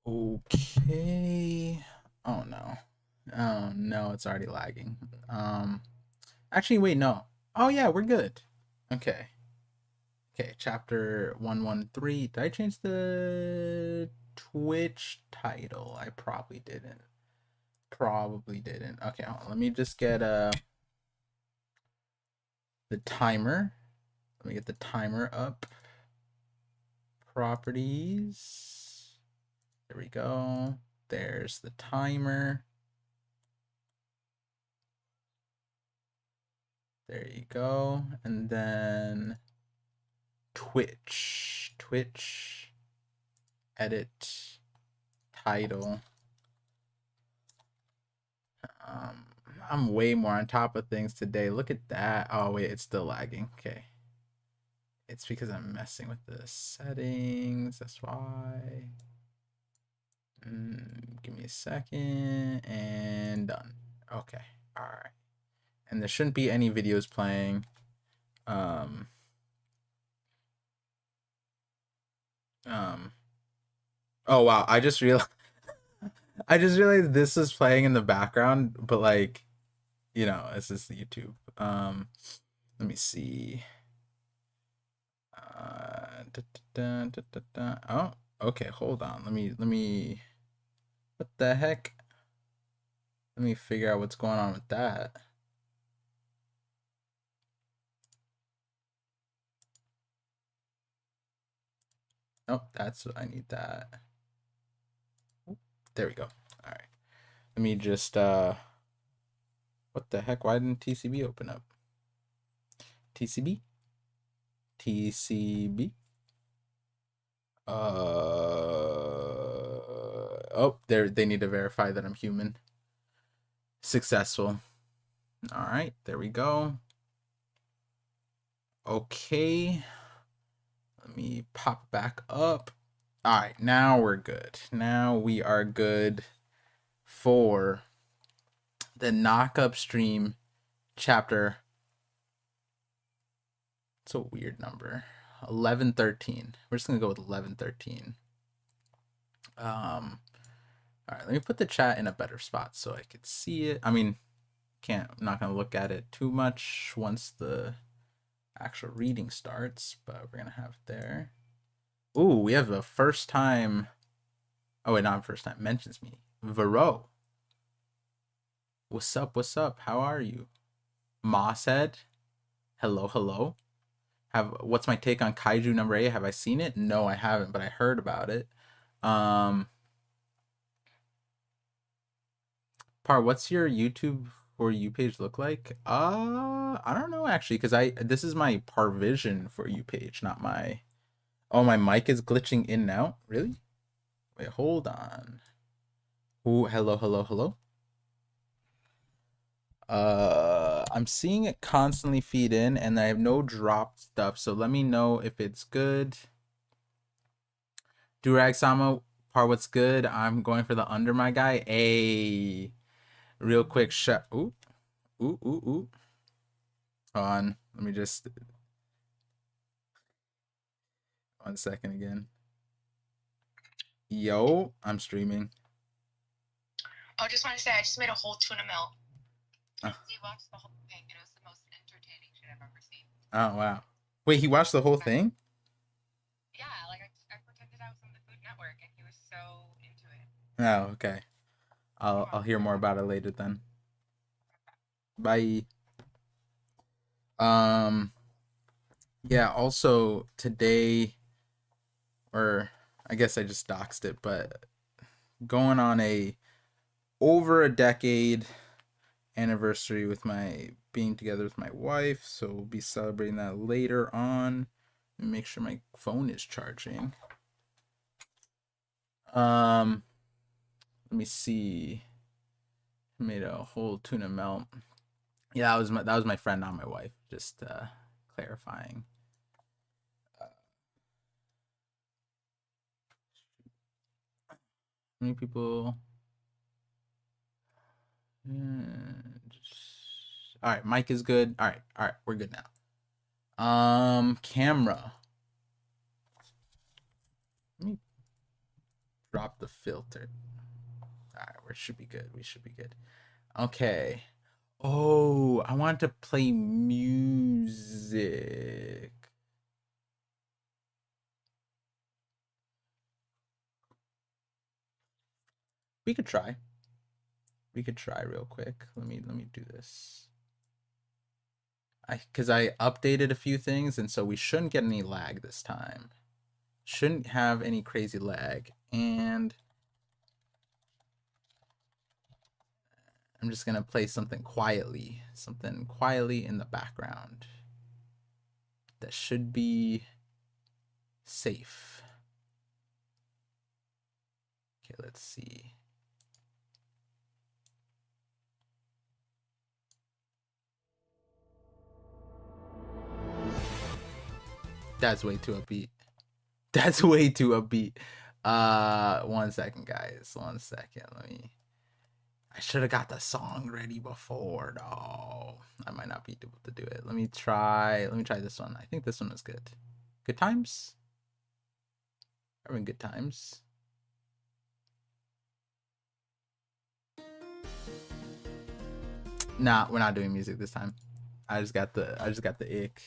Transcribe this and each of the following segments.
Okay. Oh no. Oh no, it's already lagging. Actually wait, no. Oh yeah, we're good. Okay. Okay, chapter 113. Did I change the Twitch title? I probably didn't. Probably didn't. Okay, hold on. Let me just get the timer. Let me get the timer up. Properties. There we go. There's the timer. There you go. And then Twitch, edit, title. Um, I'm way more on top of things today. Look at that. Oh, wait, it's still lagging. Okay. It's because I'm messing with the settings. That's why. Give me a second. And done. Okay. All right. And there shouldn't be any videos playing. Oh wow, I just realized this is playing in the background, but like, it's just YouTube. Let me see. Oh, okay, hold on. Let me what the heck? Let me figure out what's going on with that. Oh, that's what I need that. There we go. All right. Let me just what the heck? Why didn't TCB open up? TCB? TCB? Oh, they need to verify that I'm human. Successful. All right, there we go. Okay. Let me pop back up. All right, now we're good. Now we are good for the knock up stream chapter. It's a weird number. 1113. We're just gonna go with 1113. All right, let me put the chat in a better spot so I could see it. I mean, I'm not gonna look at it too much once the actual reading starts, but we're gonna have it there. Ooh, we have a first time. Oh wait, not first time. Mentions me. Vero. What's up? What's up? How are you? Mosshead. Hello, hello. What's my take on Kaiju number 8? Have I seen it? No, I haven't, but I heard about it. What's your YouTube For You page look like? I don't know actually, because this is my ParVision For You page, not my. Oh, my mic is glitching in and out. Really? Wait, hold on. Ooh, hello, hello, hello. I'm seeing it constantly feed in, and I have no dropped stuff. So let me know if it's good. Durag Sama, what's good? I'm going for the under my guy. A real quick shot. Ooh, ooh, ooh, ooh. Hold on. Let me just 1 second again. Yo, I'm streaming. Oh, just want to say I just made a whole tuna melt. He watched the whole thing. It was the most entertaining shit I've ever seen. Oh wow. Wait, he watched the whole thing? Yeah, like I pretended I was on the Food Network, and he was so into it. Oh, okay. I'll hear more about it later then. Bye. Yeah, also today, or I guess I just doxed it, but going on a over a decade anniversary with my being together with my wife, so we'll be celebrating that later on. Make sure my phone is charging. Let me see. Made a whole tuna melt. Yeah, that was my friend, not my wife. Just clarifying. How many people? All right, mic is good. All right, we're good now. Camera. Let me drop the filter. All right, we should be good. We should be good. Okay. Oh, I want to play music. We could try. We could try real quick. Let me do this. Because I updated a few things, and so we shouldn't get any lag this time. Shouldn't have any crazy lag. And I'm just gonna play something quietly in the background that should be safe. Okay, let's see. That's way too upbeat. That's way too upbeat. 1 second, guys. 1 second. I should have got the song ready before, though. I might not be able to do it. Let me try this one. I think this one is good. Good times? Having good times. Nah, we're not doing music this time. I just got the ick.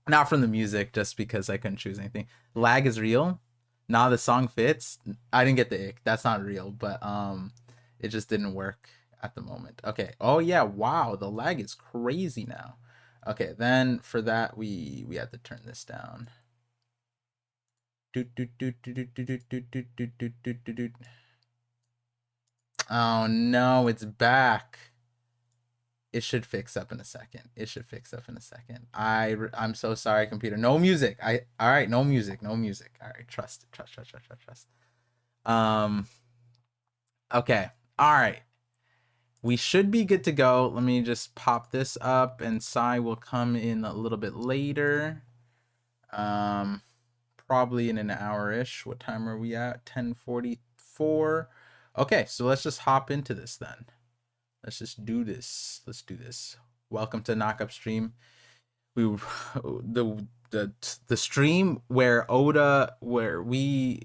Not from the music, just because I couldn't choose anything. Lag is real. Nah, the song fits. I didn't get the ick. That's not real, but it just didn't work at the moment. Okay. Oh yeah, wow, the lag is crazy now. Okay, then for that we have to turn this down. Oh no, it's back. It should fix up in a second. I'm so sorry, computer. No music. All right, no music. All right, trust. Okay. All right. We should be good to go. Let me just pop this up, and Sai will come in a little bit later. Probably in an hour-ish. What time are we at? 10:44. Okay, so let's just hop into this then. Let's just do this. Let's do this. Welcome to Knockup Stream. The stream where we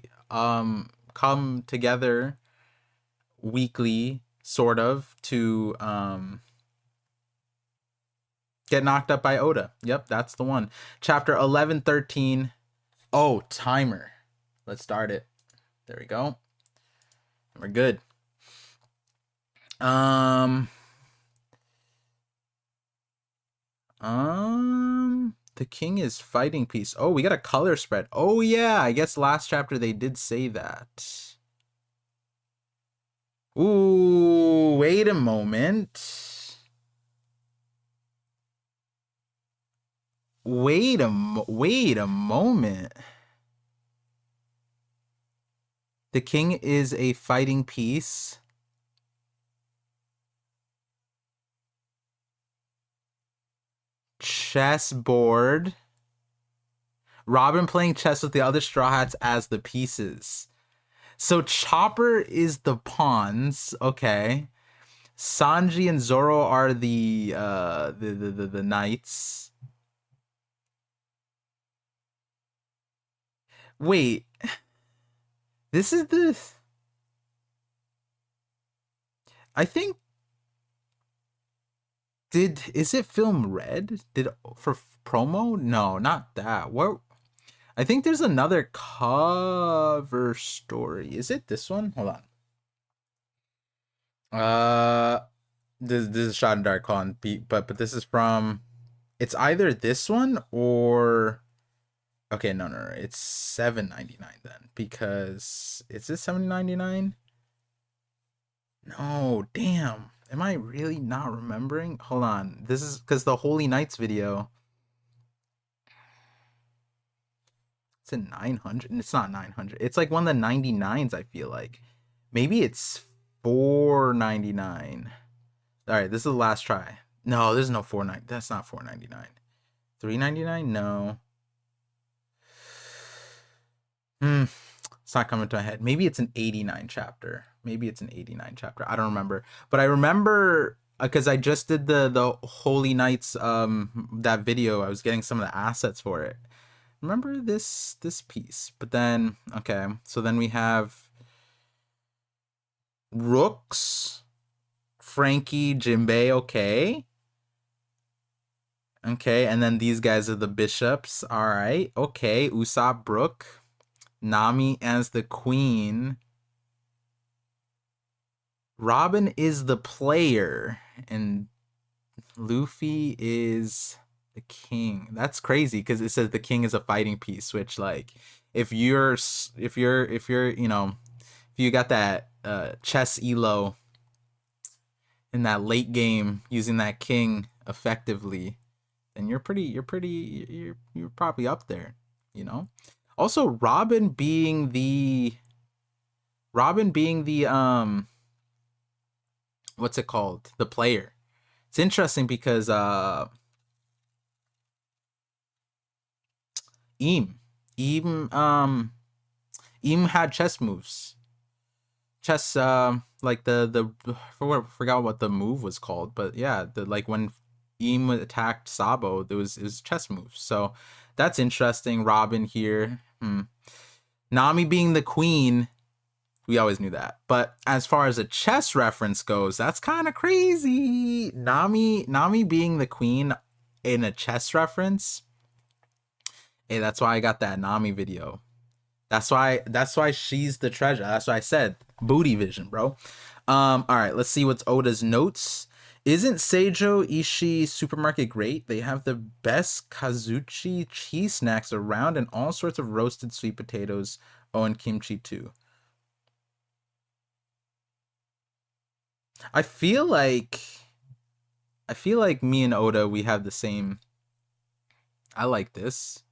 come together weekly, sort of, to get knocked up by Oda. Yep, that's the one. Chapter 11-13. Oh, timer. Let's start it. There we go. We're good. The king is fighting peace. Oh, we got a color spread. Oh yeah, I guess last chapter they did say that. Ooh, wait a moment. Wait a moment. The king is a fighting piece. Chessboard. Robin playing chess with the other Straw Hats as the pieces. So Chopper is the pawns. Okay. Sanji and Zoro are the knights. Wait. This is the... I think... Is it film red? For promo? No, not that. What? I think there's another cover story. Is it this one? Hold on. This is Shot in Dark on beat, but this is from... It's either this one or... Okay, no. It's $7.99 then, because... Is this $7.99? No, damn. Am I really not remembering? Hold on. This is because the Holy Knights video. It's a 900. It's not 900. It's like one of the 99s, I feel like. Maybe it's $4.99. All right, this is the last try. No, there's no $4.99. That's not $4.99. $3.99? No. It's not coming to my head. Maybe it's an 89 chapter. I don't remember. But I remember because I just did the Holy Knights that video. I was getting some of the assets for it. Remember this piece. But then, okay. So then we have Rooks, Frankie, Jinbei, okay. Okay, and then these guys are the bishops. All right, okay. Usopp, Brook, Nami as the queen. Robin is the player, and Luffy is the king. That's crazy because it says the king is a fighting piece, which like if you're you know, if you got that chess elo in that late game using that king effectively, then you're probably up there, you know. Also, Robin being the what's it called? The player. It's interesting because Eam Eam had chess moves. Chess like the forgot what the move was called, but yeah, the like when Eam attacked Sabo, it was chess moves. So that's interesting. Robin here. Nami being the queen, we always knew that. But as far as a chess reference goes, that's kind of crazy. Nami being the queen in a chess reference. Hey, that's why I got that Nami video. That's why she's the treasure. That's why I said booty vision, bro. All right, let's see what's Oda's notes. Isn't Seijo Ishii Supermarket great? They have the best Kazuchi cheese snacks around and all sorts of roasted sweet potatoes. Oh, and kimchi too. I feel like me and Oda, we have the same. I like this.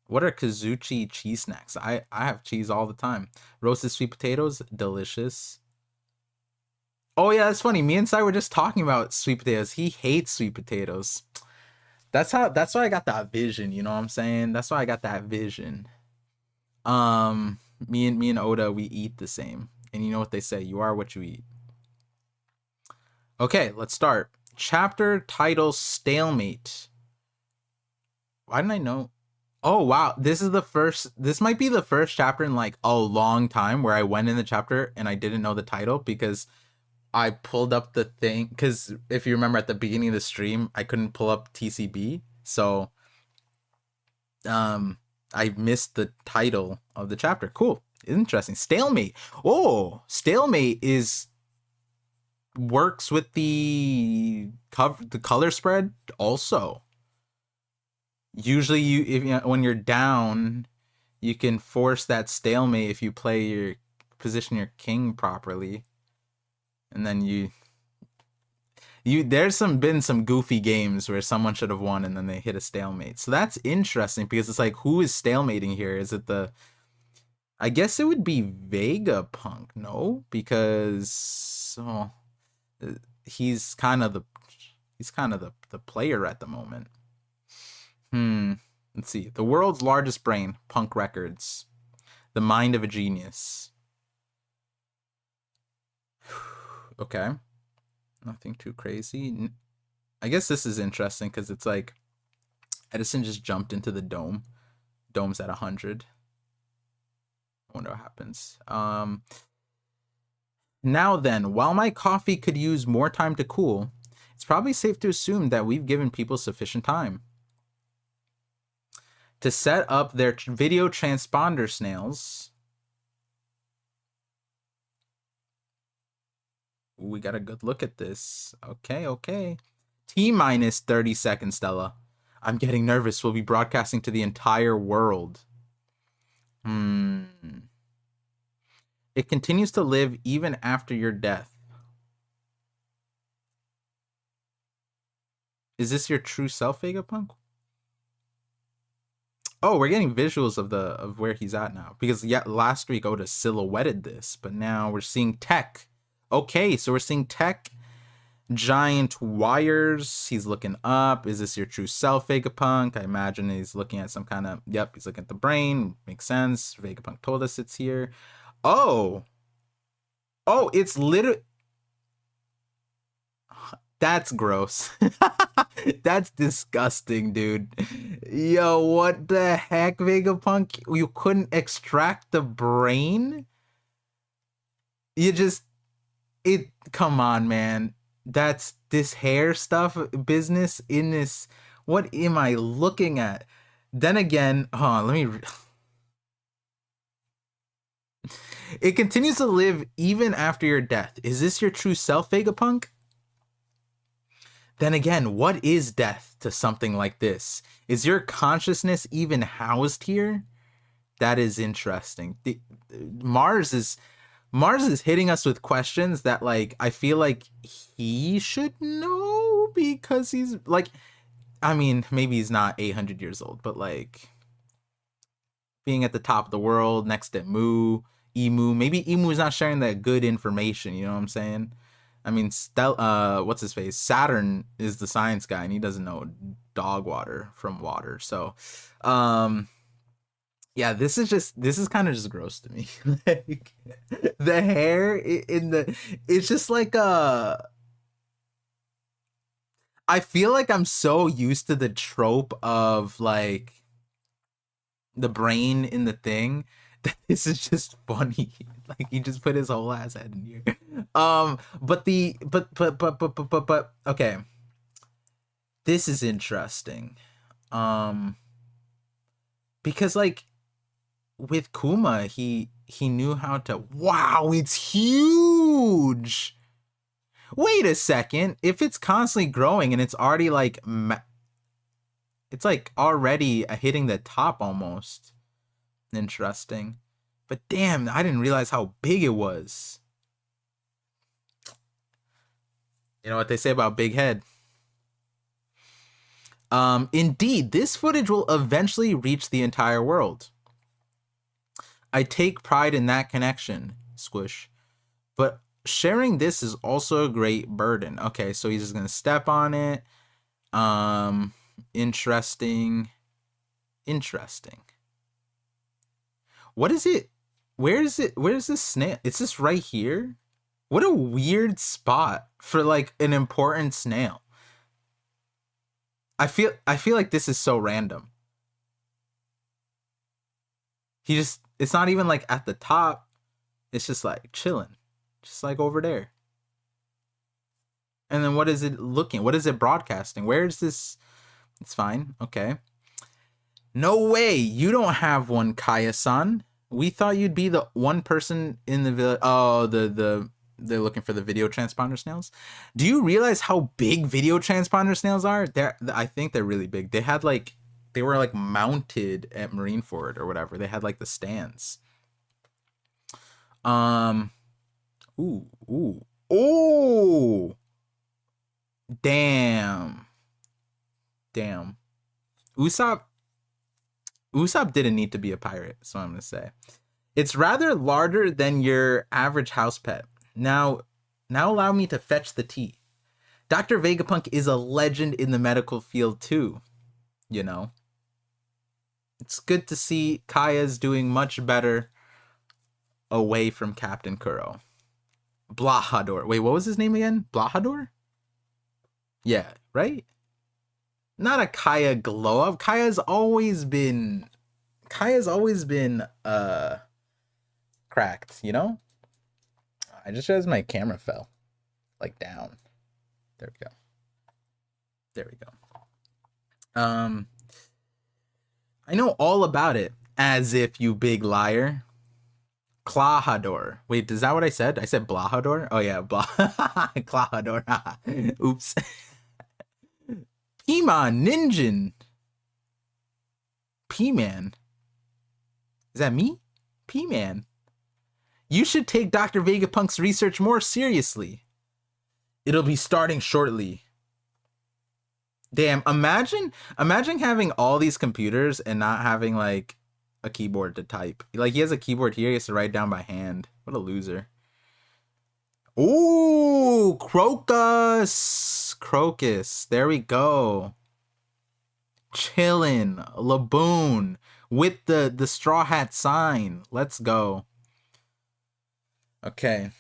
What are Kazuchi cheese snacks? I have cheese all the time. Roasted sweet potatoes, delicious. Oh yeah, that's funny. Me and Sai were just talking about sweet potatoes. He hates sweet potatoes. That's why I got that vision, you know what I'm saying? That's why I got that vision. Me and Oda, we eat the same. And you know what they say, you are what you eat. Okay, let's start. Chapter title Stalemate. Why didn't I know? Oh wow, this might be the first chapter in like a long time where I went in the chapter and I didn't know the title because I pulled up the thing, because if you remember at the beginning of the stream, I couldn't pull up TCB, so I missed the title of the chapter. Cool, interesting. Stalemate. Oh, Stalemate works with the color spread also. Usually when you're down, you can force that stalemate if you position your king properly. And then there's been some goofy games where someone should have won and then they hit a stalemate. So that's interesting because it's like, who is stalemating here? Is it I guess it would be Vegapunk, no? Because he's kind of the player at the moment. Let's see. The world's largest brain, Punk Records. The mind of a genius. Okay. Nothing too crazy. I guess this is interesting because it's like Edison just jumped into the dome. Dome's at 100. I wonder what happens. Now then, while my coffee could use more time to cool, it's probably safe to assume that we've given people sufficient time to set up their video transponder snails. We got a good look at this. Okay. T-minus 30 seconds, Stella. I'm getting nervous. We'll be broadcasting to the entire world. It continues to live even after your death. Is this your true self, Vegapunk? Oh, we're getting visuals of where he's at now. Because last week Oda silhouetted this, but now we're seeing tech. Okay, so we're seeing tech, giant wires. He's looking up. Is this your true self, Vegapunk? I imagine he's looking at some kind of, yep, he's looking at the brain. Makes sense. Vegapunk told us it's here. Oh, it's literally... That's gross. That's disgusting, dude. Yo, what the heck, Vegapunk? You couldn't extract the brain? You just it come on, man. That's this hair stuff business in this. What am I looking at? Then again, hold on, let me. It continues to live even after your death. Is this your true self, Vegapunk? Then again, what is death to something like this? Is your consciousness even housed here? That is interesting. Mars is hitting us with questions that, like, I feel like he should know because he's like, I mean, maybe he's not 800 years old, but like being at the top of the world next to Emu, maybe Emu is not sharing that good information, you know what I'm saying? I mean, what's his face? Saturn is the science guy, and he doesn't know dog water from water. So, yeah, this is kind of just gross to me. Like, the hair it's just like I feel like I'm so used to the trope of like the brain in the thing that this is just funny. Like, he just put his whole ass head in here. But okay. This is interesting. Because like with Kuma, he knew how to. Wow, it's huge. Wait a second. If it's constantly growing and it's already like it's like already hitting the top almost. Interesting. But damn, I didn't realize how big it was. You know what they say about big head. Indeed, this footage will eventually reach the entire world. I take pride in that connection, Squish. But sharing this is also a great burden. Okay, so he's just gonna step on it. Interesting. What is it? Where is it? Where's this snail? It's just right here? What a weird spot for like an important snail. I feel like this is so random. It's not even like at the top. It's just like chilling. Just like over there. And then what is it looking? What is it broadcasting? Where is this? It's fine. Okay. No way. You don't have one, Kaya-san. We thought you'd be the one person in the village. Oh, they're looking for the video transponder snails. Do you realize how big video transponder snails are? I think they're really big. They were like mounted at Marineford or whatever. They had like the stands. Ooh. Damn. Usopp didn't need to be a pirate, so I'm gonna say. It's rather larger than your average house pet. Now allow me to fetch the tea. Dr. Vegapunk is a legend in the medical field too, you know. It's good to see Kaya's doing much better away from Captain Kuro. Blahador. Wait, what was his name again? Blahador? Yeah, right? Not a Kaya glow up. Kaya's always been cracked, you know? I just realized my camera fell. Like down. There we go. I know all about it. As if, you big liar. Klahador. Wait, is that what I said? I said Blahador? Oh yeah, Klahador. Oops. P-Man Ninjin. P-Man. Is that me? P-Man. You should take Dr. Vegapunk's research more seriously. It'll be starting shortly. Damn, imagine having all these computers and not having like a keyboard to type. Like, he has a keyboard here, he has to write down by hand. What a loser. Ooh, Crocus. There we go. Chillin'. Laboon. With the straw hat sign. Let's go. Okay.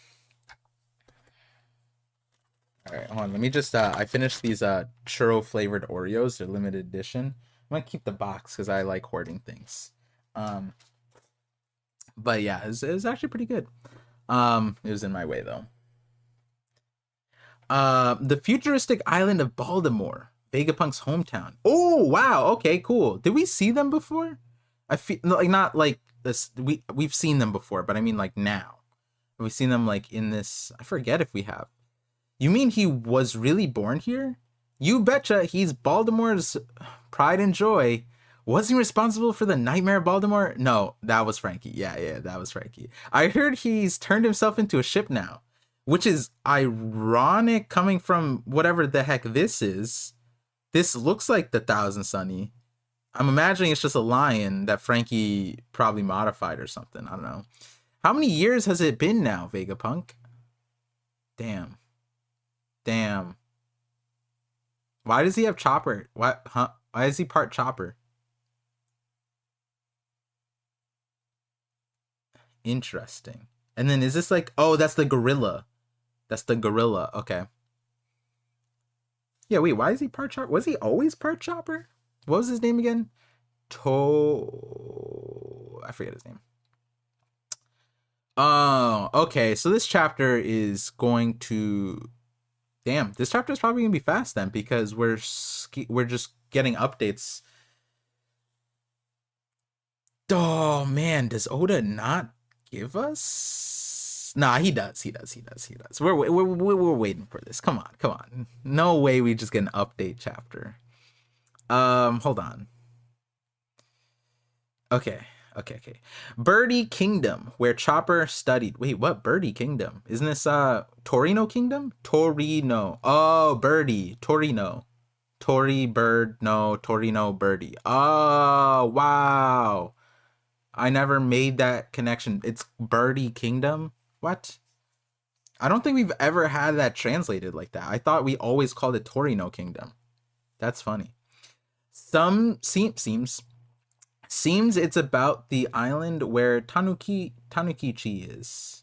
Alright, hold on. Let me just, I finished these churro flavored Oreos. They're limited edition. I'm gonna keep the box because I like hoarding things. But yeah, it was actually pretty good. It was in my way though. The futuristic island of Baltimore, Vegapunk's hometown. Oh wow, okay, cool. Did we see them before? I feel like not like this. We've seen them before, but I mean like now. Have we seen them like in this? I forget if we have. You mean he was really born here? You betcha. He's Baltimore's pride and joy. Was he responsible for the nightmare of Baltimore? No, that was Frankie. Yeah, that was Frankie. I heard he's turned himself into a ship now, which is ironic coming from whatever the heck this is. This looks like the Thousand Sunny. I'm imagining it's just a lion that Frankie probably modified or something. I don't know. How many years has it been now, Vegapunk? Damn. Why does he have Chopper? What? Huh? Why is he part Chopper? Interesting. And then is this like, oh, that's the gorilla. That's the gorilla. Okay. Yeah, wait, why is he part Chopper? Was he always part Chopper? What was his name again? I forget his name. Oh, okay. So this chapter is going to... Damn, this chapter is probably going to be fast then, because we're just getting updates. Oh, man, does Oda not give us? Nah, he does. We're waiting for this. Come on. No way we just get an update chapter. Hold on. Okay. Birdie Kingdom, where Chopper studied. Wait, what? Birdie Kingdom? Isn't this Torino Kingdom? Torino. Oh, Birdie. Torino. Torino Birdie. Oh, wow. I never made that connection. It's Birdie Kingdom? What? I don't think we've ever had that translated like that. I thought we always called it Torino Kingdom. That's funny. Seems it's about the island where Tanukichi is.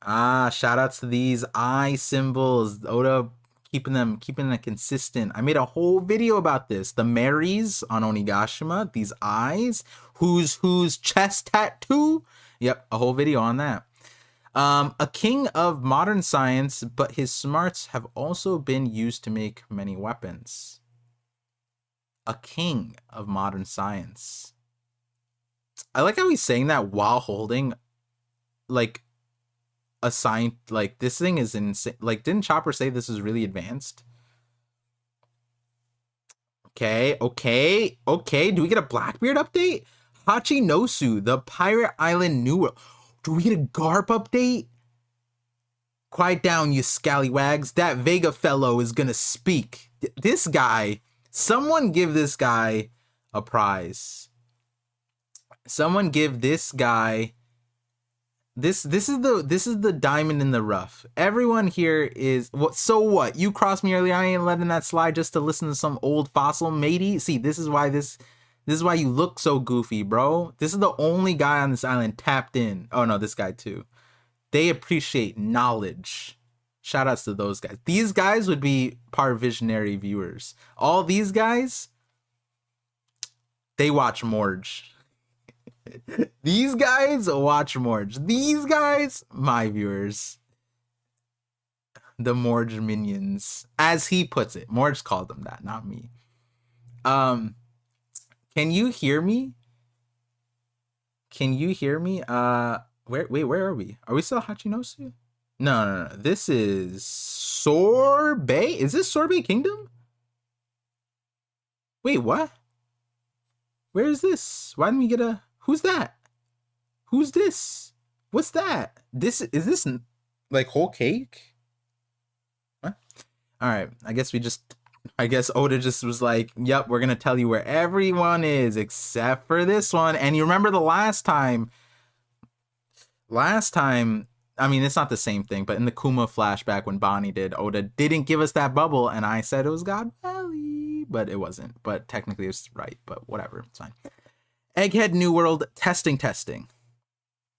Shoutouts to these eye symbols. Oda keeping them consistent. I made a whole video about this. The Marys on Onigashima, these eyes. Whose chest tattoo? Yep, a whole video on that. A king of modern science, but his smarts have also been used to make many weapons. A king of modern science. I like how he's saying that while holding like a sign. Like, this thing is insane. Like, didn't Chopper say this is really advanced? Okay. Do we get a Blackbeard update? Hachinosu, the pirate island new world. Do we get a Garp update? Quiet down, you scallywags. That Vega fellow is gonna speak. This guy... Someone give this guy a prize. Someone give this guy... This is the diamond in the rough. Everyone here is... So what? You crossed me earlier. I ain't letting that slide just to listen to some old fossil matey. See, this is why you look so goofy, bro. This is the only guy on this island tapped in. Oh no, this guy too. They appreciate knowledge. Shoutouts to those guys. These guys would be ParVisionary viewers. All these guys, they watch Morge. These guys watch Morge. These guys, my viewers. The Morge minions. As he puts it. Morge called them that, not me. Can you hear me? Where are we? Are we still Hachinosu? No. This is Sorbet? Is this Sorbet Kingdom? Wait, what? Where is this? Why didn't we get a... Who's that? Who's this? What's that? Is this like whole cake? What? Alright, I guess Oda just was like, yep, we're gonna tell you where everyone is except for this one. And you remember the last time, I mean, it's not the same thing, but in the Kuma flashback when Bonnie did, Oda didn't give us that bubble, and I said it was God Valley, but it wasn't. But technically it's right, but whatever, it's fine. Egghead New World, testing.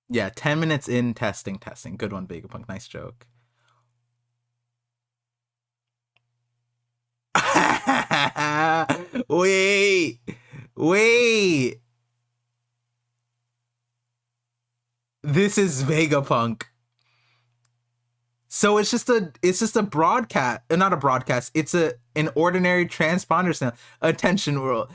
Yeah, 10 minutes in, testing. Good one, Vegapunk, nice joke. Wait. This is Vegapunk. So it's just a broadcast, not a broadcast. It's an ordinary transponder sound. Attention world.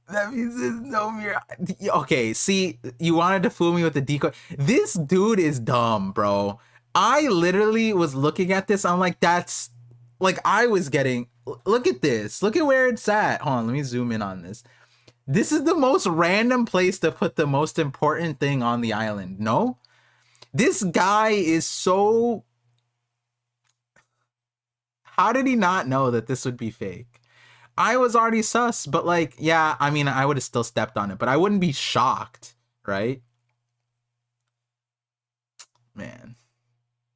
That means there's no mirror. Okay, see, you wanted to fool me with the decoy. This dude is dumb, bro. I literally was looking at this. I'm like, that's like I was getting. Look at this. Look at where it's at. Hold on, let me zoom in on this. This is the most random place to put the most important thing on the island. No, this guy is so. How did he not know that this would be fake? I was already sus, but like, yeah, I mean, I would have still stepped on it, but I wouldn't be shocked, right? Man,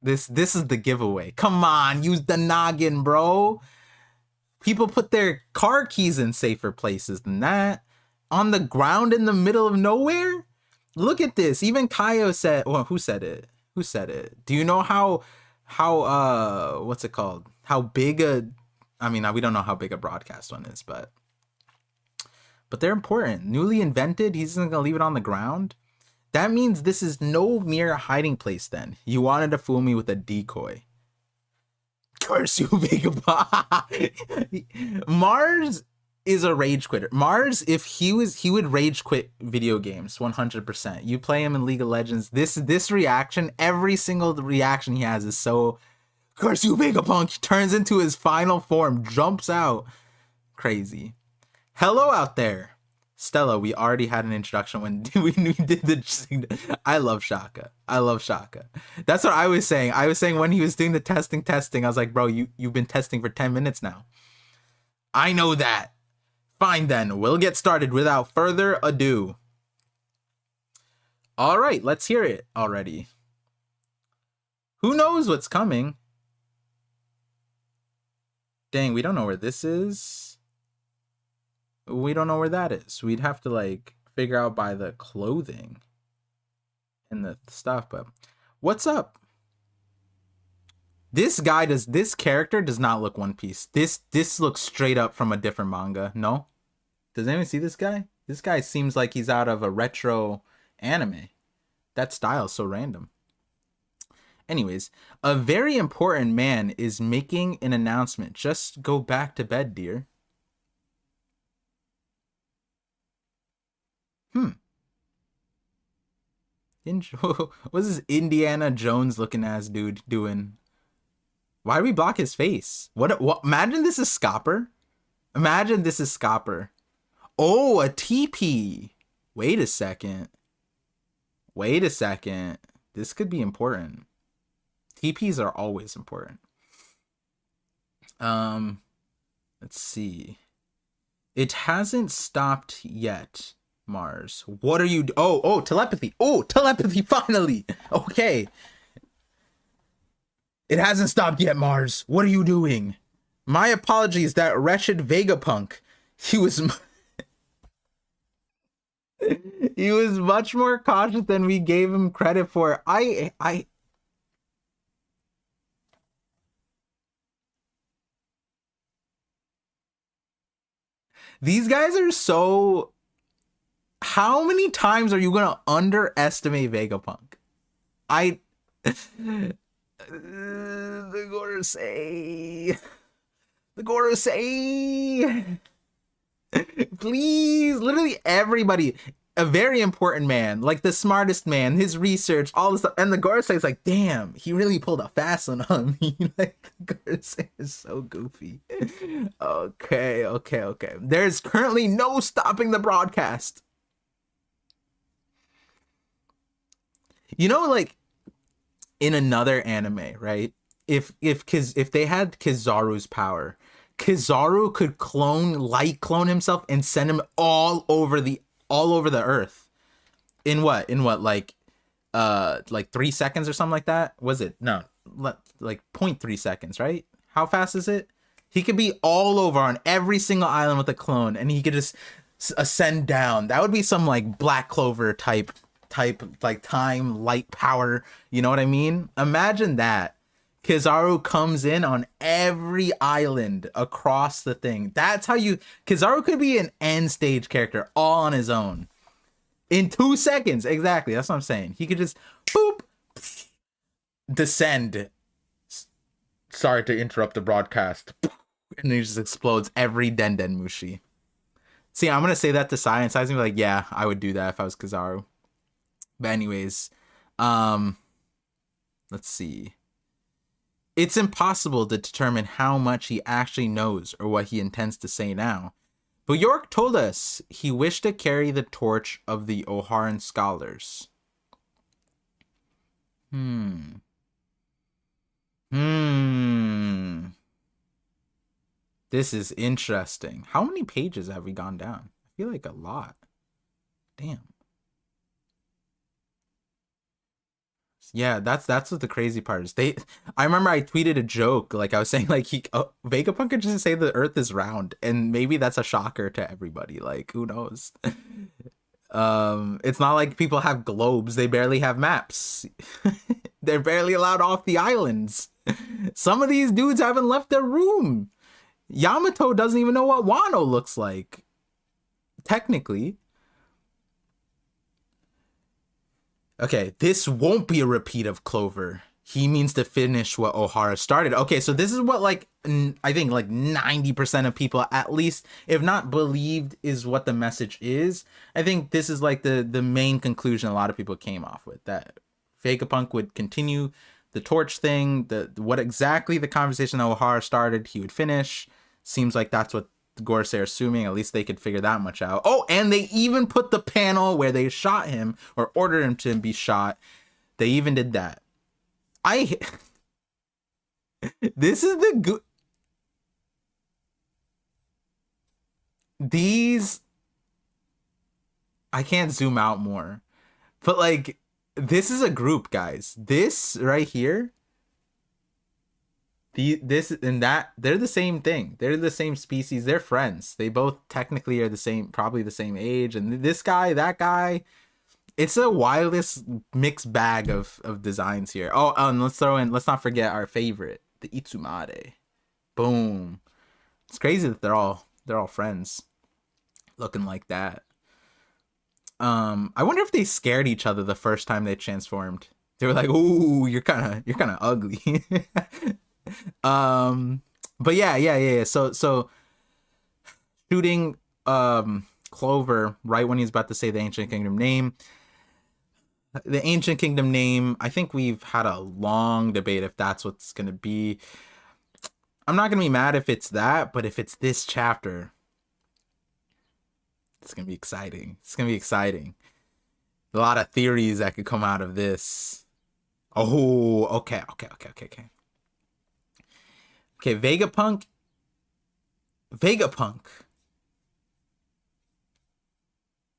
this is the giveaway. Come on, use the noggin, bro. People put their car keys in safer places than that. On the ground in the middle of nowhere? Look at this. Even Kaio said, well, who said it? Who said it? Do you know how what's it called? How big a, I mean, we don't know how big a broadcast one is, but they're important. Newly invented, he's not gonna leave it on the ground. That means this is no mere hiding place then. You wanted to fool me with a decoy. Curse you, Vegapunk. Mars is a rage quitter. Mars, if he would rage quit video games 100%. You play him in League of Legends. This reaction, every single reaction he has is so curse you, Vegapunk. He turns into his final form, jumps out. Crazy. Hello out there. Stella, we already had an introduction when we did the. I love Shaka. I love Shaka. That's what I was saying. I was saying when he was doing the testing, I was like, bro, you've been testing for 10 minutes now. I know that. Fine then, we'll get started without further ado. All right, let's hear it already. Who knows what's coming? Dang, we don't know where this is. We don't know where that is. We'd have to like figure out by the clothing and the stuff, but what's up? This character does not look One Piece. This looks straight up from a different manga. No? Does anyone see this guy? This guy seems like he's out of a retro anime. That style is so random. Anyways, a very important man is making an announcement. Just go back to bed, dear. What's this Indiana Jones looking ass dude doing? Why do we block his face? What? Imagine this is Scopper. Imagine this is Scopper. Oh, a TP. Wait a second. This could be important. TPs are always important. Let's see. It hasn't stopped yet. Mars, what are you? Oh, telepathy. Oh, telepathy. Finally. Okay. It hasn't stopped yet, Mars. What are you doing? My apologies, that wretched Vegapunk. He was much more cautious than we gave him credit for. These guys are so. How many times are you gonna underestimate Vegapunk? The Gorosei. Please, literally everybody. A very important man, like the smartest man, his research, all this stuff. And the Gorosei is like, damn, he really pulled a fast one on me. Like, the Gorosei is so goofy. Okay. There's currently no stopping the broadcast. You know, like in another anime, right? If they had Kizaru's power, Kizaru could clone himself and send him all over the earth. In what like 3 seconds or something like that? Was it? No, like 0.3 seconds, right? How fast is it? He could be all over on every single island with a clone, and he could just ascend down. That would be some like Black Clover type like time, light, power, you know what I mean? Imagine that. Kizaru comes in on every island across the thing. That's how Kizaru could be an end stage character all on his own. In 2 seconds, exactly, that's what I'm saying. He could just, boop, descend. Sorry to interrupt the broadcast. And it just explodes every Denden Mushi. See, I'm gonna say that to Science Eyes and be like, yeah, I would do that if I was Kizaru. But anyways, let's see. It's impossible to determine how much he actually knows or what he intends to say now. But York told us he wished to carry the torch of the Oharan scholars. This is interesting. How many pages have we gone down? I feel like a lot. Damn. Yeah, that's what the crazy part is. I remember I tweeted a joke, like I was saying, like Vegapunk could just say the Earth is round, and maybe that's a shocker to everybody. Like, who knows? It's not like people have globes; they barely have maps. They're barely allowed off the islands. Some of these dudes haven't left their room. Yamato doesn't even know what Wano looks like. Technically. Okay, this won't be a repeat of Clover. He means to finish what Ohara started. Okay, so this is what, like, I think, like, 90% of people, at least, if not believed, is what the message is. I think this is, like, the main conclusion a lot of people came off with. That Vegapunk would continue the torch thing, what exactly the conversation that Ohara started, he would finish. Seems like that's what Gorosei are assuming. At least they could figure that much out. Oh, and they even put the panel where they shot him or ordered him to be shot. They even did that. This is the good. These. I can't zoom out more, but like, this is a group, guys. This right here. This and that, they're the same thing. They're the same species. They're friends. They both technically are the same, probably the same age. And this guy, that guy, it's a wildest mixed bag of designs here. Oh, and let's not forget our favorite, the Itsumade. Boom. It's crazy that they're all friends looking like that. I wonder if they scared each other the first time they transformed. They were like, "Ooh, you're kind of ugly." But yeah. So shooting Clover right when he's about to say the Ancient Kingdom name. The Ancient Kingdom name, I think we've had a long debate if that's what's gonna be. I'm not gonna be mad if it's that, but if it's this chapter, it's gonna be exciting. It's gonna be exciting. A lot of theories that could come out of this. Oh, okay. Okay, Vegapunk.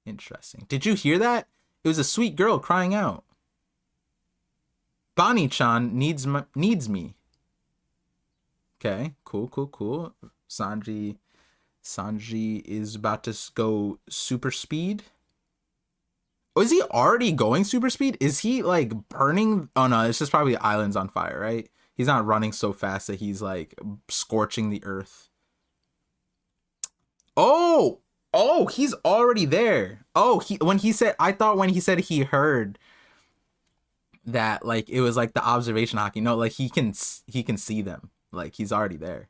Interesting. Did you hear that? It was a sweet girl crying out. Bonnie-chan needs me. Okay, cool. Sanji is about to go super speed. Oh, is he already going super speed? Is he like burning? Oh no, it's just probably the island's on fire, right? He's not running so fast that he's like scorching the earth. Oh, he's already there. Oh, I thought when he said he heard that, like, it was like the observation hockey. No, like he can see them. Like he's already there.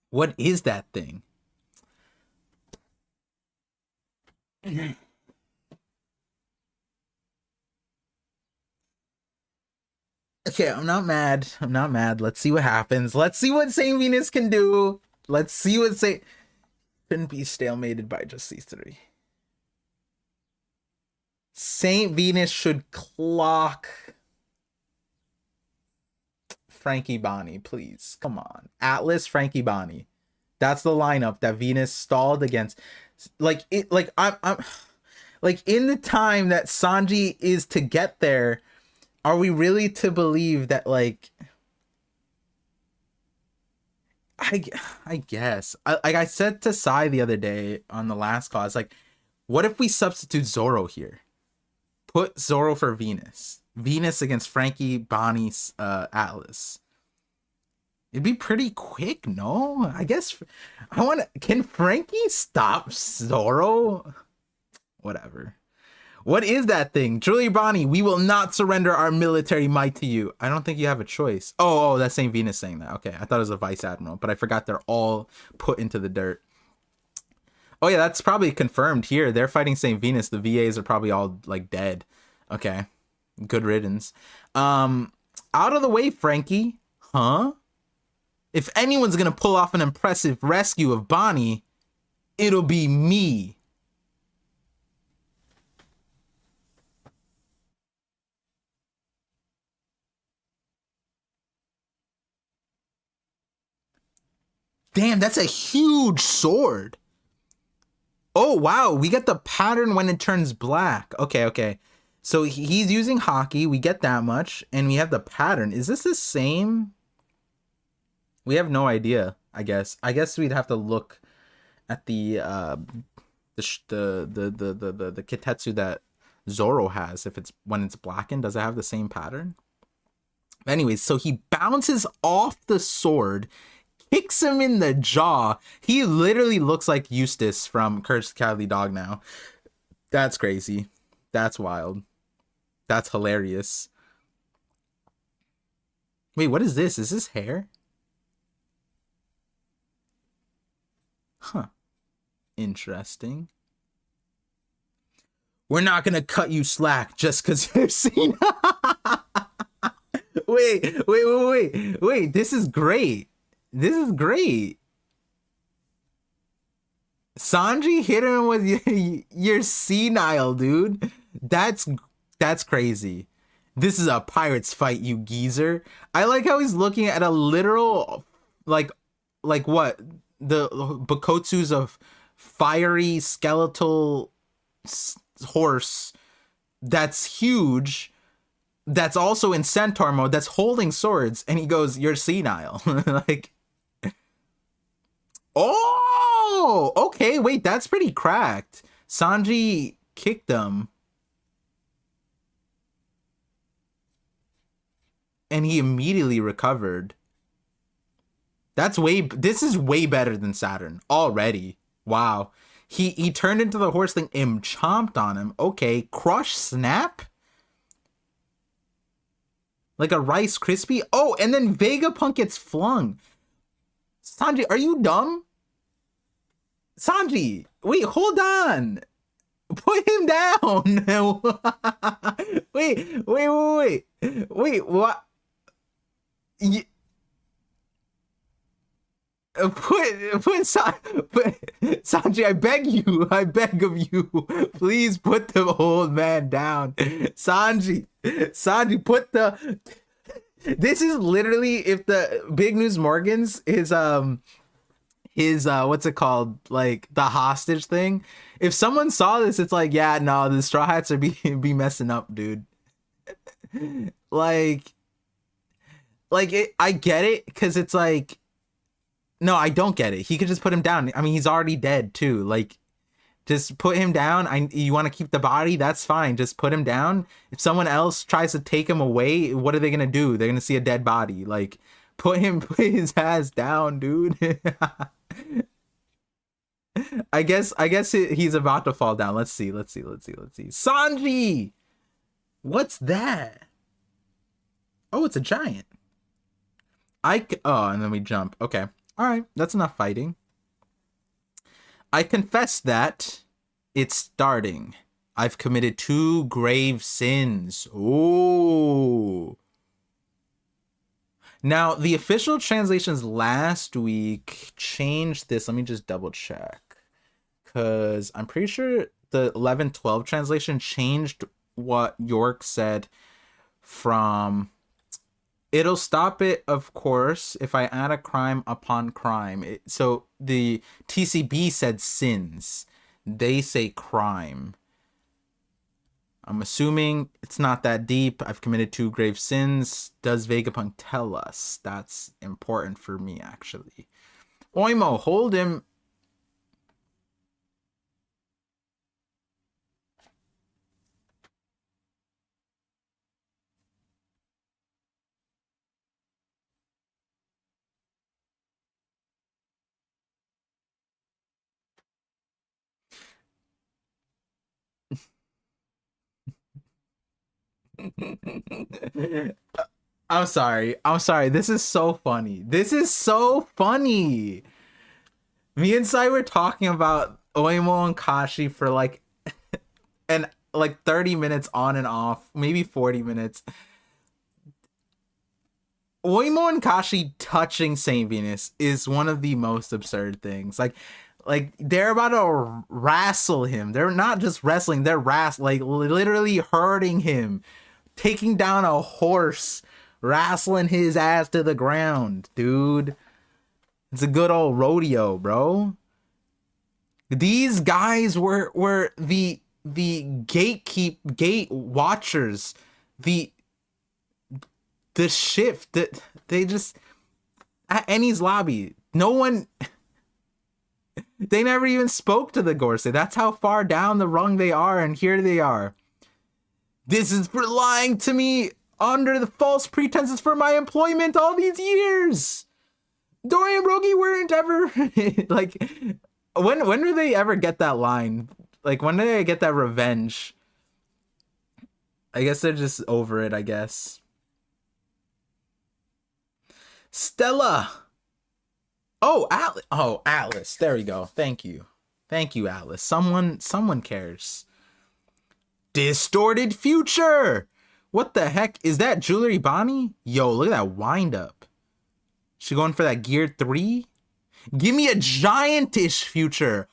What is that thing? Okay, I'm not mad. Let's see what happens. Let's see what Saint Venus can do. Let's see what couldn't be stalemated by just these three. Saint Venus should clock Frankie Bonnie, please. Come on. Atlas, Frankie Bonnie. That's the lineup that Venus stalled against. Like I'm like, in the time that Sanji is to get there, are we really to believe that, like, I guess. I said to Sai the other day on the last call, it's like, what if we substitute Zoro here? Put Zoro for Venus. Venus against Frankie, Bonnie, Atlas. It'd be pretty quick, no? I guess can Frankie stop Zoro? Whatever. What is that thing? Truly Bonnie, we will not surrender our military might to you. I don't think you have a choice. Oh, that's St. Venus saying that. Okay, I thought it was a vice admiral, but I forgot they're all put into the dirt. Oh yeah, that's probably confirmed here. They're fighting St. Venus. The VAs are probably all like dead. Okay, good riddance. Out of the way, Frankie. Huh? If anyone's gonna pull off an impressive rescue of Bonnie, it'll be me. Damn, that's a huge sword. Oh, wow. We get the pattern when it turns black. Okay, okay. So he's using hockey. We get that much. And we have the pattern. Is this the same? We have no idea, I guess. I guess we'd have to look at the kitetsu that Zoro has. If it's when it's blackened, does it have the same pattern? Anyways, so he bounces off the sword, kicks him in the jaw. He literally looks like Eustace from Cursed Cowardly Dog now. That's crazy. That's wild. That's hilarious. Wait, what is this? Is this hair? Huh. Interesting. We're not gonna cut you slack just because you're seen. Wait. This is great. This is great. Sanji hit him with you're senile, dude. That's crazy. This is a pirate's fight, you geezer. I like how he's looking at a literal, like what? The Bakotsu's of fiery skeletal horse that's huge, that's also in centaur mode, that's holding swords, and he goes, you're senile. Like, oh, okay, wait, that's pretty cracked. Sanji kicked him. And he immediately recovered. This is way better than Saturn already. Wow. He turned into the horse thing and chomped on him. Okay, crush snap? Like a Rice Krispie? Oh, and then Vegapunk gets flung. Sanji, are you dumb? Sanji, wait, hold on. Put him down. Wait, what? Sanji, I beg of you, please put the old man down. Sanji, put the. This is literally if the Big News Morgans is what's it called, like the hostage thing. If someone saw this, it's like, yeah, no, the Straw Hats are be messing up, dude. like I get it, because it's like, no, I don't get it. He could just put him down. I mean, he's already dead too. Like, just put him down. You want to keep the body? That's fine. Just put him down. If someone else tries to take him away, what are they gonna do? They're gonna see a dead body. Like, put his ass down, dude. I guess he's about to fall down. Let's see. Sanji! What's that? Oh, it's a giant. Oh, and then we jump. Okay. All right. That's enough fighting. I confess that it's starting. I've committed 2 grave sins. Ooh. Now, the official translations last week changed this. Let me just double check. Because I'm pretty sure the 11-12 translation changed what York said from, it'll stop it, of course, if I add a crime upon crime. So the TCB said sins. They say crime. I'm assuming it's not that deep. I've committed 2 grave sins. Does Vegapunk tell us? That's important for me, actually. Oimo, hold him. I'm sorry. I'm sorry. This is so funny. This is so funny. Me and Sai were talking about Oimo and Kashi for like and like 30 minutes on and off, maybe 40 minutes. Oimo and Kashi touching Saint Venus is one of the most absurd things. Like they're about to wrestle him. They're not just wrestling, they're like literally hurting him, taking down a horse, wrestling his ass to the ground, dude. It's a good old rodeo, bro. These guys were the gate watchers, the shift that they just at Eni's lobby. No one. They never even spoke to the Gorsei. That's how far down the rung they are, and here they are. This is for lying to me under the false pretenses for my employment all these years. Dory and Rogi weren't ever like. When do they ever get that line? Like, when do they get that revenge? I guess they're just over it, I guess. Stella. Oh, Atlas. Oh, Atlas. There we go. Thank you. Thank you, Atlas. Someone cares. Distorted future. What the heck? Is that Jewelry Bonnie? Yo, look at that wind up. She going for that gear 3? Give me a giantish future.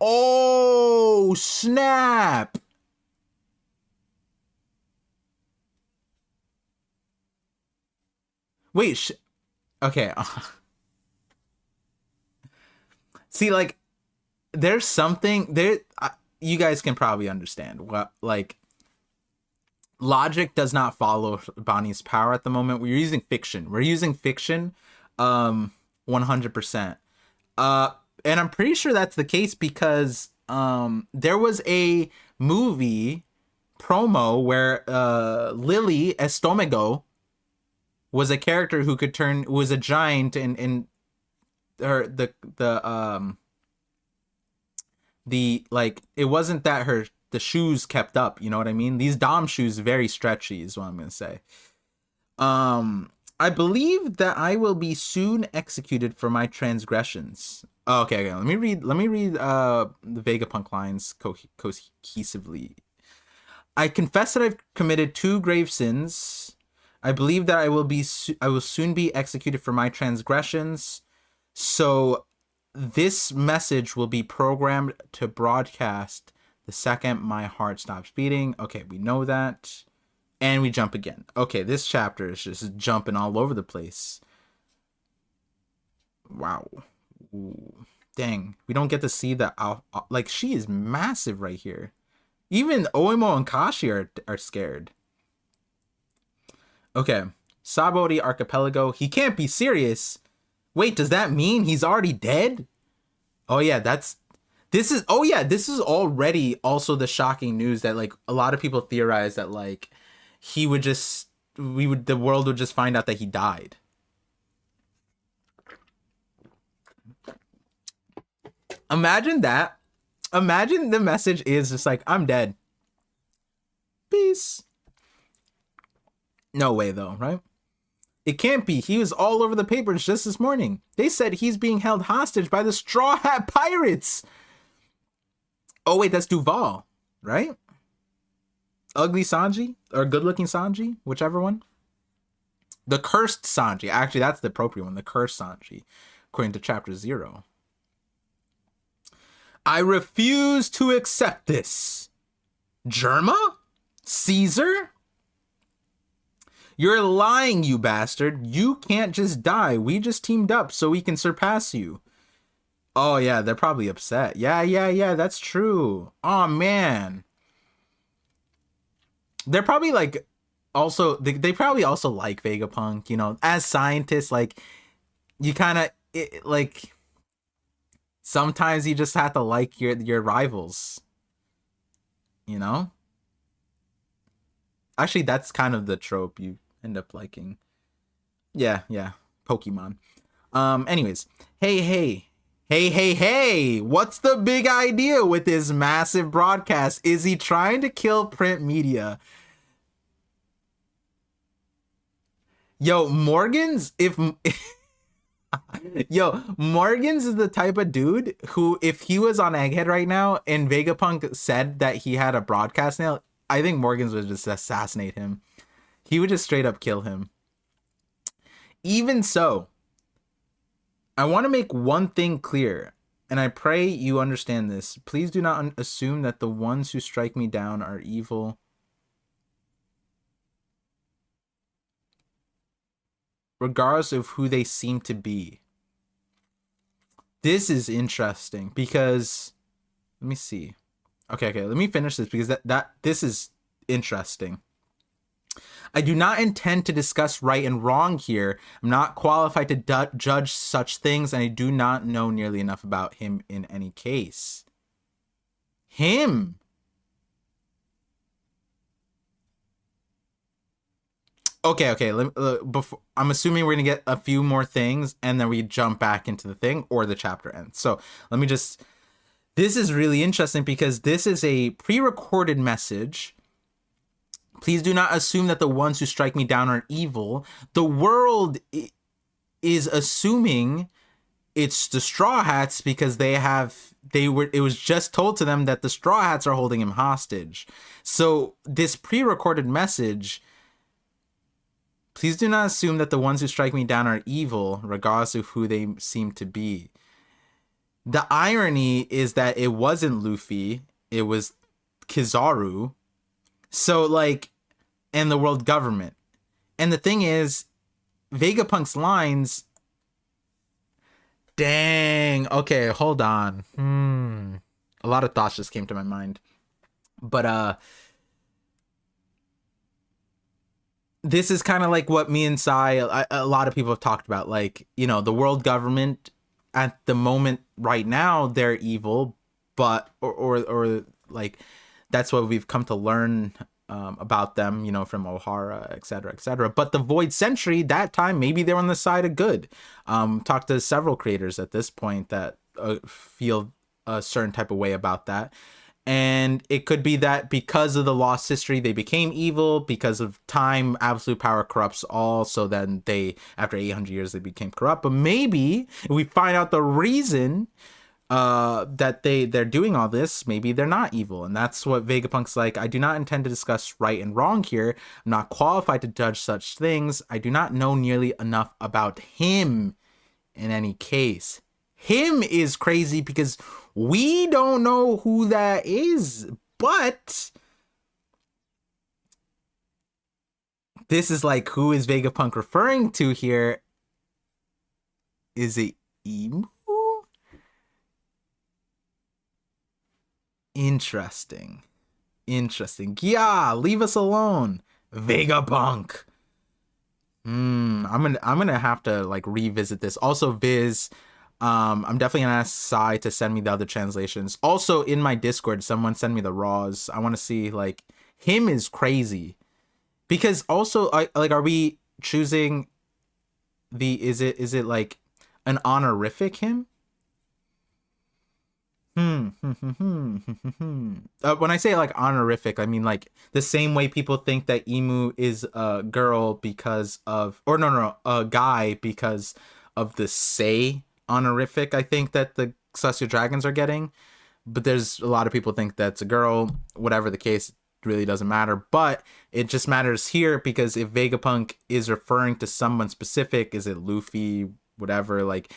Oh, snap. Wait, okay. See, like, there's something there. You guys can probably understand what, like, logic does not follow Bonnie's power at the moment. We're using fiction. 100%. And I'm pretty sure that's the case because there was a movie promo where Lily Estomago was a character who could turn, was a giant, and her the like, it wasn't that the shoes kept up, you know what I mean? These Dom shoes very stretchy is what I'm gonna say. I believe that I will be soon executed for my transgressions. Oh, okay. Let me read the Vegapunk lines cohesively. I confess that I've committed 2 grave sins. I believe that I will soon be executed for my transgressions. So this message will be programmed to broadcast the second my heart stops beating. Okay, we know that. And we jump again. Okay, this chapter is just jumping all over the place. Wow. Ooh, dang. We don't get to see the... like, she is massive right here. Even Oimo and Kashi are scared. Okay. Sabori Archipelago. He can't be serious. Wait, does that mean he's already dead? Oh, yeah, this is already also the shocking news that, like, a lot of people theorize that, like, the world would just find out that he died. Imagine that. Imagine the message is just like, I'm dead. Peace. No way though, right? It can't be. He was all over the papers just this morning. They said he's being held hostage by the Straw Hat Pirates. Oh wait, that's Duval, right? Ugly Sanji or good looking Sanji, whichever one. The cursed Sanji. Actually, that's the appropriate one. The cursed Sanji, according to chapter 0. I refuse to accept this. Germa? Caesar? You're lying, you bastard. You can't just die. We just teamed up so we can surpass you. Oh, yeah, they're probably upset. Yeah, that's true. Oh, man. They're probably like, also, they probably also like Vegapunk, you know, as scientists, like, you kind of, like, sometimes you just have to like your rivals, you know? Actually, that's kind of the trope you end up liking. Yeah, Pokemon. Anyways, hey, what's the big idea with this massive broadcast? Is he trying to kill print media? Yo, Morgan's Yo, Morgan's is the type of dude who, if he was on Egghead right now and Vegapunk said that he had a broadcast nail, I think Morgan's would just assassinate him. He would just straight up kill him. Even so, I want to make one thing clear, and I pray you understand this. Please do not assume that the ones who strike me down are evil. Regardless of who they seem to be. This is interesting because, let me see. Okay, let me finish this because this is interesting. I do not intend to discuss right and wrong here. I'm not qualified to judge such things, and I do not know nearly enough about him in any case. Him. Okay. Before, I'm assuming we're gonna get a few more things, and then we jump back into the thing, or the chapter ends. So let me just. This is really interesting because this is a pre-recorded message. Please do not assume that the ones who strike me down are evil. The world is assuming it's the Straw Hats because it was just told to them that the Straw Hats are holding him hostage. So this pre-recorded message, please do not assume that the ones who strike me down are evil, regardless of who they seem to be. The irony is that it wasn't Luffy, it was Kizaru. So, like, and the world government. And the thing is, Vegapunk's lines... Dang. Okay, hold on. A lot of thoughts just came to my mind. But, this is kind of like what me and Sai, a lot of people have talked about. Like, you know, the world government, at the moment, right now, they're evil. But, or like... That's what we've come to learn about them, you know, from Ohara, etc., etc. But the Void Century, that time, maybe they're on the side of good. Talked to several creators at this point that feel a certain type of way about that. And it could be that because of the lost history, they became evil. Because of time, absolute power corrupts all. So then they, after 800 years, they became corrupt. But maybe if we find out the reason... that they're doing all this, maybe they're not evil. And that's what Vegapunk's like. I do not intend to discuss right and wrong here. I'm not qualified to judge such things. I do not know nearly enough about him in any case. Him is crazy because we don't know who that is, but this is like, who is Vegapunk referring to here? Is it Emu? Interesting. Yeah, leave us alone, Vegapunk. I'm gonna have to like revisit this. Also, Viz, I'm definitely gonna ask Sai to send me the other translations. Also, in my Discord, someone send me the raws. I want to see, like, him is crazy. Because also, like, are we choosing the? Is it like an honorific him? When I say like honorific, I mean like the same way people think that Emu is a girl because of, or no, a guy because of the say honorific, I think, that the Celestial Dragons are getting. But there's a lot of people think that's a girl. Whatever the case, really doesn't matter. But it just matters here because if Vegapunk is referring to someone specific, is it Luffy, whatever, like...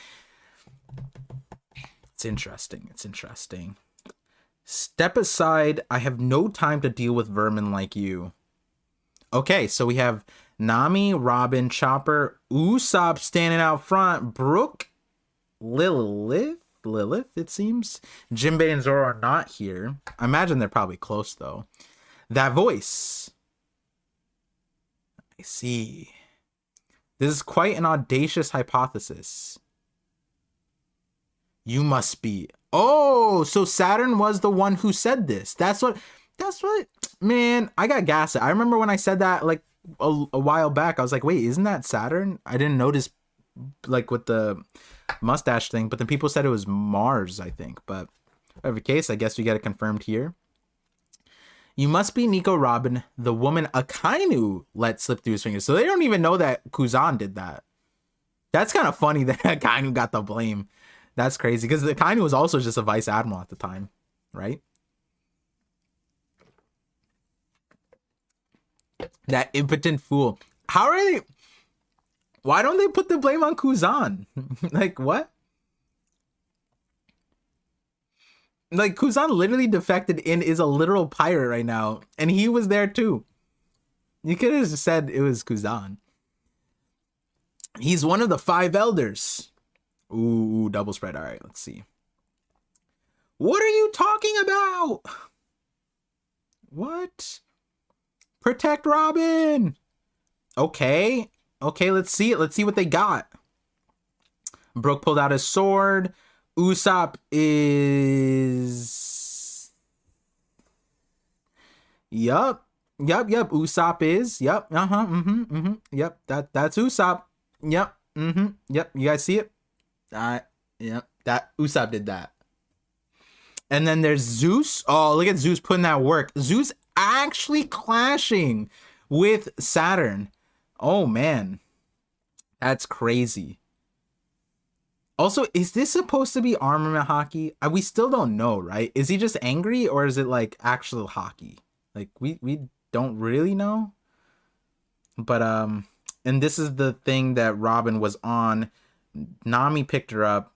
It's interesting. Step aside. I have no time to deal with vermin like you. Okay, so we have Nami, Robin, Chopper, Usopp standing out front, Brook, Lilith, it seems. Jinbei and Zoro are not here. I imagine they're probably close, though. That voice. I see. This is quite an audacious hypothesis. You must be. Oh, so Saturn was the one who said this. That's what, man, I got gassed. I remember when I said that like a while back, I was like, wait, isn't that Saturn? I didn't notice, like, with the mustache thing, but then people said it was Mars, I think. But whatever case, I guess we get it confirmed here. You must be Nico Robin, the woman Akainu let slip through his fingers. So they don't even know that Kuzan did that. That's kind of funny that Akainu got the blame. That's crazy, because Akainu was also just a vice admiral at the time, right? That impotent fool. How are they? Why don't they put the blame on Kuzan? Like, what? Like, Kuzan literally defected and is a literal pirate right now. And he was there too. You could have just said it was Kuzan. He's one of the 5 elders. Ooh, double spread. All right, let's see. What are you talking about? What? Protect Robin. Okay. Okay, let's see it. Let's see what they got. Brook pulled out his sword. Usopp is... Yup. Usopp is. Yup. Yep. That's Usopp. Yep. Yep. You guys see it? Yep. That Usopp did that. And then there's Zeus. Oh, look at Zeus putting that work. Zeus actually clashing with Saturn. Oh, man. That's crazy. Also, is this supposed to be armament hockey? We still don't know, right? Is he just angry, or is it like actual hockey? Like, we don't really know. But and this is the thing that Robin was on. Nami picked her up.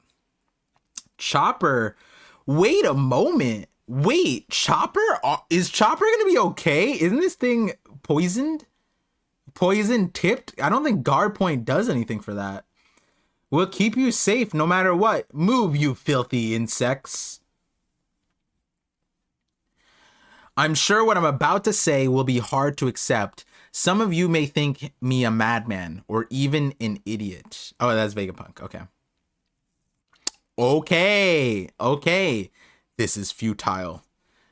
Chopper. Wait a moment. Wait, Chopper? Is Chopper gonna be okay? Isn't this thing poisoned? Poison tipped? I don't think guard point does anything for that. We'll keep you safe no matter what. Move, you filthy insects. I'm sure what I'm about to say will be hard to accept. Some of you may think me a madman or even an idiot. Oh, that's Vegapunk. Okay. This is futile.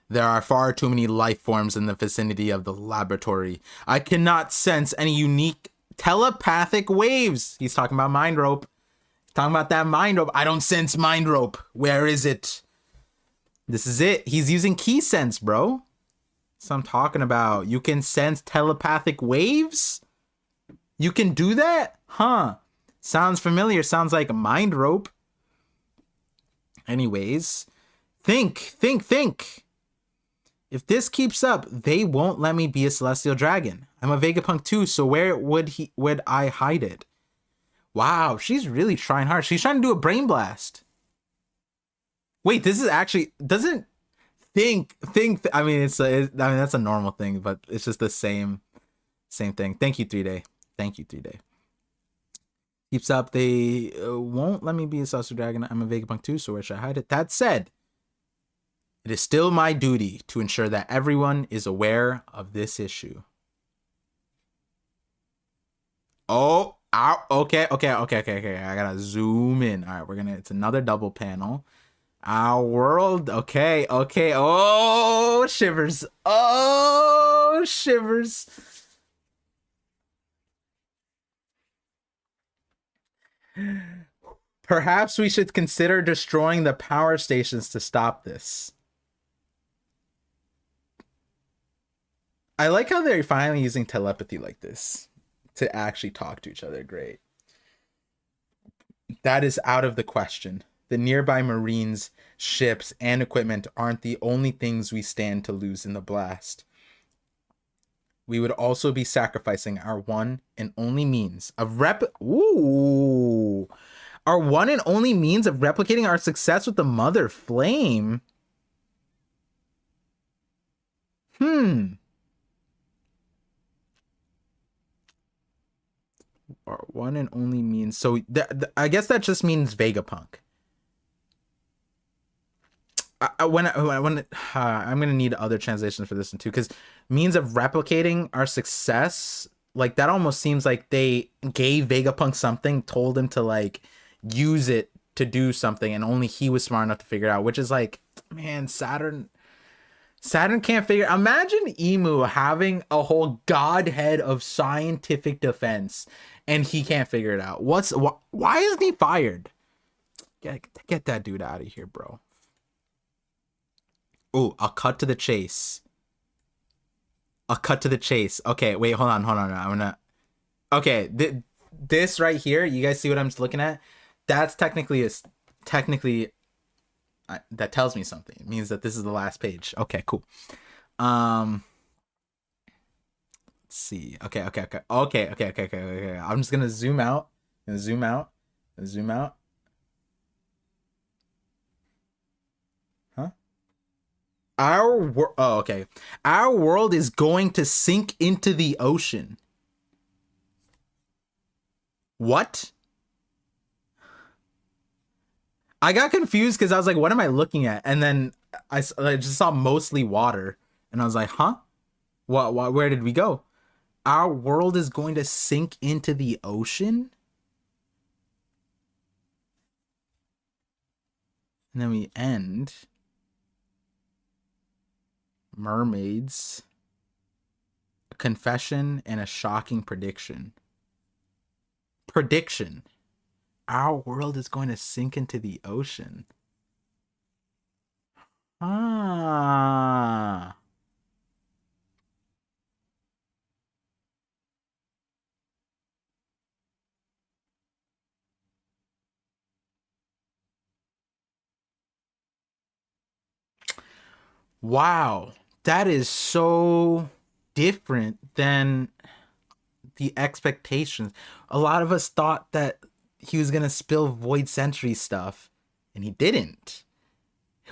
There are far too many life forms in the vicinity of the laboratory. I cannot sense any unique telepathic waves. He's talking about mind rope. Talking about that mind rope. I don't sense mind rope. Where is it? This is it. He's using key sense, bro. That's what I'm talking about. You can sense telepathic waves? You can do that? Huh. Sounds familiar. Sounds like a mind rope. Anyways. Think. If this keeps up, they won't let me be a celestial dragon. I'm a Vegapunk too, so where would I hide it? Wow, she's really trying hard. She's trying to do a brain blast. Wait, this is actually doesn't think. I mean, that's a normal thing, but it's just the same thing. Thank you, 3-Day. Keeps up. They won't let me be a celestial dragon. I'm a Vegapunk too, so where should I hide it? That said, it is still my duty to ensure that everyone is aware of this issue. Oh. Ow, okay. I gotta zoom in. All right, it's another double panel. Our world. Okay. Oh, shivers. Perhaps we should consider destroying the power stations to stop this. I like how they're finally using telepathy like this to actually talk to each other. Great. That is out of the question. The nearby Marines, ships, and equipment aren't the only things we stand to lose in the blast. We would also be sacrificing our one and only means of replicating our success with the Mother Flame. Our one and only means. So I guess that just means Vegapunk. I'm gonna need other translations for this one too, because means of replicating our success, like that almost seems like they gave Vegapunk something, told him to like use it to do something, and only he was smart enough to figure it out. Which is like, man, Saturn can't figure. Imagine Emu having a whole godhead of scientific defense, and he can't figure it out. Why isn't he fired? Get that dude out of here, bro. Oh, I'll cut to the chase. I'll cut to the chase. Okay, wait, hold on. I'm gonna. Okay, this right here. You guys see what I'm looking at? That's technically that tells me something. It means that this is the last page. Okay, cool. Let's see. Okay. I'm just gonna zoom out. Zoom out. Zoom out. Huh? Oh, okay. Our world is going to sink into the ocean. What? I got confused because I was like, what am I looking at? And then I just saw mostly water. And I was like, huh? What? Where did we go? Our world is going to sink into the ocean? And then we end. Mermaids. A confession and a shocking prediction. Prediction. Our world is going to sink into the ocean. Ah. Wow. That is so different than the expectations. A lot of us thought that he was gonna spill Void Century stuff, and he didn't.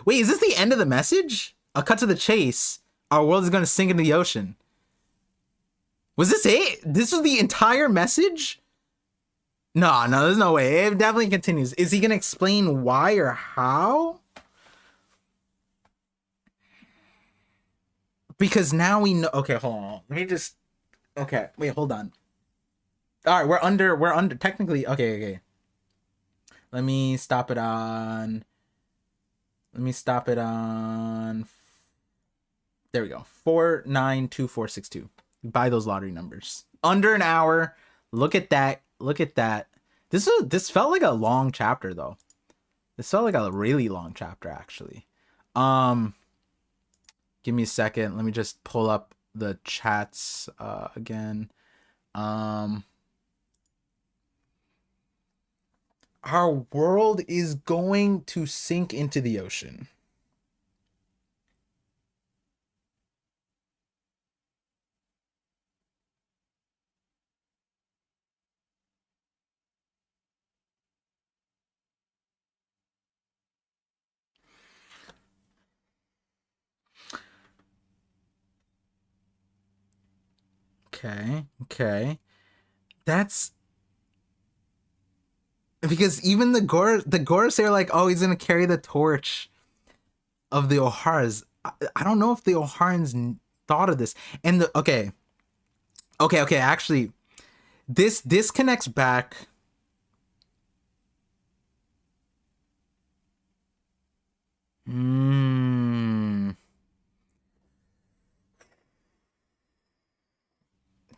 Wait, is this the end of the message? I'll cut to the chase. Our world is gonna sink into the ocean. Was this it? This was the entire message? No, there's no way. It definitely continues. Is he gonna explain why or how? Because now we know. Okay, hold on. Let me just. Okay, wait, hold on. All right, we're under technically. Okay. Let me stop it on. There we go. 492462. Buy those lottery numbers. Under an hour. Look at that. This felt like a long chapter though. This felt like a really long chapter actually. Give me a second. Let me just pull up the chats again. Our world is going to sink into the ocean. Okay. That's because even the Gors are like, oh, he's gonna carry the torch of the O'Haras. I don't know if the O'Harans thought of this. And okay. Actually, this connects back.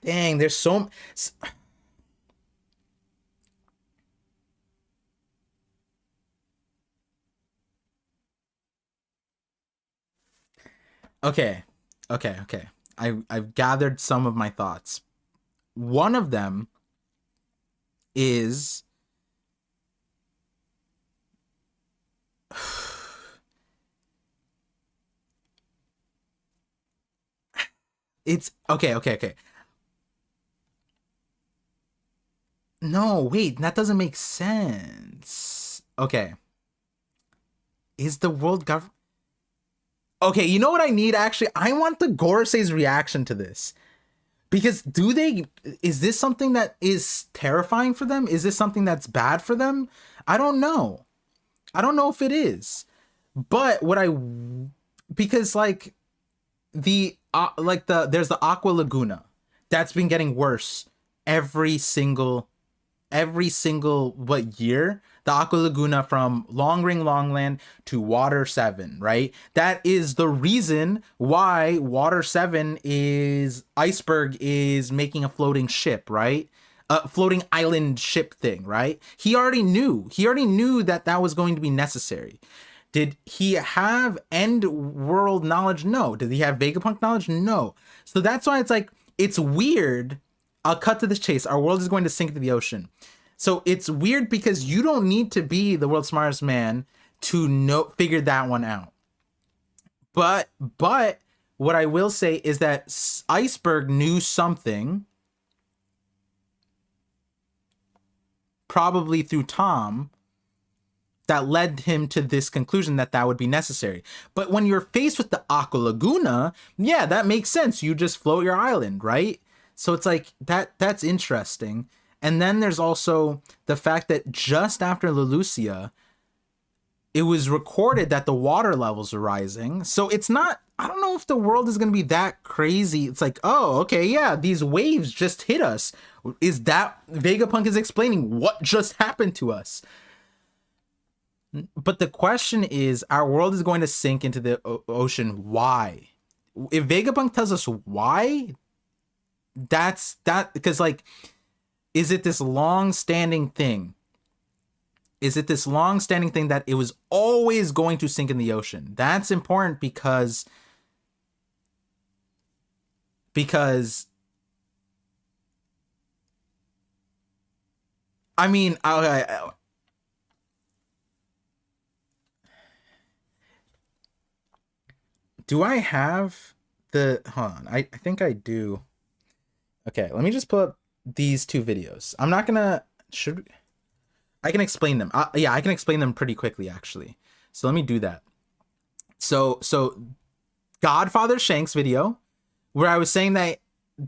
Dang, there's so. Okay. I've gathered some of my thoughts. One of them is it's okay. No, wait, that doesn't make sense. Okay. Is the world government? Okay, you know what I need actually? I want the Gorosei's reaction to this. Because is this something that is terrifying for them? Is this something that's bad for them? I don't know. I don't know if it is. But because like there's the Aqua Laguna that's been getting worse every single year. The Aqua Laguna from Long Ring Longland to Water 7, right? That is the reason why Water 7 Iceberg is making a floating ship, right? A floating island ship thing, right? He already knew that was going to be necessary. Did he have end world knowledge? No. Did he have Vegapunk knowledge? No. So that's why it's like, it's weird. I'll cut to the chase. Our world is going to sink into the ocean. So it's weird because you don't need to be the world's smartest man to figure that one out. But what I will say is that Iceberg knew something, probably through Tom, that led him to this conclusion that would be necessary. But when you're faced with the Aqua Laguna, yeah, that makes sense. You just float your island, right? So it's like that's interesting. And then there's also the fact that just after Lelucia, it was recorded that the water levels are rising. So it's not, I don't know if the world is going to be that crazy. It's like, oh, okay, yeah, these waves just hit us. Is that Vegapunk is explaining what just happened to us? But the question is, our world is going to sink into the ocean. Why? If Vegapunk tells us why, that's that, because like, is it this long-standing thing? Is it this long-standing thing that it was always going to sink in the ocean? That's important because I mean, do I have the, hold on, I think I do. Okay, let me just pull up these two videos. I'm not gonna, I can explain them. Yeah, I can explain them pretty quickly, actually. So let me do that. So Godfather Shanks video, where I was saying that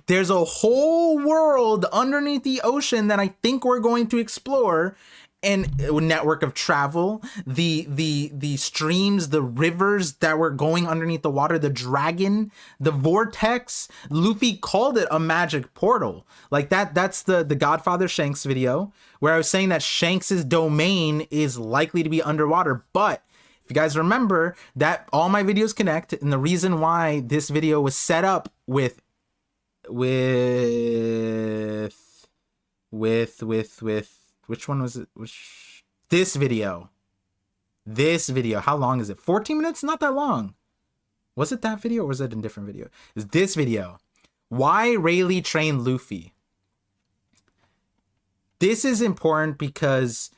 there's a whole world underneath the ocean that I think we're going to explore, and a network of travel, the streams, the rivers that were going underneath the water, the dragon, the vortex. Luffy called it a magic portal. Like that's the Godfather Shanks video, where I was saying that Shanks's domain is likely to be underwater. But if you guys remember that all my videos connect, and the reason why this video was set up with which one was it? This video. How long is it? 14 minutes? Not that long. Was it that video or was it a different video? Is this video. Why Rayleigh trained Luffy. This is important because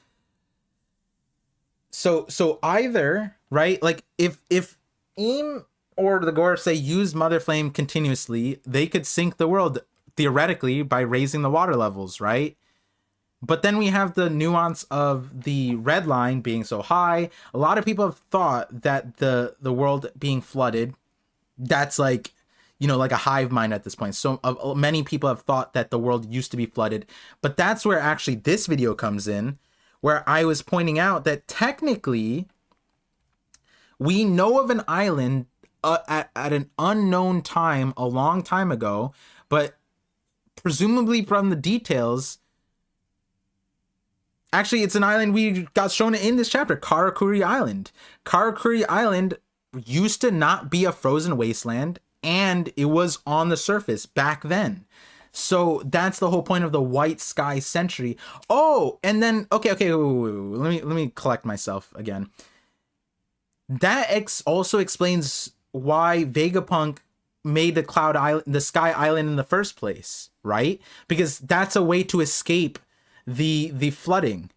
so either, right? Like if Eam or the Gore say use Mother Flame continuously, they could sink the world theoretically by raising the water levels, right? But then we have the nuance of the red line being so high. A lot of people have thought that the world being flooded, that's like, you know, like a hive mind at this point. So many people have thought that the world used to be flooded. But that's where actually this video comes in, where I was pointing out that technically we know of an island at an unknown time, a long time ago, but presumably from the details, actually, it's an island we got shown in this chapter, Karakuri Island. Karakuri Island used to not be a frozen wasteland, and it was on the surface back then. So that's the whole point of the White Sky Century. Oh, and then, okay, wait. Let me collect myself again. That also explains why Vegapunk made the Cloud Island, the Sky Island in the first place, right? Because that's a way to escape the flooding,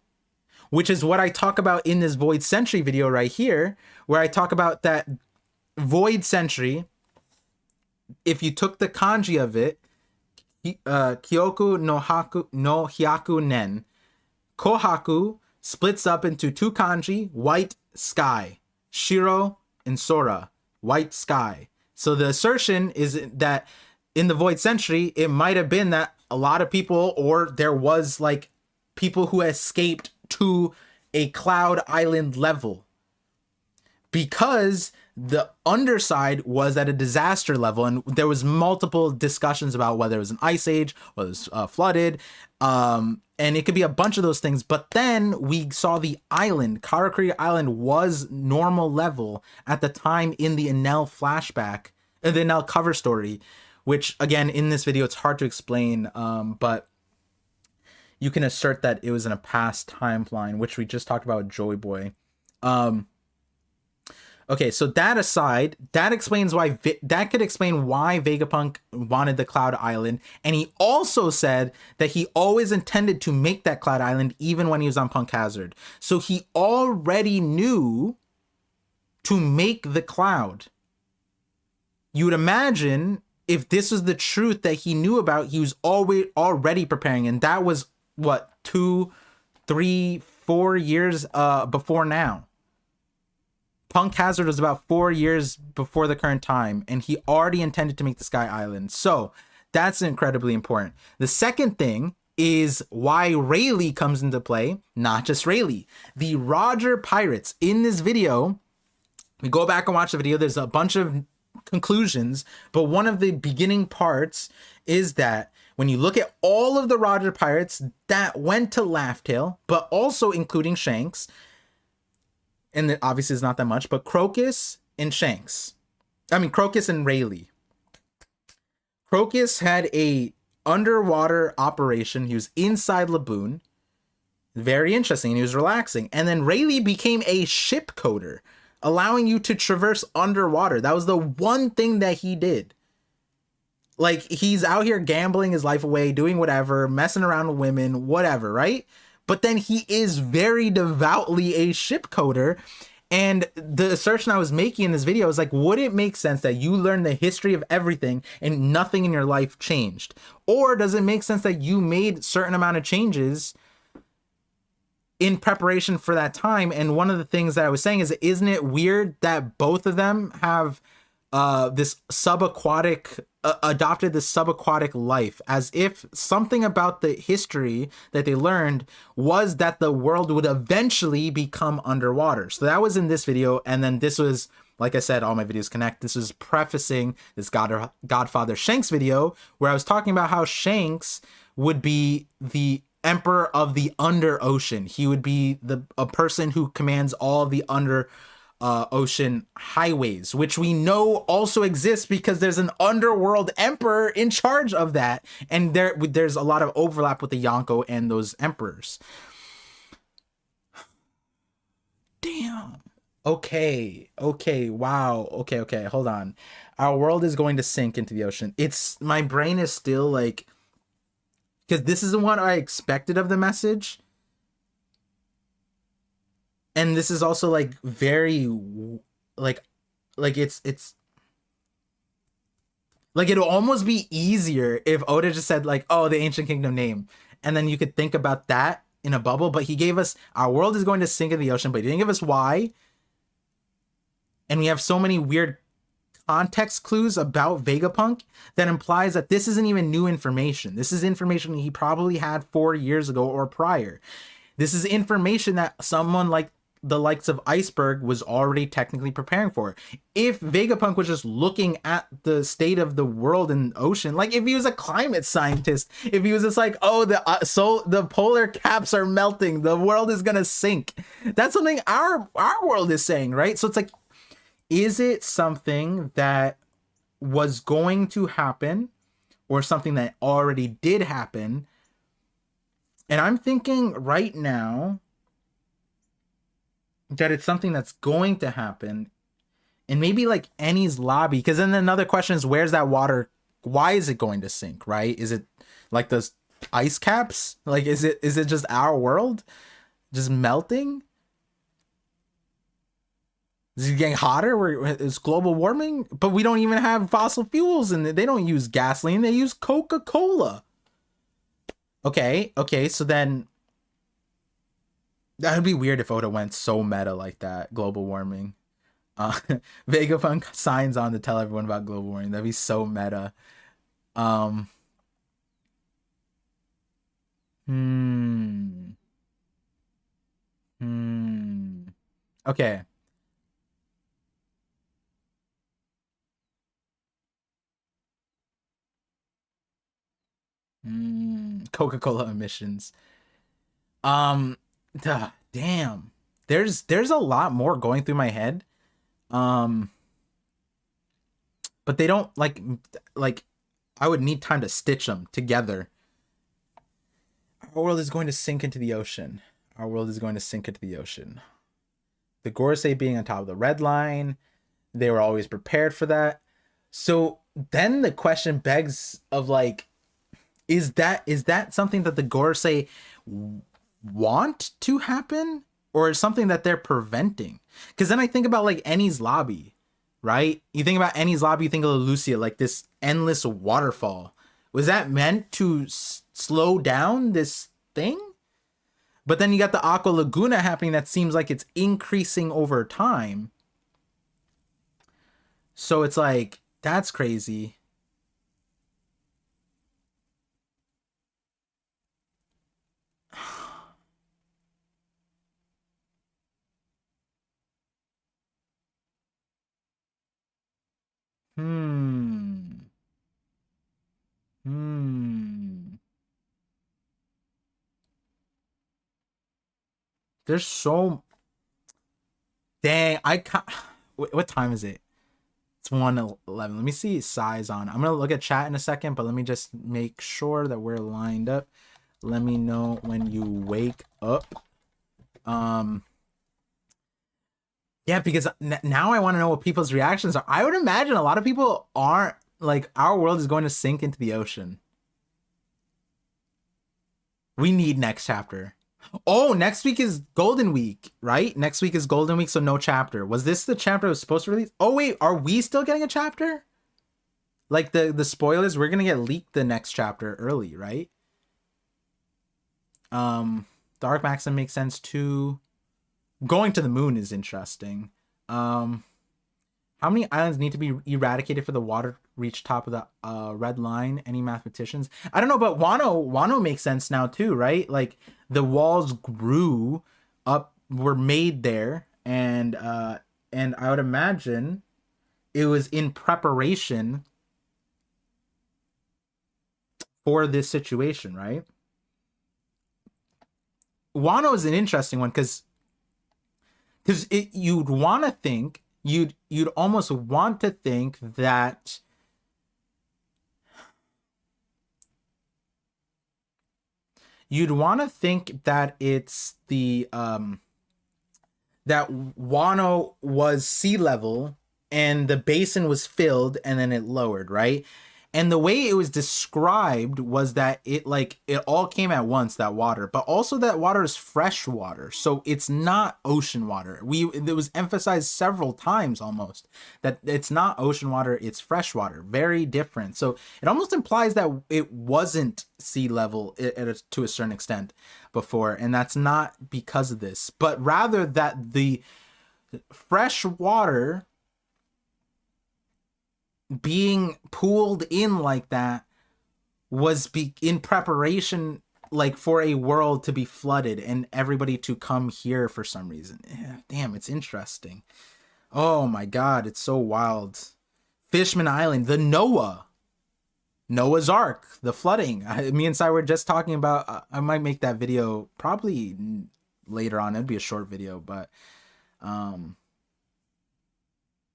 which is what I talk about in this Void Century video right here, where I talk about that Void Century. If you took the kanji of it, Kyoku no Hyaku Nen, Kohaku splits up into two kanji, white sky, Shiro and Sora, white sky. So the assertion is that in the Void Century, it might have been that a lot of people, or there was like people who escaped to a Cloud Island level, because the underside was at a disaster level, and there was multiple discussions about whether it was an ice age, whether it was flooded, and it could be a bunch of those things. But then we saw the island, Karakuri Island, was normal level at the time in the Enel flashback, the Enel cover story, which again in this video it's hard to explain, but you can assert that it was in a past timeline, which we just talked about with Joy Boy. Okay, so that aside, that explains why that could explain why Vegapunk wanted the Cloud Island, and he also said that he always intended to make that Cloud Island even when he was on Punk Hazard. So he already knew to make the cloud. You would imagine if this was the truth that he knew about, he was already preparing, and that was what, 2, 3, 4 years before now. Punk Hazard was about 4 years before the current time, and he already intended to make the Sky Island. So that's incredibly important. The second thing is why Rayleigh comes into play. Not just Rayleigh. The Roger Pirates in this video, we go back and watch the video, there's a bunch of conclusions, but one of the beginning parts is that when you look at all of the Roger Pirates that went to Laughtail, but also including Shanks, and obviously it's not that much, but Crocus and Rayleigh. Crocus had a underwater operation. He was inside Laboon. Very interesting. And he was relaxing. And then Rayleigh became a ship coder, allowing you to traverse underwater. That was the one thing that he did. Like, he's out here gambling his life away, doing whatever, messing around with women, whatever, right? But then he is very devoutly a ship coder. And the assertion I was making in this video is like, would it make sense that you learn the history of everything and nothing in your life changed? Or does it make sense that you made certain amount of changes in preparation for that time? And one of the things that I was saying is, isn't it weird that both of them have this adopted this subaquatic life, as if something about the history that they learned was that the world would eventually become underwater. So that was in this video. And then this was, like I said, all my videos connect. This was prefacing this Godfather Shanks video, where I was talking about how Shanks would be the emperor of the under ocean. He would be a person who commands all the ocean highways, which we know also exists because there's an underworld emperor in charge of that, and there's a lot of overlap with the Yonko and those emperors. Damn. Okay, wow, okay, hold on. Our world is going to sink into the ocean. My brain is still like, because this isn't what I expected of the message. And this is also like very like it's like, it'll almost be easier if Oda just said like, oh, the ancient kingdom name, and then you could think about that in a bubble. But he gave us, our world is going to sink in the ocean, but he didn't give us why. And we have so many weird context clues about Vegapunk that implies that this isn't even new information. This is information he probably had 4 years ago or prior. This is information that someone like the likes of Iceberg was already technically preparing for. If Vegapunk was just looking at the state of the world and ocean, like if he was a climate scientist, if he was just like, oh, the polar caps are melting, the world is gonna sink. That's something our world is saying, right? So it's like, is it something that was going to happen or something that already did happen? And I'm thinking right now that it's something that's going to happen, and maybe like Annie's lobby, because then another question is, where's that water? Why is it going to sink, right? Is it like those ice caps? Like, is it just our world just melting? Is it getting hotter? It's global warming? But we don't even have fossil fuels, and they don't use gasoline, they use Coca-Cola. Okay, so then that would be weird if Oda went so meta like that. Global warming. Vegapunk signs on to tell everyone about global warming. That'd be so meta. Okay. Coca-Cola emissions. Damn. There's a lot more going through my head. But they don't like I would need time to stitch them together. Our world is going to sink into the ocean. Our world is going to sink into the ocean. The Gorosei being on top of the red line, they were always prepared for that. So then the question begs of like, is that something that the Gorosei want to happen, or is something that they're preventing? Because then I think about like Eni's lobby, right? You think about Eni's lobby, you think of Lucia, like this endless waterfall. Was that meant to slow down this thing? But then you got the Aqua Laguna happening that seems like it's increasing over time. So it's like, that's crazy. Hmm. Hmm. There's so... Dang, I can't... What time is it? It's 1:11. Let me see size on. I'm gonna look at chat in a second, but let me just make sure that we're lined up. Let me know when you wake up. Yeah, because now I want to know what people's reactions are. I would imagine a lot of people aren't like, our world is going to sink into the ocean. We need next chapter. Oh, next week is Golden Week, right? Next week is Golden Week, so no chapter. Was this the chapter that was supposed to release? Oh wait, are we still getting a chapter? Like the spoilers, we're gonna get leaked the next chapter early, right? Dark Maxim makes sense too. Going to the moon is interesting. How many islands need to be eradicated for the water reach top of the red line? Any mathematicians? I don't know, but Wano makes sense now too, right? Like the walls grew up, were made there, and I would imagine it was in preparation for this situation, right? Wano is an interesting one because you'd want to think, you'd almost want to think that it's the that Wano was sea level and the basin was filled and then it lowered, right? And the way it was described was that it all came at once, that water, but also that water is fresh water. So it's not ocean water. It was emphasized several times almost that it's not ocean water, it's fresh water. Very different. So it almost implies that it wasn't sea level to a certain extent before. And that's not because of this, but rather that the fresh water being pooled in like that was in preparation, like for a world to be flooded and everybody to come here for some reason. Yeah, damn, it's interesting. Oh my god, it's so wild. Fishman Island, the Noah's Ark, the flooding. Me and Sai were just talking about. I might make that video probably later on. It'd be a short video, but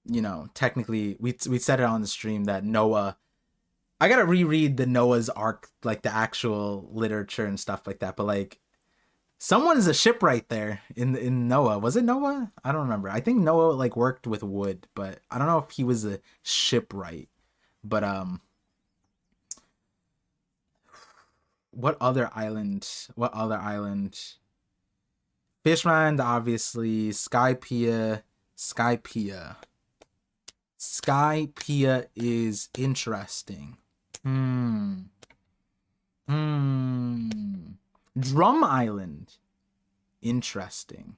you know, technically we said it on the stream that Noah, I gotta reread the Noah's Ark, like the actual literature and stuff like that, but like someone is a shipwright there in Noah. Was it Noah? I don't remember. I think Noah like worked with wood, but I don't know if he was a shipwright. But what other island? Fishland, obviously. Skypiea is interesting. Drum Island, interesting.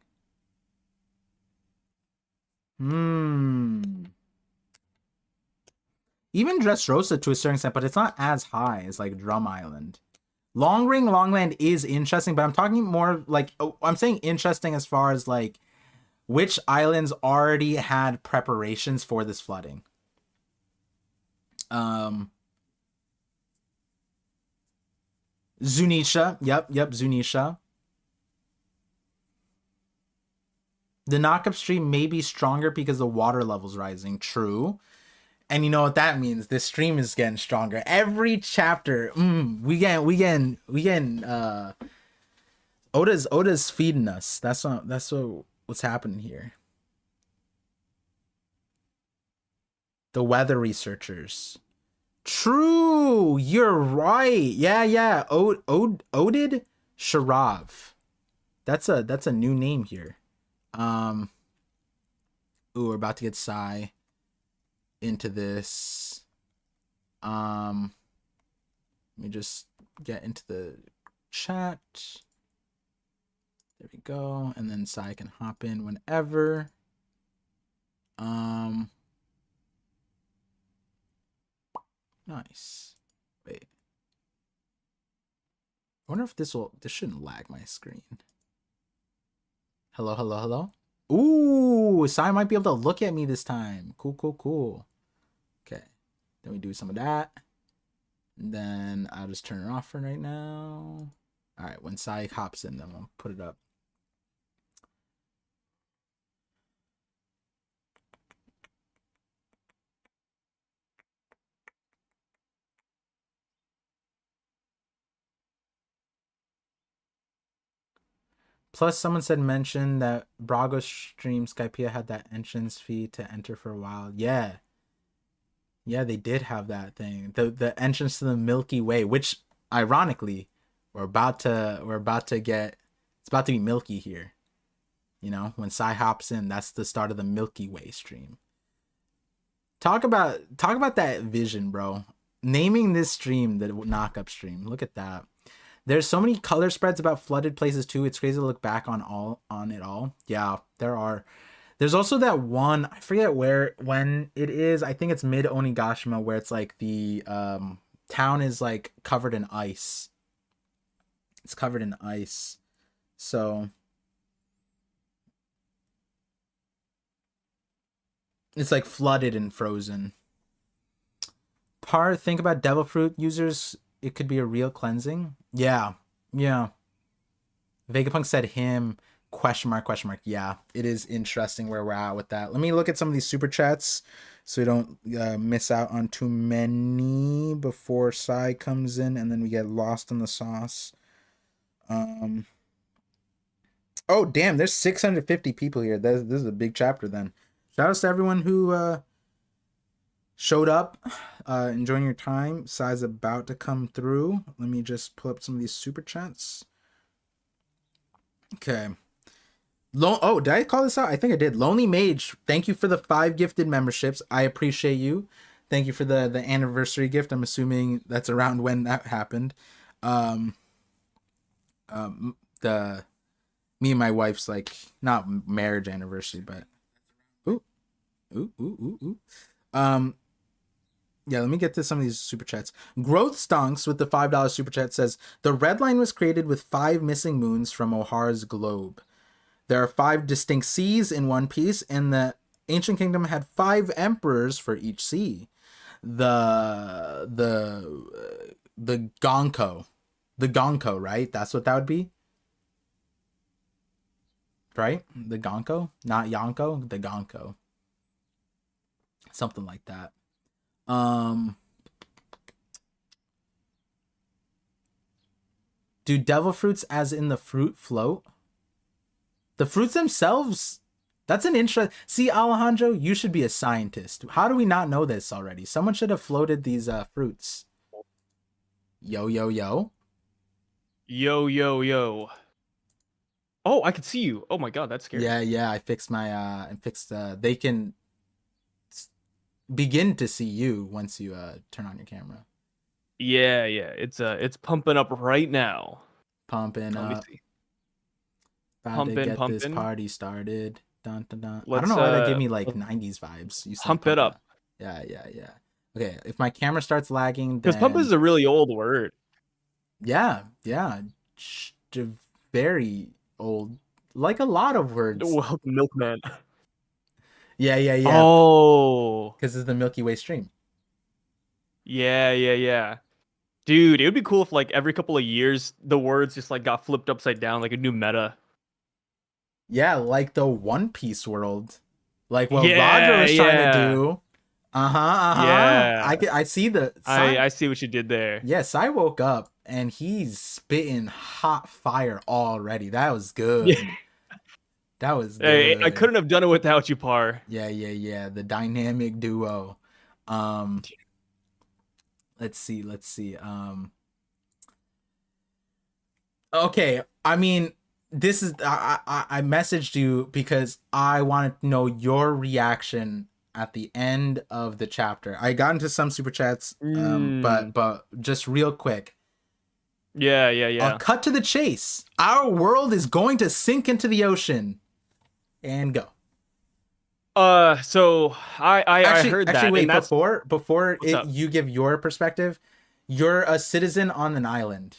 Even Dressrosa to a certain extent, but it's not as high as like Drum Island. Longland is interesting, but I'm talking more like, I'm saying interesting as far as like which islands already had preparations for this flooding. Zunisha. Yep, Zunisha. The knockup stream may be stronger because the water level's rising. True. And you know what that means? This stream is getting stronger. Every chapter, we getting Oda's feeding us. That's what's happening here. The weather researchers. True, you're right. Yeah, yeah. Oded Sharav. That's a new name here. Um, ooh, we're about to get Psy into this. Let me just get into the chat. There we go, and then Psy can hop in whenever. Nice. Wait. I wonder if this shouldn't lag my screen. Hello, hello, hello. Ooh, Sai might be able to look at me this time. Cool, cool, cool. Okay. Then we do some of that. And then I'll just turn it off for right now. All right, when Sai hops in, then I'll put it up. Plus, someone said mention that Brago stream Skypea had that entrance fee to enter for a while. Yeah. Yeah, they did have that thing. The entrance to the Milky Way, which ironically, we're about to get, it's about to be milky here. You know, when Psy hops in, that's the start of the Milky Way stream. Talk about that vision, bro. Naming this stream the knock up stream. Look at that. There's so many color spreads about flooded places too. It's crazy to look back on it all. Yeah, there are. There's also that one, I forget when it is. I think it's mid Onigashima, where it's like the town is like covered in ice. It's covered in ice. So it's like flooded and frozen. Think about devil fruit users. It could be a real cleansing. Yeah. Yeah. Vegapunk said him. Question mark. Yeah, it is interesting where we're at with that. Let me look at some of these super chats so we don't miss out on too many before Sai comes in and then we get lost in the sauce. Oh, damn, there's 650 people here. This is a big chapter then. Shout out to everyone who showed up, enjoying your time. Sai's about to come through. Let me just pull up some of these super chats. Okay. Oh, did I call this out? I think I did. Lonely Mage, thank you for the 5 gifted memberships. I appreciate you. Thank you for the anniversary gift. I'm assuming that's around when that happened. Me and my wife's like not marriage anniversary, but ooh. Yeah, let me get to some of these super chats. Growth Stonks with the $5 super chat says the red line was created with 5 missing moons from O'Hara's globe. There are 5 distinct seas in One Piece, and the Ancient Kingdom had 5 emperors for each sea. The Gonko. The Gonko, right? That's what that would be? Right? The Gonko? Not Yonko? The Gonko. Something like that. Do devil fruits as in the fruit float? The fruits themselves, that's an interest. See, Alejandro, you should be a scientist. How do we not know this already? Someone should have floated these fruits. Yo. Yo. Oh, I can see you. Oh my god, that's scary. Yeah. I fixed they can begin to see you once you turn on your camera. Yeah. It's pumping up right now. Pumping Let up. me see. About to get this party started. Dun, dun, dun. I don't know why that gave me like 90s vibes. You pump it up. Yeah. Okay, if my camera starts lagging, because pump is a really old word. Yeah. Very old. Like a lot of words. Well, milkman. Yeah. Oh. Because it's the Milky Way stream. Yeah. Dude, it would be cool if like every couple of years the words just like got flipped upside down, like a new meta. Yeah, like the One Piece world. Like what Roger was trying to do. Yeah. I see I see what you did there. Yes, I woke up and he's spitting hot fire already. That was good. Yeah. That was good. Hey, I couldn't have done it without you, Par. Yeah. The dynamic duo. Um, let's see. Okay, I mean, this is I messaged you because I wanted to know your reaction at the end of the chapter. I got into some super chats, but just real quick. I'll Yeah. cut to the chase. Our world is going to sink into the ocean, and go. So I heard that. Actually, wait. And that's, Before up? you give your perspective, you're a citizen on an island.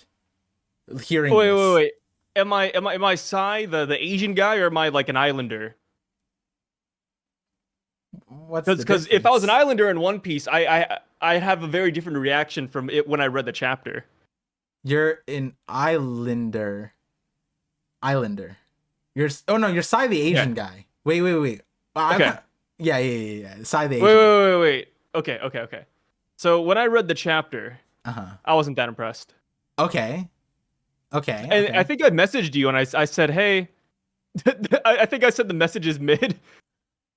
Hearing Wait, this. wait. Am I Psy, the Asian guy, or am I like an islander? What's the Because if I was an difference? islander in One Piece, I have a very different reaction from it when I read the chapter. You're an islander. You're you're Psy the Asian guy. Wait. Okay. Yeah. Psy the Asian. Wait. Okay. So when I read the chapter, I wasn't that impressed. Okay. And I think I messaged you and I said, hey, I think I said the message is mid.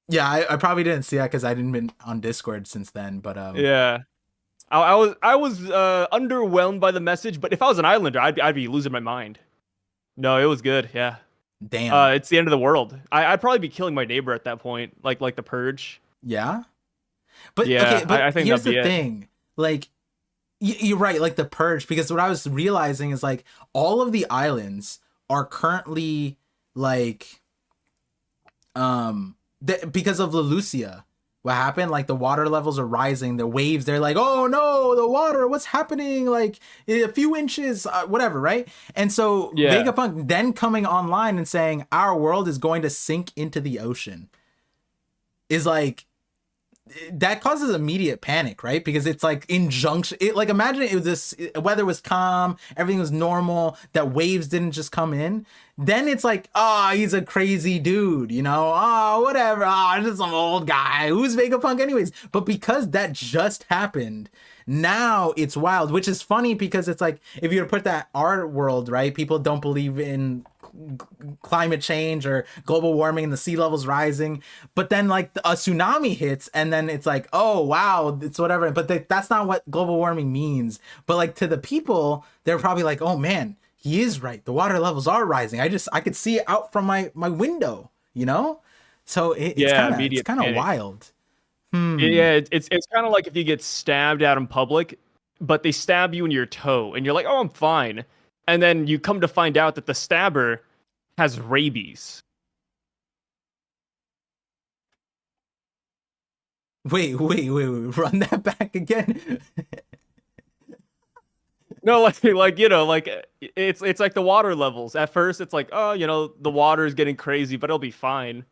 Yeah, I probably didn't see that because I didn't been on Discord since then. But yeah, I was underwhelmed by the message. But if I was an islander, I'd be losing my mind. No, it was good. Yeah. Damn. It's the end of the world. I'd probably be killing my neighbor at that point, like the purge. Yeah. But yeah, okay, but I think here's that'd be the it. thing. Like, you're right, like the purge, because what I was realizing is like all of the islands are currently like because of Lelucia. What happened? Like the water levels are rising, the waves, they're like, oh no, the water, what's happening? Like a few inches, whatever, right? And so Yeah. Vegapunk then coming online and saying our world is going to sink into the ocean is like, that causes immediate panic, right? Because it's like injunction. Like imagine it was this weather was calm, everything was normal, that waves didn't just come in. Then it's like, he's a crazy dude, you know? Whatever. Just some old guy. Who's Vegapunk anyways? But because that just happened, now it's wild, which is funny because it's like if you were to put that our world, right? People don't believe in climate change or global warming and the sea levels rising, but then like a tsunami hits and then it's like, oh wow, it's whatever, but that's not what global warming means. But like to the people, they're probably like, oh man, he is right, the water levels are rising, I could see it out from my window, you know? So it's kind of wild. Yeah, it's kind of like if you get stabbed out in public, but they stab you in your toe and you're like, oh, I'm fine. And then you come to find out that the stabber has rabies. Wait, run that back again. No, like you know, like it's like the water levels. At first, it's like, oh, you know, the water is getting crazy, but it'll be fine.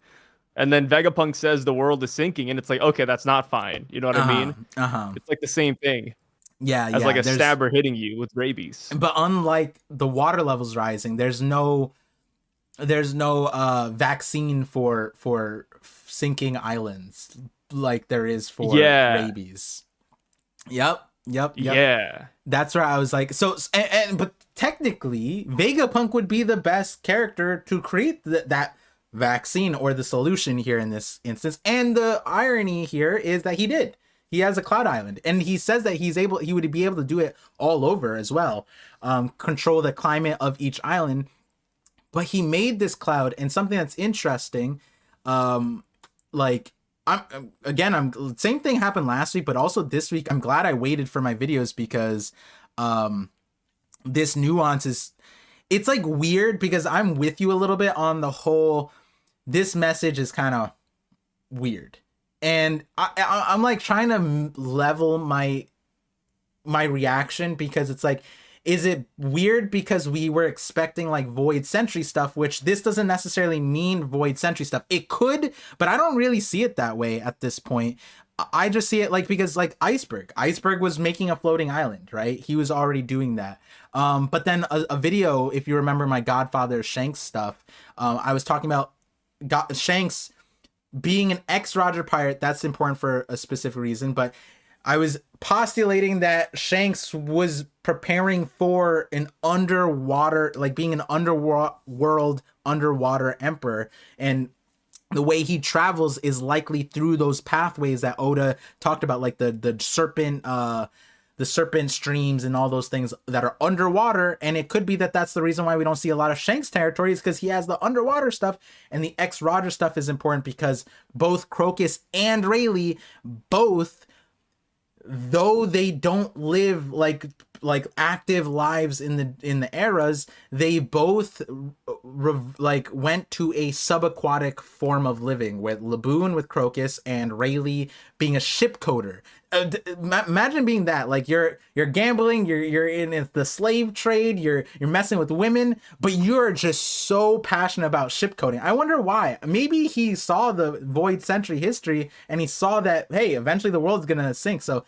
And then Vegapunk says the world is sinking, and it's like, okay, that's not fine. You know what I mean? It's like the same thing. Yeah, as like a stabber hitting you with rabies. But unlike the water levels rising, there's no vaccine for sinking islands like there is for rabies. Yep. Yeah. That's where I was like, so but technically Vegapunk would be the best character to create that vaccine or the solution here in this instance. And the irony here is that he has a cloud island, and he says that he would be able to do it all over as well, control the climate of each island. But he made this cloud, and something that's interesting, like I'm same thing happened last week, but also this week I'm glad I waited for my videos because this nuance is, it's like weird because I'm with you a little bit on the whole, this message is kind of weird. And I'm like trying to level my reaction, because it's like, is it weird because we were expecting like Void Sentry stuff, which this doesn't necessarily mean Void Sentry stuff. It could, but I don't really see it that way at this point. I just see it like, because like Iceberg was making a floating island, right? He was already doing that. But then a video, if you remember my Godfather Shanks stuff, I was talking about Shanks being an ex-Roger pirate. That's important for a specific reason, but I was postulating that Shanks was preparing for an underwater, like being an underworld underwater emperor, and the way he travels is likely through those pathways that Oda talked about, like the serpent streams and all those things that are underwater. And it could be that that's the reason why we don't see a lot of Shanks territories, because he has the underwater stuff. And the Roger stuff is important because both Crocus and Rayleigh, both, though they don't live like active lives in the eras, they both like went to a subaquatic form of living, with Laboon with Crocus and Rayleigh being a ship coder. Imagine being that, like you're gambling, you're in the slave trade, you're messing with women, but you're just so passionate about ship coding. I wonder why. Maybe he saw the Void Century history and he saw that, hey, eventually the world's gonna sink, so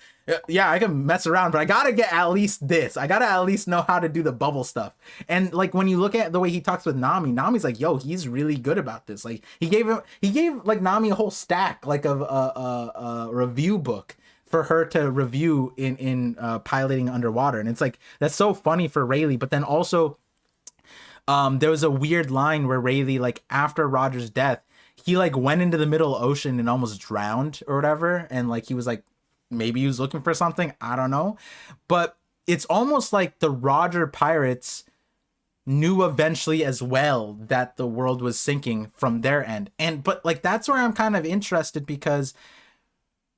yeah, I can mess around, but I gotta get at least this. I gotta at least know how to do the bubble stuff. And like when you look at the way he talks with Nami's like, yo, he's really good about this. Like he gave like Nami a whole stack like of a review book for her to review in piloting underwater. And it's like, that's so funny for Rayleigh. But then also there was a weird line where Rayleigh, like after Roger's death, he like went into the middle ocean and almost drowned or whatever, and like he was like, maybe he was looking for something, I don't know. But it's almost like the Roger pirates knew eventually as well that the world was sinking from their end. And but like that's where I'm kind of interested, because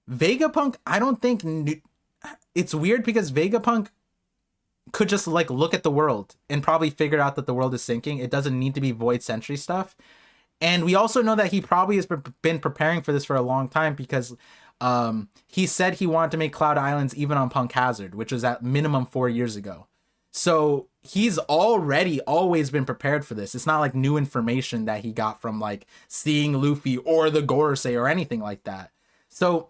Vegapunk, I don't think it's weird, because Vegapunk could just like look at the world and probably figure out that the world is sinking. It doesn't need to be Void Century stuff. And we also know that he probably has been preparing for this for a long time, because he said he wanted to make Cloud Islands even on Punk Hazard, which was at minimum 4 years ago. So he's already always been prepared for this. It's not like new information that he got from like seeing Luffy or the Gorosei or anything like that. So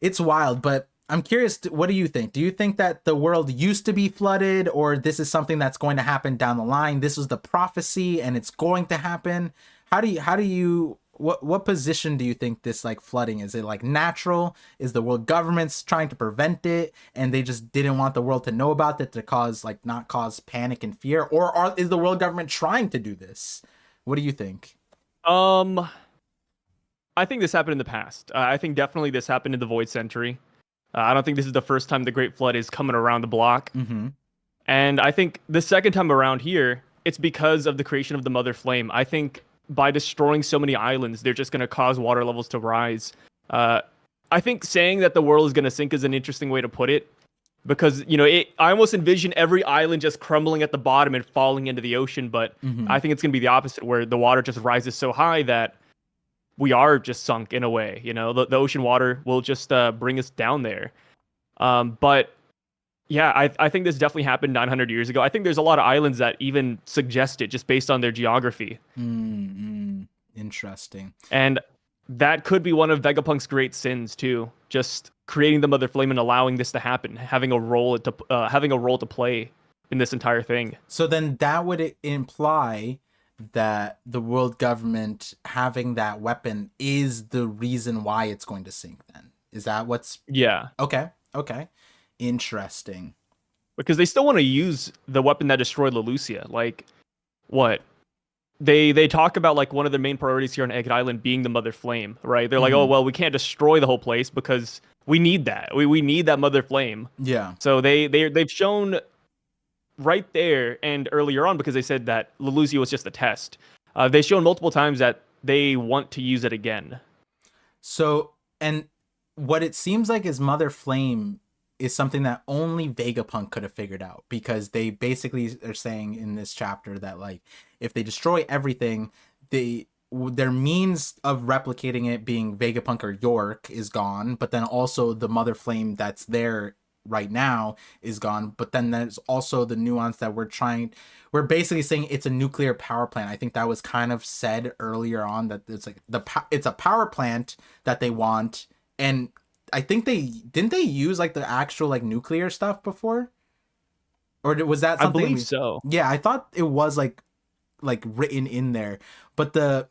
it's wild, but I'm curious, what do you think? Do you think that the world used to be flooded, or this is something that's going to happen down the line? This was the prophecy and it's going to happen. How do you what position do you think this like flooding is? It like natural? Is the world governments trying to prevent it and they just didn't want the world to know about it to cause like not cause panic and fear, or is the world government trying to do this? What do you think? I think this happened in the past. I think definitely this happened in the Void Century. I don't think this is the first time the Great Flood is coming around the block. Mm-hmm. And I think the second time around here, it's because of the creation of the Mother Flame. I think by destroying so many islands, they're just going to cause water levels to rise. I think saying that the world is going to sink is an interesting way to put it, because, you know, I almost envision every island just crumbling at the bottom and falling into the ocean. But I think it's going to be the opposite, where the water just rises so high that we are just sunk in a way. You know, the ocean water will just bring us down there. But yeah, I think this definitely happened 900 years ago. I think there's a lot of islands that even suggest it just based on their geography. Interesting. And that could be one of Vegapunk's great sins too. Just creating the Mother Flame and allowing this to happen, having a role to play in this entire thing. So then that would imply that the world government having that weapon is the reason why it's going to sink then. Is that what's... Yeah. Okay. Interesting. Because they still want to use the weapon that destroyed Lelucia. Like, what? They talk about like one of the main priorities here on Egg Island being the Mother Flame, right? They're like, oh, well, we can't destroy the whole place because we need that. We need that Mother Flame. Yeah. So they've shown right there and earlier on, because they said that Lelucia was just a test. They've shown multiple times that they want to use it again. So, and what it seems like is Mother Flame is something that only Vegapunk could have figured out, because they basically are saying in this chapter that like if they destroy everything, their means of replicating it, being Vegapunk or York, is gone, but then also the Mother Flame that's there right now is gone. But then there's also the nuance that we're basically saying it's a nuclear power plant. I think that was kind of said earlier on, that it's like it's a power plant that they want. And I think they use like the actual like nuclear stuff before, or was that something? I believe so. Yeah, I thought it was like written in there, but that's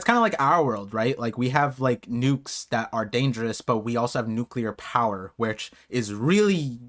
kind of like our world, right? Like we have like nukes that are dangerous, but we also have nuclear power, which is really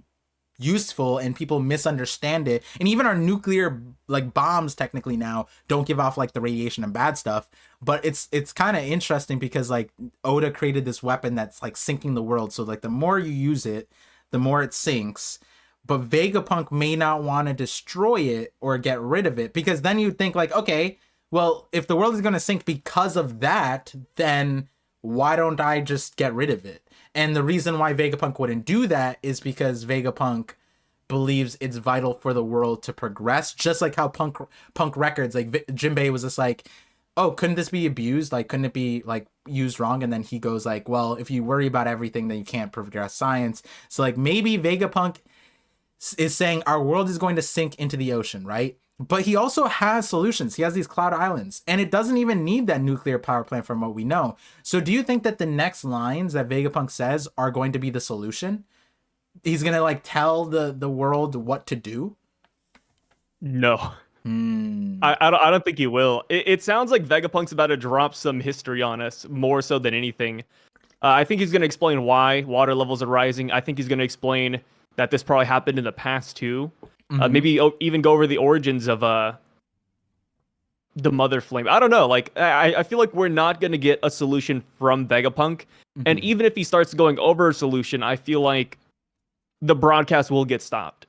useful and people misunderstand it. And even our nuclear like bombs technically now don't give off like the radiation and bad stuff. But it's kind of interesting because like Oda created this weapon that's like sinking the world. So like the more you use it, the more it sinks. But Vegapunk may not want to destroy it or get rid of it, because then you think like, okay, well, if the world is going to sink because of that, then why don't I just get rid of it? And the reason why Vegapunk wouldn't do that is because Vegapunk believes it's vital for the world to progress, just like how Punk Records, like Jinbei was just like, oh, couldn't this be abused? Like, couldn't it be like used wrong? And then he goes like, well, if you worry about everything, then you can't progress science. So like maybe Vegapunk is saying our world is going to sink into the ocean, right? But he also has solutions. He has these cloud islands, and it doesn't even need that nuclear power plant from what we know. So do you think that the next lines that Vegapunk says are going to be the solution? He's going to like tell the world what to do? No. I don't think he will. It sounds like Vegapunk's about to drop some history on us, more so than anything. I think he's going to explain why water levels are rising. I think he's going to explain that this probably happened in the past too. Maybe even go over the origins of the Mother Flame. I don't know. Like I feel like we're not going to get a solution from Vegapunk. And even if he starts going over a solution, I feel like the broadcast will get stopped.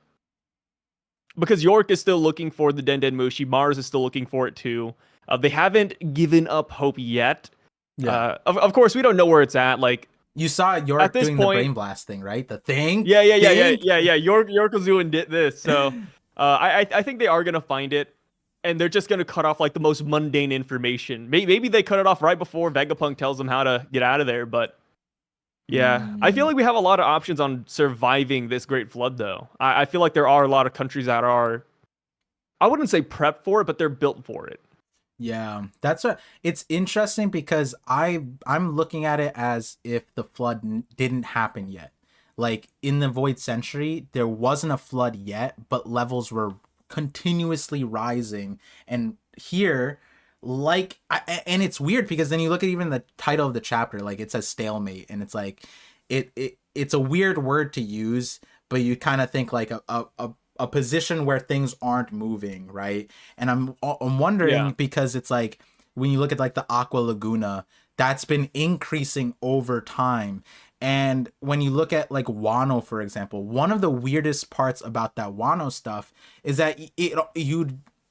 Because York is still looking for the Den Den Mushi. Mars is still looking for it too. They haven't given up hope yet. Yeah. Of course, we don't know where it's at. Like, you saw York doing the brain blast thing, right? The thing. Yeah. York was doing this. So I think they are gonna find it, and they're just gonna cut off like the most mundane information. Maybe they cut it off right before Vegapunk tells them how to get out of there. But yeah, I feel like we have a lot of options on surviving this great flood, though. I feel like there are a lot of countries that are, I wouldn't say prepped for it, but they're built for it. Yeah, that's it's interesting because I'm looking at it as if the flood didn't happen yet. Like in the Void Century, there wasn't a flood yet, but levels were continuously rising. And here, like, and it's weird because then you look at even the title of the chapter, like it says stalemate, and it's like it's a weird word to use, but you kind of think like a position where things aren't moving, right? And I'm wondering because it's like when you look at like the Aqua Laguna, that's been increasing over time. And when you look at like Wano, for example, one of the weirdest parts about that Wano stuff is that you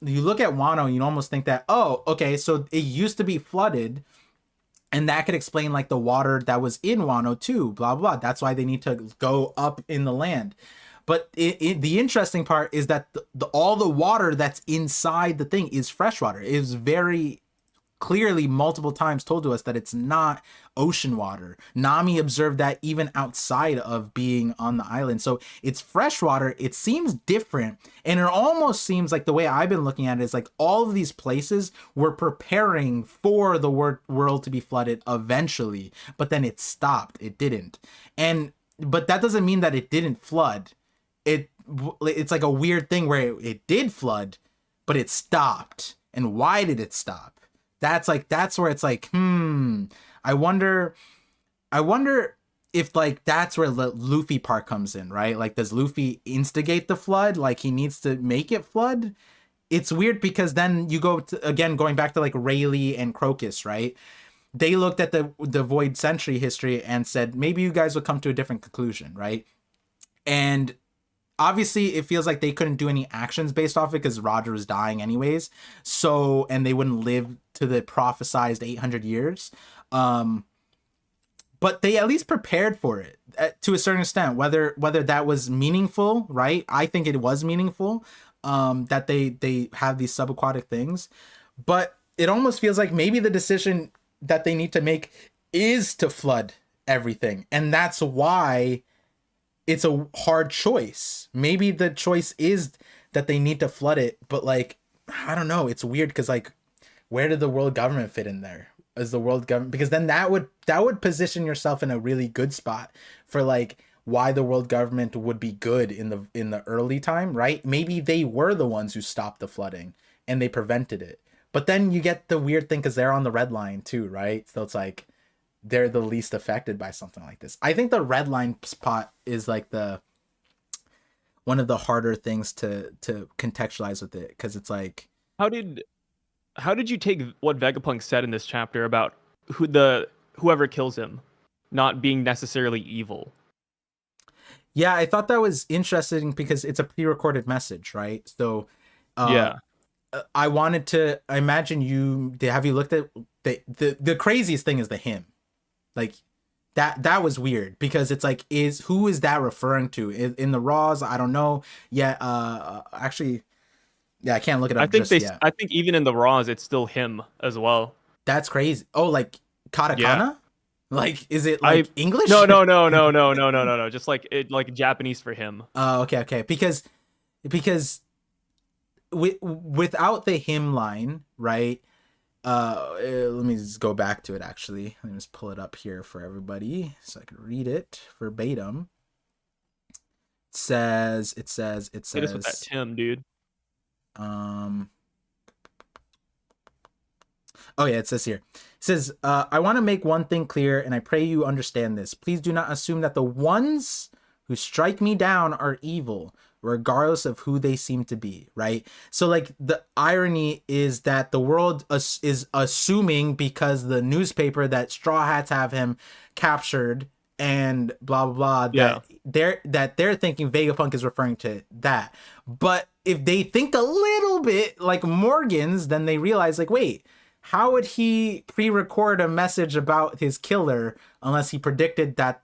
look at Wano and you almost think that, oh, okay, so it used to be flooded, and that could explain like the water that was in Wano too, blah, blah. That's why they need to go up in the land. But the interesting part is that all the water that's inside the thing is freshwater. It is very clearly multiple times told to us that it's not ocean water. Nami observed that even outside of being on the island. So it's freshwater. It seems different. And it almost seems like the way I've been looking at it is like all of these places were preparing for the world to be flooded eventually. But then it stopped. It didn't. But that doesn't mean that it didn't flood. It's like a weird thing where it did flood, but it stopped. And why did it stop? That's where it's like, I wonder if like that's where the Luffy part comes in, right? Like, does Luffy instigate the flood? Like, he needs to make it flood? It's weird because then you go to, again, going back to like Rayleigh and Crocus, right? They looked at the Void Century history and said, maybe you guys would come to a different conclusion, right? And obviously, it feels like they couldn't do any actions based off it because Roger was dying anyways. So, and they wouldn't live to the prophesized 800 years. But they at least prepared for it to a certain extent, whether that was meaningful, right? I think it was meaningful that they have these subaquatic things. But it almost feels like maybe the decision that they need to make is to flood everything. And that's why it's a hard choice. Maybe the choice is that they need to flood it, but like, I don't know. It's weird because like, where did the world government fit in there? Is the world government, because then that would position yourself in a really good spot for like why the world government would be good in the early time, right? Maybe they were the ones who stopped the flooding and they prevented it. But then you get the weird thing because they're on the red line too, right? So it's like they're the least affected by something like this. I think the red line spot is like one of the harder things to contextualize with it, because it's like, How did you take what Vegapunk said in this chapter about whoever kills him not being necessarily evil? yeah, I thought that was interesting because it's a pre-recorded message, right? So Yeah. I wanted to imagine have you looked at the craziest thing is the hymn, like that was weird because it's like, who is that referring to in the raws? I don't know yet. Actually, yeah, I can't look it up yet. I think even in the raws it's still him as well. That's crazy. Oh, like katakana? Yeah. Like, is it like English? No. Just like Japanese for him. Oh, okay. Because without the hymn line, right? Let me just go back to it. Actually, let me just pull it up here for everybody so I can read it verbatim. It says. Hit us with that Tim, dude. Oh yeah, it says here. It says, I want to make one thing clear, and I pray you understand this. Please do not assume that the ones who strike me down are evil, regardless of who they seem to be, right? So like the irony is that the world is assuming, because the newspaper, that Straw Hats have him captured and blah blah blah, that they're thinking Vegapunk is referring to that. But if they think a little bit like Morgans, then they realize, like, wait, how would he pre-record a message about his killer unless he predicted that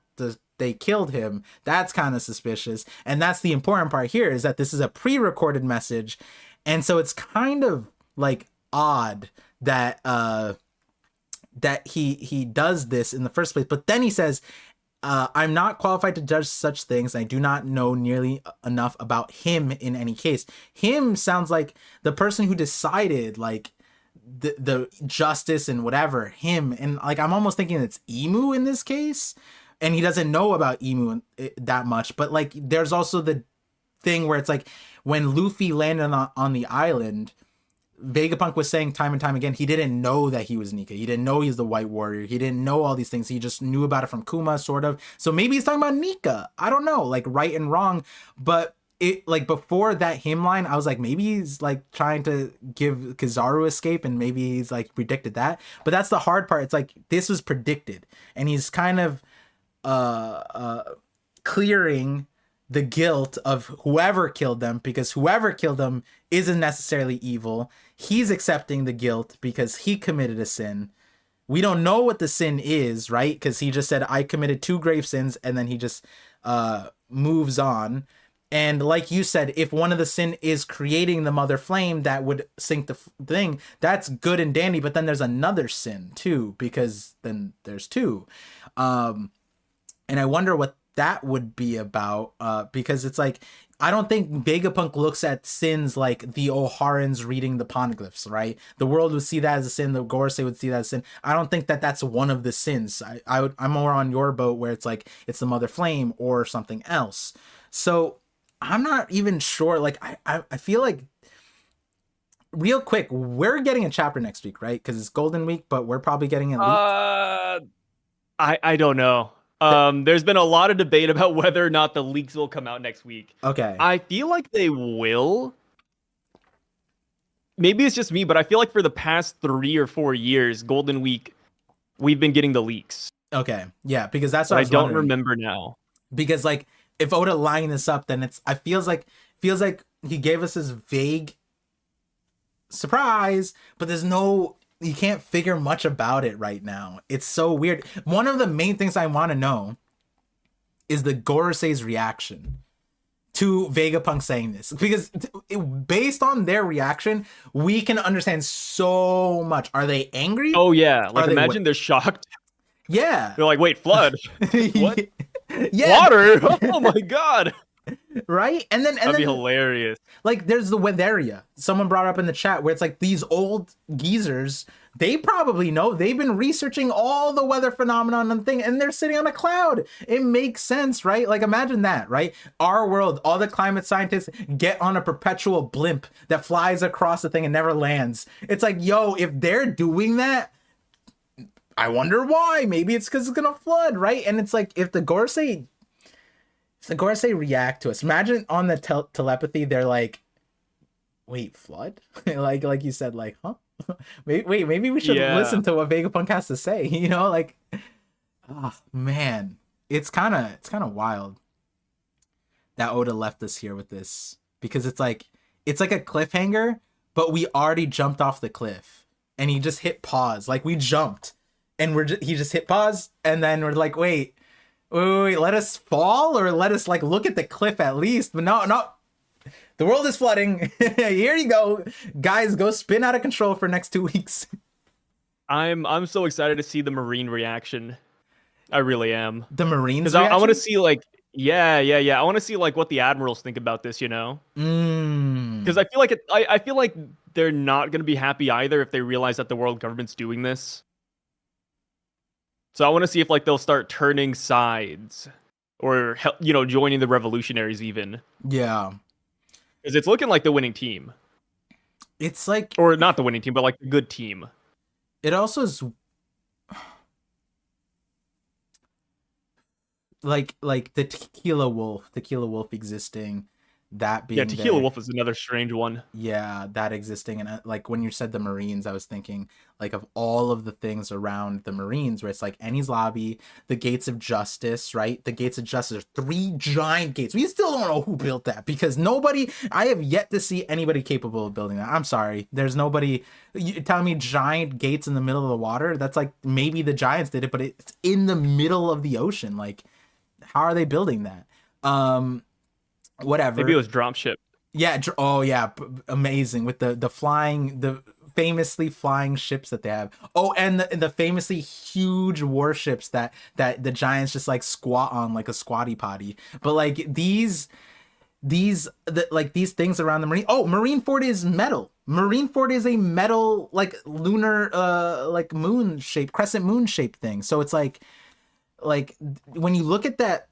they killed him? That's kind of suspicious. And that's the important part here, is that this is a pre-recorded message. And so it's kind of like odd that that he does this in the first place. But then he says, I'm not qualified to judge such things. I do not know nearly enough about him in any case. Him sounds like the person who decided, like, the justice and whatever, him. And like, I'm almost thinking it's Emu in this case, and he doesn't know about Emu that much. But like, there's also the thing where it's like, when Luffy landed on the island, Vegapunk was saying time and time again, he didn't know that he was Nika. He didn't know he's the White Warrior. He didn't know all these things. He just knew about it from Kuma, sort of. So maybe he's talking about Nika. I don't know, like right and wrong. But it, like, before that hymn line, I was like, maybe he's like trying to give Kizaru escape, and maybe he's like predicted that. But that's the hard part. It's like, this was predicted, and he's kind of clearing the guilt of whoever killed them, because whoever killed them isn't necessarily evil. He's accepting the guilt because he committed a sin. We don't know what the sin is, right? Because he just said, I committed 2 grave sins, and then he just moves on. And like you said, if one of the sin is creating the mother flame that would sink the thing, that's good and dandy. But then there's another sin too, because then there's 2. And I wonder what that would be about, because it's like, I don't think Vegapunk looks at sins like the Oharans reading the poneglyphs, right? The world would see that as a sin. The Gorosei would see that as a sin. I don't think that that's one of the sins. I'm more on your boat, where it's like, it's the mother flame or something else. So I'm not even sure. Like, I feel like, real quick, we're getting a chapter next week, right? Because it's Golden Week, but we're probably getting it leaked. I don't know. There's been a lot of debate about whether or not the leaks will come out next week. Okay. I feel like they will. Maybe it's just me, but I feel like for the past 3 or 4 years, Golden Week, we've been getting the leaks. Okay. Yeah, because that's what I don't remember now. Because like, if Oda lining this up, then feels like he gave us this vague surprise, but you can't figure much about it right now. It's so weird. One of the main things I want to know is the Gorosei's reaction to Vegapunk saying this, because based on their reaction, we can understand so much. Are they angry? Oh yeah, like, imagine they're shocked. Yeah, they're like, wait, flood? What? Yeah. Water? Oh my god. Right? And then that'd be hilarious. Like, there's the weatheria. Someone brought up in the chat, where it's like, these old geezers, they probably know. They've been researching all the weather phenomenon and thing, and they're sitting on a cloud. It makes sense, right? Like, imagine that, right? Our world, all the climate scientists get on a perpetual blimp that flies across the thing and never lands. It's like, yo, if they're doing that, I wonder why. Maybe it's because it's gonna flood, right? And it's like, if the Gorosei So Gorosei react to us. Imagine on the telepathy, they're like, wait, flood? like you said, like, huh? Maybe we should Yeah. listen to what Vegapunk has to say, you know? Like, oh man. It's kinda wild that Oda left us here with this. Because it's like a cliffhanger, but we already jumped off the cliff. And he just hit pause. Like we jumped. And he just hit pause, and then we're like, wait, let us fall, or let us like look at the cliff at least. But no, the world is flooding. Here you go, guys. Go spin out of control for next 2 weeks. I'm so excited to see the Marine reaction. I really am. The Marines, because I want to see like, yeah. I want to see like what the admirals think about this. You know, because I feel like I feel like they're not gonna be happy either if they realize that the world government's doing this. So I want to see if like they'll start turning sides, or joining the revolutionaries even. Yeah, because it's looking like the winning team. It's like, or not the winning team, but like the good team. It also is like the Tequila Wolf existing. That being Tequila Wolf is another strange one. Yeah, that existing. And like when you said the Marines, I was thinking like of all of the things around the Marines, where it's like Enies Lobby, the Gates of Justice, right? The Gates of Justice are 3 giant gates. We still don't know who built that, because I have yet to see anybody capable of building that. I'm sorry, there's nobody. You telling me giant gates in the middle of the water? That's like, maybe the Giants did it, but it's in the middle of the ocean. Like, how are they building that? Whatever. Maybe it was dropship. Yeah. Oh yeah. Amazing with the flying, the famously flying ships that they have. Oh, and the famously huge warships that the Giants just like squat on like a squatty potty. But like these things around the Marine. Oh, Marineford is metal. Marineford is a metal like lunar like moon shape, crescent moon shaped thing. So it's like when you look at that.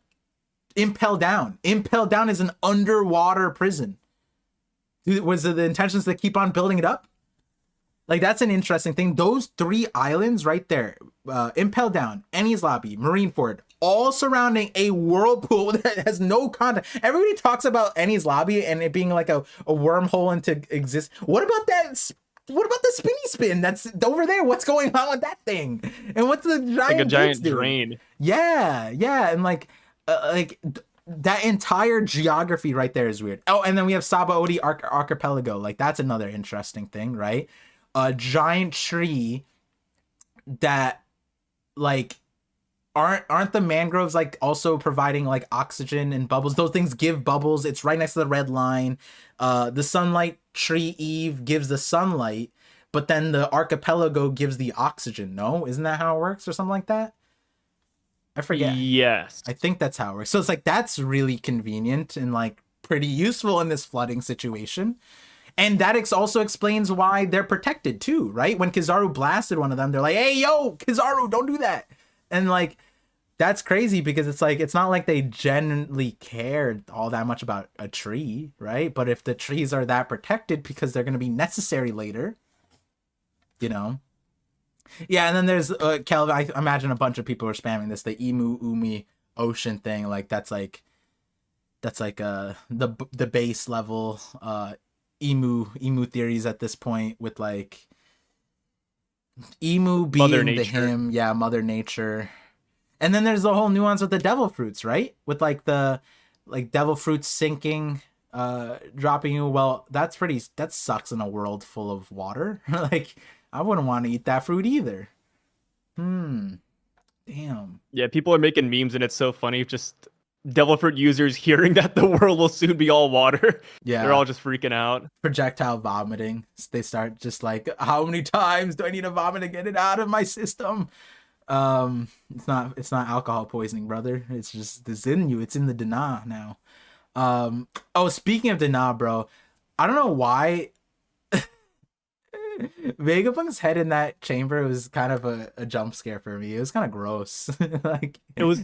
Impel Down is an underwater prison. Was it the intentions to keep on building it up? Like, that's an interesting thing. Those 3 islands right there, Impel Down, Enies Lobby, Marineford, all surrounding a whirlpool that has no content. Everybody talks about Enies Lobby and it being like a wormhole into exist. What about that? What about the spinny spin that's over there? What's going on with that thing? And what's the giant, like a giant drain? Yeah, and like that entire geography right there is weird. Oh, and then we have Sabaody Archipelago. Like, that's another interesting thing, right? A giant tree that like aren't the mangroves like also providing like oxygen and bubbles? Those things give bubbles. It's right next to the red line. The sunlight tree Eve gives the sunlight, but then the archipelago gives the oxygen. No, isn't that how it works, or something like that? I forget. Yes. I think that's how it works. So it's like, that's really convenient and like pretty useful in this flooding situation. And that also explains why they're protected too, right? When Kizaru blasted one of them, they're like, hey, yo, Kizaru, don't do that. And like, that's crazy, because it's like, it's not like they genuinely cared all that much about a tree, right? But if the trees are that protected because they're going to be necessary later, you know? Yeah, and then there's Kelvin. I imagine a bunch of people are spamming this, the Imu Umi Ocean thing. Like that's like the base level Emu theories at this point, with like Emu being the him, yeah, Mother Nature. And then there's the whole nuance with the devil fruits, right? With like the devil fruits sinking, dropping you. Well, that sucks in a world full of water. Like, I wouldn't want to eat that fruit either. Damn. Yeah, people are making memes and it's so funny. Just devil fruit users hearing that the world will soon be all water. Yeah. They're all just freaking out. Projectile vomiting. They start just like, how many times do I need to vomit to get it out of my system? It's not alcohol poisoning, brother. It's just, it's in you. It's in the Dana now. Oh, speaking of Dana, bro, I don't know why Vegapunk's head in that chamber was kind of a jump scare for me. It was kind of gross. Like, it was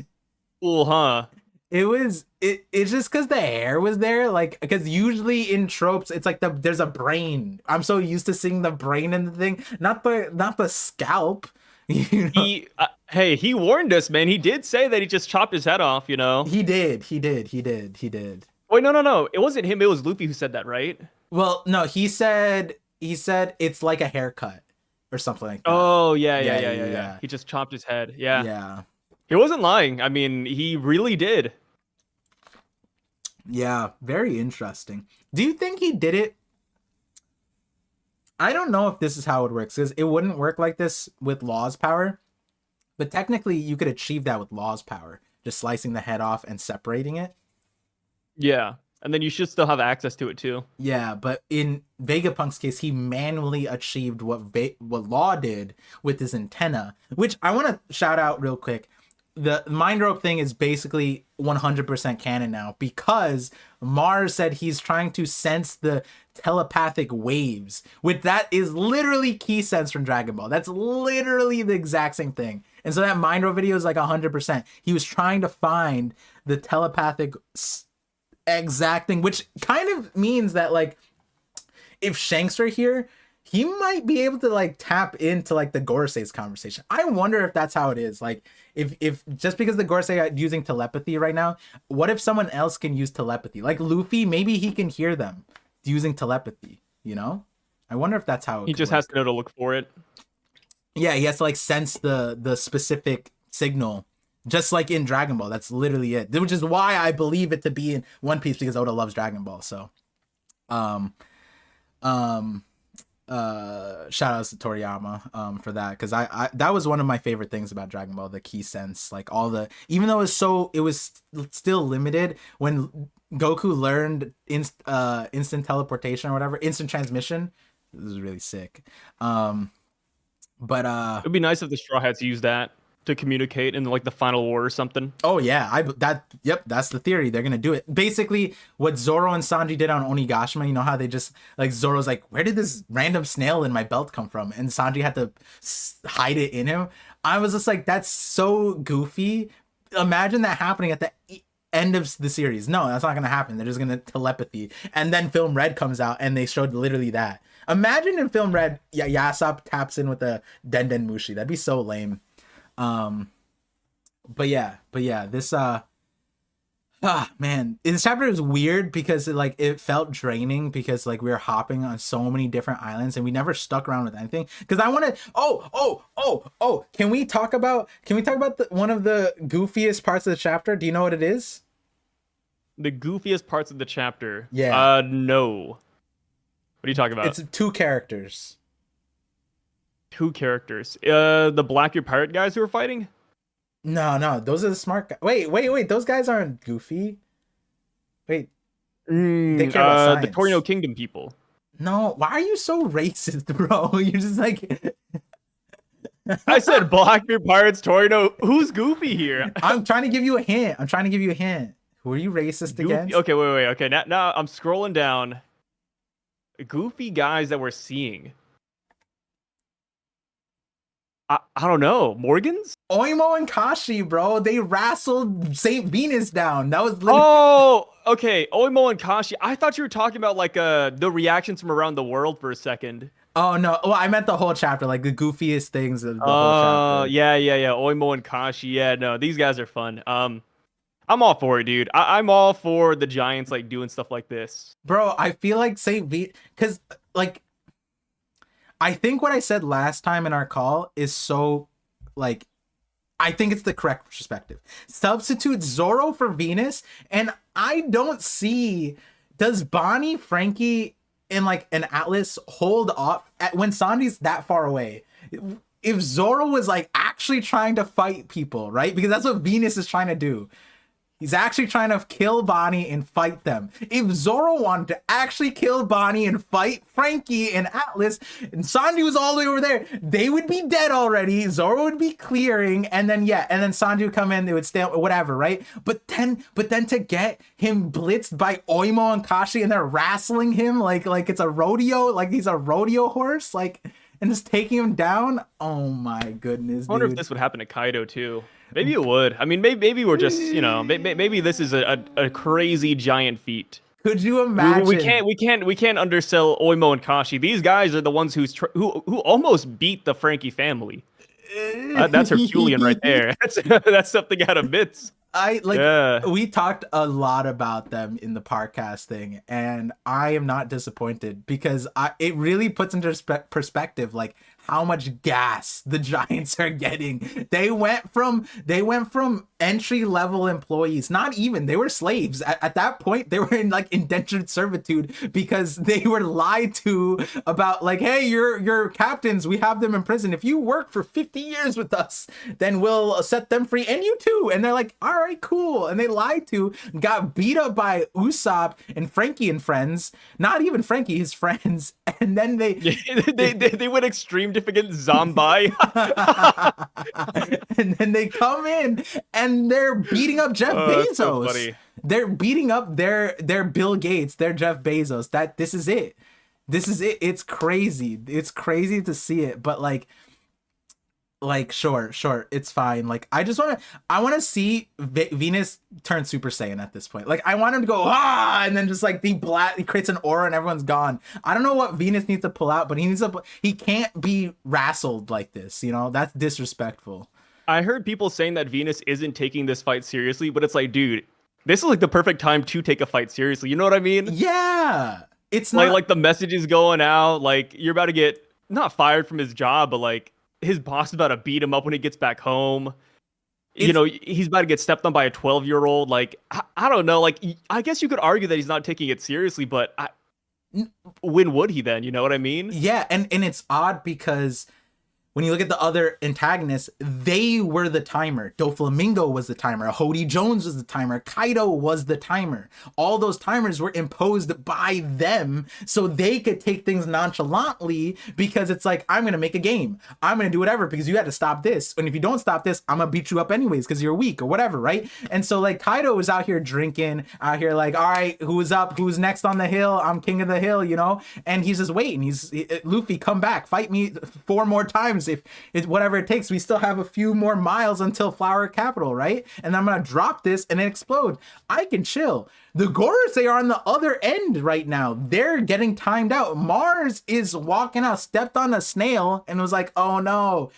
cool, huh? It's just because the hair was there, like, because usually in tropes it's like there's a brain. I'm so used to seeing the brain in the thing, not the scalp. You know? Hey, he warned us, man. He did say that he just chopped his head off, you know? He did. He did. He did. He did. Wait, no, no, no. It wasn't him. It was Luffy who said that, right? Well, no, he said it's like a haircut or something like that. Oh, yeah, yeah, Yeah, yeah, yeah, yeah, yeah. yeah. He just chopped his head. Yeah. Yeah. He wasn't lying. I mean, he really did. Yeah, very interesting. Do you think he did it? I don't know if this is how it works, because it wouldn't work like this with Law's power. But technically, you could achieve that with Law's power, just slicing the head off and separating it. Yeah. And then you should still have access to it too. Yeah, but in Vegapunk's case, he manually achieved what Law did with his antenna, which I want to shout out real quick. The mind rope thing is basically 100% canon now, because Mars said he's trying to sense the telepathic waves, which that is literally key sense from Dragon Ball. That's literally the exact same thing. And so that mind rope video is like 100%. He was trying to find the telepathic exact thing, which kind of means that, like, if Shanks were here, he might be able to like tap into like the Gorosei's conversation. I wonder if that's how it is. Like, if just because the Gorosei are using telepathy right now, what if someone else can use telepathy? Like Luffy, maybe he can hear them using telepathy, you know? I wonder if that's how it He just has to know to look for it. Yeah, he has to like sense the specific signal, just like in Dragon Ball. That's literally it, which is why I believe it to be in One Piece, because Oda loves Dragon Ball. So shout outs to Toriyama for that, because I that was one of my favorite things about Dragon Ball, the key sense. Like, all the, even though it was still limited, when Goku learned instant teleportation or whatever, instant transmission, it was really sick. But It'd be nice if the Straw Hats used that to communicate in like the final war or something. oh yeah, that's the theory. They're gonna do it. Basically, what Zoro and Sanji did on Onigashima. You know how they just, like, Zoro's like, where did this random snail in my belt come from? And Sanji had to hide it in him. I was just like, that's so goofy. Imagine that happening at the end of the series. No, that's not gonna happen. They're just gonna telepathy, and then Film Red comes out and they showed literally that. Imagine in Film Red, Yasop taps in with a Mushi. That'd be so lame. But yeah, this man, this chapter is weird because it felt draining, because like we were hopping on so many different islands and we never stuck around with anything. Because I want to can we talk about one of the goofiest parts of the chapter? Do you know what it is? The goofiest parts of the chapter? Yeah. No. What are you talking about? It's two characters. Two characters. The Blackbeard pirate guys who were fighting? No, those are the smart guys. Wait, those guys aren't goofy. Wait, they care about the Torino Kingdom people. No, why are you so racist, bro? You're just like, I said Blackbeard pirates, Torino. Who's goofy here? I'm trying to give you a hint. Who are you racist against? Okay, wait. Okay, now I'm scrolling down. Goofy guys that we're seeing. I don't know. Morgans? Oimo and Kashi, bro. They wrestled Saint Venus down. That was literally... Oh, okay. Oimo and Kashi. I thought you were talking about like the reactions from around the world for a second. Oh no. Well, I meant the whole chapter, like the goofiest things of the whole chapter. Yeah. Oimo and Kashi. Yeah, no, these guys are fun. I'm all for it, dude. I'm all for the Giants like doing stuff like this. Bro, I feel like Saint V, because like, I think what I said last time in our call is so, like, I think it's the correct perspective. Substitute Zoro for Venus, and I don't see, does Bonnie, Frankie, and like an Atlas hold off when Sanji's that far away? If Zoro was like actually trying to fight people, right? Because that's what Venus is trying to do. He's actually trying to kill Bonnie and fight them. If Zoro wanted to actually kill Bonnie and fight Frankie and Atlas, and Sanji was all the way over there, they would be dead already. Zoro would be clearing, and then Sanji would come in, they would stay, whatever, right? But then to get him blitzed by Oimo and Kashi, and they're wrestling him like it's a rodeo, like he's a rodeo horse, like, and just taking him down. Oh my goodness, I wonder if this would happen to Kaido too. Maybe it would. I mean, maybe we're just, maybe this is a crazy giant feat. Could you imagine? We can't undersell Oimo and Kashi. These guys are the ones who almost beat the Frankie family. That's Herculean right there. That's something out of myths. Yeah. We talked a lot about them in the podcast thing, and I am not disappointed because it really puts into perspective like how much gas the Giants are getting. They went from entry level employees, not even, they were slaves at that point. They were in like indentured servitude because they were lied to about like, hey, your captains, we have them in prison. If you work for 50 years with us, then we'll set them free, and you too. And they're like, all right, cool. And they lied to, got beat up by Usopp and Frankie and friends, not even Frankie, his friends. And then they went extreme difficult zombie. And then they come in and they're beating up Jeff Bezos. So they're beating up their Bill Gates, their Jeff Bezos. This is it. It's crazy. It's crazy to see it, but like sure, it's fine. Like I want to see Venus turn Super Saiyan at this point. Like I want him to go and then just like he creates an aura and everyone's gone. I don't know what Venus needs to pull out, but he can't be wrestled like this, you know? That's disrespectful. I heard people saying that Venus isn't taking this fight seriously, but it's like, dude, this is like the perfect time to take a fight seriously. You know what I mean? Yeah. It's not like the message is going out, like you're about to get not fired from his job, but like his boss is about to beat him up when he gets back home. You know, he's about to get stepped on by a 12-year-old. Like, I don't know. Like, I guess you could argue that he's not taking it seriously, but when would he then? You know what I mean? Yeah, and it's odd because when you look at the other antagonists, they were the timer. Doflamingo was the timer. Hody Jones was the timer. Kaido was the timer. All those timers were imposed by them so they could take things nonchalantly because it's like, I'm going to make a game. I'm going to do whatever because you had to stop this. And if you don't stop this, I'm going to beat you up anyways because you're weak or whatever, right? And so like Kaido was out here drinking, out here like, all right, who's up? Who's next on the hill? I'm king of the hill, you know? And he's just waiting. Luffy, come back. Fight me 4 more times. If it's whatever it takes, we still have a few more miles until Flower Capital, right? And I'm gonna drop this and then explode. I can chill. The Gorosei are on the other end right now. They're getting timed out. Mars is walking out, stepped on a snail, and was like, "Oh no,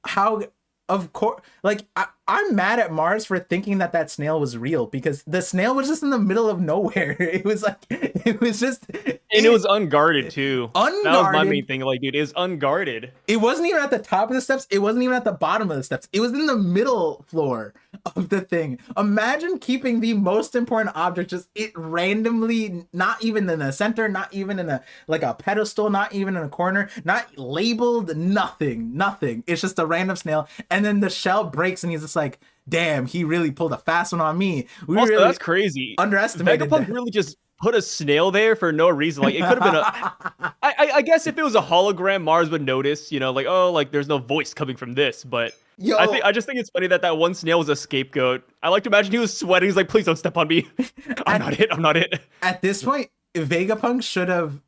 how?" Of course, like I'm mad at Mars for thinking that snail was real because the snail was just in the middle of nowhere. It was like, it was just, and it was unguarded too. Unguarded. That was my main thing. Like, dude, it's unguarded. It wasn't even at the top of the steps. It wasn't even at the bottom of the steps. It was in the middle floor of the thing. Imagine keeping the most important object just it randomly, not even in the center, not even in a pedestal, not even in a corner, not labeled, nothing. It's just a random snail. And then the shell breaks and he's just like, damn, he really pulled a fast one on me. Also, really, that's crazy. Underestimated. Vegapunk really just put a snail there for no reason. Like, it could have been I guess if it was a hologram, Mars would notice, you know, like, oh, like there's no voice coming from this. But I just think it's funny that one snail was a scapegoat. I like to imagine he was sweating. He's like, please don't step on me. I'm not it. At this point, Vegapunk should have.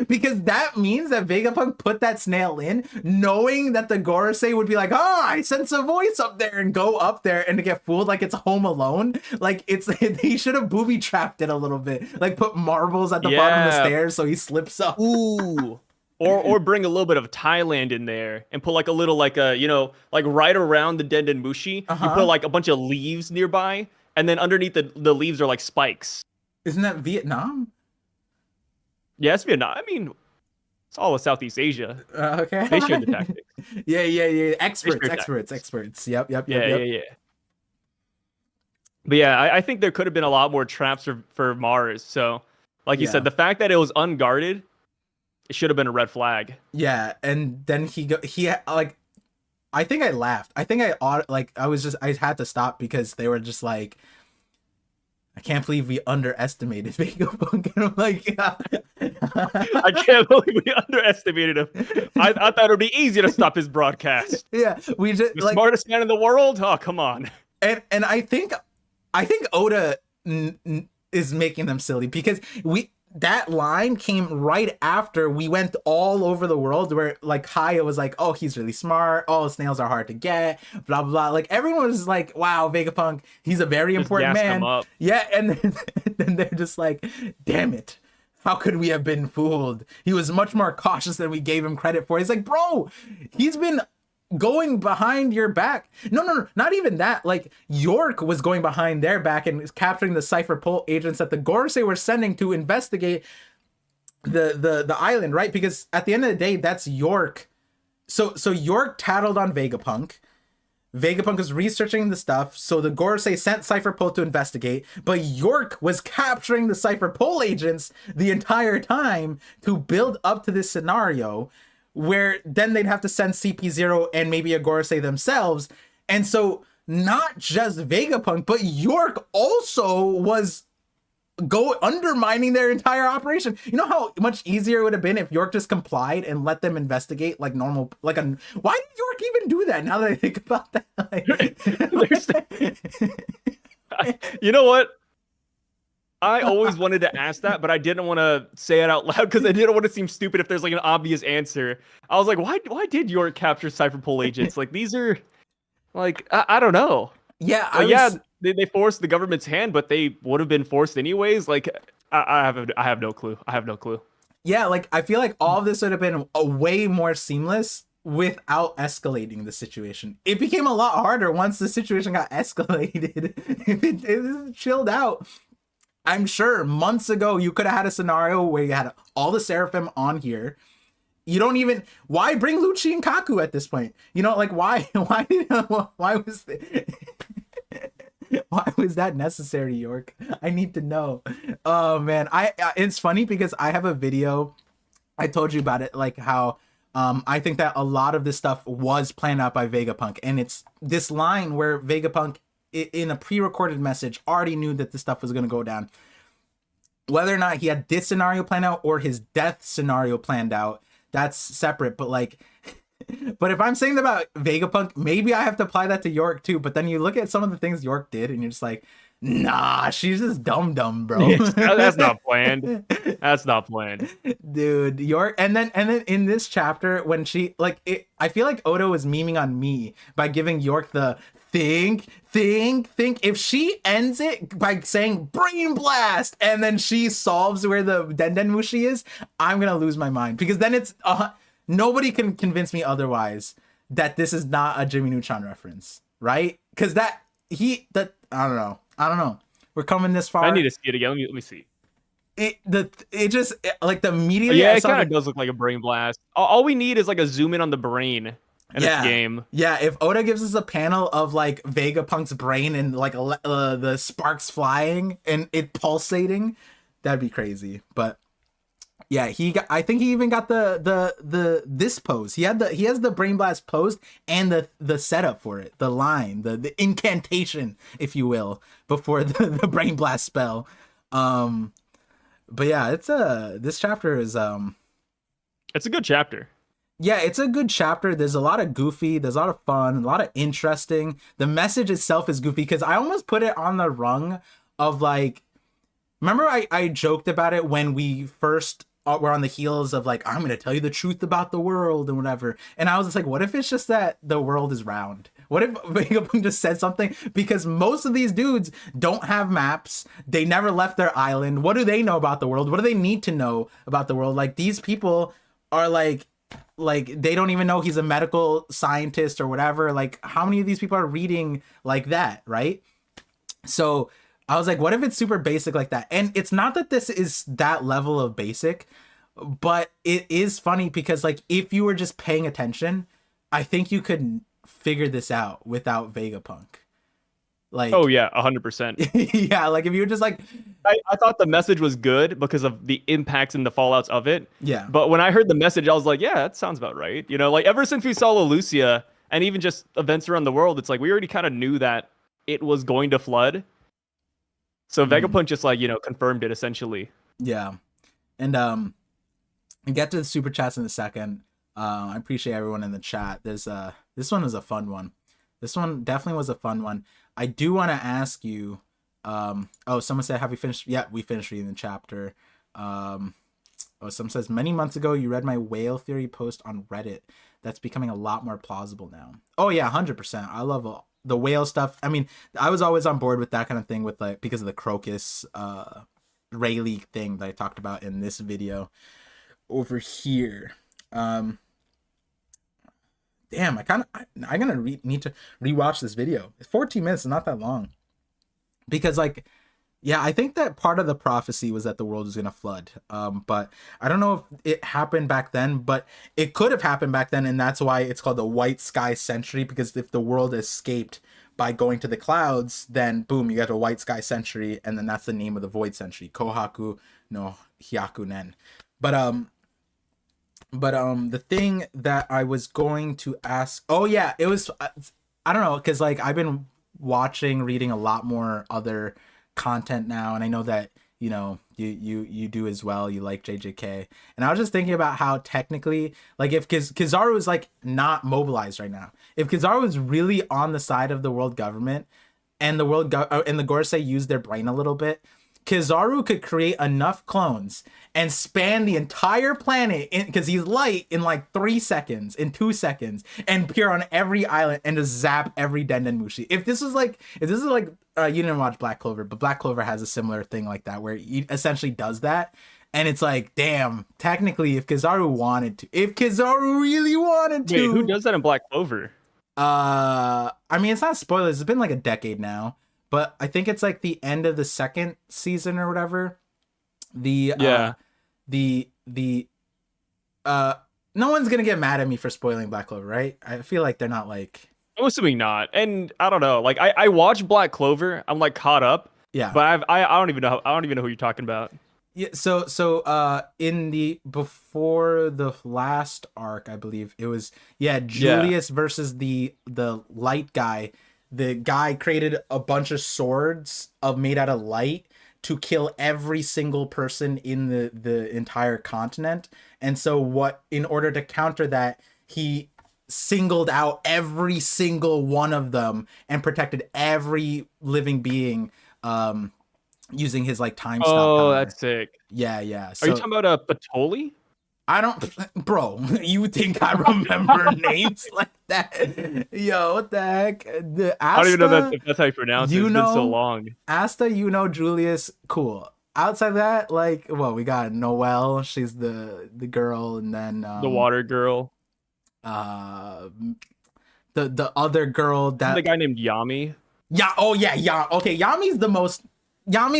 Because that means that Vegapunk put that snail in knowing that the Gorosei would be like, oh, I sense a voice up there, and go up there and to get fooled like it's Home Alone. Like he should have booby trapped it a little bit, like put marbles at the bottom of the stairs so he slips up. Ooh. Or bring a little bit of Thailand in there and put like a little like a, you know, like right around the Denden Mushi, you put like a bunch of leaves nearby, and then underneath the leaves are like spikes. Isn't that Vietnam? Yeah, it's Vietnam. I mean, it's all of Southeast Asia. Okay. They share the tactics. Yeah. Experts. Yep. Yeah. But yeah, I think there could have been a lot more traps for Mars. So, like you said, the fact that it was unguarded, it should have been a red flag. Yeah, and then he like, I think I laughed. I think I had to stop because they were just like, I can't believe we underestimated Vegapunk. And I'm like, I can't believe we underestimated him. I thought it would be easy to stop his broadcast. Yeah, we just the smartest man in the world. Oh, come on. And I think Oda is making them silly because that line came right after we went all over the world where like Kaya was like, oh, he's really smart. Oh, snails are hard to get, blah, blah, blah. Like everyone was like, wow, Vegapunk, he's a very important man. Yeah. And then they're just like, damn it. How could we have been fooled? He was much more cautious than we gave him credit for. He's like, bro, he's been going behind your back. No, not even that. Like, York was going behind their back and capturing the Cypher Pole agents that the Gorosei were sending to investigate the island, right? Because at the end of the day, that's York. So York tattled on Vegapunk. Vegapunk was researching the stuff, so the Gorosei sent Cypher Pole to investigate, but York was capturing the Cypher Pole agents the entire time to build up to this scenario where then they'd have to send CP0 and maybe a Gorosei themselves. And so not just Vegapunk, but York also was undermining their entire operation. You know how much easier it would have been if York just complied and let them investigate like normal, why did York even do that? Now that I think about that, you know what? I always wanted to ask that, but I didn't want to say it out loud because I didn't want to seem stupid if there's like an obvious answer. I was like, why did York capture Cypher Pole agents? Like, these are like, I don't know. Yeah, they forced the government's hand, but they would have been forced anyways. Like, I have no clue. I have no clue. Yeah, like, I feel like all of this would have been a way more seamless without escalating the situation. It became a lot harder once the situation got escalated. it chilled out. I'm sure months ago you could have had a scenario where you had all the Seraphim on here. You don't even, why bring Lucci and Kaku at this point? You know, like, why was why was that necessary, York? I need to know. Oh man, it's funny because I have a video. I told you about it, like how I think that a lot of this stuff was planned out by Vegapunk, and it's this line where Vegapunk in a pre-recorded message already knew that this stuff was going to go down. Whether or not he had this scenario planned out or his death scenario planned out, that's separate. But like, but if I'm saying about Vegapunk, maybe I have to apply that to York too. But then you look at some of the things York did and you're just like, nah, she's just dumb, bro. That's not planned. That's not planned, dude. York, and then in this chapter when she I feel like Oda was memeing on me by giving York the think. If she ends it by saying brain blast and then she solves where the Denden Mushi is, I'm gonna lose my mind, because then it's nobody can convince me otherwise that this is not a Jimmy Neutron reference, right? Because I don't know. We're coming this far. I need to see it again. Let me see. Like the immediately. Yeah, it kind of does look like a brain blast. All we need is like a zoom in on the brain. And it's game. Yeah, if Oda gives us a panel of like Vegapunk's brain and like the sparks flying and it pulsating, that'd be crazy. But yeah, I think he even got this pose. He has the brain blast pose and the setup for it, the line, the incantation, if you will, before the brain blast spell. But yeah, this chapter is it's a good chapter. Yeah, it's a good chapter. There's a lot of goofy, there's a lot of fun, a lot of interesting. The message itself is goofy because I almost put it on the rung of like, remember I joked about it when we first were on the heels of like, I'm going to tell you the truth about the world and whatever. And I was just like, what if it's just that the world is round? What if Vegapunk just said something? Because most of these dudes don't have maps. They never left their island. What do they know about the world? What do they need to know about the world? Like, these people are like they don't even know he's a medical scientist or whatever. Like, how many of these people are reading like that, right? So I was like, what if it's super basic like that? And it's not that this is that level of basic, but it is funny because like, if you were just paying attention, I think you could figure this out without Vegapunk. Like, oh yeah, 100%. Yeah, like if you were just like, I thought the message was good because of the impacts and the fallouts of it. Yeah. But when I heard the message, I was like, yeah, that sounds about right. You know, like ever since we saw Lucia and even just events around the world, it's like we already kind of knew that it was going to flood. So Vegapunk just like, you know, confirmed it essentially. Yeah. And I'll get to the super chats in a second. I appreciate everyone in the chat. There's this one was a fun one. This one definitely was a fun one. I do want to ask you, someone said, have we finished? Yeah, we finished reading the chapter. Someone says, many months ago, you read my whale theory post on Reddit. That's becoming a lot more plausible now. Oh yeah, 100%. I love the whale stuff. I mean, I was always on board with that kind of thing with like, because of the Crocus Rayleigh thing that I talked about in this video over here. Damn, I'm gonna need to rewatch this video. It's 14 minutes, it's not that long. Because like, yeah, I think that part of the prophecy was that the world was gonna flood. But I don't know if it happened back then, but it could have happened back then, and that's why it's called the White Sky Century, because if the world escaped by going to the clouds, then boom, you get a White Sky Century, and then that's the name of the Void Century, Kohaku no Hyakunen. But the thing that I was going to ask, oh yeah, it was, I don't know, because like I've been reading a lot more other content now, and I know that you know you do as well. You like JJK, and I was just thinking about how technically, like, if Kizaru is like not mobilized right now, if Kizaru was really on the side of the world government, and the and the Gorosei used their brain a little bit, Kizaru could create enough clones and span the entire planet because he's light in like 3 seconds, in 2 seconds, and appear on every island and just zap every Dendenmushi. If this is like you didn't watch Black Clover, but Black Clover has a similar thing like that where he essentially does that, and it's like, damn, technically, if Kizaru really wanted to. Wait, who does that in Black Clover? I mean, it's not spoilers. It's been like a decade now. But I think it's like the end of the second season or whatever. No one's gonna get mad at me for spoiling Black Clover, right? I feel like they're not like. I'm assuming not. And I don't know. Like I watched Black Clover. I'm like caught up. Yeah. But I don't even know. I don't even know who you're talking about. Yeah. So in the before the last arc, I believe it was Julius versus the light guy. The guy created a bunch of swords made out of light to kill every single person in the entire continent. And so in order to counter that, he singled out every single one of them and protected every living being using his like time stop power. Oh, that's sick. Yeah. So, are you talking about Patoli? I don't, bro. You think I remember names like that? Yo, what the heck? Asta, I don't even know if that's how you pronounce it. It's been so long. Asta, Julius, cool. Outside of that, like, well, we got Noelle. She's the girl, and then the water girl. The other girl that the guy named Yami. Yeah. Oh yeah. Okay, Yami's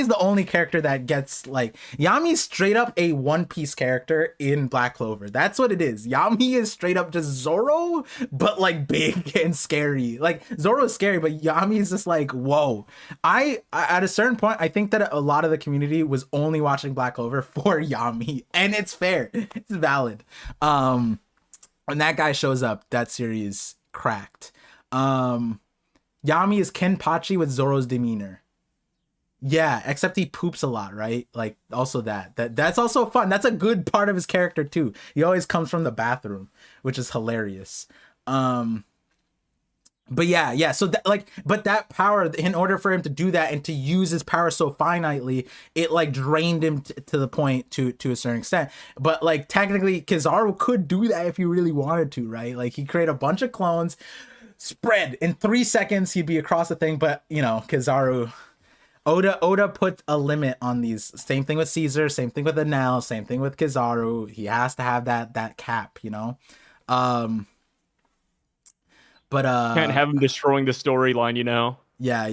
the only character that gets like, Yami's straight up a One Piece character in Black Clover. That's what it is. Yami is straight up just Zoro, but like big and scary. Like Zoro's scary, but Yami is just like, whoa. I at a certain point, I think that a lot of the community was only watching Black Clover for Yami, and it's fair. It's valid. When that guy shows up, that series cracked. Yami is Kenpachi with Zoro's demeanor. Yeah, except he poops a lot, right? Like, also that's also fun. That's a good part of his character too. He always comes from the bathroom, which is hilarious. But yeah. So but that power, in order for him to do that and to use his power so finitely, it like drained him to the point to a certain extent. But like technically, Kizaru could do that if he really wanted to, right? Like he create a bunch of clones, spread in 3 seconds, he'd be across the thing. But you know, Kizaru. Oda put a limit on these. Same thing with Caesar, same thing with Enel, same thing with Kizaru. He has to have that cap, you know. But can't have him destroying the storyline, you know. Yeah.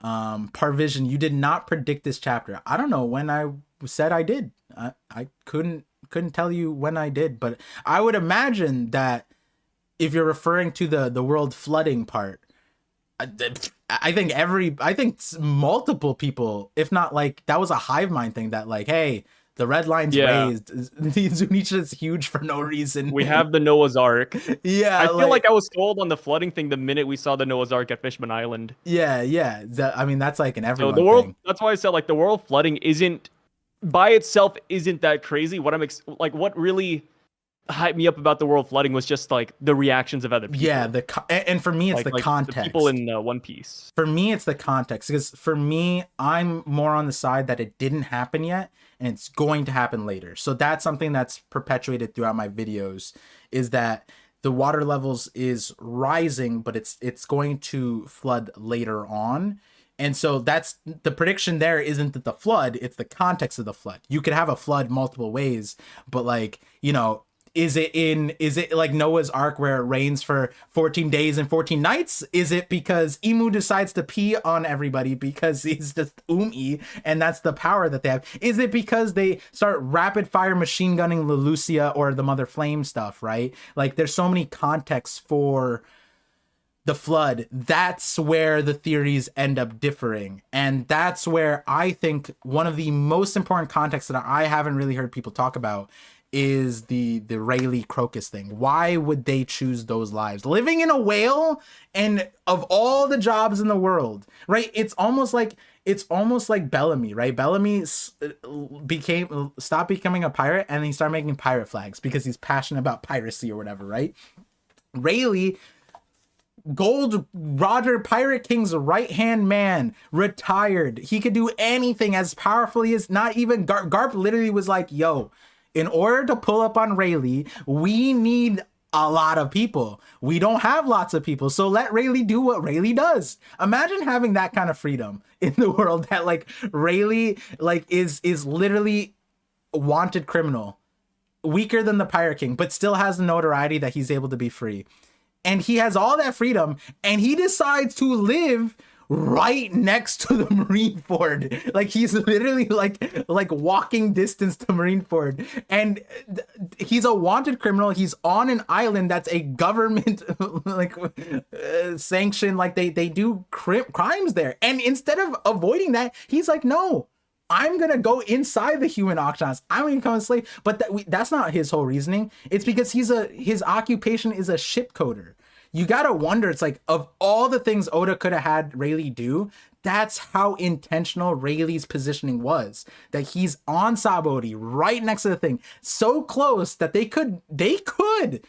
ParVision, you did not predict this chapter. I don't know when I said I did. I couldn't tell you when I did, but I would imagine that if you're referring to the world flooding part, I think multiple people, if not like, that was a hive mind thing that like, hey, the red line's raised. Zunisha's huge for no reason. We have the Noah's Ark. Yeah. I feel like I was sold on the flooding thing the minute we saw the Noah's Ark at Fishman Island. Yeah. I mean, that's like an everyone so the world thing. That's why I said like the world flooding isn't by itself isn't that crazy. What what really hyped me up about the world flooding was just like the reactions of other people. Yeah, and for me it's the context. The people in One Piece. For me it's the context, because for me I'm more on the side that it didn't happen yet and it's going to happen later. So that's something that's perpetuated throughout my videos, is that the water levels is rising, but it's going to flood later on. And so that's the prediction there isn't that the flood, it's the context of the flood. You could have a flood multiple ways, but like, you know, is it like Noah's Ark where it rains for 14 days and 14 nights? Is it because Emu decides to pee on everybody because he's just and that's the power that they have? Is it because they start rapid fire machine gunning Lelucia or the Mother Flame stuff, right? Like there's so many contexts for the flood. That's where the theories end up differing. And that's where I think one of the most important contexts that I haven't really heard people talk about is the Rayleigh Crocus thing. Why would they choose those lives? Living in a whale, and of all the jobs in the world, right? It's almost like Bellamy, right? Bellamy stopped becoming a pirate and he started making pirate flags because he's passionate about piracy or whatever, right? Rayleigh, Gold Roger Pirate King's right-hand man, retired. He could do anything as powerfully as not even Garp literally was like, yo, in order to pull up on Rayleigh, we need a lot of people. We don't have lots of people, so let Rayleigh do what Rayleigh does. Imagine having that kind of freedom in the world, that like Rayleigh like is literally a wanted criminal, weaker than the Pirate King, but still has the notoriety that he's able to be free. And he has all that freedom, and he decides to live right next to the Marineford. Like he's literally like walking distance to Marineford, and he's a wanted criminal. He's on an island that's a government like sanctioned, like they do crimes there. And instead of avoiding that, he's like, no, I'm gonna go inside the human auctions. I'm gonna become a slave. But that's not his whole reasoning. It's because his occupation is a ship coder. You gotta wonder, it's like, of all the things Oda could have had Rayleigh do, that's how intentional Rayleigh's positioning was. That he's on Sabaody, right next to the thing, so close that they could,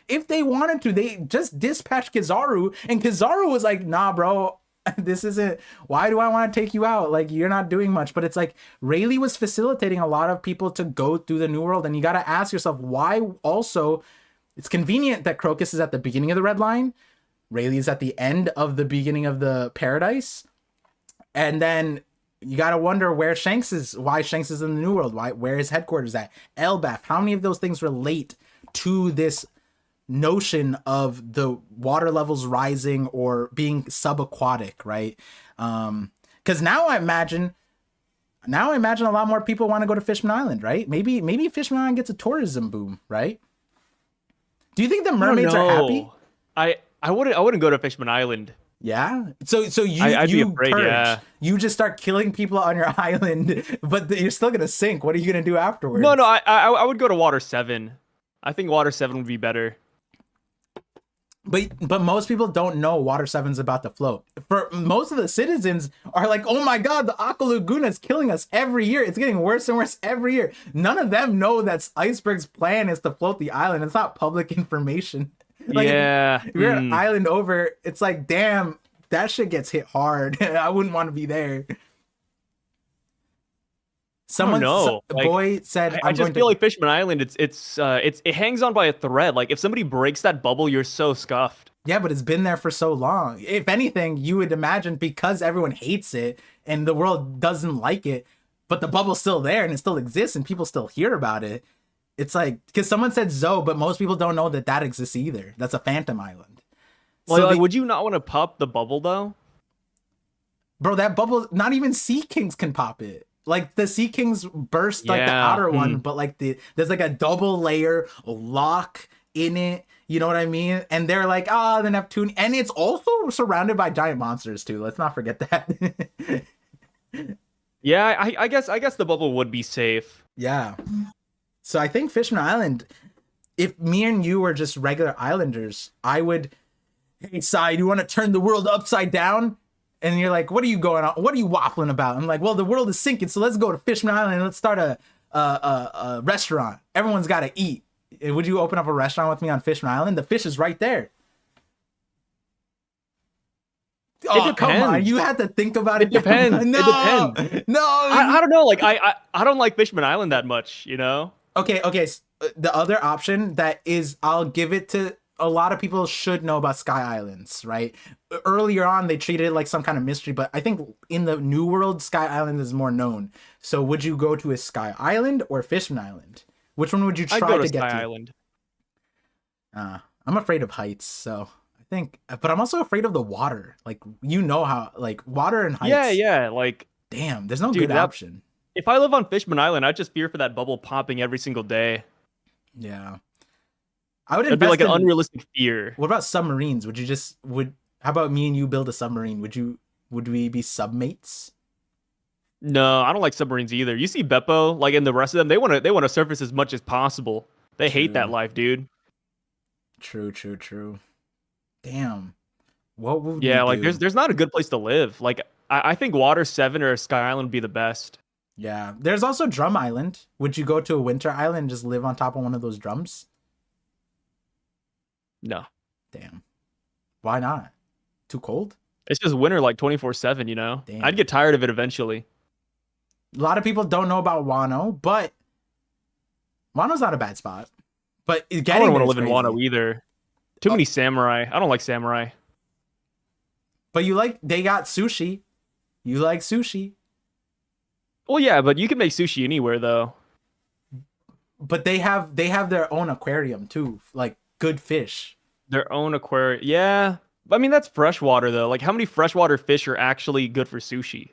if they wanted to, they just dispatched Kizaru, and Kizaru was like, nah, bro, this isn't, why do I want to take you out? Like, you're not doing much. But it's like, Rayleigh was facilitating a lot of people to go through the New World, and you gotta ask yourself, why also, it's convenient that Crocus is at the beginning of the Red Line, Rayleigh is at the end of the beginning of the Paradise, and then you gotta wonder why Shanks is in the New World, where his headquarters at, Elbaf. How many of those things relate to this notion of the water levels rising or being subaquatic, right? Because now I imagine a lot more people want to go to Fishman Island, right? Maybe Fishman Island gets a tourism boom, right? Do you think the mermaids are happy? I wouldn't go to Fishman Island. Yeah. So I'd be afraid, purge. yeah. You just start killing people on your island, but you're still gonna sink. What are you gonna do afterwards? No, I would go to Water 7. I think Water 7 would be better. But most people don't know Water 7's about to float. For most of the citizens are like, oh my god, the Aqua Laguna is killing us every year. It's getting worse and worse every year. None of them know that Iceberg's plan is to float the island. It's not public information. Like, yeah. if you're an island over, it's like, damn, that shit gets hit hard. I wouldn't want to be there. Boy said, I just feel like Fishman Island, it hangs on by a thread. Like, if somebody breaks that bubble, you're so scuffed. Yeah, but it's been there for so long. If anything, you would imagine, because everyone hates it and the world doesn't like it, but the bubble's still there and it still exists and people still hear about it. It's like, because someone said Zoe, but most people don't know that exists either. That's a phantom island. Well, so would you not want to pop the bubble, though? Bro, that bubble, not even Sea Kings can pop it. Like, the Sea Kings burst like the outer one, but like there's like a double layer lock in it. You know what I mean? And they're like, the Neptune. And it's also surrounded by giant monsters, too. Let's not forget that. Yeah, I guess the bubble would be safe. Yeah. So I think Fishman Island, if me and you were just regular islanders, I would, hey, Sai, do you want to turn the world upside down? And you're like, what are you going on? What are you waffling about? I'm like, well, the world is sinking, so let's go to Fishman Island and let's start a restaurant. Everyone's got to eat. Would you open up a restaurant with me on Fishman Island? The fish is right there. Oh, come on. You had to think about it. It depends. No, it depends. No. I don't know. Like, I don't like Fishman Island that much, you know? Okay. The other option that is, I'll give it to a lot of people should know about Sky Islands, right? Earlier on, they treated it like some kind of mystery, but I think in the New World, Sky Island is more known. So would you go to a Sky Island or Fishman Island? Which one would you try I'd go to to get Sky to? Island. I'm afraid of heights, so I think, but I'm also afraid of the water. Like, you know how, like, water and heights. Yeah, like, Damn, there's no dude, good option. if I live on Fishman Island, I'd just fear for that bubble popping every single day. Yeah. I would It'd be like an in, unrealistic fear. What about submarines? How about me and you build a submarine? Would we be submates? No, I don't like submarines either. You see Beppo, like in the rest of them, they want to surface as much as possible. They hate that life, dude. True. Damn. What would Yeah, we like do? there's not a good place to live. Like I think Water 7 or Sky Island would be the best. Yeah. There's also Drum Island. Would you go to a winter island and just live on top of one of those drums? No. Damn. Why not? Too cold? It's just winter like 24/7, you know? Damn. I'd get tired of it eventually. A lot of people don't know about Wano, but Wano's not a bad spot. But I don't want to live in Wano either. Too many samurai. I don't like samurai. But they got sushi. You like sushi. Well, yeah, but you can make sushi anywhere though. But they have their own aquarium too, like good fish. Their own aquarium. Yeah. I mean, that's freshwater though. Like how many freshwater fish are actually good for sushi?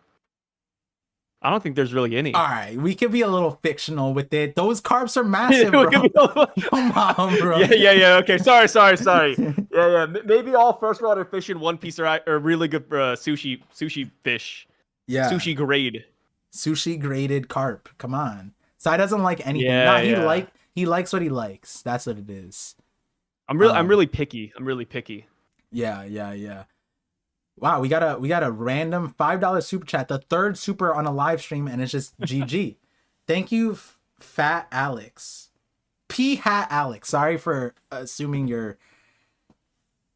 I don't think there's really any. All right, we could be a little fictional with it. Those carps are massive, bro. Come on, bro. Yeah. Okay, sorry. Yeah. Maybe all freshwater fish in One Piece are really good for sushi fish. Yeah. Sushi grade. Sushi graded carp. Come on. Sai doesn't like anything. Yeah, he likes what he likes. That's what it is. I'm really picky. Yeah. Wow, we got a random $5 super chat, the third super on a live stream, and it's just GG. Thank you, Fat Alex. P Hat Alex. Sorry for assuming you're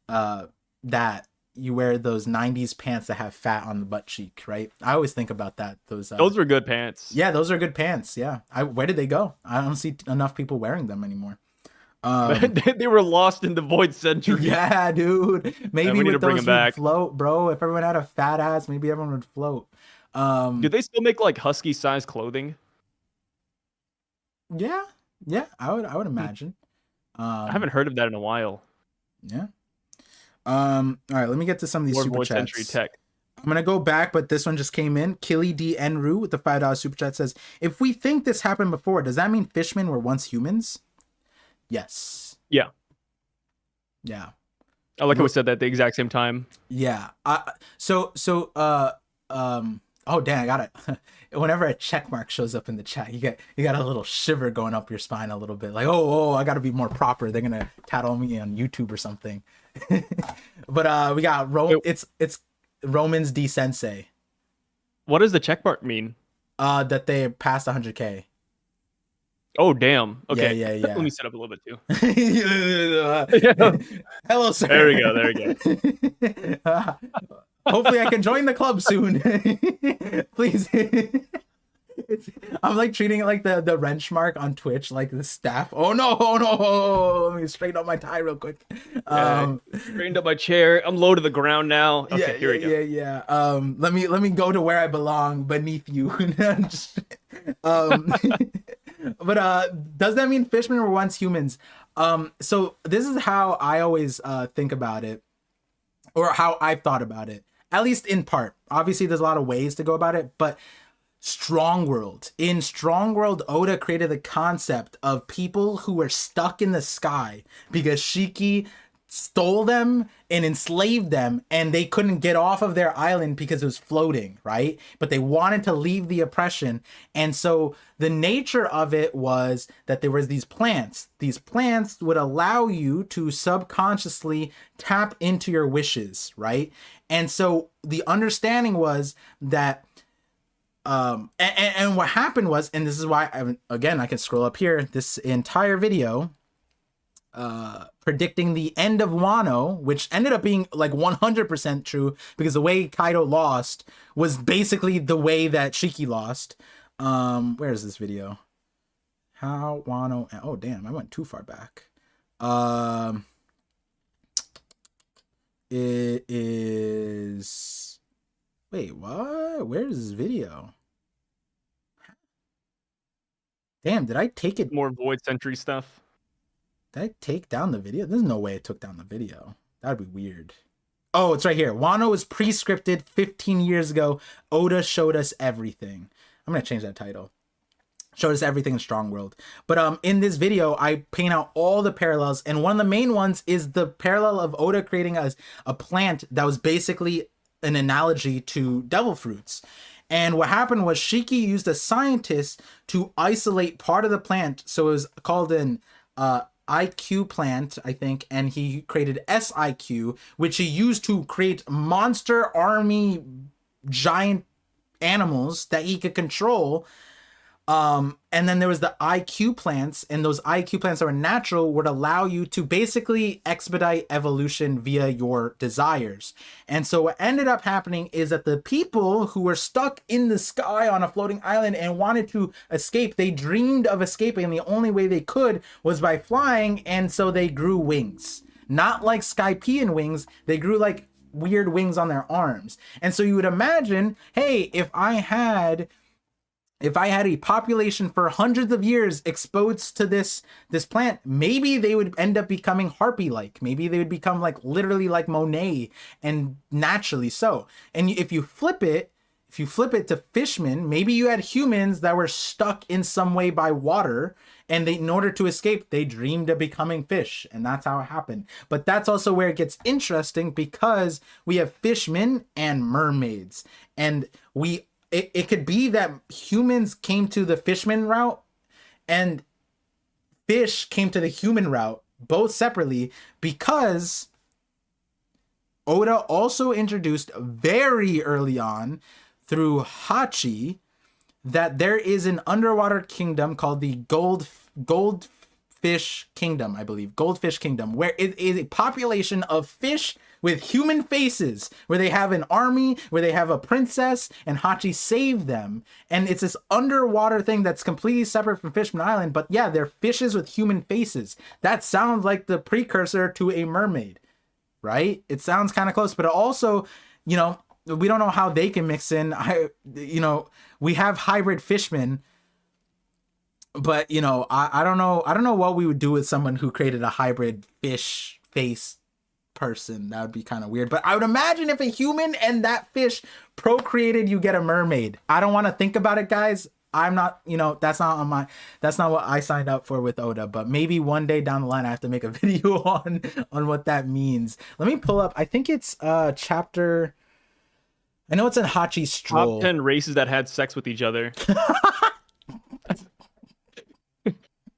that you wear those 90s pants that have fat on the butt cheek, right? I always think about that. Those were good pants. Yeah, those are good pants. Yeah. Where did they go? I don't see enough people wearing them anymore. They were lost in the void century. Yeah, dude. Maybe with those would float, bro. If everyone had a fat ass, maybe everyone would float. Do they still make like husky size clothing? Yeah, I would imagine. I haven't heard of that in a while. Yeah. All right, let me get to some of these super chats. Century tech. I'm gonna go back, but this one just came in. Killy D Enru with the $5 super chat says, "If we think this happened before, does that mean fishmen were once humans?" Yes. Yeah. I like how we said that at the exact same time. Yeah. Oh dang, I got it. Whenever a check mark shows up in the chat, you got a little shiver going up your spine a little bit. Like, oh, I gotta be more proper. They're gonna tattle me on YouTube or something. But we got it's Romans D Sensei. What does the check mark mean? That they passed 100K. Oh damn. Okay. Yeah. Let me set up a little bit too. Hello, sir. There we go. Hopefully I can join the club soon. Please. I'm like treating it like the wrench mark on Twitch, like the staff. Oh no. Let me straighten up my tie real quick. Straightened up my chair. I'm low to the ground now. Okay, here we go. Yeah. Let me go to where I belong, beneath you. But does that mean fishmen were once humans? So this is how I always think about it, or how I've thought about it, at least in part. Obviously, there's a lot of ways to go about it, but Strong World. In Strong World, Oda created the concept of people who were stuck in the sky because Shiki stole them and enslaved them, and they couldn't get off of their island because it was floating, right? But they wanted to leave the oppression. And so the nature of it was that there was these plants. These plants would allow you to subconsciously tap into your wishes, right? And so the understanding was that and what happened was, and this is why I can scroll up here, this entire video predicting the end of Wano, which ended up being like 100% true, because the way Kaido lost was basically the way that Shiki lost. Where is this video? How Wano... Oh, damn, I went too far back. It is. Wait, what? Where's this video? Damn, did I take it? More Void Sentry stuff. Did I take down the video? There's no way I took down the video. That'd be weird. Oh, it's right here. Wano was pre-scripted 15 years ago. Oda showed us everything. I'm gonna change that title. Showed us everything in Strong World. But in this video, I paint out all the parallels, and one of the main ones is the parallel of Oda creating a plant that was basically an analogy to devil fruits. And what happened was Shiki used a scientist to isolate part of the plant, so it was called an IQ plant, I think, and he created SIQ, which he used to create monster army giant animals that he could control. And then there was the IQ plants, and those IQ plants that were natural would allow you to basically expedite evolution via your desires. And so what ended up happening is that the people who were stuck in the sky on a floating island and wanted to escape, they dreamed of escaping, and the only way they could was by flying, and so they grew wings. Not like Skypean wings, they grew like weird wings on their arms. And so you would imagine, hey, if I had a population for hundreds of years exposed to this plant, maybe they would end up becoming harpy-like. Maybe they would become like literally like Monet, and naturally so. And if you flip it to fishmen, maybe you had humans that were stuck in some way by water, and in order to escape, they dreamed of becoming fish, and that's how it happened. But that's also where it gets interesting, because we have fishmen and mermaids, and it could be that humans came to the fishman route and fish came to the human route, both separately, because Oda also introduced very early on through Hachi that there is an underwater kingdom called the Goldfish Kingdom, I believe. Goldfish Kingdom, where it is a population of fish with human faces, where they have an army, where they have a princess, and Hachi saved them. And it's this underwater thing that's completely separate from Fishman Island, but yeah, they're fishes with human faces. That sounds like the precursor to a mermaid, right? It sounds kind of close, but it also, we don't know how they can mix in. We have hybrid fishmen, but I don't know what we would do with someone who created a hybrid fish face person. That would be kind of weird, but I would imagine if a human and that fish procreated, you get a mermaid. I don't want to think about it, guys. I'm not, that's not what I signed up for with Oda, but maybe one day down the line I have to make a video on what that means. Let me pull up, I think it's chapter, I know it's in Hachi's Stroll. Top 10 races that had sex with each other.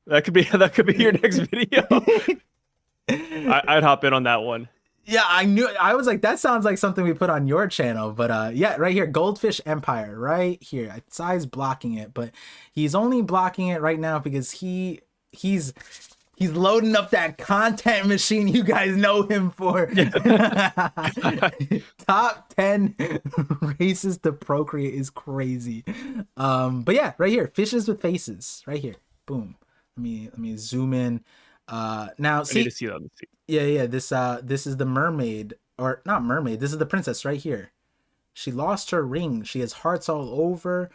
That could be your next video. I'd hop in on that one. Yeah, I was like, that sounds like something we put on your channel, but yeah, right here, Goldfish Empire, right here. Sai's blocking it, but he's only blocking it right now because he's loading up that content machine you guys know him for. Top 10 races to procreate is crazy. But yeah, right here, fishes with faces, right here. Boom. Let me zoom in. Now see, I need to see that. yeah, this is the mermaid, or not mermaid, this is the princess right here. She lost her ring. She has hearts all over.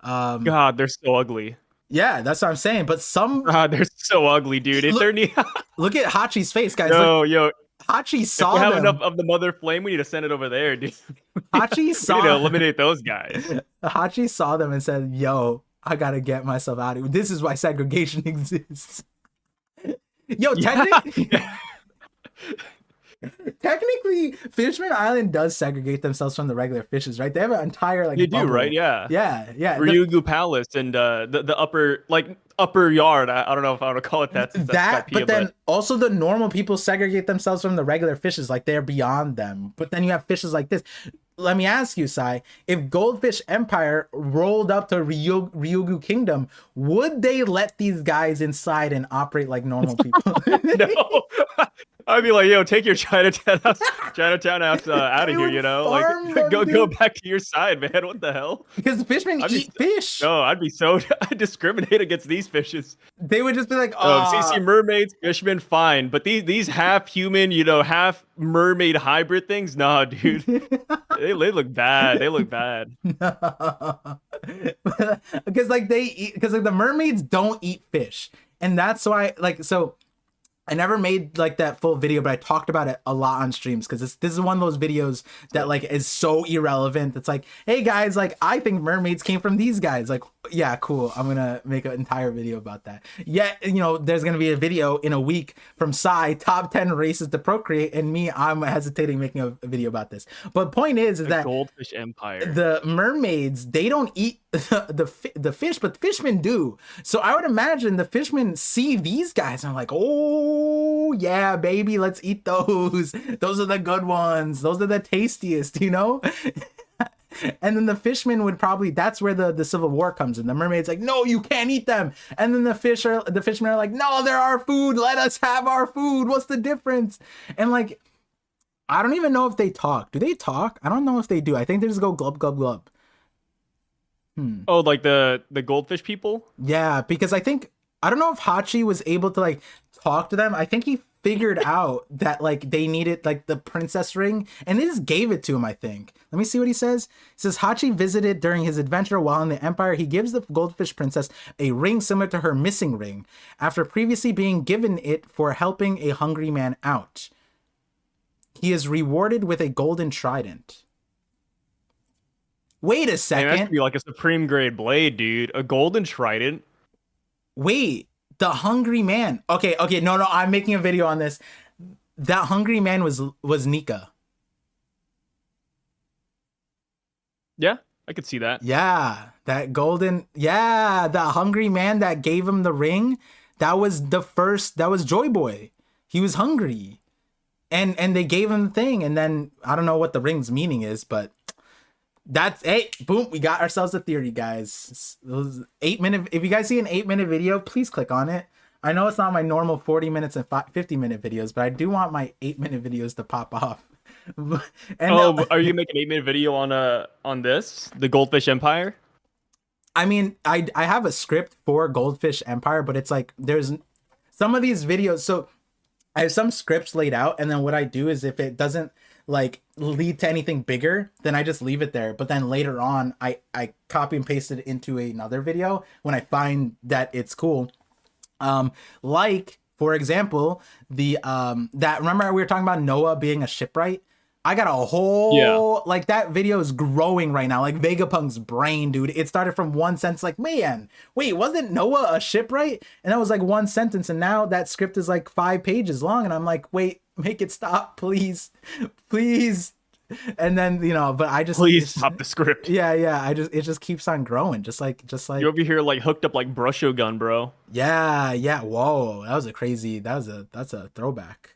God, they're so ugly. Yeah, that's what I'm saying. But they're so ugly, dude. Look at Hachi's face, guys. Yo, Hachi saw if we have them. enough of the mother flame, we need to send it over there, dude. Hachi saw. We need to eliminate those guys. Hachi saw them and said, "Yo, I gotta get myself out of here. This is why segregation exists." Yo, technically, Fishman Island does segregate themselves from the regular fishes, right? They have an entire You bubble. do, right? Yeah. Yeah. Ryugu Palace and the upper yard. I don't know if I want to call it that. But then also the normal people segregate themselves from the regular fishes, like they're beyond them. But then you have fishes like this. Let me ask you, Sai, if Goldfish Empire rolled up to Ryugu Kingdom, would they let these guys inside and operate like normal people? No. I'd be like, yo, take your Chinatown ass out of here, you know? Like, Them, go back to your side, man. What the hell? because the fishmen eat fish. No, I'd be so I'd discriminate against these fishes. They would just be like, See, mermaids, fishmen, fine, but these half human, half mermaid hybrid things, nah, dude, they look bad. They look bad. Because like the mermaids don't eat fish, and that's why so. I never made like that full video, but I talked about it a lot on streams because this is one of those videos that like is so irrelevant. It's like, hey guys, like I think mermaids came from these guys. Like, yeah, cool. I'm gonna make an entire video about that. Yet, there's gonna be a video in a week from Psy, top 10 races to procreate, and me, I'm hesitating making a video about this. But point is that goldfish empire, the mermaids, they don't eat the fish, but the fishmen do. So I would imagine the fishmen see these guys and are like, oh yeah, baby, let's eat those. Those are the good ones. Those are the tastiest, And then the fishmen would probably, that's where the civil war comes in. The mermaid's like, no, you can't eat them. And then the fishermen are like, no, they're our food. Let us have our food. What's the difference? And like, I don't even know if they talk. Do they talk? I don't know if they do. I think they just go glub, glub, glub. Oh, like the goldfish people? Yeah, because I don't know if Hachi was able to like talk to them. I think he figured out that like they needed like the princess ring, and they just gave it to him, I think. Let me see what he says. He says Hachi visited during his adventure while in the Empire. He gives the goldfish princess a ring similar to her missing ring, after previously being given it for helping a hungry man out. He is rewarded with a golden trident. Wait a second. That could be like a supreme grade blade, dude. A golden trident. Wait, the hungry man. Okay, no, I'm making a video on this. That hungry man was Nika. Yeah, I could see that. Yeah, that golden. Yeah, the hungry man that gave him the ring. That was Joy Boy. He was hungry, and they gave him the thing, and then I don't know what the ring's meaning is, but. Hey, boom, we got ourselves a theory, guys. Those 8-minute, if you guys see an 8-minute video, please click on it. I know it's not my normal 40 minutes and 50-minute videos, but I do want my 8-minute videos to pop off. Are you making an 8-minute video on this, the Goldfish Empire? I mean, I have a script for Goldfish Empire, but it's like there's some of these videos. So I have some scripts laid out, and then what I do is if it doesn't like lead to anything bigger, then I just leave it there. But then later on, I copy and paste it into another video when I find that it's cool. Like for example, that remember we were talking about Noah being a shipwright? I got a whole like that video is growing right now, like Vegapunk's brain, dude. It started from one sentence, like, man, wait, wasn't Noah a shipwright? And that was like one sentence, and now that script is like 5 pages long, and I'm like, wait, make it stop, please. And then but I just please stop the script. Yeah, it just keeps on growing, just like you're over here like hooked up like Brushogun, bro. Yeah. Whoa, that's a throwback.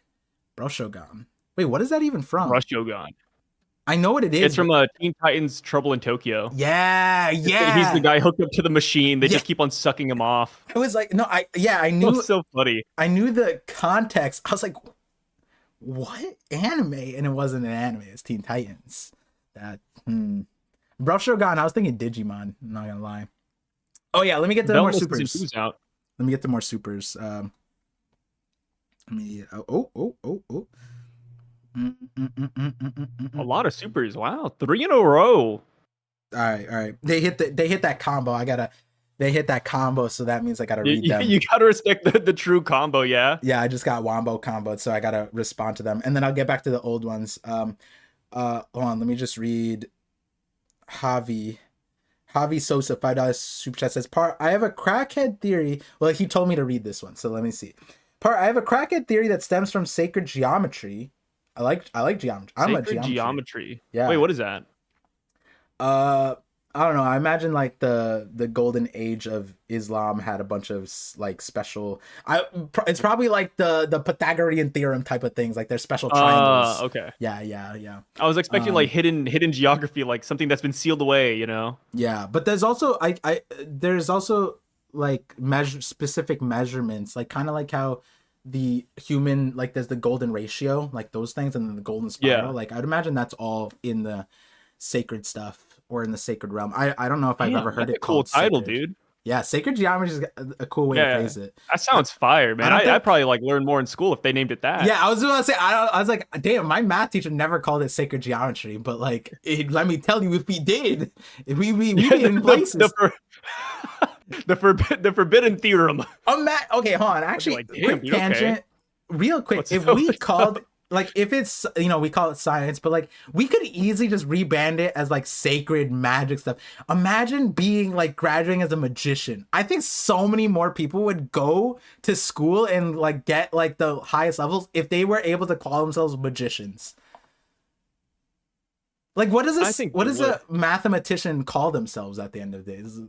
Brushogun. Wait, what is that even from? Brushogun. I know what it is. It's from Teen Titans Trouble in Tokyo. Yeah. He's the guy hooked up to the machine. They just keep on sucking him off. I was like, I knew. That's so funny. I knew the context. I was like, what anime? And it wasn't an anime. It's Teen Titans. Brushogun. I was thinking Digimon. I'm not gonna lie. Oh yeah, let me get to more supers. Let me get to more supers. Let me. A lot of supers. Wow, 3 in a row. All right. They hit that combo. They hit that combo, so that means I gotta read them. You gotta respect the true combo, yeah. Yeah, I just got Wombo comboed, so I gotta respond to them, and then I'll get back to the old ones. Hold on, let me just read. Javi Sosa, $5 super chat says, I have a crackhead theory. Well, he told me to read this one, so let me see. I have a crackhead theory that stems from sacred geometry. I like geometry. I'm a geometry. Yeah. Wait, what is that? I don't know. I imagine like the golden age of Islam had a bunch of like special. It's probably like the Pythagorean theorem type of things. Like there's special triangles. Okay. Yeah. I was expecting like hidden geography, like something that's been sealed away. Yeah, but there's also there's also like specific measurements, like kind of like how the human, like there's the golden ratio, like those things, and then the golden spiral. Yeah. Like I'd imagine that's all in the sacred stuff or in the sacred realm. I don't know if I've ever heard That's it a cool called title, sacred. dude. Yeah, sacred geometry is a cool way to phrase it. That sounds fire, man. I'd probably like learn more in school if they named it that. Yeah, I was about to say, I was like, damn, my math teacher never called it sacred geometry, but like, let me tell you, if we did, if we did in places. The forbidden theorem. Okay, hold on. Actually, like, damn, quick tangent, real quick. If we called, like, if it's, we call it science, but like, we could easily just rebrand it as like sacred magic stuff. Imagine being like graduating as a magician. I think so many more people would go to school and like get like the highest levels if they were able to call themselves magicians. Like, what does a mathematician call themselves at the end of the day? This is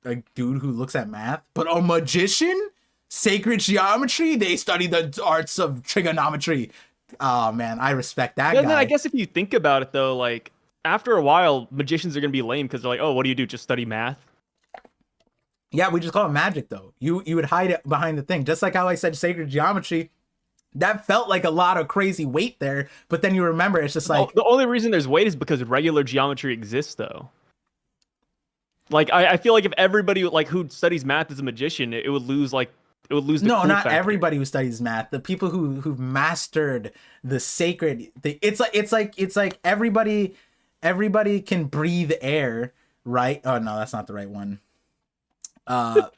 a dude who looks at math, but a magician, sacred geometry, they study the arts of trigonometry. Oh man, I respect that guy. Then I guess if you think about it though, like after a while, magicians are gonna be lame because they're like, oh, what do you do? Just study math? Yeah, we just call it magic though. You would hide it behind the thing, just like how I said sacred geometry. That felt like a lot of crazy weight there, but then you remember it's just like the only reason there's weight is because regular geometry exists though. Like I feel like if everybody like who studies math is a magician, it would lose the no, cool not factor. everybody who studies math. The people who've mastered the sacred. It's like everybody can breathe air, right? Oh no, that's not the right one. Like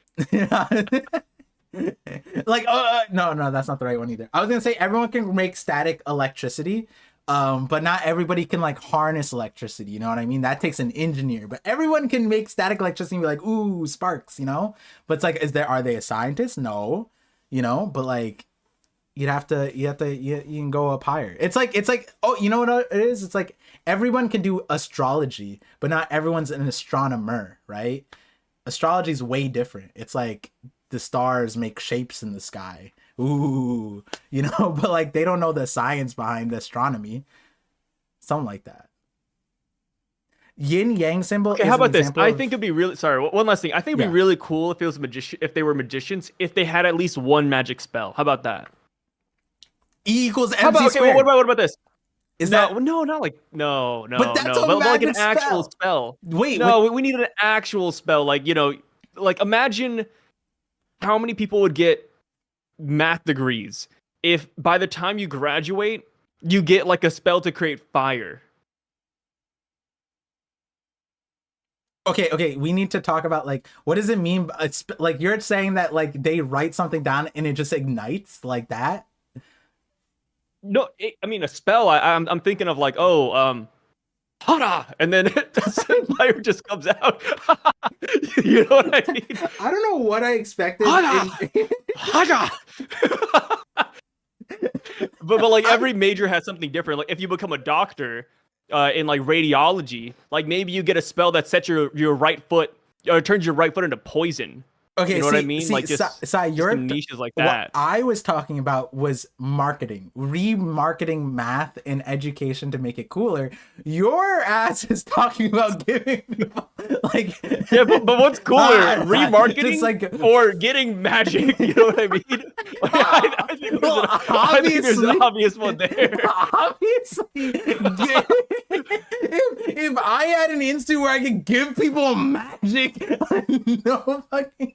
no, that's not the right one either. I was gonna say everyone can make static electricity, but not everybody can like harness electricity. You know what I mean? That takes an engineer. But everyone can make static electricity and be like, ooh, sparks. You know? But it's like, are they a scientist? No. You know? But like, you can go up higher. It's like oh, you know what it is? It's like everyone can do astrology, but not everyone's an astronomer, right? Astrology is way different. It's like the stars make shapes in the sky. Ooh, you know, but like they don't know the science behind astronomy. Something like that. Yin yang symbol. Okay, how about this? I think it'd be really one last thing. I think it'd be really cool if it was if they were magicians, if they had at least one magic spell. How about that? E equals MC squared. Okay, what about this? Is no, not like no. But that's a magic like an actual spell. Wait, we need an actual spell. Like like imagine how many people would get math degrees if by the time you graduate you get like a spell to create fire. Okay, we need to talk about like what does it mean? It's like you're saying that like they write something down and it just ignites like that. No, I mean a spell. I'm thinking of like hada, and then fire just comes out. You know what I mean? I don't know what I expected. Hada. but like every major has something different. Like if you become a doctor in like radiology, like maybe you get a spell that sets your right foot or turns your right foot into poison. Okay, you know what I mean? Like you're niches like that. What I was talking about was marketing, remarketing math and education to make it cooler. Your ass is talking about giving people like but what's cooler, remarketing like, or getting magic? You know what I mean? Like, I think there's an obvious one there. Obviously, if I had an instant where I could give people magic, no fucking.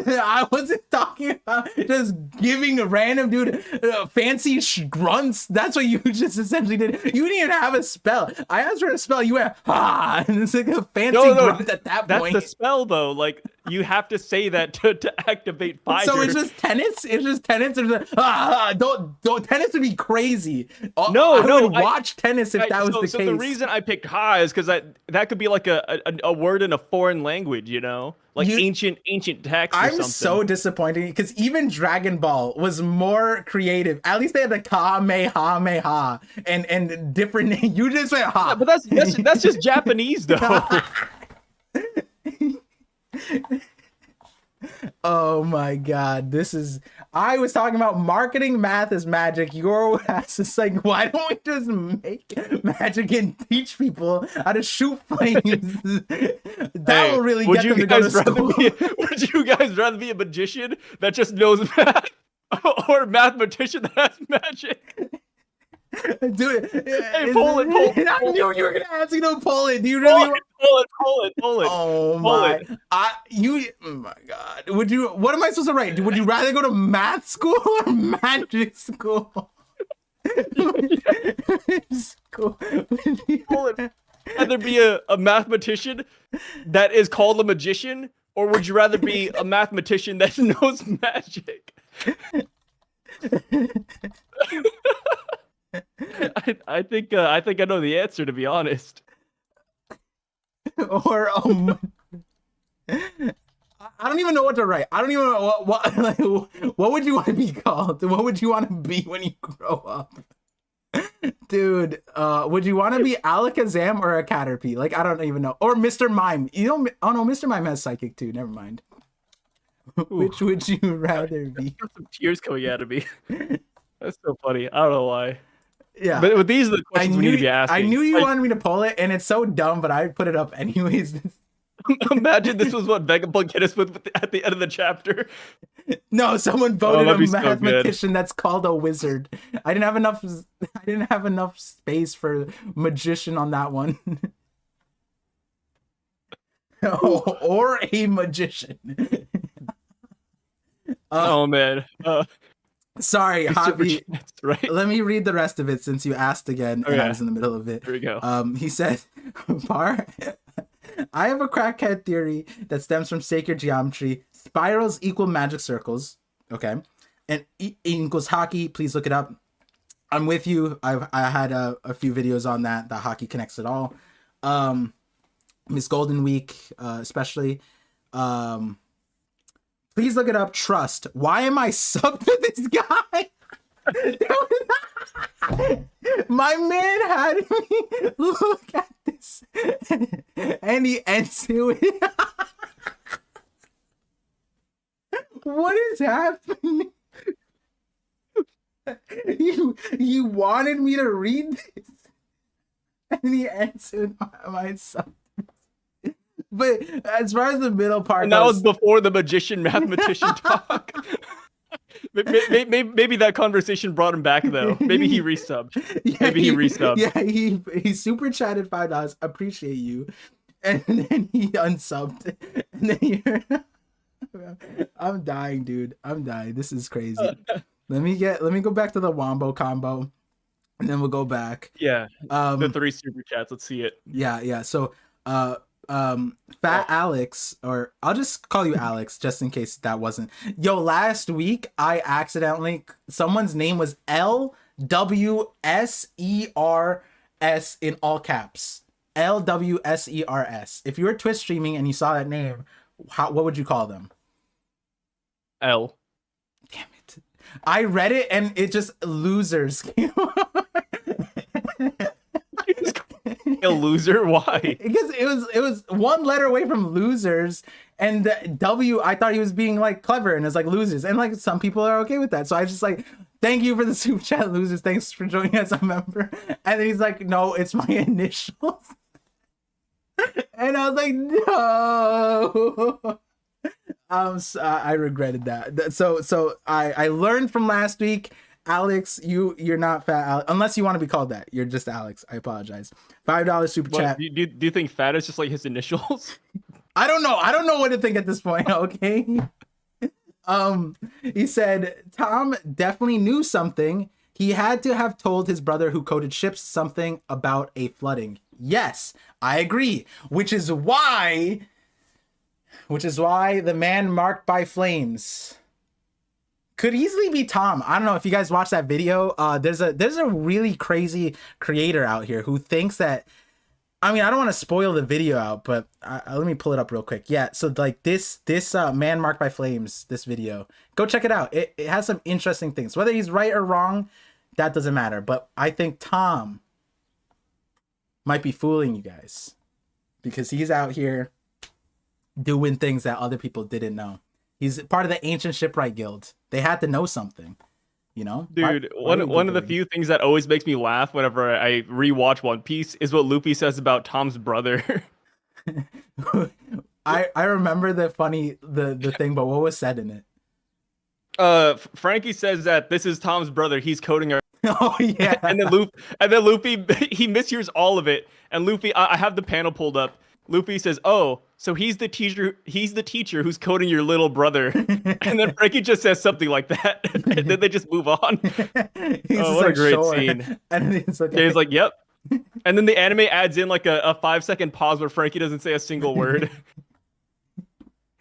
I wasn't talking about just giving a random dude fancy grunts. That's what you just essentially did. You didn't even have a spell. I asked for a spell. You went and it's like a fancy grunt at that point. That's the spell though. Like you have to say that to activate fire. So it's just tennis. It's just tennis. Don't tennis would be crazy. I would watch tennis if that was the case. So the reason I picked ha is because that could be like a word in a foreign language. You know. Like ancient text or something. I'm so disappointed because even Dragon Ball was more creative. At least they had the Kamehameha and different. You just went ha. Yeah, but that's just Japanese though. Oh my god, I was talking about marketing math is magic. Your ass is like, why don't we just make magic and teach people how to shoot flames? That will really get them to go to school. Would you guys rather be a magician that just knows math? or mathematician that has magic. Dude, Hey, Poland. I knew you were gonna ask me to Poland. Do you really? Poland. Oh my! Oh my God! Would you? What am I supposed to write? Would you rather go to math school or magic school? School. Poland. Rather be a mathematician that is called a magician, or would you rather be a mathematician that knows magic? I think I know the answer, to be honest. Or I don't even know what to write. I don't even know what would you want to be called? What would you want to be when you grow up? Dude, would you want to be Alakazam or a Caterpie? Like, I don't even know. Or Mr. Mime. You know, oh no, Mr. Mime has psychic too. Never mind. Which would you rather be? Some tears coming out of me. That's so funny. I don't know why. Yeah. But these are the questions we need to be asking. I knew you wanted me to pull it, and it's so dumb, but I put it up anyways. Imagine this was what Vegapunk hit us with at the end of the chapter. No, someone voted a so mathematician that's called a wizard. I didn't have enough space for magician on that one. Or a magician. Oh man. Sorry, Javi. Right? Let me read the rest of it since you asked again and I was in the middle of it. Here we go. He said, I have a crackhead theory that stems from sacred geometry. Spirals equal magic circles. Okay. And E equals hockey. Please look it up. I'm with you. I had a few videos on that hockey connects it all. Miss Golden Week, especially. Please look it up. Trust. Why am I sub to this guy? My man had me look at this and he ends it. What is happening? You wanted me to read this and he answered my sub. But as far as the middle part, and that was before the magician mathematician talk. Maybe that conversation brought him back though. Maybe he resubbed. Yeah, he resubbed. Yeah, he super chatted $5. Appreciate you, and then he unsubbed. And then I'm dying, dude. I'm dying. This is crazy. Let me go back to the Wombo combo, and then we'll go back. Yeah. The 3 super chats. Let's see it. Yeah. So, Fat Alex, or I'll just call you Alex just in case that wasn't. Yo, last week I accidentally, someone's name was LWSERS in all caps. LWSERS. If you were Twitch streaming and you saw that name, what would you call them? L. Damn it. I read it and it just losers came up. A loser? Why? Because it was one letter away from losers, and the W, I thought he was being like clever, and it's like losers, and like some people are okay with that. So I just like, thank you for the super chat, losers. Thanks for joining as a member. And then he's like, no, it's my initials. And I was like, no. I regretted that. So I learned from last week. Alex, you're not fat, Alex, unless you want to be called that. You're just Alex. I apologize. $5 super chat. Do you think fat is just like his initials? I don't know. I don't know what to think at this point. Okay. He said Tom definitely knew something. He had to have told his brother who coded ships something about a flooding. Yes, I agree. Which is why the man marked by flames could easily be Tom. I don't know if you guys watched that video. There's a really crazy creator out here who thinks that, I mean, I don't want to spoil the video out, but let me pull it up real quick. Yeah, so like this man marked by flames, this video, go check it out. It has some interesting things. Whether he's right or wrong, that doesn't matter. But I think Tom might be fooling you guys because he's out here doing things that other people didn't know. He's part of the Ancient Shipwright Guild. They had to know something, you know? Dude, one of the few things that always makes me laugh whenever I rewatch One Piece is what Luffy says about Tom's brother. I remember the thing, but what was said in it? Frankie says that this is Tom's brother. He's coding our. Oh yeah. And then Luffy he mishears all of it. And Luffy, I have the panel pulled up. Luffy says, "Oh, so he's the teacher. He's the teacher who's coding your little brother." And then Frankie just says something like that, and then they just move on. Oh, what a great scene! And it's like, Yeah, he's like, "Yep." And then the anime adds in like a 5-second pause where Frankie doesn't say a single word.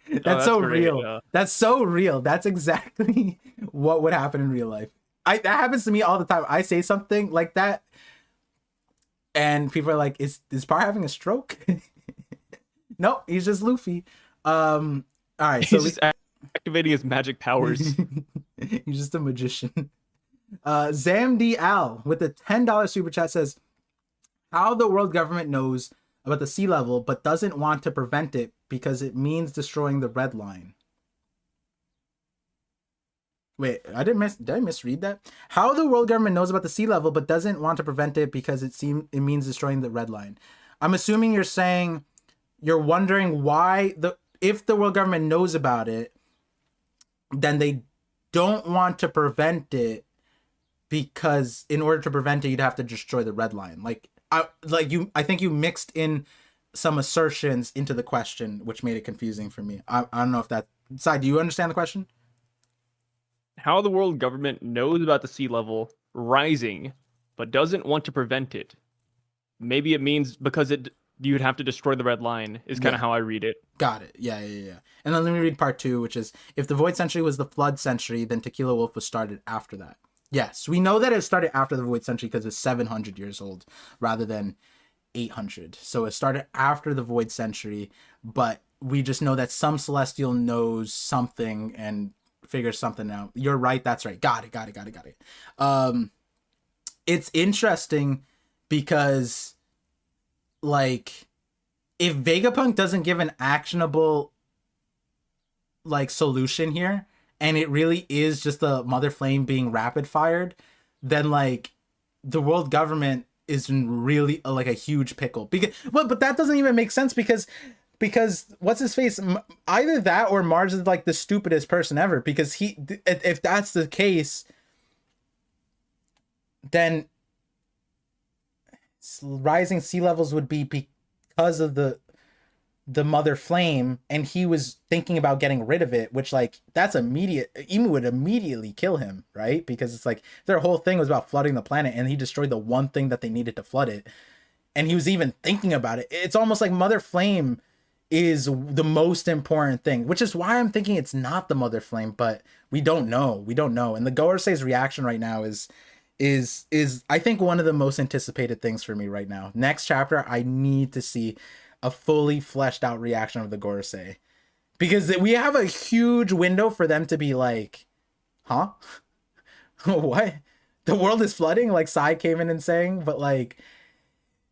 That's so great, real. yeah. That's so real. That's exactly what would happen in real life. That happens to me all the time. I say something like that, and people are like, "Is Par having a stroke?" No, he's just Luffy. All right, so He's just activating his magic powers. he's just a magician. Zamd Al with the $10 super chat says, "How the world government knows about the sea level but doesn't want to prevent it because it means destroying the red line." Wait, did I misread that? How the world government knows about the sea level but doesn't want to prevent it because it means destroying the red line. I'm assuming you're saying you're wondering why if the world government knows about it, then they don't want to prevent it because in order to prevent it, you'd have to destroy the red line. I think you mixed in some assertions into the question, which made it confusing for me. I don't know if that side. Do you understand the question? How the world government knows about the sea level rising, but doesn't want to prevent it. Maybe it means because you'd have to destroy the red line is kind of how I read it. Got it. Yeah. And then let me read part 2, which is, if the Void Century was the Flood Century, then Tequila Wolf was started after that. Yes, we know that it started after the Void Century because it's 700 years old rather than 800. So it started after the Void Century, but we just know that some Celestial knows something and figures something out. You're right. That's right. Got it. It's interesting because, like, if Vegapunk doesn't give an actionable, like, solution here, and it really is just a Mother Flame being rapid fired, then, like, the world government is really like a huge pickle. But that doesn't even make sense because what's his face? Either that or Mars is like the stupidest person ever. Because if that's the case, then rising sea levels would be because of the Mother Flame, and he was thinking about getting rid of it, which, like, that's immediate. Emu would immediately kill him, right? Because it's like their whole thing was about flooding the planet, and he destroyed the one thing that they needed to flood it, and he was even thinking about it. It's almost like Mother Flame is the most important thing, which is why I'm thinking it's not the Mother Flame, but we don't know. And the Gorsei's reaction right now is I think one of the most anticipated things for me right now. Next chapter, I need to see a fully fleshed out reaction of the Gorsei, because we have a huge window for them to be like, huh? What? The world is flooding, like Sai came in and saying, but like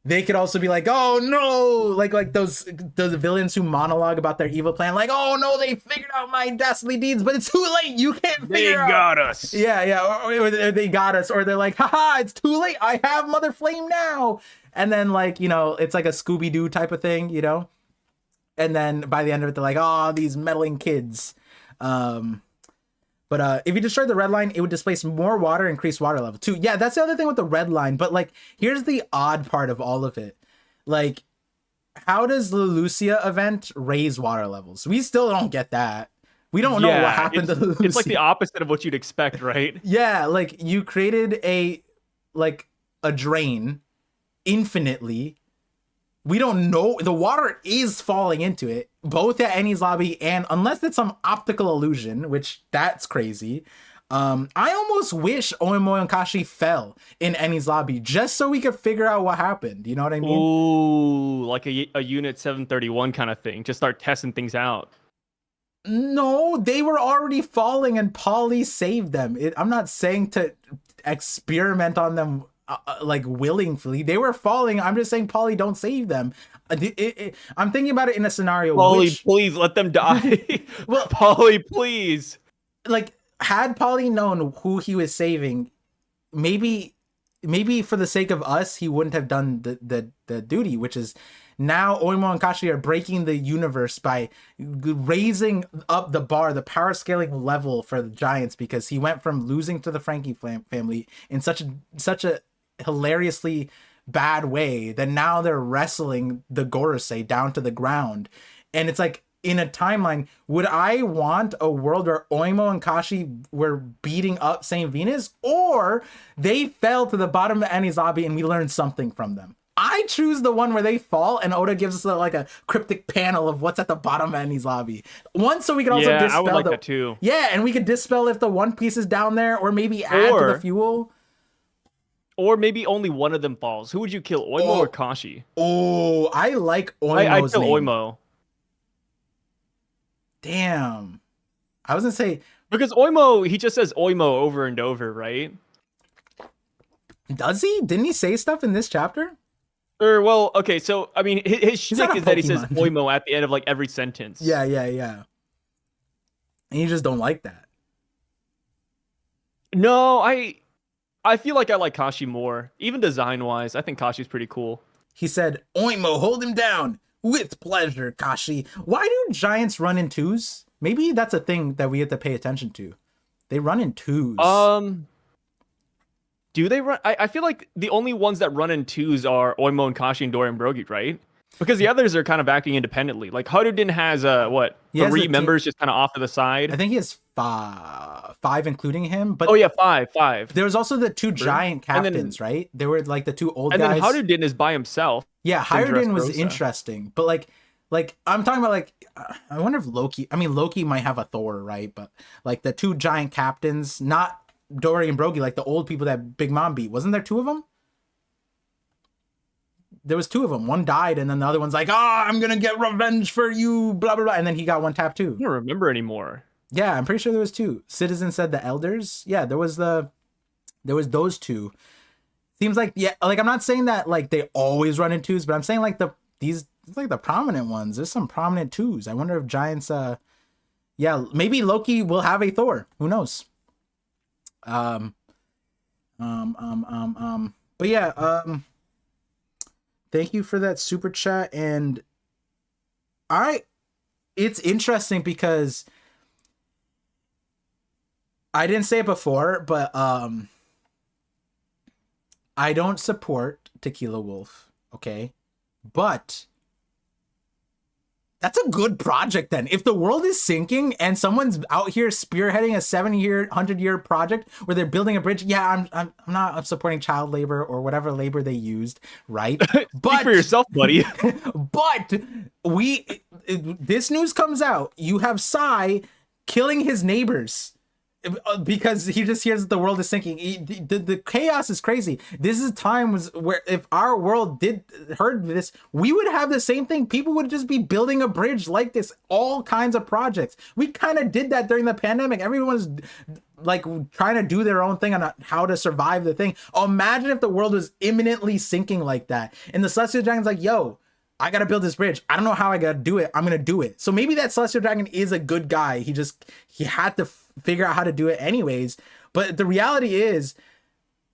they could also be like, oh no, like those villains who monologue about their evil plan, like, oh no, they figured out my dastardly deeds, but it's too late, you can't figure out. They got us. Yeah, or they got us, or they're like, haha, it's too late, I have Mother Flame now. And then, like, you know, it's like a Scooby-Doo type of thing, you know? And then by the end of it, they're like, oh, these meddling kids. But if you destroy the red line, it would displace more water, increase water level too. Yeah, that's the other thing with the red line. But, like, here's the odd part of all of it. Like, how does the Lucia event raise water levels? We still don't get that. We don't know what happened to Lucia. It's like the opposite of what you'd expect, right? Yeah, like, you created a drain infinitely. We don't know. The water is falling into it, both at Eni's lobby and, unless it's some optical illusion, which that's crazy. I almost wish Oimoy and Kashi fell in Eni's lobby just so we could figure out what happened. You know what I mean? Ooh, like a Unit 731 kind of thing. Just start testing things out. No, they were already falling and Polly saved them. I'm not saying to experiment on them like willingly. They were falling. I'm just saying, Polly, don't save them. I'm thinking about it in a scenario. Polly, please let them die. Well, Polly, please. Like, had Polly known who he was saving, maybe for the sake of us, he wouldn't have done the duty, which is now Oimo and Kashi are breaking the universe by raising up the bar, the power scaling level for the Giants, because he went from losing to the Frankie family in such a hilariously bad way that now they're wrestling the Gorosei down to the ground. And it's like, in a timeline, would I want a world where Oimo and Kashi were beating up Saint Venus, or they fell to the bottom of Enies Lobby and we learned something from them? I choose the one where they fall and Oda gives us like a cryptic panel of what's at the bottom of Enies Lobby. One, so we can also dispel I would like that too. Yeah, and we could dispel if the One Piece is down there, or maybe add to the fuel. Or maybe only one of them falls. Who would you kill, Oimo or Kashi? Oh, I like Oimo's I'd kill name. Oimo. Damn. I was gonna say, because Oimo, he just says Oimo over and over, right? Does he? Didn't he say stuff in this chapter? Or, well, okay, so, I mean, his shtick is that he says Pokemon. Oimo at the end of, like, every sentence. Yeah. And you just don't like that. No, I feel like I like Kashi more. Even design-wise, I think Kashi's pretty cool. He said, Oimo, hold him down. With pleasure, Kashi. Why do giants run in twos? Maybe that's a thing that we have to pay attention to. They run in twos. Do they run? I feel like the only ones that run in twos are Oimo and Kashi and Dorian Brogy, right? Because the others are kind of acting independently. Like Haruden has three members just kind of off to the side. I think he has five including him. But oh yeah, five. There was also the two giant captains, right? There were like the two old guys. And then Haruden is by himself. Yeah, Haruden was interesting, but like I'm talking about, like, I wonder if Loki. I mean, Loki might have a Thor, right? But like the two giant captains, not Dory and Brogy, like the old people that Big Mom beat. Wasn't there two of them? There was two of them. One died, and then the other one's like, I'm gonna get revenge for you, blah blah blah. And then he got one tap too. I don't remember anymore. Yeah, I'm pretty sure there was two. Citizen said the elders. Yeah, there was those two. Seems like, yeah, like I'm not saying that like they always run in twos, but I'm saying like these like the prominent ones. There's some prominent twos. I wonder if giants. Yeah, maybe Loki will have a Thor. Who knows? But yeah. Thank you for that super chat. And it's interesting because I didn't say it before, but I don't support Tequila Wolf, okay? But that's a good project then. If the world is sinking and someone's out here spearheading a 7-year, 100-year project where they're building a bridge, yeah, I'm supporting child labor or whatever labor they used, right? But speak for yourself, buddy. But this news comes out. You have Sai killing his neighbors because he just hears that the world is sinking. The chaos is crazy. This is a time where if our world heard this, we would have the same thing. People would just be building a bridge like this, all kinds of projects. We kind of did that during the pandemic. Everyone's like trying to do their own thing on how to survive the thing. Imagine if the world was imminently sinking like that, and the Celestial Dragon's like, yo, I gotta build this bridge. I don't know how I gotta do it. I'm gonna do it. So maybe that Celestial Dragon is a good guy. He had to figure out how to do it anyways. But the reality is,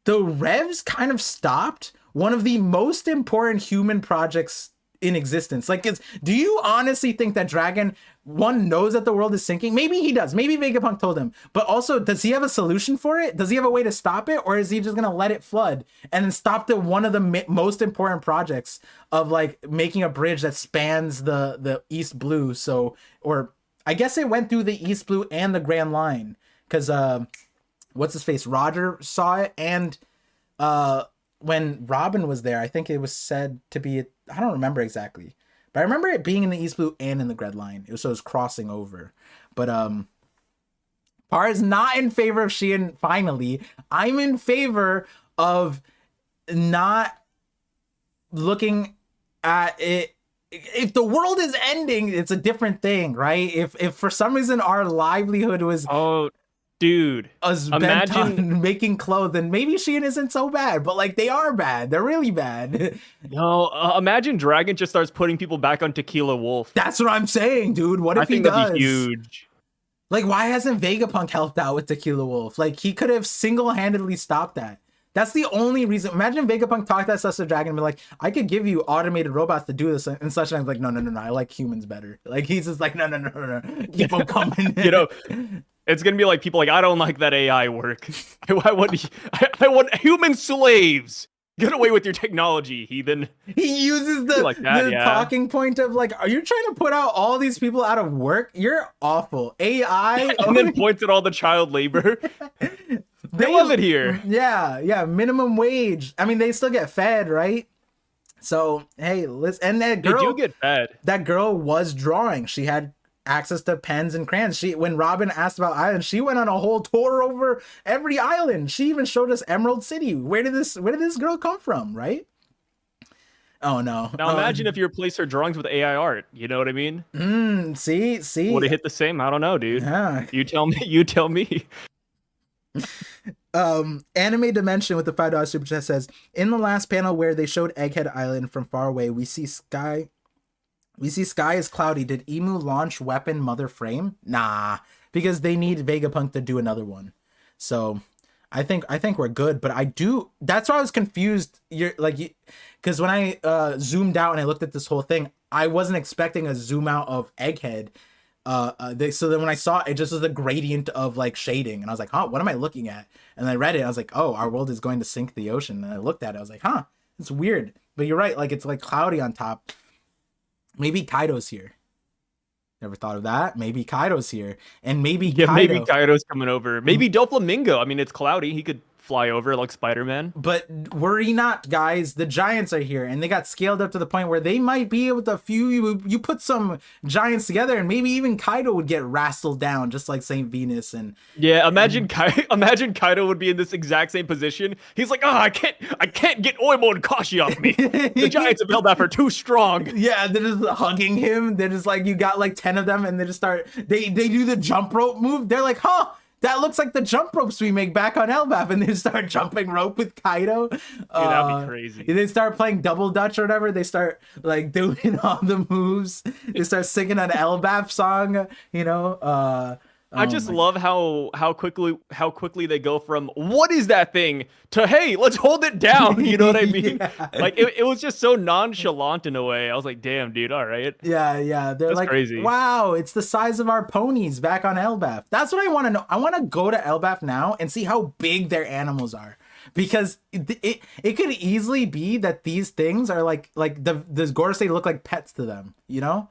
the Revs kind of stopped one of the most important human projects in existence. Like, do you honestly think that Dragon knows that the world is sinking? Maybe he does. Maybe Vegapunk told him. But also, does he have a solution for it? Does he have a way to stop it? Or is he just gonna let it flood and then stop one of the most important projects of like making a bridge that spans the East Blue? So, or I guess it went through the East Blue and the Grand Line, because what's his face, Roger saw it, and when Robin was there, I think it was said to be, I don't remember exactly, but I remember it being in the East Blue and in the Grand Line. It was crossing over. But Par is not in favor of Shein. Finally, I'm in favor of not looking at it. If the world is ending, it's a different thing, right? If for some reason our livelihood was dude, bent on making clothes, then maybe Shein isn't so bad. But like, they are bad. They're really bad. No, imagine Dragon just starts putting people back on Tequila Wolf. That's what I'm saying, dude. What if he does? That'd be huge. Like, why hasn't Vegapunk helped out with Tequila Wolf? Like, he could have single-handedly stopped that. That's the only reason. Imagine Vegapunk talked that stuff to Dragon and be like, I could give you automated robots to do this and such. And I'm like, no, I like humans better. Like, he's just like, no, keep them coming. You know, it's gonna be like people like, I don't like that AI work. I want human slaves. Get away with your technology, heathen. He uses the talking point of like, are you trying to put out all these people out of work? You're awful. AI. And then points at all the child labor. They love it here. Yeah. Minimum wage. I mean, they still get fed, right? So, hey, listen. And that girl. They do get fed. That girl was drawing. She had access to pens and crayons. When Robin asked about islands, she went on a whole tour over every island. She even showed us Emerald City. Where did this girl come from, right? Oh no. Now imagine if you replace her drawings with AI art. You know what I mean? See. Would it hit the same? I don't know, dude. Yeah. You tell me. Anime Dimension with the $5 super chat says, in the last panel where they showed Egghead Island from far away, we see sky is cloudy. Did Emu launch weapon mother frame? Nah, because they need Vegapunk to do another one. So I think we're good, but that's why I was confused. Because when I zoomed out and I looked at this whole thing, I wasn't expecting a zoom out of Egghead. So then when I saw it, just was a gradient of like shading, and I was like, huh, what am I looking at? And I read it, I was like, oh, our world is going to sink the ocean. And I looked at it, I was like, huh, it's weird. But you're right, like it's like cloudy on top. Maybe Kaido's here. Never thought of that. Maybe Kaido's here, and maybe maybe Kaido's coming over. Maybe Doflamingo. I mean, it's cloudy. He could fly over like Spider-Man. But worry not, guys. The giants are here, and they got scaled up to the point where they might be able to you put some giants together, and maybe even Kaido would get wrestled down, just like Saint Venus. And yeah, imagine Kaido would be in this exact same position. He's like, I can't get Oimo and Kashi off me. The giants of Elbaf are too strong. Yeah, they're just hugging him. They're just like, you got like 10 of them, and they just start. They do the jump rope move. They're like, huh. That looks like the jump ropes we make back on Elbaf, and they start jumping rope with Kaido. Dude, that'd be crazy. They start playing double dutch or whatever. They start like doing all the moves. They start singing an Elbaf song. I just love how quickly they go from what is that thing to hey, let's hold it down. You know what I mean? Yeah. Like it was just so nonchalant in a way. I was like, damn, dude, all right. Yeah. They're like, crazy. Wow, it's the size of our ponies back on Elbaf. That's what I want to know. I want to go to Elbaf now and see how big their animals are. Because it could easily be that these things are like the Gorosei look like pets to them, you know?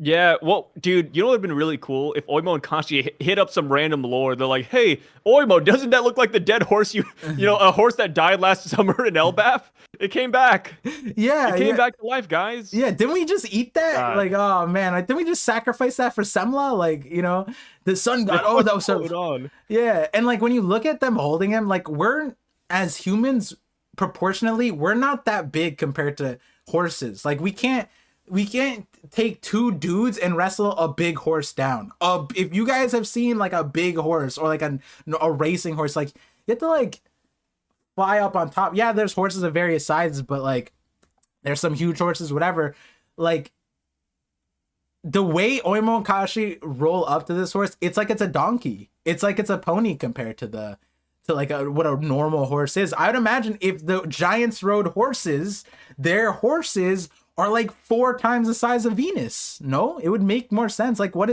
Yeah, well, dude, you know what would have been really cool if Oimo and Kashi hit up some random lore. They're like, hey, Oimo, doesn't that look like the dead horse a horse that died last summer in Elbaf? It came back. Yeah. It came back to life, guys. Yeah, didn't we just eat that? God. Like, oh man, didn't we just sacrifice that for Semla? Like, the sun god. Oh, that was so on. Yeah, and like when you look at them holding him, like we're as humans proportionally, we're not that big compared to horses. Like we can't take two dudes and wrestle a big horse down. If you guys have seen like a big horse or like a racing horse, like you have to like fly up on top. Yeah, there's horses of various sizes, but like there's some huge horses, whatever. Like the way Oimo and Kashi roll up to this horse, it's like it's a donkey. It's like it's a pony compared to what a normal horse is. I would imagine if the giants rode horses, their horses are like 4 times the size of Venus. No, it would make more sense. Like what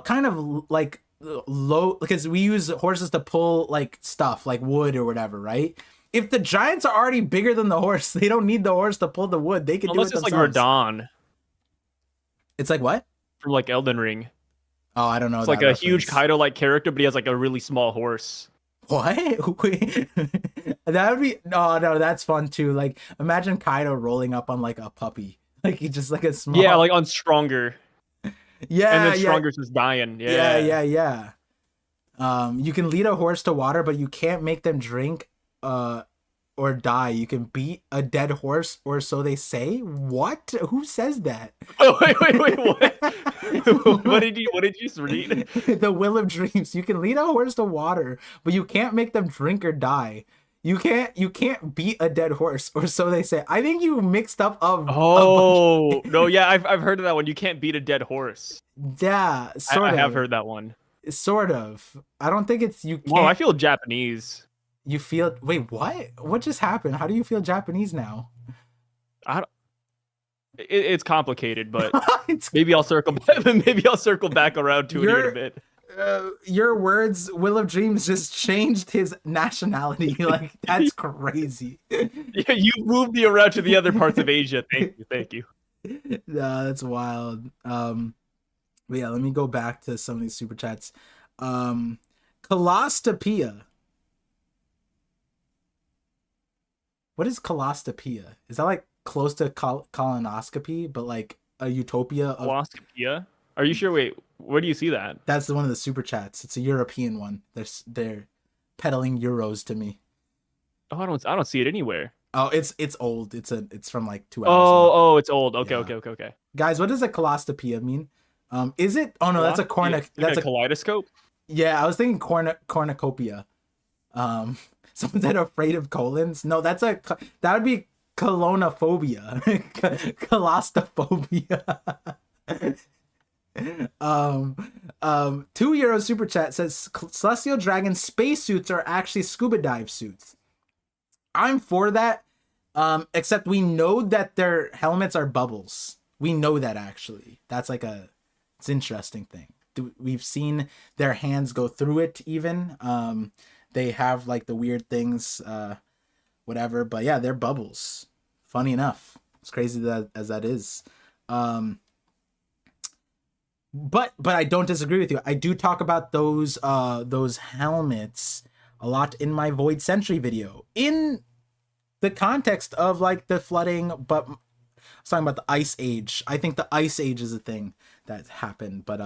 kind of like low, because we use horses to pull like stuff like wood or whatever, right? If the giants are already bigger than the horse, they don't need the horse to pull the wood. They can do it themselves. Unless it's like Radon. It's like what? From like Elden Ring. Oh, I don't know. It's like a huge Kaido-like character, but he has like a really small horse. What? That would be no, that's fun too. Like imagine Kaido rolling up on like a puppy. Like he just like a small. Yeah, like on Stronger. Yeah. And then Stronger's just dying. Yeah. You can lead a horse to water, but you can't make them drink or die. You can beat a dead horse, or so they say. What? Who says that? Oh, wait, what? What did you read? The Will of Dreams. You can lead a horse to water, but you can't make them drink or die. You can't beat a dead horse, or so they say. I think you mixed up no, yeah, I've heard of that one. You can't beat a dead horse. Yeah, sort of. I have heard that one. Sort of. I don't think it's you can't. Well, I feel Japanese. You feel wait, what? What just happened? How do you feel Japanese now? I don't, it's complicated, but It's maybe I'll circle back, maybe I'll circle back around to it here in a bit. Your words, Will of Dreams, just changed his nationality. Like, that's crazy. Yeah, you moved me around to the other parts of Asia. Thank you. No, that's wild. But yeah, let me go back to some of these super chats. Colostopia. What is colostopia? Is that like close to colonoscopy, but like a utopia of Colostopia? Are you sure? Wait, where do you see that? That's one of the super chats. It's a European one. They're peddling euros to me. Oh, I don't see it anywhere. Oh, it's old. It's from like 2 hours ago. ago. It's old. Okay, Yeah. okay. Guys, what does a colostopia mean? Is it? Oh no, that's a that's a kaleidoscope. Yeah, I was thinking cornucopia. Someone said afraid of colons. No, that would be colonophobia. Colostophobia. €2 super chat says Celestial Dragon spacesuits are actually scuba dive suits. I'm for that. Except we know that their helmets are bubbles. We know that actually. That's like it's an interesting thing. We've seen their hands go through it even. They have like the weird things, whatever. But yeah, they're bubbles. Funny enough. It's crazy as that is. But I don't disagree with you. I do talk about those helmets a lot in my Void Sentry video. In the context of like the flooding, but I was talking about the Ice Age. I think the Ice Age is a thing that happened. But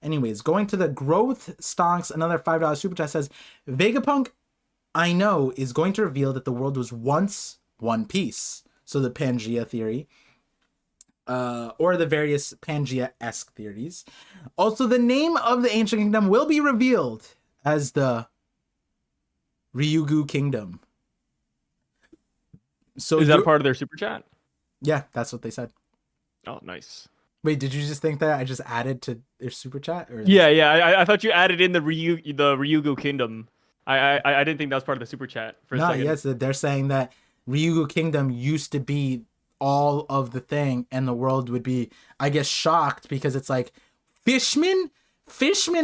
anyways, going to the Growth Stonks, another $5 super chat says, Vegapunk, I know, is going to reveal that the world was once one piece. So the Pangea theory. Or the various Pangea-esque theories. Also, the name of the ancient kingdom will be revealed as the Ryugu Kingdom. So is that part of their super chat? Yeah, that's what they said. Oh, nice. Wait, did you just think that I just added to their super chat? Or Yeah. I thought you added in the Ryugu Kingdom. I didn't think that was part of the super chat for a second. Yes, they're saying that Ryugu Kingdom used to be all of the thing, and the world would be, I guess, shocked because it's like Fishman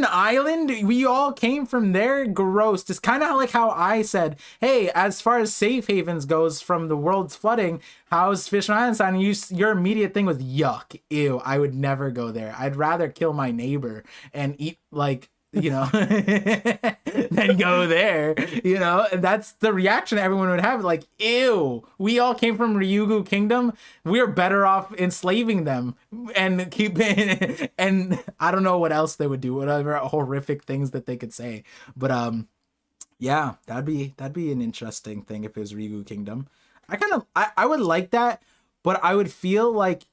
Island, we all came from there. Gross. It's kind of like how I said, hey, as far as safe havens goes from the world's flooding, how's Fishman Island sounding? Your immediate thing was yuck, ew, I would never go there. I'd rather kill my neighbor and eat like then go there, and that's the reaction everyone would have, like, ew, we all came from Ryugu Kingdom, we're better off enslaving them and keeping and I don't know what else they would do, whatever horrific things that they could say, but yeah, that'd be an interesting thing if it was Ryugu Kingdom. I would like that, but I would feel like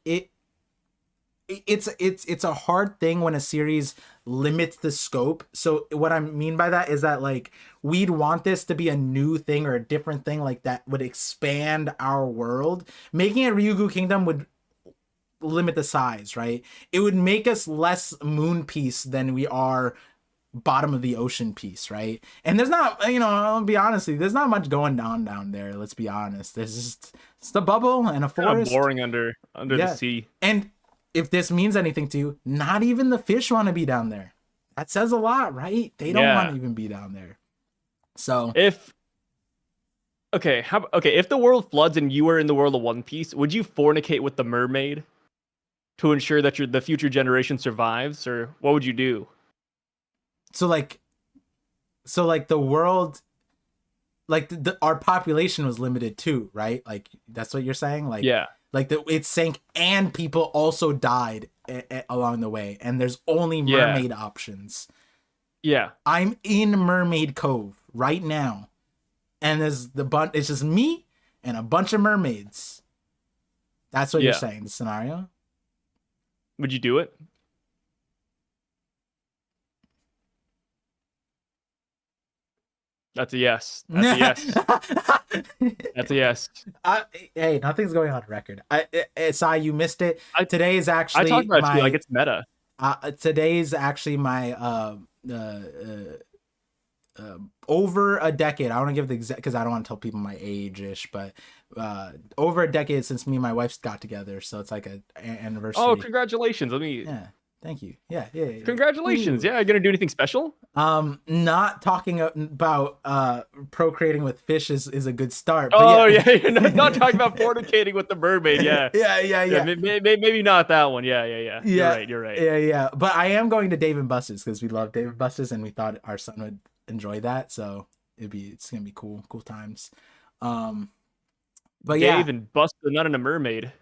it's a hard thing when a series limits the scope. So what I mean by that is that like we'd want this to be a new thing or a different thing like that would expand our world. Making it Ryugu Kingdom would limit the size, right? It would make us less Moon Piece than we are bottom of the ocean piece, right? And there's not, I'll be honest with you, there's not much going down there. Let's be honest. There's just it's a bubble and a forest. Kind of boring under the sea. And if this means anything to you, not even the fish want to be down there. That says a lot, right? They don't want to even be down there. So if the world floods and you were in the world of One Piece, would you fornicate with the mermaid to ensure that the future generation survives, or what would you do? So like the world, like our population was limited too, right? Like that's what you're saying, like yeah. Like it sank and people also died along the way, and there's only mermaid options. Yeah, I'm in Mermaid Cove right now, and there's it's just me and a bunch of mermaids. That's what you're saying. The scenario. Would you do it? That's a yes. That's a yes. That's a yes. Hey, nothing's going on record. Sai, you missed it. Today is actually I talked about it like it's meta. Today's actually my over a decade. I want to give the exact, because I don't want to tell people my age-ish, but over a decade since me and my wife got together, so it's like a anniversary. Oh, congratulations! Yeah, thank you. Yeah. Congratulations! Ooh. Yeah, gonna do anything special? Not talking about procreating with fish is a good start. But you're not talking about fornicating with the mermaid. Yeah. Yeah. Maybe not that one. Yeah. You're right. Yeah. But I am going to Dave & Buster's because we love Dave & Buster's and we thought our son would enjoy that, so it's gonna be cool times. But Dave and Buster, not in a mermaid.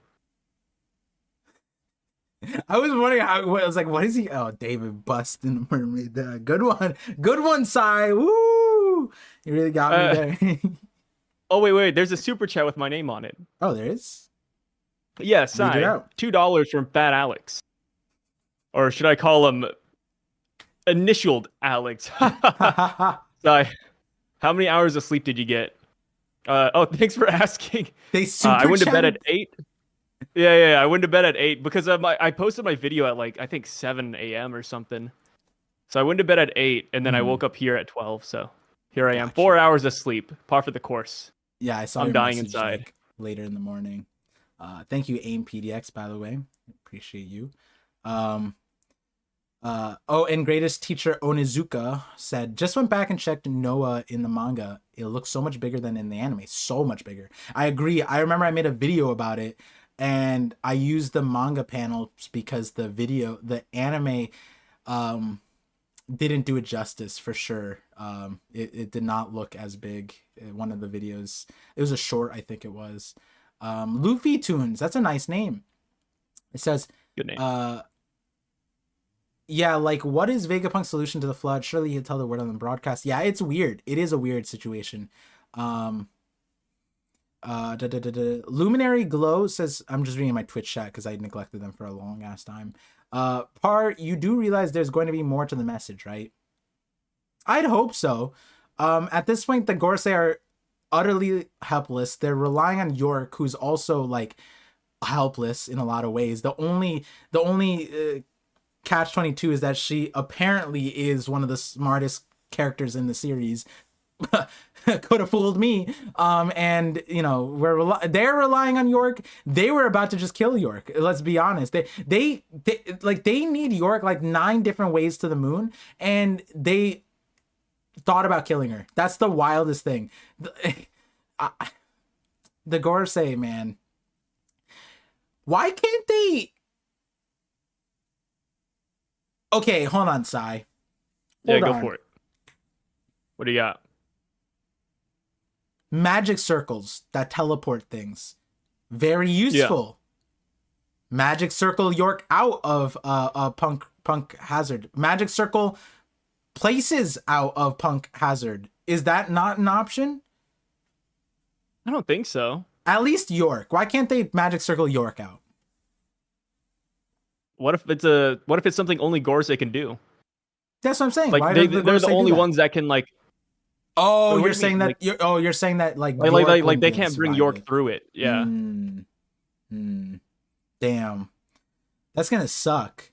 I was wondering I was like, what is he? Oh, David Bust in a mermaid. Good one, Sai. Woo! You really got me there. Oh wait, there's a super chat with my name on it. Oh, there is. Yeah, Sai. $2 from Fat Alex, or should I call him initialed Alex? Sai, how many hours of sleep did you get? Thanks for asking. I went to bed at 8. Yeah, I went to bed at 8 because I posted my video at like I think 7 a.m. or something. So I went to bed at 8 and then I woke up here at 12. So here I am, 4 hours of sleep, par for the course. Yeah, I saw. I'm dying inside. Like, later in the morning. Thank you, AIM PDX, by the way. Appreciate you. And greatest teacher Onizuka said, just went back and checked Noah in the manga. It looks so much bigger than in the anime. So much bigger. I agree. I remember I made a video about it and I used the manga panels because the anime didn't do it justice for sure. It did not look as big. One of the videos, it was a short, I think it was. Luffy Tunes, that's a nice name. It says, good name. Yeah, like, what is Vegapunk's solution to the flood? Surely he'd tell the word on the broadcast. Yeah, it's weird. It is a weird situation. Luminary Glow says, I'm just reading my Twitch chat because I neglected them for a long ass time. You do realize there's going to be more to the message, right? I'd hope so. At this point, the Gorosei are utterly helpless. They're relying on York, who's also like helpless in a lot of ways. The only catch-22 is that she apparently is one of the smartest characters in the series. Could have fooled me. And you know, they're relying on York. They were about to just kill York. Let's be honest. They need York like 9 different ways to the moon, and they thought about killing her. That's the wildest thing. The Gorosei, man. Why can't they? Okay, hold on, Sai. Go for it. What do you got? Magic circles that teleport things. Very useful. Yeah. Magic circle York out of Punk Hazard. Magic circle places out of Punk Hazard. Is that not an option? I don't think so. At least York. Why can't they magic circle York out? What if it's something only Gorosei can do? That's what I'm saying. Like they're the only ones that can like. Oh, you're saying that. You're saying that like they can't bring York through it. Yeah. Damn, that's gonna suck.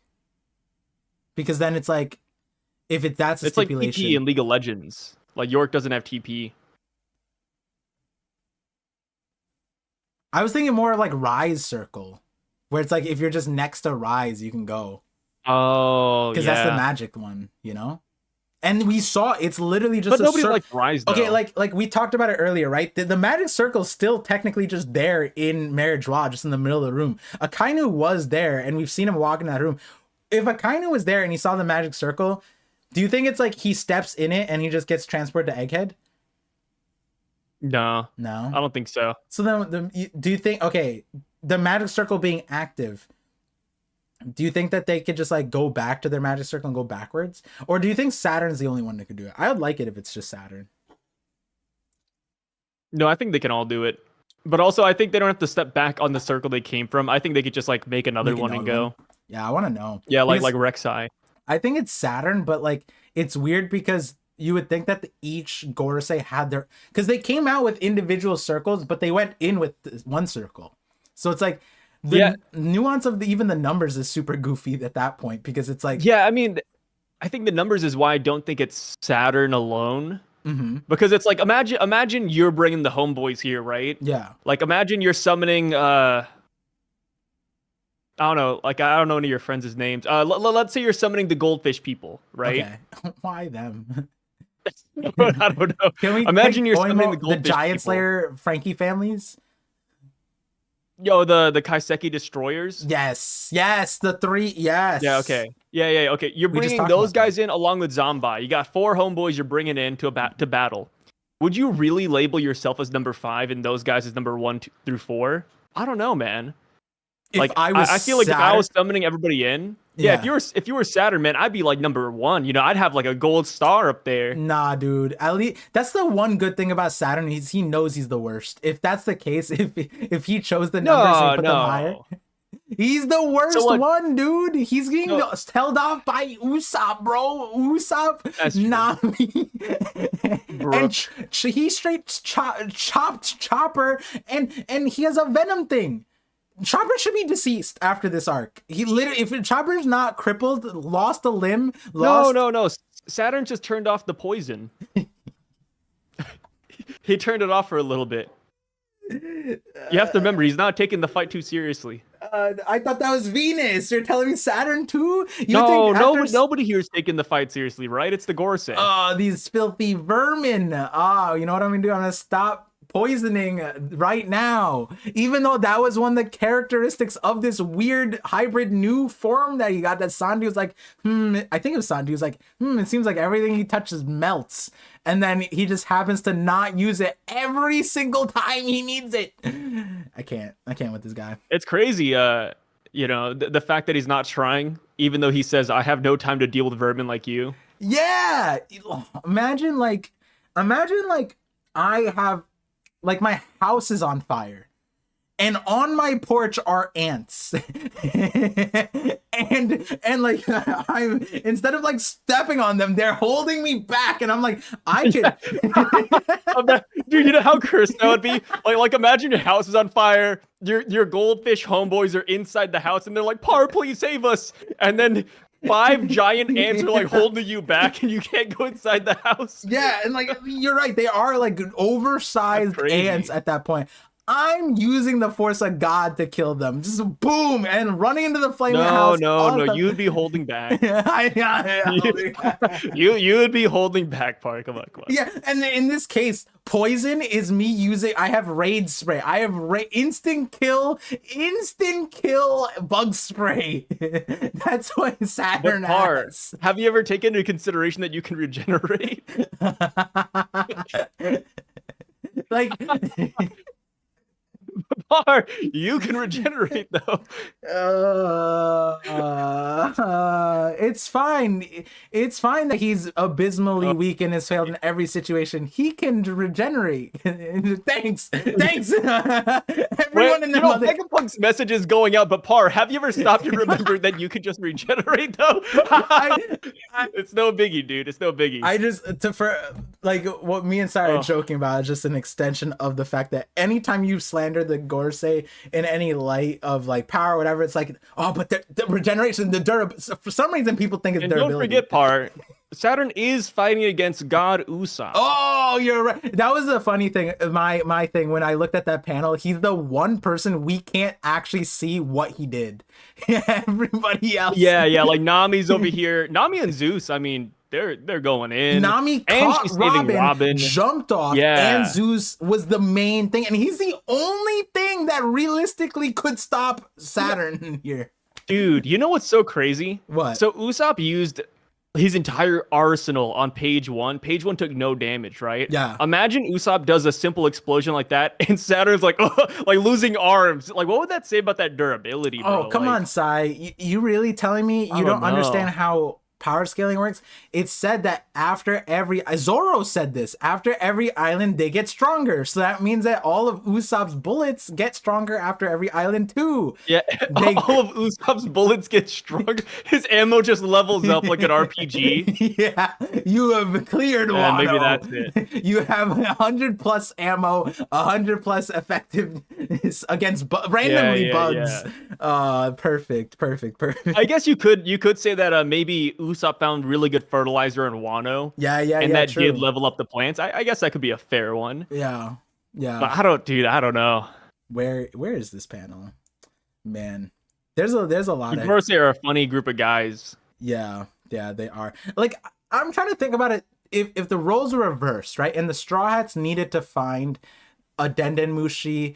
Because then it's like, that's a stipulation. Like TP in League of Legends. Like York doesn't have TP. I was thinking more like Rise Circle, where it's like if you're just next to Rise, you can go. Oh, because that's the magic one, you know. And we saw it's literally just. But nobody likes Rise, though. Okay, like we talked about it earlier, right? The magic circle is still technically just there in Marriage Law, just in the middle of the room. Akainu was there, and we've seen him walk in that room. If Akainu was there and he saw the magic circle, do you think it's like he steps in it and he just gets transported to Egghead? No, I don't think so. So then, do you think the magic circle being active? Do you think that they could just like go back to their magic circle and go backwards, or do you think Saturn's the only one that could do it? I would like it if it's just Saturn. No, I think they can all do it, but also I think they don't have to step back on the circle they came from. I think they could just like make another one and go. Yeah, I want to know. Yeah, like Rek'Sai. I think it's Saturn, but like it's weird because you would think that each Gorosei had their, because they came out with individual circles, but they went in with one circle. So it's like the nuance of even the numbers is super goofy at that point, because it's like, yeah, I mean, I think the numbers is why I don't think it's Saturn alone. Mm-hmm. Because it's like imagine you're bringing the homeboys here, right? Yeah. Like imagine you're summoning I don't know, like I don't know any of your friends' names. Let's say you're summoning the goldfish people, right? Okay. Why them? I don't know. Can we imagine you're Oimo, summoning the goldfish Giant people. Slayer Frankie families? Yo, the Kaiseki destroyers. Yes, the 3. Yes. Yeah. Okay. Yeah. Okay. You're We just bringing talked those about guys in along with Zombai. You got 4 homeboys you're bringing in to battle. Would you really label yourself as number 5 and those guys as number 1 through 4? I don't know, man. Like I feel like if I was summoning everybody in, if you were Saturn, man, I'd be like number 1. You know, I'd have like a gold star up there. Nah, dude. At least that's the one good thing about Saturn. He knows he's the worst. If that's the case, if he chose the numbers and put them higher, he's the worst one, dude. He's getting held off by Usopp, bro. Usopp, Nami, and he straight chopped Chopper, and he has a Venom thing. Chopper should be deceased after this arc. He literally, if Chopper's not crippled, lost a limb, No. Saturn just turned off the poison. He turned it off for a little bit. You have to remember, he's not taking the fight too seriously. I thought that was Venus. You're telling me Saturn too? Nobody here is taking the fight seriously, right? It's the Gorosei. Oh, these filthy vermin. Oh, you know what I'm gonna do? I'm gonna stop poisoning right now, even though that was one of the characteristics of this weird hybrid new form that he got, that Sandy was like, I think it was Sandy was like, it seems like everything he touches melts, and then he just happens to not use it every single time he needs it. I can't with this guy. It's crazy, you know, the fact that he's not trying, even though he says, I have no time to deal with vermin like you. Yeah, imagine like I have, like, my house is on fire and on my porch are ants and like I'm, instead of like stepping on them, they're holding me back, and I'm like, I could dude, you know how cursed that would be? Like imagine your house is on fire, your goldfish homeboys are inside the house and they're like, Par, please save us, and then 5 giant ants are like holding you back and you can't go inside the house. Yeah, and like, you're right, they are like oversized ants at that point. I'm using the force of God to kill them. Just boom, and running into the flaming house. No, you'd be holding back. You would be holding back, Park. Come on. Yeah, and in this case, poison is me using. I have raid spray. I have instant kill bug spray. That's what Saturn has. Have you ever taken into consideration that you can regenerate? Like. Par, you can regenerate though. It's fine. It's fine that he's abysmally weak and has failed in every situation. He can regenerate. Thanks. Everyone in the Vegapunk's message is going out, but Par, have you ever stopped and remembered that you can just regenerate though? It's no biggie, dude. It's no biggie. What me and Sarah are joking about is just an extension of the fact that anytime you slander the Gorosei in any light of like power or whatever, it's like, but the regeneration, the durability. For some reason, people think it's durability. Don't forget, Par, Saturn is fighting against God Usopp. Oh, you're right. That was a funny thing. My thing when I looked at that panel, he's the one person we can't actually see what he did. Everybody else. Yeah. Like Nami's over here. Nami and Zeus, I mean, they're going in. Nami caught Robin, jumped off, and Zeus was the main thing, and he's the only thing that realistically could stop Saturn here. Dude, you know what's so crazy? What? So Usopp used his entire arsenal on page 1. Page 1 took no damage, right? Yeah. Imagine Usopp does a simple explosion like that, and Saturn's like, like losing arms. Like, what would that say about that durability, bro? Oh, come on, Sai. You really telling me you don't understand how power scaling works? It's said that after every Zoro said this, after every island they get stronger, so that means that all of Usopp's bullets get stronger after every island too. Yeah, all of Usopp's bullets get stronger. His ammo just levels up like an RPG. Yeah, you have cleared one. Maybe that's it. You have 100 plus ammo, 100 plus effectiveness against randomly bugs. Yeah. Perfect. I guess you could say that maybe Usopp found really good fertilizer in Wano. Yeah, And that true. did level up the plants. I guess that could be a fair one. Yeah. But I don't know. Where is this panel? Man. There's a lot The of Gorosei are a funny group of guys. Yeah, they are. Like, I'm trying to think about it. If the roles were reversed, right, and the Straw Hats needed to find a Dendenmushi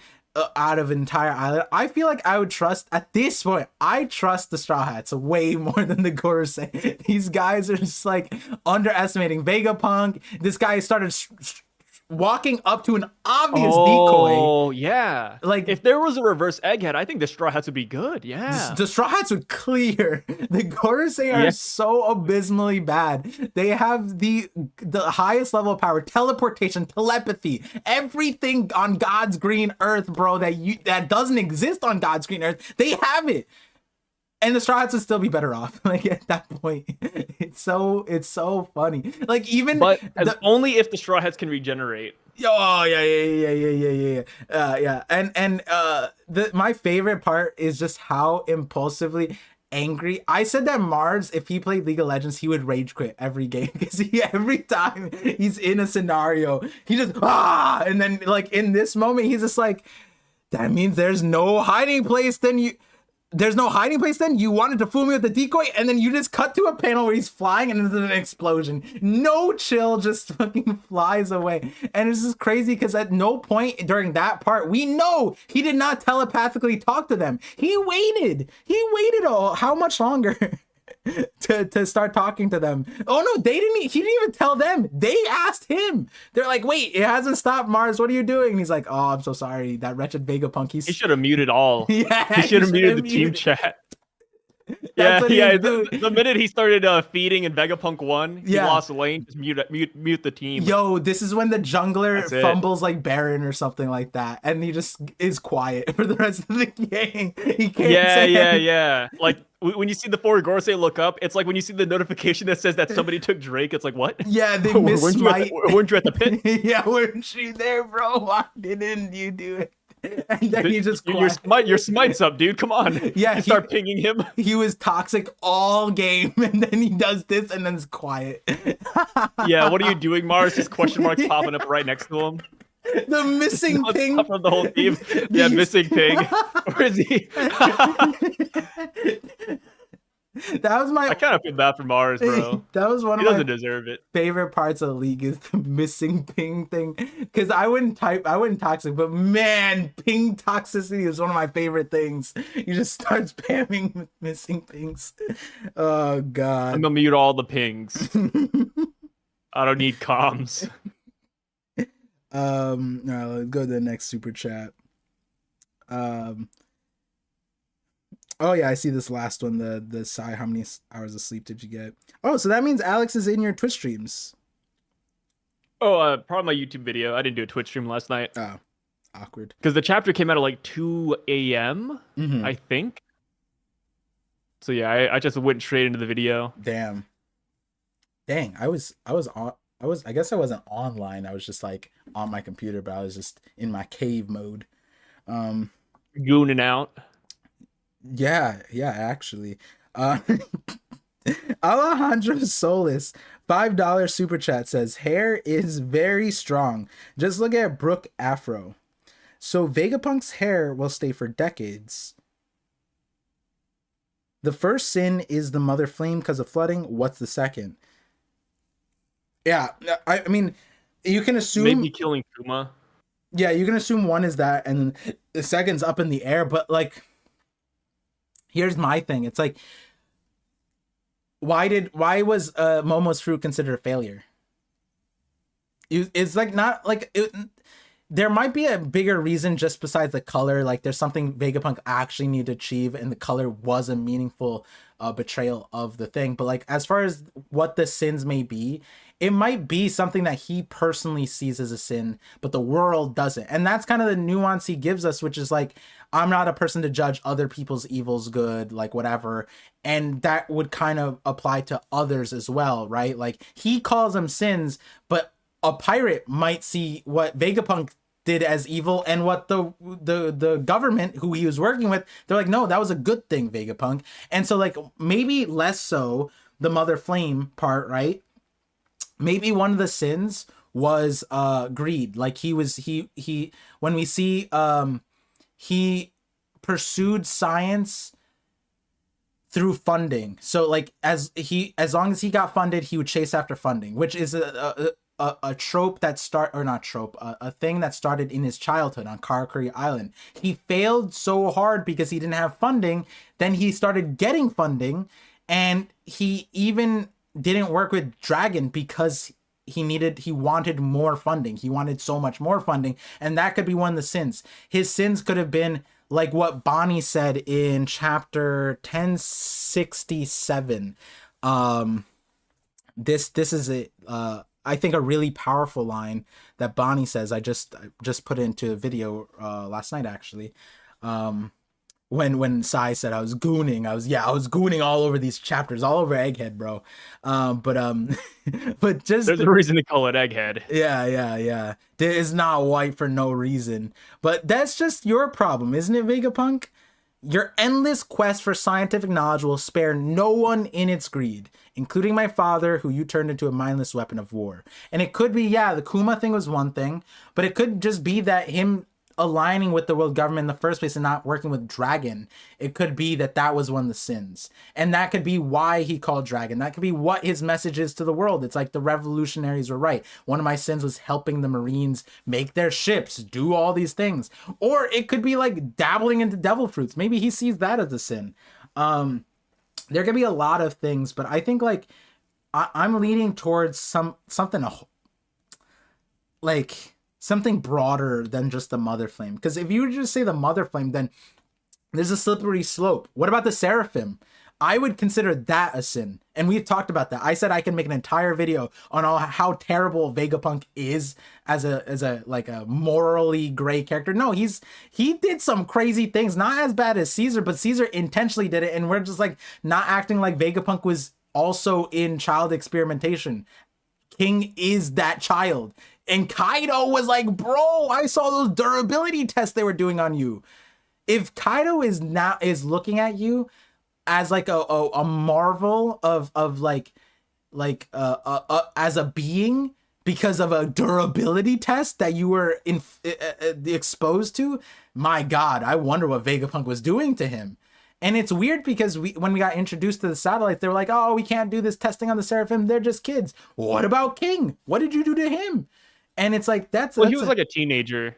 out of an entire island, I feel like I would trust, at this point, I trust the Straw Hats way more than the Gorosei. These guys are just like underestimating Vegapunk. This guy started walking up to an obvious decoy. Oh, yeah. Like, if there was a reverse Egghead, I think the Straw Hats would be good. Yeah. The Straw Hats would clear. The Gorosei are so abysmally bad. They have the highest level of power, teleportation, telepathy, everything on God's green earth, bro, that doesn't exist on God's green earth. They have it. And the Straw Hats would still be better off. Like, at that point, it's so funny. Like, even only if the Straw Hats can regenerate. Oh yeah. And my favorite part is just how impulsively angry. I said that Mars, if he played League of Legends, he would rage quit every game, because every time he's in a scenario, he just and then, like, in this moment, he's just like, that means there's no hiding place. There's no hiding place then? You wanted to fool me with the decoy, and then you just cut to a panel where he's flying and there's an explosion. No chill, just fucking flies away. And it's just crazy because at no point during that part, we know he did not telepathically talk to them. He waited. How much longer? to start talking to them. Oh no, he didn't even tell them. They asked him. They're like, wait, it hasn't stopped, Mars, what are you doing? And he's like, oh, I'm so sorry, that wretched Vegapunk, he should have muted all. Yeah, he should have muted the team chat. The minute he started feeding and Vegapunk won, he lost the lane. Just mute the team. Yo, this is when the jungler fumbles like Baron or something like that, and he just is quiet for the rest of the game. He can't say anything. Like, when you see the 4 Gorosei look up, it's like when you see the notification that says that somebody took Drake, it's like, what? Yeah, they missed Smite. Weren't you at the pit? Yeah, weren't you there, bro? Why didn't you do it? And then he just your smite's up, dude. Come on. Yeah, start pinging him. He was toxic all game, and then he does this, and then it's quiet. Yeah, what are you doing, Mars? Just question marks popping up right next to him. The missing ping from the whole team. Yeah, missing ping. Where is he? That was I kind of feel bad for Mars, bro. That was one of my deserve it. favorite parts of the league, is the missing ping thing. Because I wouldn't toxic, but man, ping toxicity is one of my favorite things. You just start spamming with missing pings. Oh god. I'm gonna mute all the pings. I don't need comms. All right, let's go to the next super chat. Oh yeah, I see this last one. The Sai, how many hours of sleep did you get? Oh, so that means Alex is in your Twitch streams. Oh, probably my YouTube video. I didn't do a Twitch stream last night. Oh, awkward. Because the chapter came out at like 2 a.m. I think. So yeah, I just went straight into the video. Dang, I guess I wasn't online. I was just like on my computer, but I was just in my cave mode. Gooning out. Yeah, actually. Alejandro Solis, $5 super chat says, hair is very strong. Just look at Brooke Afro. So Vegapunk's hair will stay for decades. The first sin is the mother flame because of flooding. What's the second? Yeah, I mean, you can assume... Maybe killing Kuma. Yeah, you can assume one is that, and the second's up in the air, but like... Here's my thing. It's like, why was Momo's fruit considered a failure? It's like not like it. There might be a bigger reason just besides the color. Like there's something Vegapunk actually needed to achieve, and the color was a meaningful betrayal of the thing. But like as far as what the sins may be, it might be something that he personally sees as a sin, but the world doesn't. And that's kind of the nuance he gives us, which is like, I'm not a person to judge other people's evils good, like whatever. And that would kind of apply to others as well, right? Like he calls them sins, but a pirate might see what Vegapunk did as evil, and what the government who he was working with, they're like, no, that was a good thing, Vegapunk. And so like maybe less so the mother flame part, right? Maybe one of the sins was greed. Like he when we see he pursued science through funding. So like as long as he got funded, he would chase after funding, which is a trope that a thing that started in his childhood on Karakuri Island. He failed so hard because he didn't have funding. Then he started getting funding, and he even didn't work with Dragon because he wanted more funding. He wanted so much more funding, and that could be one of the sins. His sins could have been like what Bonnie said in chapter 1067. This is I think a really powerful line that Bonnie says. I just put it into a video last night, actually. When Sai said I was gooning, I was gooning all over these chapters, all over Egghead, bro. But just there's a reason to call it Egghead. Yeah. It's not white for no reason. But that's just your problem, isn't it, Vegapunk? Your endless quest for scientific knowledge will spare no one in its greed, including my father, who you turned into a mindless weapon of war. And it could be, the Kuma thing was one thing, but it could just be that him aligning with the world government in the first place and not working with Dragon. It could be that was one of the sins. And that could be why he called Dragon. That could be what his message is to the world. It's like the revolutionaries were right. One of my sins was helping the Marines make their ships, do all these things. Or it could be like dabbling into devil fruits. Maybe he sees that as a sin. There could be a lot of things, but I think like I'm leaning towards something like something broader than just the mother flame. Because if you just say the mother flame, then there's a slippery slope. What about the seraphim? I would consider that a sin. And we've talked about that. I said I can make an entire video on how terrible Vegapunk is as a like a morally gray character. No, he did some crazy things, not as bad as Caesar, but Caesar intentionally did it, and we're just like not acting like Vegapunk was also in child experimentation. King is that child. And Kaido was like, bro, I saw those durability tests they were doing on you. If Kaido is looking at you as like a marvel of as a being because of a durability test that you were exposed to, my God, I wonder what Vegapunk was doing to him. And it's weird because when we got introduced to the satellites, they were like, oh, we can't do this testing on the Seraphim. They're just kids. What about King? What did you do to him? And it's like, he was like a teenager.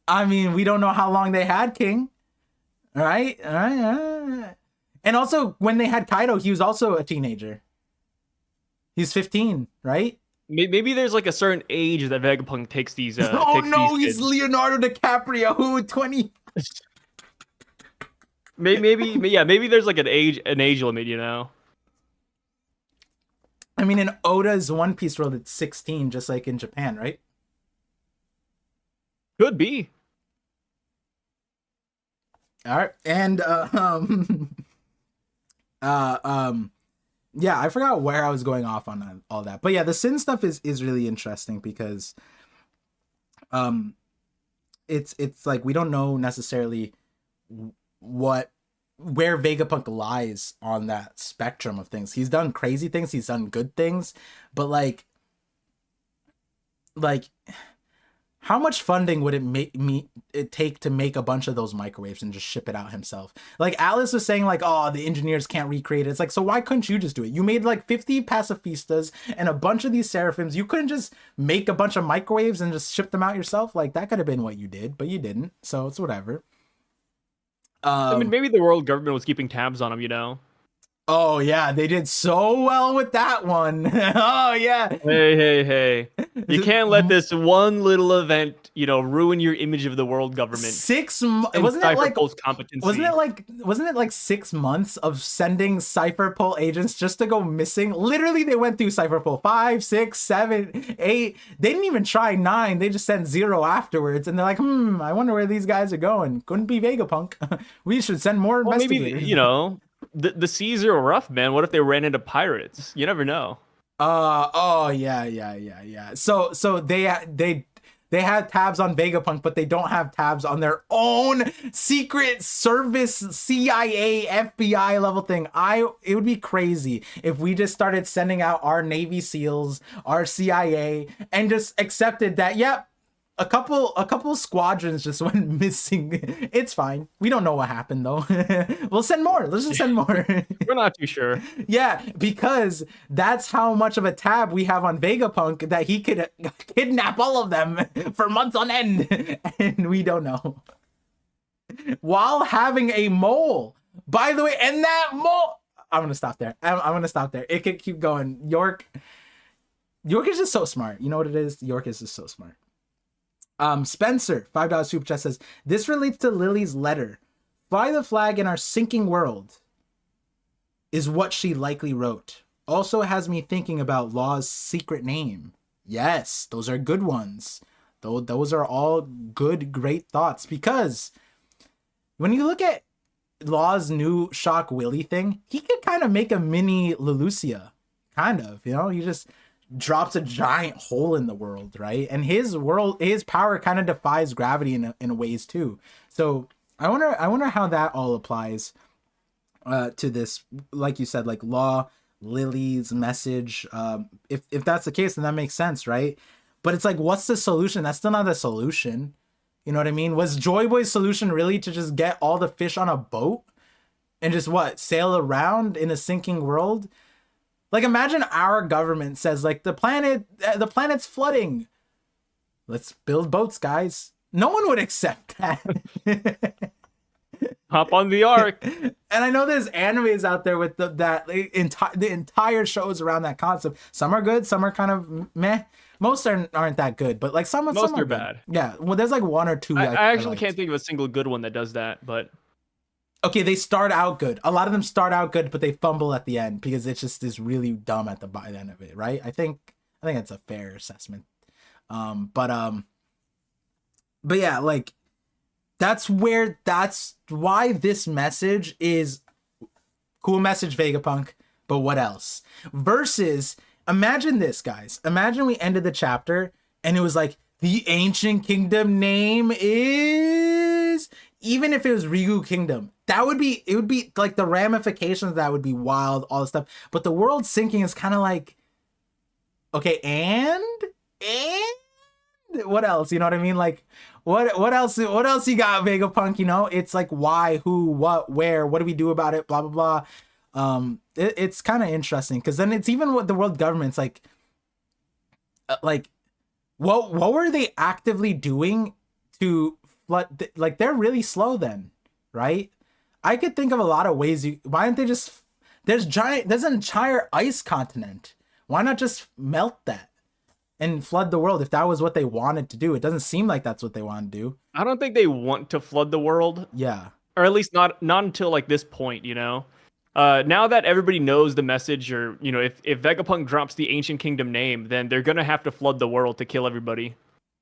I mean, we don't know how long they had King. All right. And also, when they had Kaido, he was also a teenager. He's 15, right? Maybe there's like a certain age that Vegapunk takes these. He's Leonardo DiCaprio, who 20. Maybe there's like an age limit, you know. I mean, in Oda's One Piece world, it's 16, just like in Japan, right? Could be. All right, and yeah, I forgot where I was going off on all that, but yeah, the sin stuff is really interesting because, it's like we don't know necessarily where Vegapunk lies on that spectrum of things. He's done crazy things, he's done good things, but like how much funding would it take to make a bunch of those microwaves and just ship it out himself? Like Alice was saying, like, oh, the engineers can't recreate it. It's like, so why couldn't you just do it? You made like 50 pacifistas and a bunch of these seraphims. You couldn't just make a bunch of microwaves and just ship them out yourself? Like that could have been what you did, but you didn't. So it's whatever. I mean, maybe the world government was keeping tabs on him, you know? Oh, yeah, they did so well with that one. Oh, yeah. Hey. You can't let this one little event, you know, ruin your image of the world government. Wasn't it like 6 months of sending Cypher Pole agents just to go missing? Literally, they went through Cypher Pole 5, 6, 7, 8. They didn't even try 9. They just sent 0 afterwards. And they're like, I wonder where these guys are going. Couldn't be Vegapunk. We should send more investigators. Maybe, you know... The seas are rough, man. What if they ran into pirates? You never know. Yeah. So they They have tabs on Vegapunk, but they don't have tabs on their own Secret Service, CIA, FBI level thing. It would be crazy if we just started sending out our Navy SEALs, our CIA, and just accepted that, yep, a couple squadrons just went missing. It's fine. We don't know what happened though. We'll send more. Let's just send more. We're not too sure. Yeah, because that's how much of a tab we have on Vegapunk that he could kidnap all of them for months on end, and we don't know. While having a mole, by the way, and that mole. I'm gonna stop there. I'm gonna stop there. It could keep going. York is just so smart. You know what it is? York is just so smart. Spencer, $5 super chat says, this relates to Lily's letter. Fly the flag in our sinking world is what she likely wrote. Also has me thinking about Law's secret name. Yes, those are good ones. Those are all good, great thoughts. Because when you look at Law's new Shock Willy thing, he could kind of make a mini Lelucia. Kind of, you know? He just drops a giant hole in the world, right? And his power kind of defies gravity in ways too. So I wonder how that all applies to this, like you said, like Law, Lily's message. If that's the case, then that makes sense, right? But it's like, what's the solution? That's still not the solution. You know what I mean? Was Joy Boy's solution really to just get all the fish on a boat and just sail around in a sinking world? Like, imagine our government says, like, the planet's flooding. Let's build boats, guys. No one would accept that. Hop on the ark. And I know there's animes out there with the entire shows around that concept. Some are good, some are kind of meh. Most aren't that good, but like some are bad. Yeah, well, there's like one or two. I actually can't think of a single good one that does that, but okay, they start out good. A lot of them start out good, but they fumble at the end because it's just is really dumb by the end of it, right? I think that's a fair assessment. But yeah, like that's why this message is cool message, Vegapunk, but what else? Versus, imagine this, guys. Imagine we ended the chapter and it was like, the ancient kingdom name is, even if it was Rigu Kingdom, it would be like the ramifications of that would be wild, all this stuff. But the world sinking is kind of like, okay, and what else? You know what I mean? Like, what else you got, Vegapunk? You know, it's like why, who, what, where, what do we do about it? Blah blah blah. It's kind of interesting because then it's even what the world government's like what were they actively doing to flood? Like, they're really slow then, right? I could think of a lot of ways. Why don't they just? There's an entire ice continent. Why not just melt that and flood the world if that was what they wanted to do? It doesn't seem like that's what they want to do. I don't think they want to flood the world. Yeah. Or at least not until like this point, you know? Now that everybody knows the message, or, you know, if Vegapunk drops the Ancient Kingdom name, then they're going to have to flood the world to kill everybody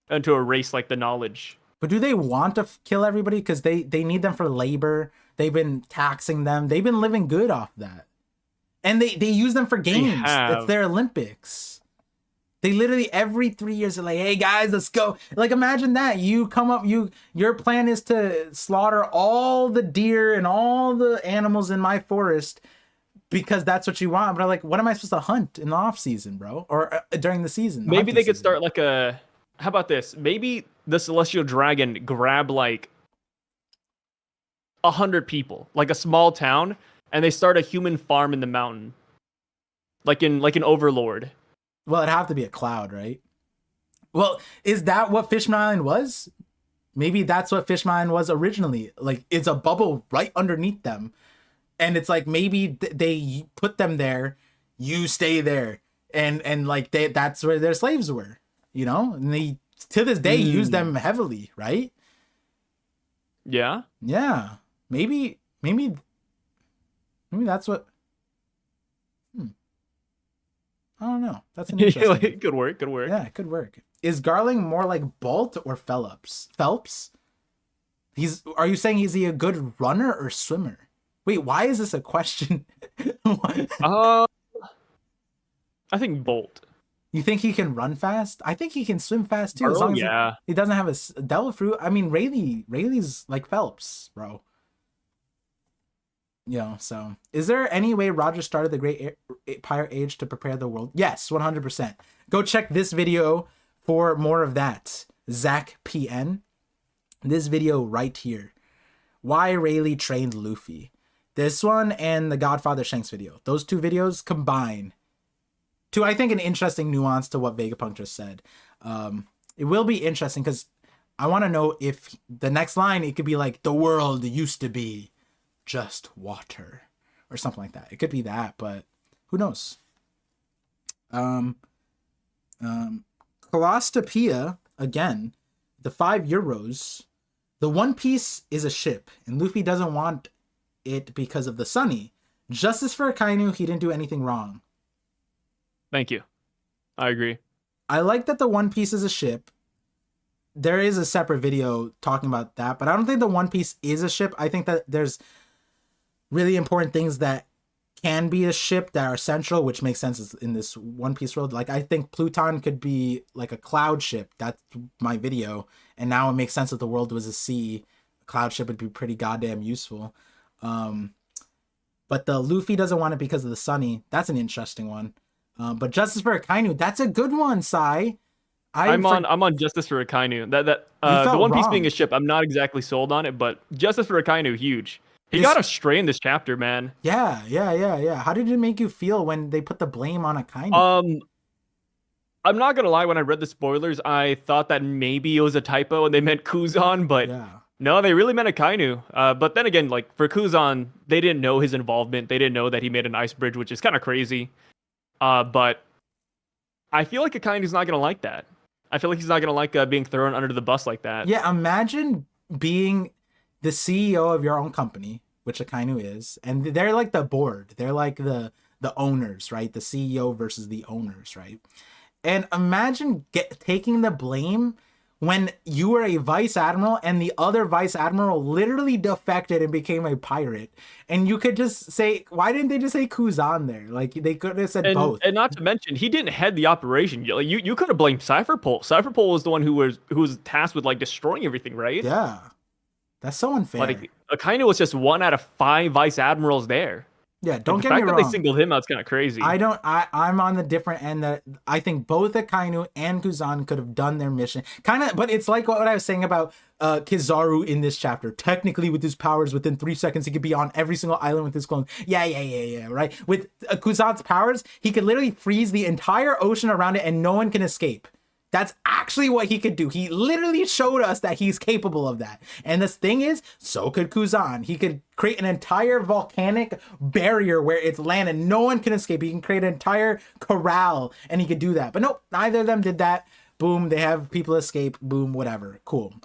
and to erase like the knowledge. But do they want to kill everybody? Because they need them for labor. They've been taxing them. They've been living good off that. And they use them for games. It's their Olympics. They literally every 3 years are like, hey guys, let's go. Like, imagine that. You come up, your plan is to slaughter all the deer and all the animals in my forest because that's what you want. But I'm like, what am I supposed to hunt in the off season, bro? Or during the season? Maybe they could start like how about this? Maybe the Celestial Dragon grab like 100 people, like a small town, and they start a human farm in the mountain. Like an Overlord. Well, it'd have to be a cloud, right? Well, is that what Fishman Island was? Maybe that's what Fishman Island was originally. Like, it's a bubble right underneath them. And it's like, maybe they put them there, you stay there. And like, that's where their slaves were, you know? And they, to this day, use them heavily, right? Yeah? Yeah. Maybe that's what... I don't know. That's an interesting. Good work. Yeah, it could work. Is Garling more like Bolt or Phelps? Are you saying is he a good runner or swimmer? Wait, why is this a question? I think Bolt. You think he can run fast? I think he can swim fast too, as Bro, long as yeah. he doesn't have a devil fruit. I mean, Rayleigh's like Phelps, bro. So is there any way Roger started the Great Pirate Age to prepare the world? Yes, 100%. Go check this video for more of that. Zach PN. This video right here. Why Rayleigh trained Luffy. This one and the Godfather Shanks video. Those two videos combine to, I think, an interesting nuance to what Vegapunk just said. It will be interesting because I want to know if the next line, it could be like, the world used to be just water or something like that. It could be that, but who knows? Colostopia, again, the 5 euros. The One Piece is a ship, and Luffy doesn't want it because of the Sunny. Justice for Akainu, he didn't do anything wrong. Thank you. I agree. I like that the One Piece is a ship. There is a separate video talking about that, but I don't think the One Piece is a ship. I think that there's really important things that can be a ship that are central, which makes sense in this One Piece world. Like, I think Pluton could be like a cloud ship. That's my video. And now it makes sense that the world was a sea. A cloud ship would be pretty goddamn useful. But the Luffy doesn't want it because of the Sunny. That's an interesting one. But Justice for Akainu, that's a good one, Sai. I'm on Justice for Akainu. The One Piece being a ship, I'm not exactly sold on it, but Justice for Akainu, huge. He got a stray in this chapter, man. Yeah. How did it make you feel when they put the blame on Akainu? I'm not gonna lie, when I read the spoilers, I thought that maybe it was a typo and they meant Kuzan, but no, they really meant Akainu. But then again, like, for Kuzan, they didn't know his involvement. They didn't know that he made an ice bridge, which is kind of crazy. But I feel like Akainu's not gonna like that. I feel like he's not gonna like being thrown under the bus like that. Yeah, imagine being the CEO of your own company, which Akainu is, and they're like the board. They're like the owners, right? The CEO versus the owners, right? And imagine taking the blame when you were a vice admiral and the other vice admiral literally defected and became a pirate. And you could just say, why didn't they just say Kuzan there? Like, they could have said both. And not to mention, he didn't head the operation. You could have blamed Cypherpole. Cypherpole was the one who was tasked with, like, destroying everything, right? Yeah. That's so unfair. Like, Akainu was just 1 out of 5 vice admirals there. Yeah, don't get me wrong. The fact that they singled him out is kind of crazy. I'm on the different end that I think both Akainu and Kuzan could have done their mission. But it's like what I was saying about Kizaru in this chapter. Technically, with his powers, within 3 seconds, he could be on every single island with his clone. Yeah, right? With Kuzan's powers, he could literally freeze the entire ocean around it and no one can escape. That's actually what he could do. He literally showed us that he's capable of that. And this thing is, so could Kuzan. He could create an entire volcanic barrier where it's land and no one can escape. He can create an entire corral and he could do that. But nope, neither of them did that. Boom, they have people escape. Boom, whatever. Cool.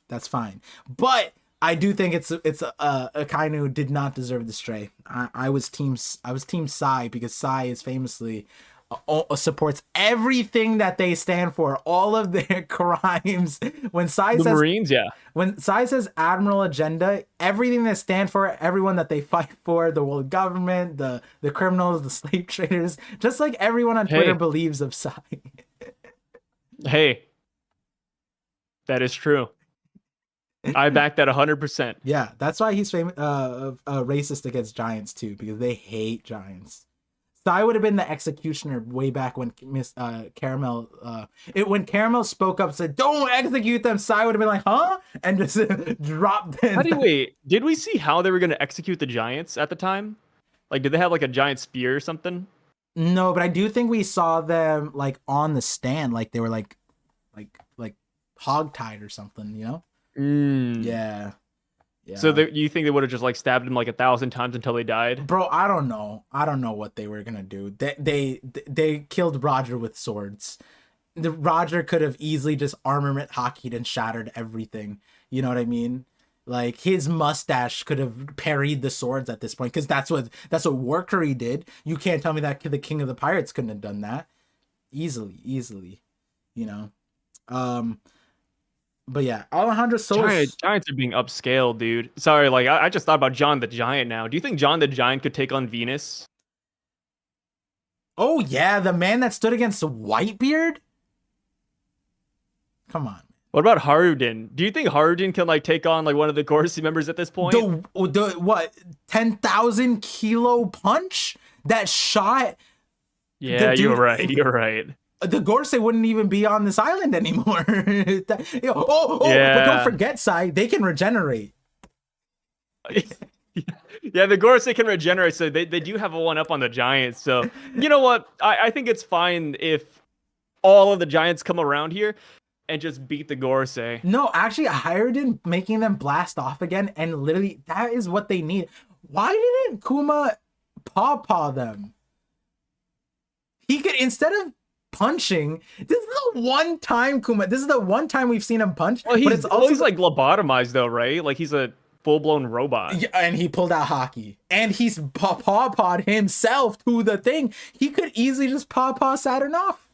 That's fine. But I do think it's Akainu did not deserve the stray. I was team Sai because Sai is famously supports everything that they stand for, all of their crimes. When Sai says Marines, when Sai says admiral agenda, everything they stand for, everyone that they fight for, the world government, the criminals, the slave traders, just like everyone on Twitter believes of Sai. Hey, that is true. I back that 100%. Yeah, that's why he's famous, racist against giants too, because they hate giants. Sai would have been the executioner way back when Caramel, when Caramel spoke up, said, "Don't execute them." Sai would have been like, "Huh?" and just dropped them. Did we see how they were going to execute the giants at the time? Like, did they have like a giant spear or something? No, but I do think we saw them like on the stand, like they were like hogtied or something, you know? Yeah. So you think they would have just like stabbed him like 1,000 times until they died? Bro, I don't know what they were gonna do. They killed Roger with swords. Roger could have easily just armament hockeyed and shattered everything. You know what I mean? Like, his mustache could have parried the swords at this point, because that's what Warcurry did. You can't tell me that the King of the Pirates couldn't have done that easily. You know. But yeah, Alejandro Solis. Giants are being upscaled, dude. Sorry, like I just thought about John the Giant now. Do you think John the Giant could take on Venus? Oh yeah, the man that stood against Whitebeard. Come on. What about Haruden? Do you think Haruden can like take on like one of the Gorsi members at this point? The what 10,000 kilo punch that shot? Yeah, you're right. You're right. The Gorsei wouldn't even be on this island anymore. Yeah. But don't forget, Sai, they can regenerate. Yeah, the Gorsei can regenerate, so they do have a one-up on the Giants. So, you know what? I think it's fine if all of the Giants come around here and just beat the Gorsei. No, actually, Hyruden making them blast off again, and literally, that is what they need. Why didn't Kuma paw them? He could, instead of punching, this is the one time Kuma, this is the one time we've seen him punch. Well, but it's also he's like lobotomized though, right? Like he's a full-blown robot. Yeah, and he pulled out hockey, and he's pawpawed himself to the thing. He could easily just paw Saturn off.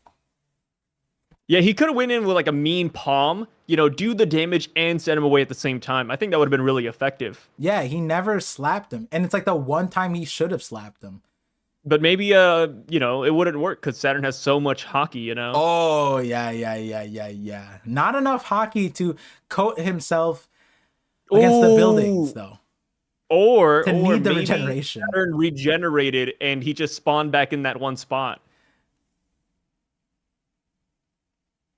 Yeah, he could have went in with like a mean palm, you know, do the damage and send him away at the same time. I think that would have been really effective. Yeah, he never slapped him, and it's like the one time he should have slapped him. But maybe, you know, it wouldn't work because Saturn has so much hockey, you know? Oh, yeah. Not enough hockey to coat himself against the buildings, though. Or need the maybe regeneration. Saturn regenerated and he just spawned back in that one spot.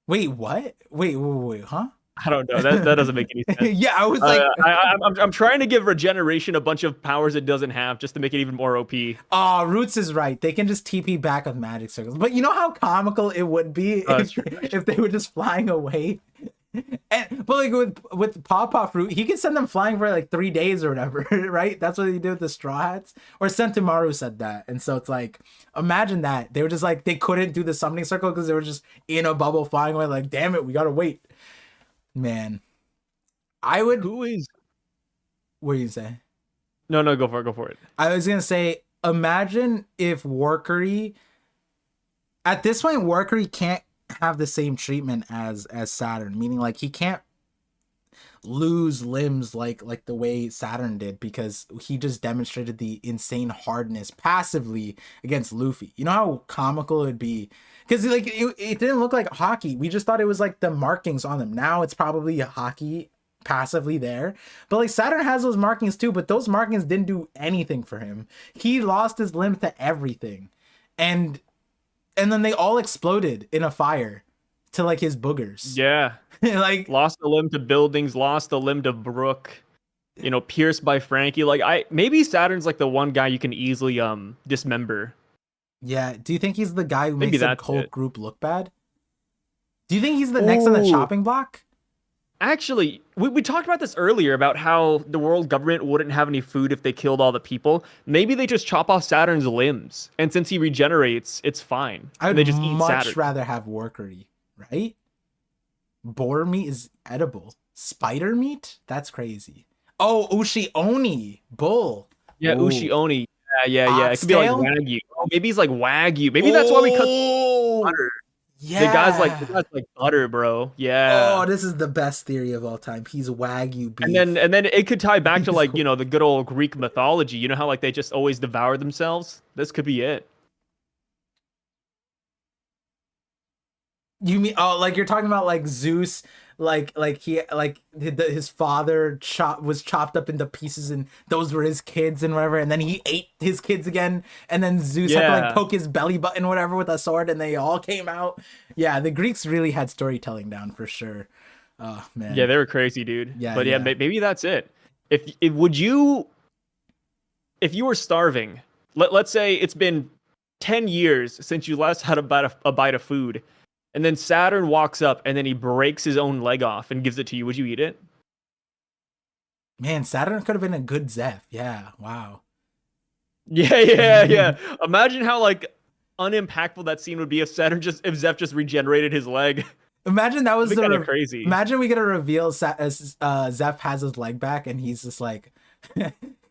Wait, what? Wait, huh? I don't know. That doesn't make any sense. Yeah, I was like, I'm trying to give regeneration a bunch of powers it doesn't have just to make it even more OP. Roots is right. They can just TP back with magic circles. But you know how comical it would be if they were just flying away. But like with Pawpaw Fruit, he could send them flying for like 3 days or whatever, right? That's what he did with the Straw Hats. Or Sentimaru said that. And so it's like, imagine that. They were just like, they couldn't do the summoning circle because they were just in a bubble flying away. Like, damn it, we gotta wait. Man, I would. Who is? What do you say? No, go for it. I was gonna say, imagine if Workery. At this point, Workery can't have the same treatment as Saturn, meaning like he can't lose limbs like the way Saturn did because he just demonstrated the insane hardness passively against Luffy. You know how comical it would be. Because like it didn't look like hockey. We just thought it was like the markings on them. Now it's probably hockey passively there. But like Saturn has those markings too, but those markings didn't do anything for him. He lost his limb to everything. And then they all exploded in a fire to like his boogers. Yeah. Like lost a limb to buildings, lost a limb to Brook, you know, pierced by Frankie. Like maybe Saturn's like the one guy you can easily dismember. Yeah, do you think he's the guy who Maybe makes the whole group look bad? Do you think he's the next on the chopping block? Actually, we talked about this earlier about how the world government wouldn't have any food if they killed all the people. Maybe they just chop off Saturn's limbs, and since he regenerates, it's fine. I'd they just eat much Saturn. rather have Workery, right? Boar meat is edible. Spider meat? That's crazy. Oh, Ushi Oni, bull. Yeah, Ooh. Ushi Oni. Yeah. It could be like Oxtail? Wagyu. Oh, maybe he's like Wagyu. Maybe that's why we cut butter. Yeah. The guy's like butter, bro. Yeah. Oh, this is the best theory of all time. He's Wagyu beef. And then it could tie back to like, you know, the good old Greek mythology. You know how like they just always devour themselves? This could be it. You mean like you're talking about like Zeus, his father was chopped up into pieces and those were his kids and whatever, and then he ate his kids again, and then Zeus had to like poke his belly button whatever with a sword, and they all came out. Yeah, the Greeks really had storytelling down for sure. Oh man. Yeah, they were crazy, dude. Yeah, but yeah, maybe that's it. If you were starving, let's say it's been 10 years since you last had a bite of food. And then Saturn walks up and then he breaks his own leg off and gives it to you. Would you eat it? Man, Saturn could have been a good Zeph. Yeah, wow. Yeah. Imagine how like unimpactful that scene would be if Zeph just regenerated his leg. Imagine that was kind of crazy. Imagine we get a reveal Zeph has his leg back and he's just like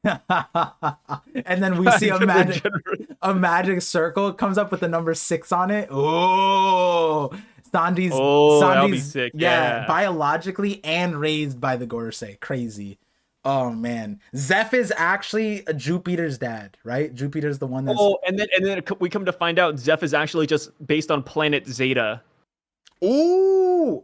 and then we see a magic circle comes up with the number 6 on it. Oh, Sandy's that'll be sick. Yeah, biologically and raised by the Gorsei. Crazy. Oh man, Zeph is actually Jupiter's dad, right? Jupiter's the one that's. Oh, and then we come to find out Zeph is actually just based on planet Zeta. Ooh,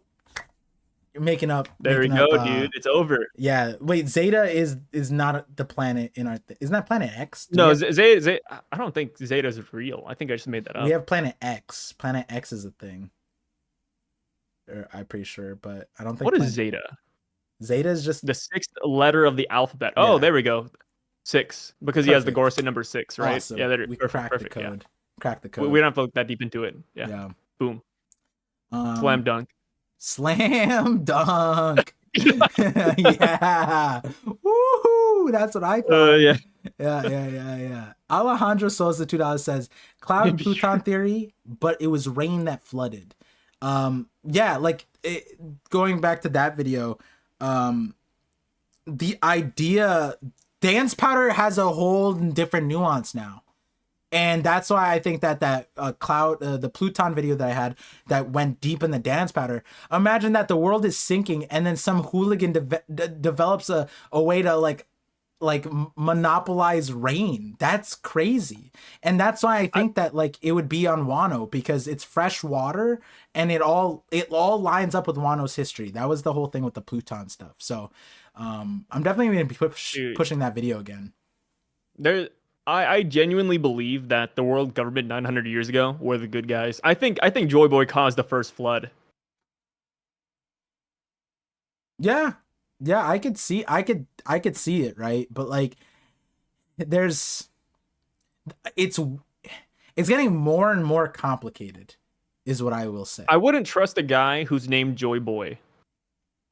you're making up. There we go, dude. It's over. Yeah. Wait, Zeta is not the planet in our. Isn't that Planet X? No, Zeta. I don't think Zeta is real. I think I just made that up. We have Planet X. Planet X is a thing. I'm pretty sure, but I don't think. What is Zeta? Zeta is just the 6th letter of the alphabet. Oh, there we go. 6, because he has the Gorset number 6, right? Awesome. Yeah, we cracked the code. Yeah. Cracked the code. We don't have to look that deep into it. Yeah. Boom. Slam dunk. Slam dunk. Yeah. Woohoo! That's what I thought. Yeah. Alejandro Sosa $2 says cloud Pluton theory, but it was rain that flooded. Yeah, like going back to that video, the idea dance powder has a whole different nuance now, and that's why I think that cloud the Pluton video that I had that went deep in the dance powder. Imagine that the world is sinking and then some hooligan develops a way to like monopolize rain. That's crazy. And that's why I think that like it would be on Wano, because it's fresh water and it all lines up with Wano's history. That was the whole thing with the Pluton stuff. So I'm definitely going to be pushing that video again. I genuinely believe that the world government 900 years ago were the good guys. I think Joy Boy caused the first flood. Yeah, I could see it, right? But like, it's getting more and more complicated, is what I will say. I wouldn't trust a guy who's named Joy Boy.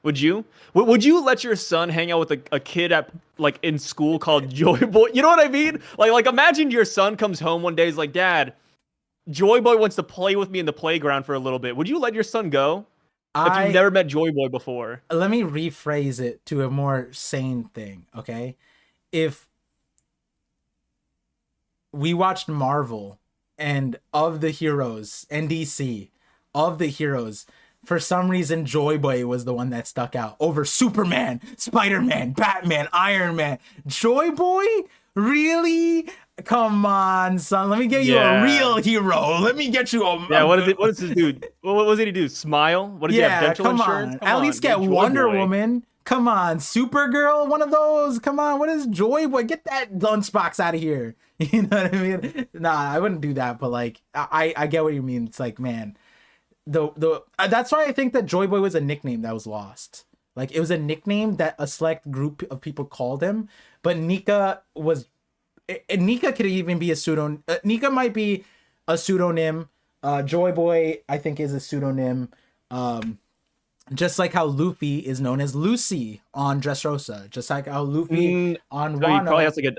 Would you? Would you let your son hang out with a kid at like in school called Joy Boy? You know what I mean? Like imagine your son comes home one day, he's like, Dad, Joy Boy wants to play with me in the playground for a little bit. Would you let your son go? If you've never met Joy Boy before. Let me rephrase it to a more sane thing, okay? If we watched Marvel and of the heroes, and DC, of the heroes, for some reason Joy Boy was the one that stuck out over Superman, Spider-Man, Batman, Iron Man. Joy Boy? Really? Come on, son. Let me get you a real hero. Let me get you a... Yeah, what does this dude? What did he do? Smile? What did he have? Dental insurance? Come At least get Wonder Woman. Come on, Supergirl, one of those. Come on, what is Joy Boy? Get that lunchbox out of here. You know what I mean? Nah, I wouldn't do that, but like, I get what you mean. It's like, man, that's why I think that Joy Boy was a nickname that was lost. Like, it was a nickname that a select group of people called him, but Nika could even be a pseudonym. Nika might be a pseudonym. Joy Boy, I think, is a pseudonym. Just like how Luffy is known as Lucy on Dressrosa. Just like how Luffy on Wano. He probably has like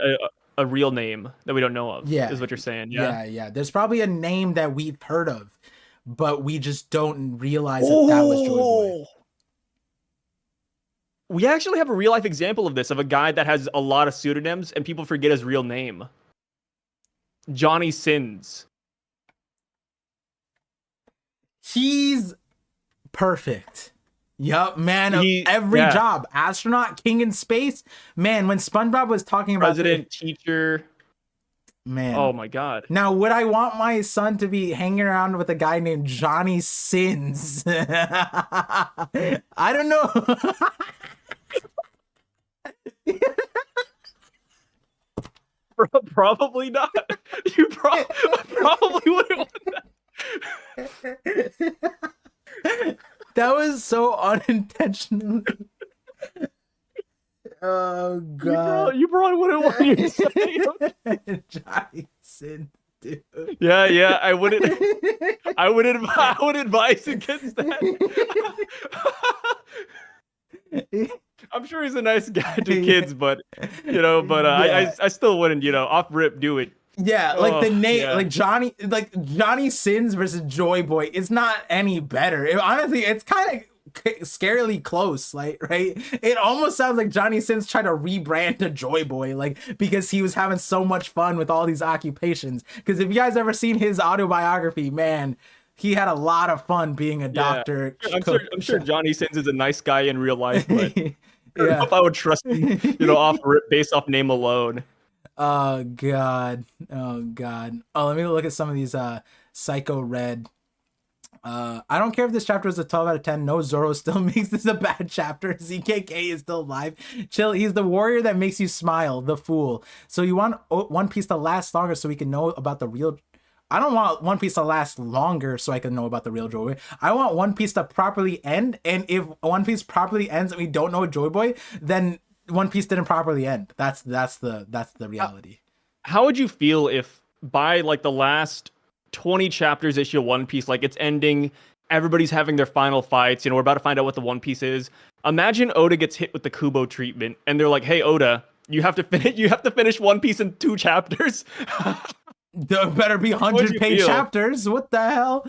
a real name that we don't know of. Yeah, is what you're saying. Yeah. There's probably a name that we've heard of, but we just don't realize that was Joy Boy. We actually have a real life example of this, of a guy that has a lot of pseudonyms and people forget his real name. Johnny Sins. He's perfect. Yup, man, of every job. Astronaut, king in space. Man, when SpongeBob was talking about president, teacher. Man. Oh my God. Now, would I want my son to be hanging around with a guy named Johnny Sins? I don't know. Probably not. You probably wouldn't want that. That was so unintentional. Oh God! You probably wouldn't want you to say Johnny Sin, dude. Yeah. I wouldn't advise against that. I'm sure he's a nice guy to kids, but I still wouldn't, off rip do it. Yeah, like the name, like Johnny Sins versus Joy Boy. It's not any better. Honestly, it's kind of scarily close, like, right? It almost sounds like Johnny Sins tried to rebrand to Joy Boy, like, because he was having so much fun with all these occupations. Because if you guys ever seen his autobiography, man, he had a lot of fun being a doctor. I'm sure Johnny Sins is a nice guy in real life, but know if I would trust him, based off name alone. Oh god. Oh god. Oh, let me look at some of these Psycho Red. I don't care if this chapter is a 12 out of 10. No, Zoro still makes this a bad chapter. ZKK is still alive. Chill. He's the warrior that makes you smile. The fool. So you want One Piece to last longer so we can know about the real. I don't want One Piece to last longer so I can know about the real Joy Boy. I want One Piece to properly end. And if One Piece properly ends and we don't know Joy Boy, then One Piece didn't properly end. That's the reality. How would you feel if by like the last 20 chapters issue of One Piece, like it's ending, everybody's having their final fights, we're about to find out what the One Piece is. Imagine Oda gets hit with the Kubo treatment and they're like, hey Oda, you have to finish One Piece in 2 chapters. There better be 100-page chapters. What the hell?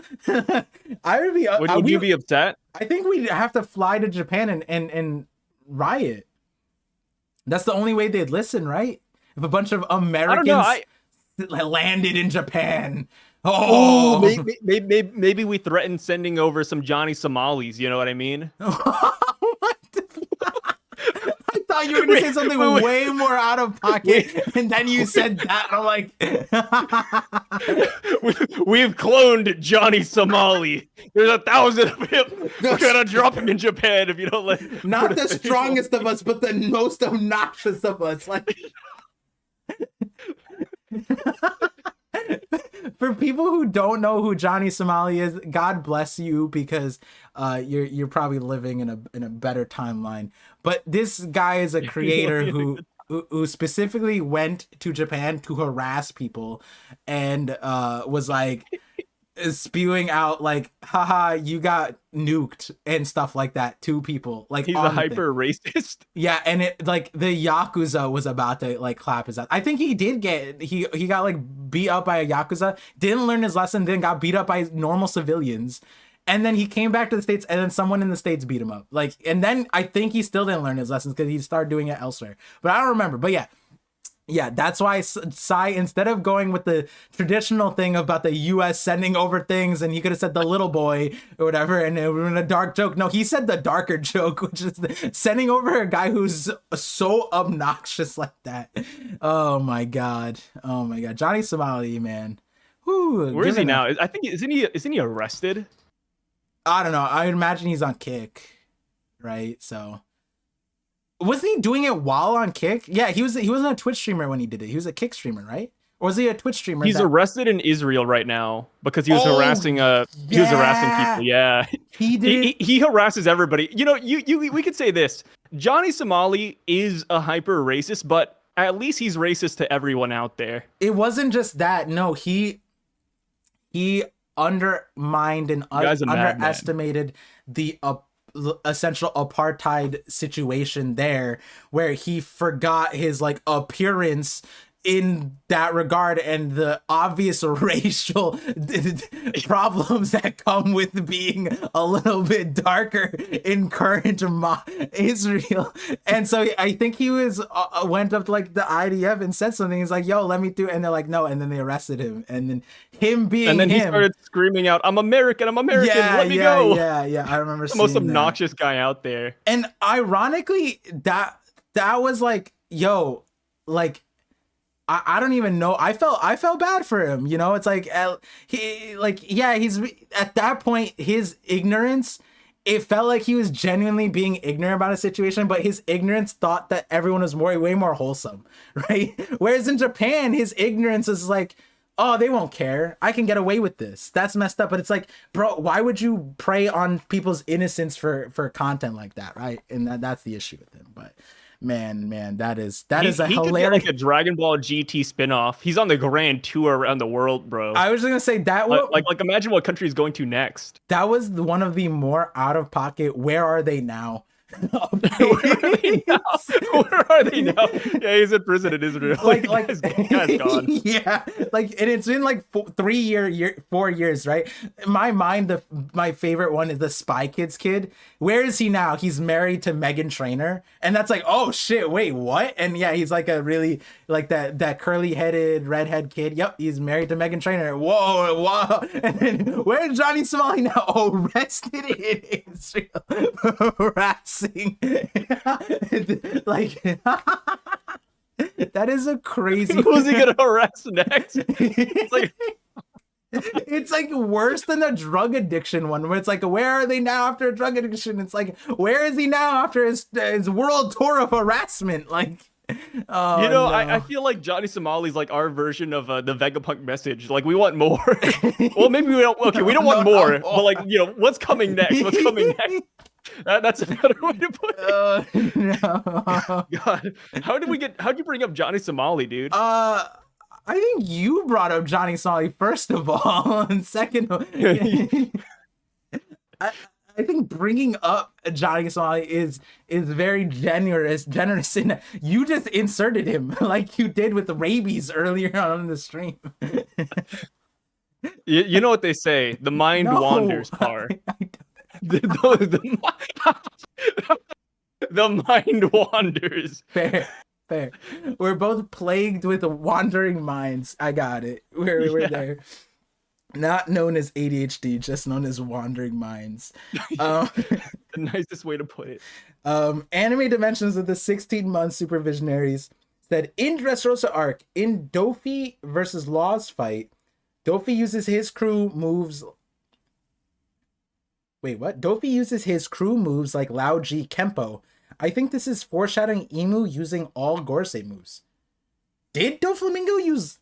I would be. Would you be upset? I think we'd have to fly to Japan and riot. That's the only way they'd listen, right? If a bunch of Americans landed in Japan. Oh, maybe we threaten sending over some Johnny Somalis. You know what I mean? I thought you were going to say something way more out of pocket, and then you said that. And I'm like, we've cloned Johnny Somali. There's 1,000 of him. We're gonna drop him in Japan if you don't let. Not the strongest of us, but the most obnoxious of us. Like. For people who don't know who Johnny Somali is, God bless you, because you're probably living in a better timeline. But this guy is a creator who specifically went to Japan to harass people and was like spewing out like, haha, you got nuked and stuff like that to people. Like, he's a hyper racist. Yeah, and it like the Yakuza was about to like clap his ass. I think he did get he got like beat up by a Yakuza, didn't learn his lesson, then got beat up by normal civilians. And then he came back to the States, and then someone in the States beat him up. Like, and then I think he still didn't learn his lessons because he started doing it elsewhere. But I don't remember. But yeah, that's why Sai, instead of going with the traditional thing about the U.S. sending over things, and he could have said the little boy or whatever, and it would have been a dark joke. No, he said the darker joke, which is sending over a guy who's so obnoxious like that. Oh my god, Johnny Somali, man. Whew, where is he now? I think isn't he arrested? I don't know. I imagine he's on Kick, right? So. Wasn't he doing it while on Kick? Yeah, he wasn't a Twitch streamer when he did it. He was a Kick streamer, right? Or was he a Twitch streamer? He's arrested in Israel right now because he was harassing he was harassing people. Yeah. He did. He harasses everybody. We could say this. Johnny Somali is a hyper racist, but at least he's racist to everyone out there. It wasn't just that. No, he undermined and underestimated the essential apartheid situation there, where he forgot his like appearance in that regard and the obvious racial problems that come with being a little bit darker in current Israel. And so I think he was went up to like the IDF and said something. He's like, yo, let me do it. And they're like, no. And then they arrested him. And then he started screaming out, I'm American, let me go. Yeah. I remember the most obnoxious guy out there. And ironically, that was like, yo, like, I don't even know. I felt bad for him. It's like he's at that point, his ignorance, it felt like he was genuinely being ignorant about a situation, but his ignorance thought that everyone was way more wholesome, right? Whereas in Japan, his ignorance is like, oh, they won't care. I can get away with this. That's messed up. But it's like, bro, why would you prey on people's innocence for content like that, right? And that's the issue with him. But man, that is a hilarious. He could get like a Dragon Ball GT spinoff. He's on the grand tour around the world, bro. I was just gonna say that. Like imagine what country he's going to next. That was one of the more out of pocket. Where are they now? Where are they now? Yeah, he's in prison in Israel. Like guy's gone. Yeah, like, and it's been like 4 years, right? In my mind, my favorite one is the Spy Kids kid. Where is he now? He's married to Megan Trainor, and that's like, oh shit, wait, what? And yeah, he's like a really like that curly headed redhead kid. Yep, he's married to Megan Trainor. Whoa. And then where's Johnny Somali now? Arrested in Israel. harassing. Like that is a crazy. Who's he gonna harass next? It's like It's like worse than the drug addiction one, where it's like, where are they now after a drug addiction? It's like, where is he now after his world tour of harassment? Like, oh, you know, no. I feel like Johnny Somali's like our version of the Vegapunk message. Like, we want more. Well, maybe we don't. Okay, we don't want more, but like, you know, what's coming next? What's coming next? That's a better way to put it. No. God, how'd you bring up Johnny Somali, dude? I think you brought up Johnny Somali first of all, and second, I think bringing up Johnny Somali is very generous, and you just inserted him like you did with the rabies earlier on in the stream. You know what they say? The mind wanders, Par. The mind wanders. Fair. We're both plagued with wandering minds. I got it. We're there. Not known as ADHD, just known as wandering minds. The nicest way to put it. Anime Dimensions of the 16-month supervisionaries said in Dressrosa arc, in Dofi versus Law's fight, Dofi uses his crew moves. Wait, what? Dofi uses his crew moves like Lao Ji Kempo. I think this is foreshadowing Emu using all Gorsei moves. Did Doflamingo use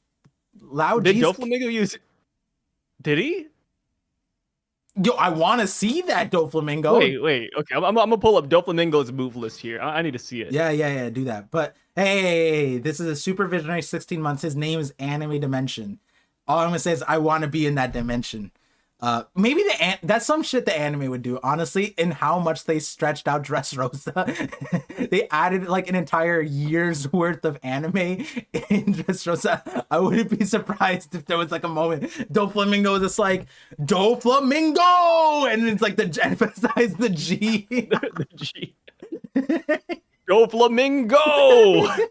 Lao Ji's? Did Doflamingo use? Did he? Yo, I want to see that Doflamingo. Wait. Okay, I'm gonna pull up Doflamingo's move list here. I need to see it. Yeah. Do that. But hey, this is a supervisionary 16 months. His name is Anime Dimension. All I'm gonna say is I want to be in that dimension. Maybe that's some shit the anime would do, honestly, in how much they stretched out Dressrosa. They added like an entire year's worth of anime in Dressrosa. I wouldn't be surprised if there was like a moment Doflamingo was just like Doflamingo, and it's like emphasize the G. The G. Doflamingo.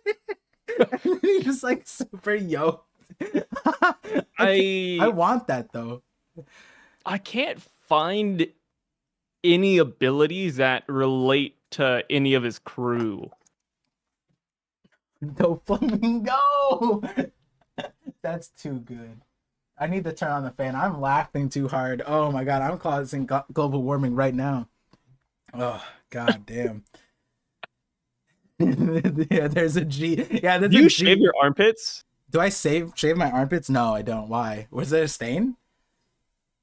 He's just like super yoked. I want that though. I can't find any abilities that relate to any of his crew. Doflamingo! That's too good. I need to turn on the fan. I'm laughing too hard. Oh my god, I'm causing global warming right now. Oh, god damn. Yeah, there's a G. Yeah, there's Do a you G. shave your armpits? Do I shave my armpits? No, I don't. Why? Was there a stain?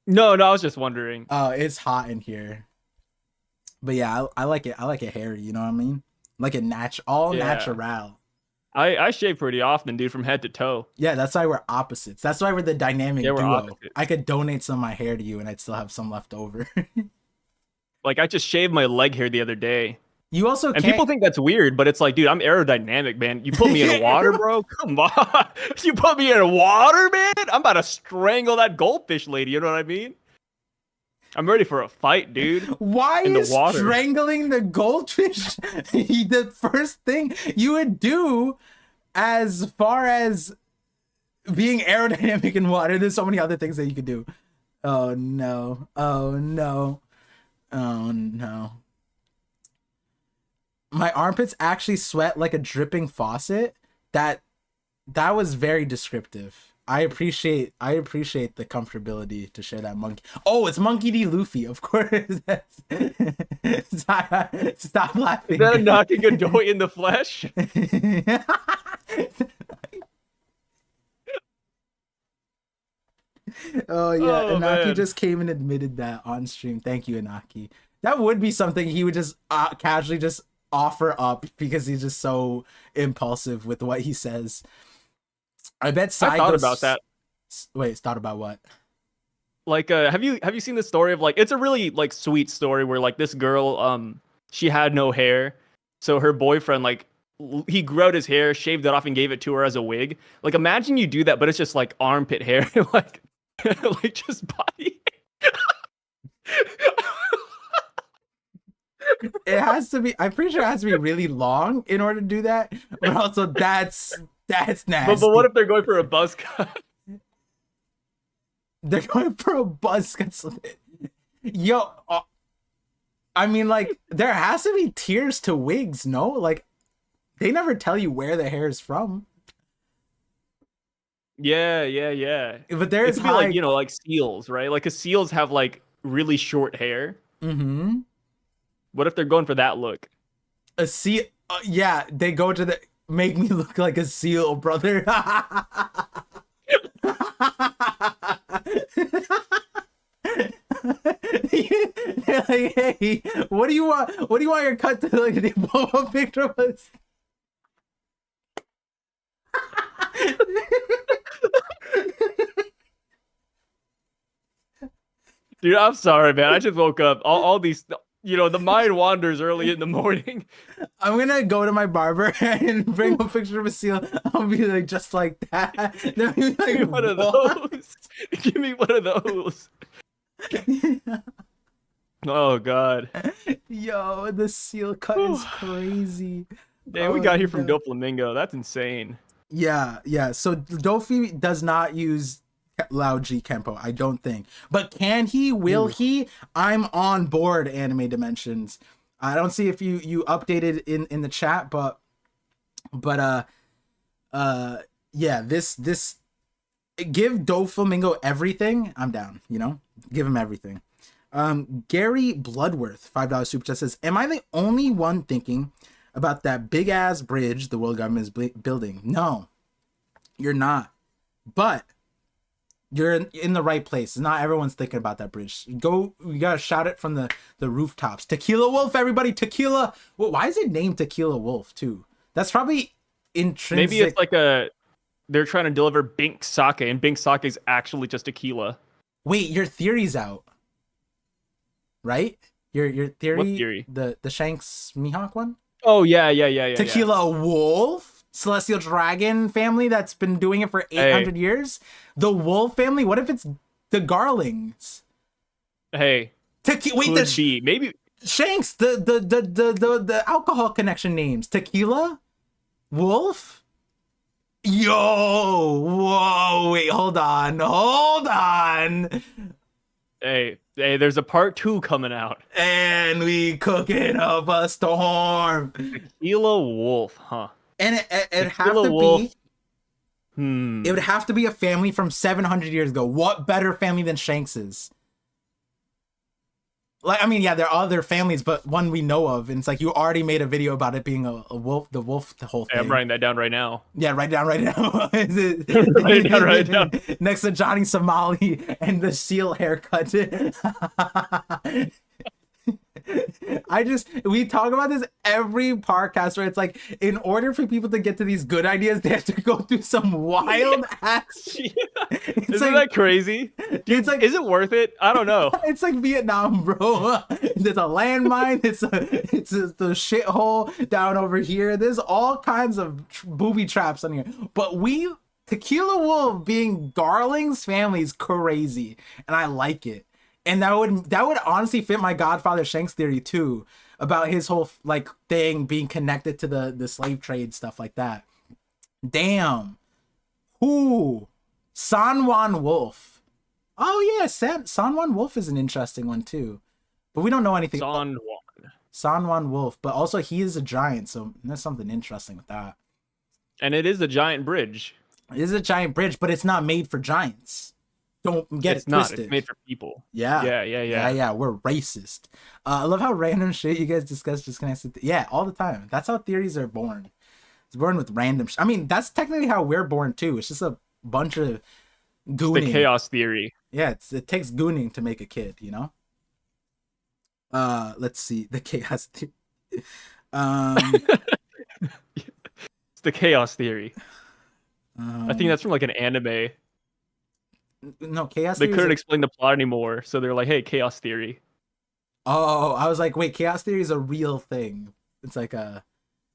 No, I was just wondering. Oh, it's hot in here. But yeah, I like it. I like it hairy, you know what I mean? Like it natural. I shave pretty often, dude, from head to toe. Yeah, that's why we're opposites. That's why we're the dynamic duo. Opposites. I could donate some of my hair to you and I'd still have some left over. Like, I just shaved my leg hair the other day. You also And people think that's weird, but it's like, dude, I'm aerodynamic, man. You put me in water, bro? Come on. You put me in water, man? I'm about to strangle that goldfish lady, you know what I mean? I'm ready for a fight, dude. Why in is the water. strangling the goldfish the first thing you would do as far as being aerodynamic in water? There's so many other things that you could do. Oh no. My armpits actually sweat like a dripping faucet. That was very descriptive. I appreciate the comfortability to share that monkey. Oh, it's Monkey D. Luffy, of course. Stop laughing. Is that a knocking a doy in the flesh? Oh yeah, Oh, Inaki man. just came and admitted that on stream. Thank you, Inaki. That would be something he would just casually just offer up because he's just so impulsive with what he says. I bet I thought about that. Wait, thought about what? Like, have you seen the story of, like, it's a really, like, sweet story where, like, this girl, she had no hair, so her boyfriend, like, he grew out his hair, shaved it off, and gave it to her as a wig. Like, imagine you do that, but it's just like armpit hair, like like just body. It has to be. I'm pretty sure it has to be really long in order to do that. But also, that's nasty. But what if they're going for a buzz cut? They're going for a buzz cut? Yo, I mean, like, there has to be tiers to wigs, no? Like, they never tell you where the hair is from. Yeah, yeah, yeah. But It there's could be like, like seals, right? Like, 'cause seals have like really short hair. Mm-hmm. What if they're going for that look? A seal. Yeah, they go to the make me look like a seal, brother. They're like, hey, what do you want? What do you want your cut to look? They blow up picture of us. Dude, I'm sorry, man. I just woke up. All these, the mind wanders early in the morning. I'm gonna go to my barber and bring a picture of a seal. I'll be like, just like that. They'll be like, Give me one of those. Give me one of those. Oh god. Yo, the seal cut is crazy. Damn, we got here from Doflamingo. That's insane. Yeah. So Dofi does not use Lao G Kempo, I don't think. But can he? Will he? I'm on board, Anime Dimensions. I don't see if you updated in the chat, but yeah, this give Doflamingo everything. I'm down, give him everything. Gary Bloodworth, $5 super chat says, am I the only one thinking about that big ass bridge the world government is building? No, you're not. But you're in the right place. Not everyone's thinking about that bridge. We gotta shout it from the rooftops. Tequila Wolf, everybody, tequila. Well, why is it named Tequila Wolf too? That's probably intrinsic. Maybe it's like they're trying to deliver Bink sake, and Bink sake is actually just tequila. Wait, your theory's out. Right? Your theory? What theory? The Shanks Mihawk one? Oh yeah. Tequila Wolf? Celestial Dragon family that's been doing it for 800 years? The Wolf family? What if it's the Garlings? Hey. Wait, maybe Shanks, the alcohol connection names. Tequila? Wolf? Yo! Whoa! Wait, hold on. Hey, there's a part 2 coming out. And we cooking up a storm. Tequila Wolf, huh? And it have to Wolf. be. It would have to be a family from 700 years ago. What better family than Shanks's? Like, I mean, yeah, there are other families, but one we know of, and it's like you already made a video about it being a wolf, the whole thing. Hey, I'm writing that down right now. Yeah, write it down right now. Write it down. Next to Johnny Somali and the seal haircut. We talk about this every podcast where it's like, in order for people to get to these good ideas, they have to go through some wild ass shit. Isn't that crazy? Dude, it's like, is it worth it? I don't know. It's like Vietnam, bro. There's a landmine. It's the shithole down over here. There's all kinds of booby traps on here. But Tequila Wolf being Garling's family is crazy, and I like it. And that would honestly fit my Godfather Shanks theory too, about his whole like thing being connected to the slave trade, stuff like that. Damn. Who? San Juan Wolf. Oh yeah, San Juan Wolf is an interesting one too. But we don't know anything. San Juan Wolf, but also he is a giant, so there's something interesting with that. And it is a giant bridge. It is a giant bridge, but it's not made for giants. Don't get it twisted. It's made for people. Yeah. Yeah. We're racist. I love how random shit you guys discuss just connects to yeah, all the time. That's how theories are born. It's born with random I mean, that's technically how we're born too. It's just a bunch of gooning. The chaos theory. Yeah, it takes gooning to make a kid, Let's see. The chaos theory. It's the chaos theory. I think that's from like an anime. No, chaos theory. They couldn't explain the plot anymore, so they're like, "Hey, chaos theory." Oh, I was like, wait, chaos theory is a real thing. It's like I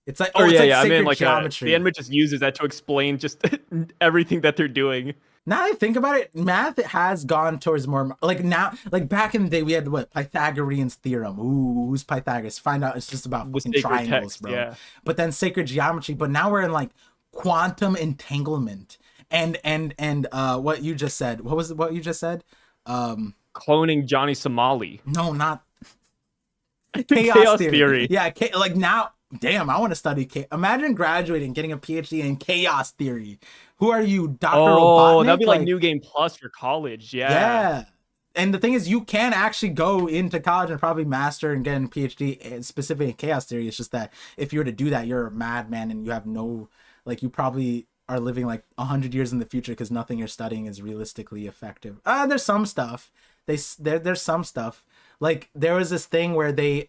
mean, like geometry. The anime just uses that to explain just everything that they're doing. Now I think about it, math has gone towards more like now, like back in the day we had what Pythagorean's theorem. Ooh, who's Pythagoras? Find out it's just about fucking triangles, bro. Yeah. But then sacred geometry. But now we're in like quantum entanglement. And what you just said. What was what you just said? Cloning Johnny Somali. No, not Chaos theory. Yeah, like now, damn, I want to study. Imagine graduating, getting a PhD in chaos theory. Who are you, Dr. Robotnik? That'd be like New Game Plus for college. Yeah. And the thing is, you can actually go into college and probably master and get a PhD specifically in chaos theory. It's just that if you were to do that, you're a madman and you have no, like, you probably are living like 100 years in the future because nothing you're studying is realistically effective. There's some stuff. There's some stuff. Like, there was this thing where they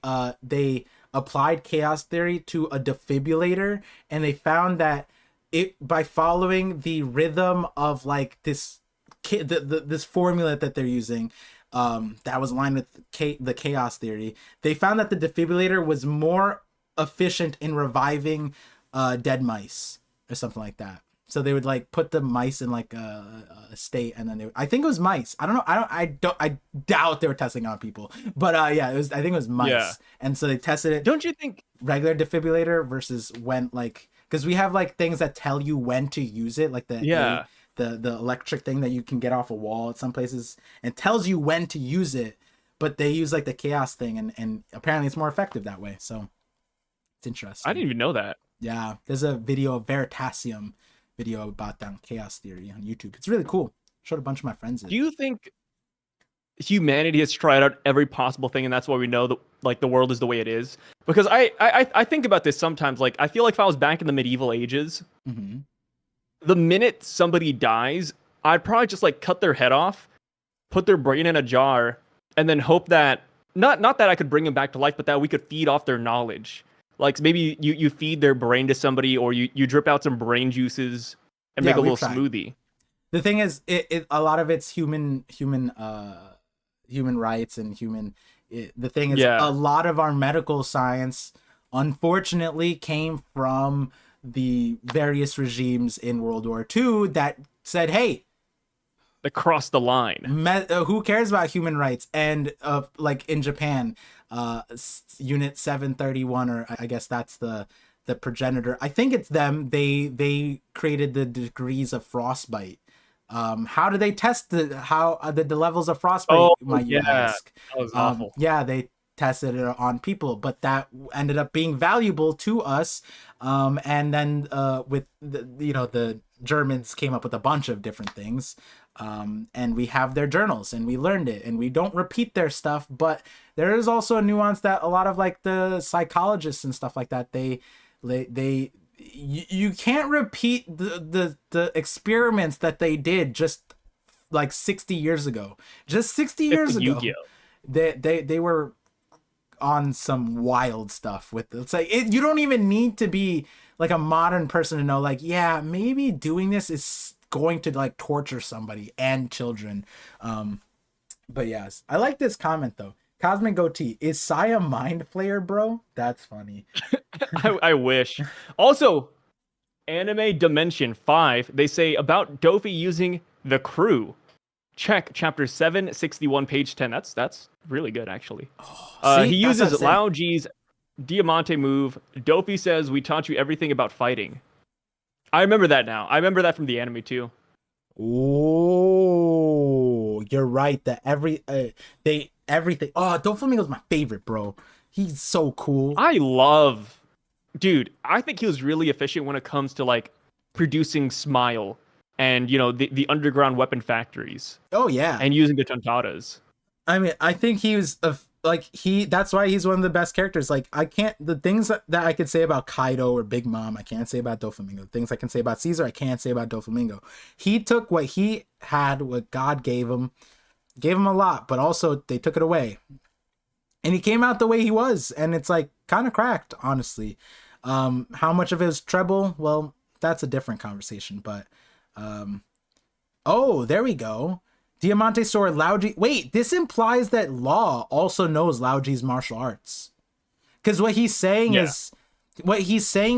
applied chaos theory to a defibrillator, and they found that by following the rhythm of like this this formula that they're using, that was aligned with the chaos theory, they found that the defibrillator was more efficient in reviving dead mice or something like that. So they would like put the mice in like a state, and then I think it was mice. I don't know. I doubt they were testing on people, but yeah, it was. I think it was mice. Yeah. And so they tested it. Don't you think regular defibrillator versus when, like, because we have like things that tell you when to use it, like the electric thing that you can get off a wall at some places and tells you when to use it, but they use like the chaos thing, and apparently it's more effective that way. So it's interesting. I didn't even know that. Yeah, there's a video of Veritasium video about that chaos theory on YouTube. It's really cool. Showed a bunch of my friends it. Do you think humanity has tried out every possible thing, and that's why we know that like the world is the way it is? Because I think about this sometimes. Like, I feel like if I was back in the medieval ages, the minute somebody dies, I'd probably just like cut their head off, put their brain in a jar, and then hope that not that I could bring them back to life, but that we could feed off their knowledge. Like, maybe you feed their brain to somebody, or you drip out some brain juices and make a little smoothie. The thing is, a lot of it's human rights and the thing is, a lot of our medical science, unfortunately, came from the various regimes in World War II that said, hey, they crossed the line. Who cares about human rights? And like in Japan, Unit 731, or I guess that's the progenitor. I think it's them. They created the degrees of frostbite. How do they test the levels of frostbite? You ask? That was awful. Yeah, they tested it on people, but that ended up being valuable to us. And then with the Germans came up with a bunch of different things. And we have their journals, and we learned it, and we don't repeat their stuff, but there is also a nuance that a lot of like the psychologists and stuff like that, you can't repeat the experiments that they did just like 60 years ago. Just 60 years ago, they were on some wild stuff with it's like you don't even need to be like a modern person to know, like, yeah, maybe doing this is going to like torture somebody and children. But yes, I like this comment though. Cosmic Goatee, is Sai a mind flayer, bro? That's funny. I wish. Also, Anime Dimension 5, they say about Dofi using the crew. Check chapter 761, page 10. That's really good, actually. He uses Lao Ji's Diamante move. Dofi says, we taught you everything about fighting. I remember that now. I remember that from the anime too. Oh, you're right. That everything. Oh, Doflamingo's my favorite, bro. He's so cool. Dude, I think he was really efficient when it comes to like producing Smile and the underground weapon factories. Oh yeah, and using the Tontadas. I mean, I think he was that's why he's one of the best characters. Like, the things that I could say about Kaido or Big Mom, I can't say about Doflamingo. The things I can say about Caesar, I can't say about Doflamingo. He took what he had, what God gave him a lot, but also they took it away. And he came out the way he was, and it's like kind of cracked, honestly. How much of it is treble? Well, that's a different conversation, but oh, there we go. Diamante sword, Laoji. Wait, this implies that Law also knows Laoji's martial arts. Because what he's saying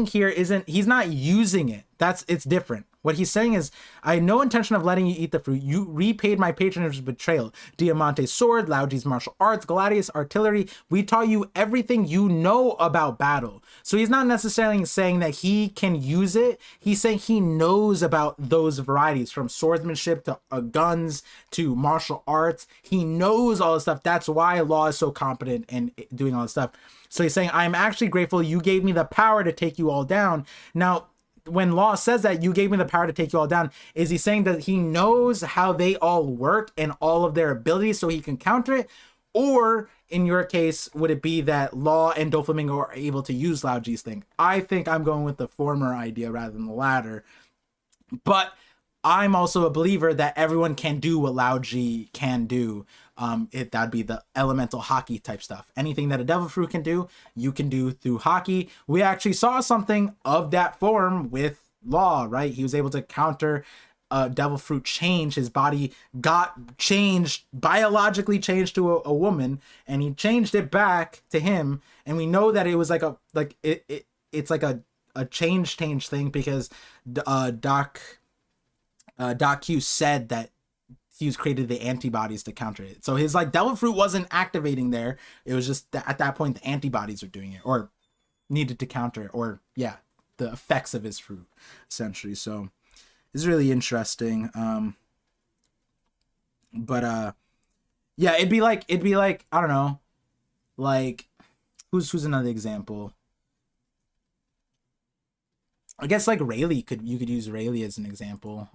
here isn't, he's not using it. It's different. What he's saying is, I had no intention of letting you eat the fruit. You repaid my patronage with betrayal. Diamante's sword, Laoji's martial arts, Gladius artillery. We taught you everything you know about battle. So he's not necessarily saying that he can use it. He's saying he knows about those varieties, from swordsmanship to guns to martial arts. He knows all this stuff. That's why Law is so competent in doing all this stuff. So he's saying, I'm actually grateful you gave me the power to take you all down. Now, when Law says that you gave me the power to take you all down, is he saying that he knows how they all work and all of their abilities so he can counter it? Or in your case, would it be that Law and Doflamingo are able to use Laoji's thing? I think I'm going with the former idea rather than the latter. But I'm also a believer that everyone can do what Laoji can do. That'd be the elemental hockey type stuff. Anything that a devil fruit can do, you can do through hockey. We actually saw something of that form with Law, right? He was able to counter devil fruit change. His body got changed, biologically changed to a woman, and he changed it back to him. And we know that it was it's like a change thing, because Doc Q said that he's created the antibodies to counter it. So his devil fruit wasn't activating there. It was just that at that point the antibodies were doing it, or needed to counter it, or the effects of his fruit essentially. So it's really interesting. But it'd be like I don't know, who's another example? I guess Rayleigh you could use Rayleigh as an example.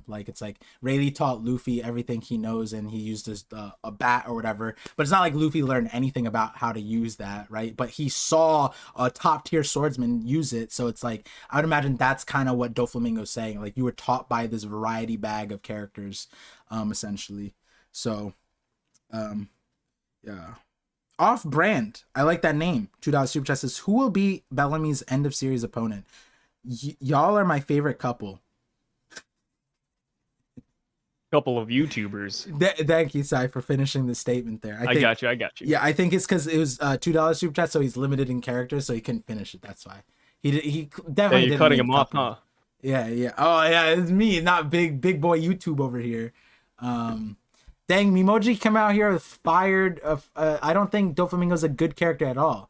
It's like Rayleigh taught Luffy everything he knows, and he used a bat or whatever. But it's not like Luffy learned anything about how to use that, right? But he saw a top tier swordsman use it, so it's like I would imagine that's kind of what Doflamingo's saying. Like, you were taught by this variety bag of characters, essentially. So, yeah. Off brand, I like that name. $2 super chat says, who will be Bellamy's end of series opponent? Y'all are my favorite couple. Couple of YouTubers. Thank you, Sai, for finishing the statement there. I got you. Yeah, I think it's because it was $2 super chat, so he's limited in characters, so he couldn't finish it. That's why he definitely. You're cutting him off, huh? Yeah. Oh yeah, it's me, not big boy YouTube over here. Dang, Mimoji came out here with fired. I don't think Doflamingo's a good character at all.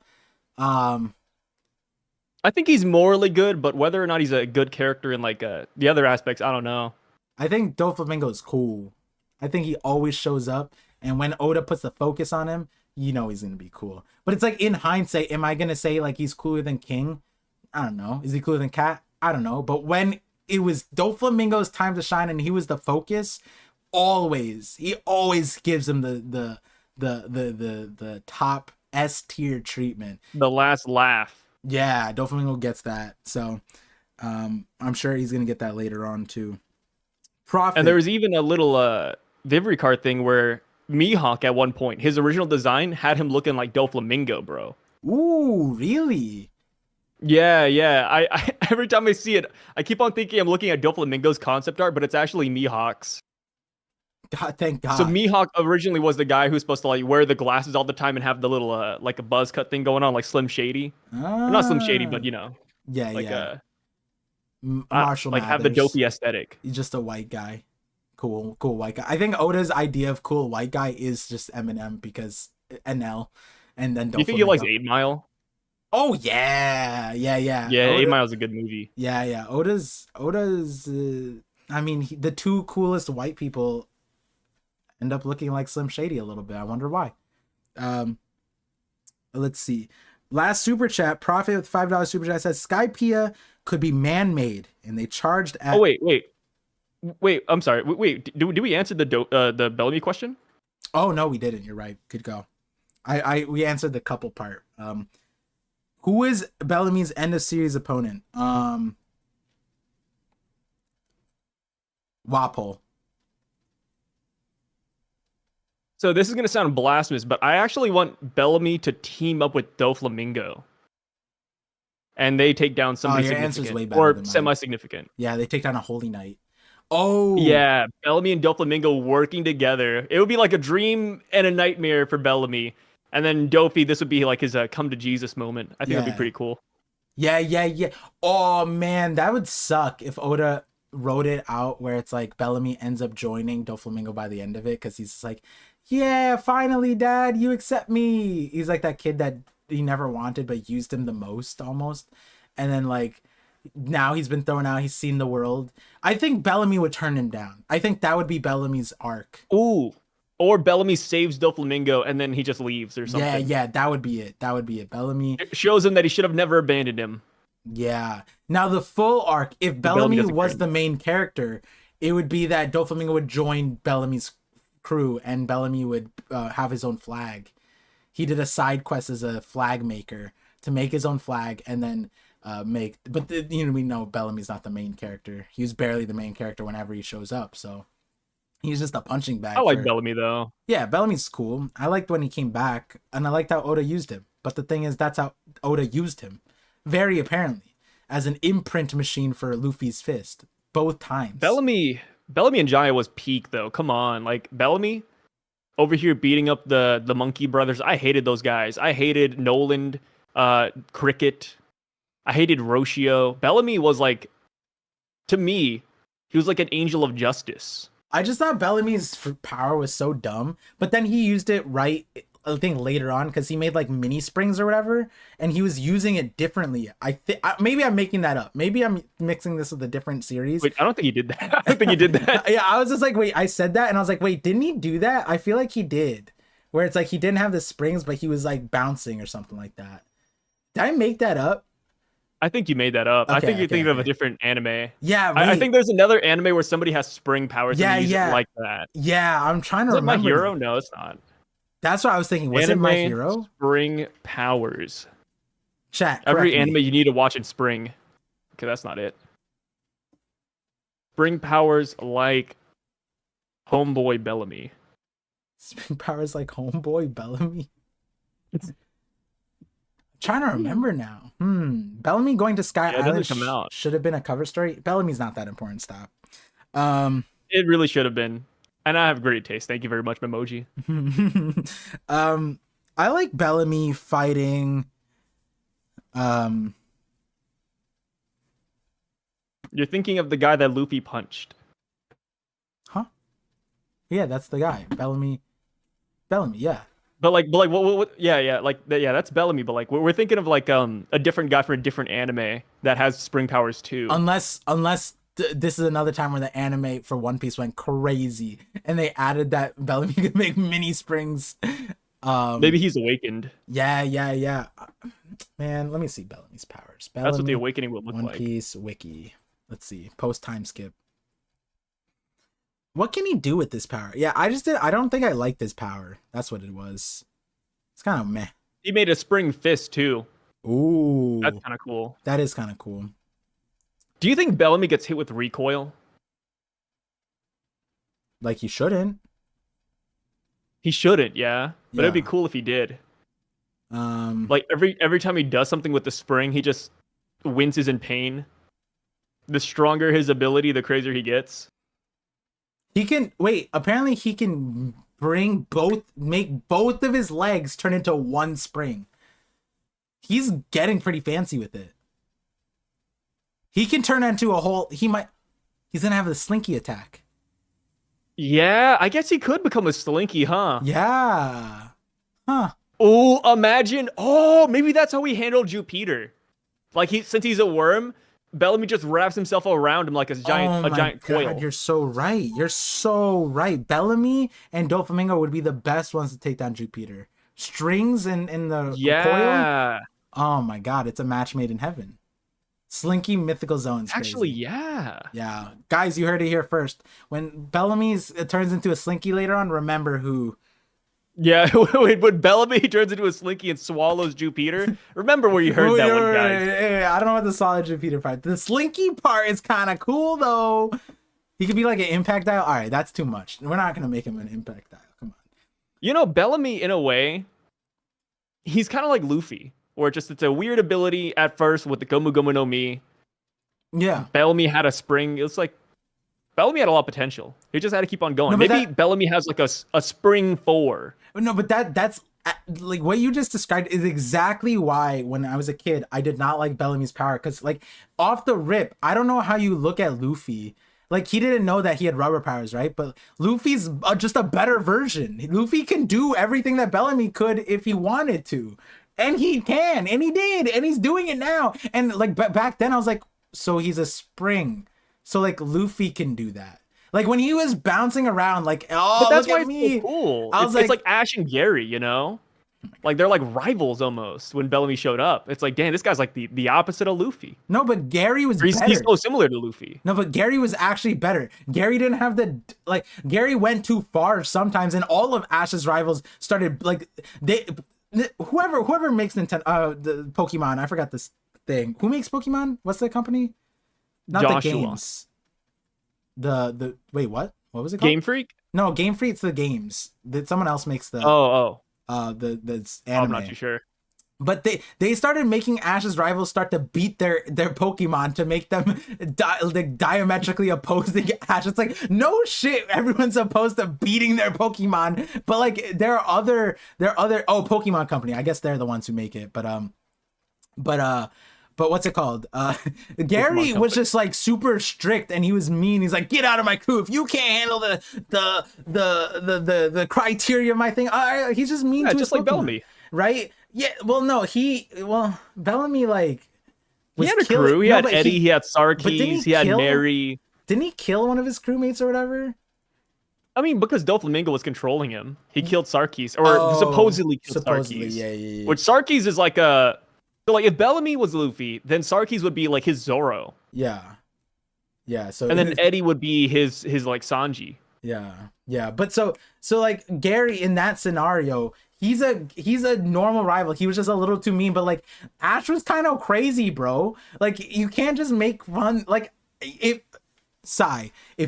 I think he's morally good, but whether or not he's a good character in the other aspects, I don't know. I think Doflamingo is cool. I think he always shows up, and when Oda puts the focus on him, he's gonna be cool. But it's in hindsight, am I gonna say he's cooler than King? I don't know. Is he cooler than Cat? I don't know. But when it was Doflamingo's time to shine and he was the focus, he always gives him the top S tier treatment. The last laugh. Yeah, Doflamingo gets that. So I'm sure he's going to get that later on too. Profit. And there was even a little Vivery card thing where Mihawk at one point, his original design had him looking like Doflamingo, bro. Ooh, really? Yeah. I every time I see it, I keep on thinking I'm looking at Doflamingo's concept art, but it's actually Mihawk's. God, thank God. So Mihawk originally was the guy who's supposed to wear the glasses all the time and have the little a buzz cut thing going on, like Slim Shady. Not Slim Shady, but Marshall Mathers. Have the dopey aesthetic. He's just a white guy. Cool white guy. I think Oda's idea of cool white guy is just Eminem, because NL, and then you think he likes 8 Mile? Oh yeah. Yeah, Oda, 8 Mile's a good movie. Yeah. Oda's. I mean, the two coolest white people end up looking like Slim Shady a little bit. I wonder why. Let's see. Last super chat, Profit with $5 super chat says Skypiea could be man-made, and they charged at. Oh wait. I'm sorry. Wait. Do we answer the Bellamy question? Oh no, we didn't. You're right. Good go. We answered the couple part. Who is Bellamy's end of series opponent? Wapol. So this is going to sound blasphemous, but I actually want Bellamy to team up with Doflamingo. And they take down somebody significant or semi-significant. Yeah, they take down a Holy Knight. Oh. Yeah, Bellamy and Doflamingo working together. It would be like a dream and a nightmare for Bellamy. And then Dofi, this would be like his come to Jesus moment. I think that'd be pretty cool. Yeah. Oh, man, that would suck if Oda wrote it out where it's like Bellamy ends up joining Doflamingo by the end of it because he's just like, yeah, finally, Dad, you accept me. He's like that kid that he never wanted but used him the most almost. And then like now he's been thrown out. He's seen the world. I think Bellamy would turn him down. I think that would be Bellamy's arc. Ooh. Or Bellamy saves Doflamingo and then he just leaves or something. Yeah, that would be it. That would be it. Bellamy it shows him that he should have never abandoned him. Yeah. Now the full arc, if Bellamy was the main character, it would be that Doflamingo would join Bellamy's crew and Bellamy would have his own flag. He did a side quest as a flag maker to make his own flag and then we know Bellamy's not the main character. He was barely the main character whenever he shows up, so he's just a punching bag. I like Bellamy though. Yeah, Bellamy's cool. I liked when he came back and I liked how Oda used him. But the thing is, that's how Oda used him. Very apparently, as an imprint machine for Luffy's fist, both times. Bellamy and Jaya was peak though. Come on, like Bellamy over here beating up the Monkey Brothers. I hated those guys. I hated Noland, Cricket. I hated Roshio. Bellamy was like, to me, he was like an angel of justice. I just thought Bellamy's power was so dumb, but then he used it right. I think later on because he made like mini springs or whatever, and he was using it differently. Maybe I'm making that up. Maybe I'm mixing this with a different series. Wait, I don't think he did that. I don't think he did that. Yeah, I was just like, wait, I said that, and I was like, wait, didn't he do that? I feel like he did, where it's like he didn't have the springs, but he was like bouncing or something like that. Did I make that up? I think you made that up. Okay, I think you're thinking of a different anime. Yeah, I think there's another anime where somebody has spring powers and they use it like that. Yeah, I'm trying to Is remember. it My Hero? No, it's not. That's what I was thinking. Was it My Hero? Spring powers. Chat. Every anime you need to watch in spring. Okay, that's not it. Spring powers like Homeboy Bellamy. Spring powers like Homeboy Bellamy. Trying to remember now. Bellamy going to Sky Island should have been a cover story. Bellamy's not that important. Stop. It really should have been. And I have great taste. Thank you very much, Memoji. I like Bellamy fighting. You're thinking of the guy that Luffy punched. Huh? Yeah, that's the guy. Bellamy, yeah. But what? Yeah, that's Bellamy. But like, we're thinking of like a different guy from a different anime that has spring powers too. Unless this is another time where the anime for One Piece went crazy and they added that Bellamy could make mini springs. Maybe he's awakened. Yeah. Man, let me see Bellamy's powers. That's what the awakening would look like. One Piece wiki. Let's see. Post time skip. What can he do with this power? Yeah, I don't think I liked his power. That's what it was. It's kind of meh. He made a spring fist too. Ooh. That's kind of cool. That is kind of cool. Do you think Bellamy gets hit with recoil? Like he shouldn't. He shouldn't, yeah. But it'd be cool if he did. Like every time he does something with the spring, he just winces in pain. The stronger his ability, the crazier he gets. He can apparently he can make both of his legs turn into one spring. He's getting pretty fancy with it. He can turn into a whole he's gonna have the slinky attack. Yeah, I guess he could become a slinky, huh? Yeah. Huh. Oh, imagine. Oh, maybe that's how we handled Jupiter. Like since he's a worm, Bellamy just wraps himself around him like a giant coil. You're so right. Bellamy and Doflamingo would be the best ones to take down Jupiter. Strings in the coil. Oh my god, it's a match made in heaven. Slinky mythical zones. Actually, crazy. yeah. Guys, you heard it here first. When Bellamy's turns into a Slinky later on, remember who. Yeah, when Bellamy turns into a Slinky and swallows Jupiter, remember where you heard that one, guys. I don't know what the solid Jupiter part. The Slinky part is kind of cool, though. He could be like an impact dial. All right, that's too much. We're not going to make him an impact dial. Come on. You know, Bellamy, in a way, he's kind of like Luffy, where it's a weird ability at first with the Gomu Gomu no Mi. Yeah. Bellamy had a spring. It's like, Bellamy had a lot of potential. He just had to keep on going. Maybe Bellamy has like a spring 4. No, but that's like what you just described is exactly why when I was a kid I did not like Bellamy's power, because like off the rip, I don't know how you look at Luffy. Like he didn't know that he had rubber powers, right? But Luffy's just a better version. Luffy can do everything that Bellamy could if he wanted to, and he can, and he did, and he's doing it now. And like back then I was like, so he's a spring, so like Luffy can do that. Like when he was bouncing around, like, oh, But that's look why at me. it's so cool. I was It's like Ash and Gary, you know? Like they're like rivals almost when Bellamy showed up. It's like, damn, this guy's like the opposite of Luffy. No, but Gary was He's better. so similar to Luffy. No, but Gary was actually better. Gary didn't have the like. Gary went too far sometimes, and all of Ash's rivals started like whoever makes Nintendo the Pokemon. I forgot this thing. Who makes Pokemon? What's the company? Not Joshua. the games. The wait, what? What was it called? Game Freak? No, Game Freak's the games. That someone else makes the Oh. the anime. I'm not too sure. But they started making Ash's rivals start to beat their Pokemon to make them diametrically opposing Ash. It's like, no shit, everyone's opposed to beating their Pokemon. But like there are other Pokemon Company. I guess they're the ones who make it. But what's it called? Gary was just like super strict and he was mean. He's like, get out of my crew. If you can't handle the criteria of my thing, he's just mean to just his like Pokemon, Bellamy. right? Yeah, well, no, Bellamy like He had a crew. He had Eddie. He had but didn't Sarkis. He had Mary. Didn't he kill one of his crewmates or whatever? I mean, because Doflamingo was controlling him, he killed Sarkis, or supposedly killed Sarkis. Yeah. Which Sarkis is like so like if Bellamy was Luffy, then Sarkis would be like his Zoro. Yeah. So and then Eddie would be his like Sanji. Yeah. But so like Gary in that scenario, he's a normal rival. He was just a little too mean, but like Ash was kind of crazy, bro. Like you can't just make fun. Like if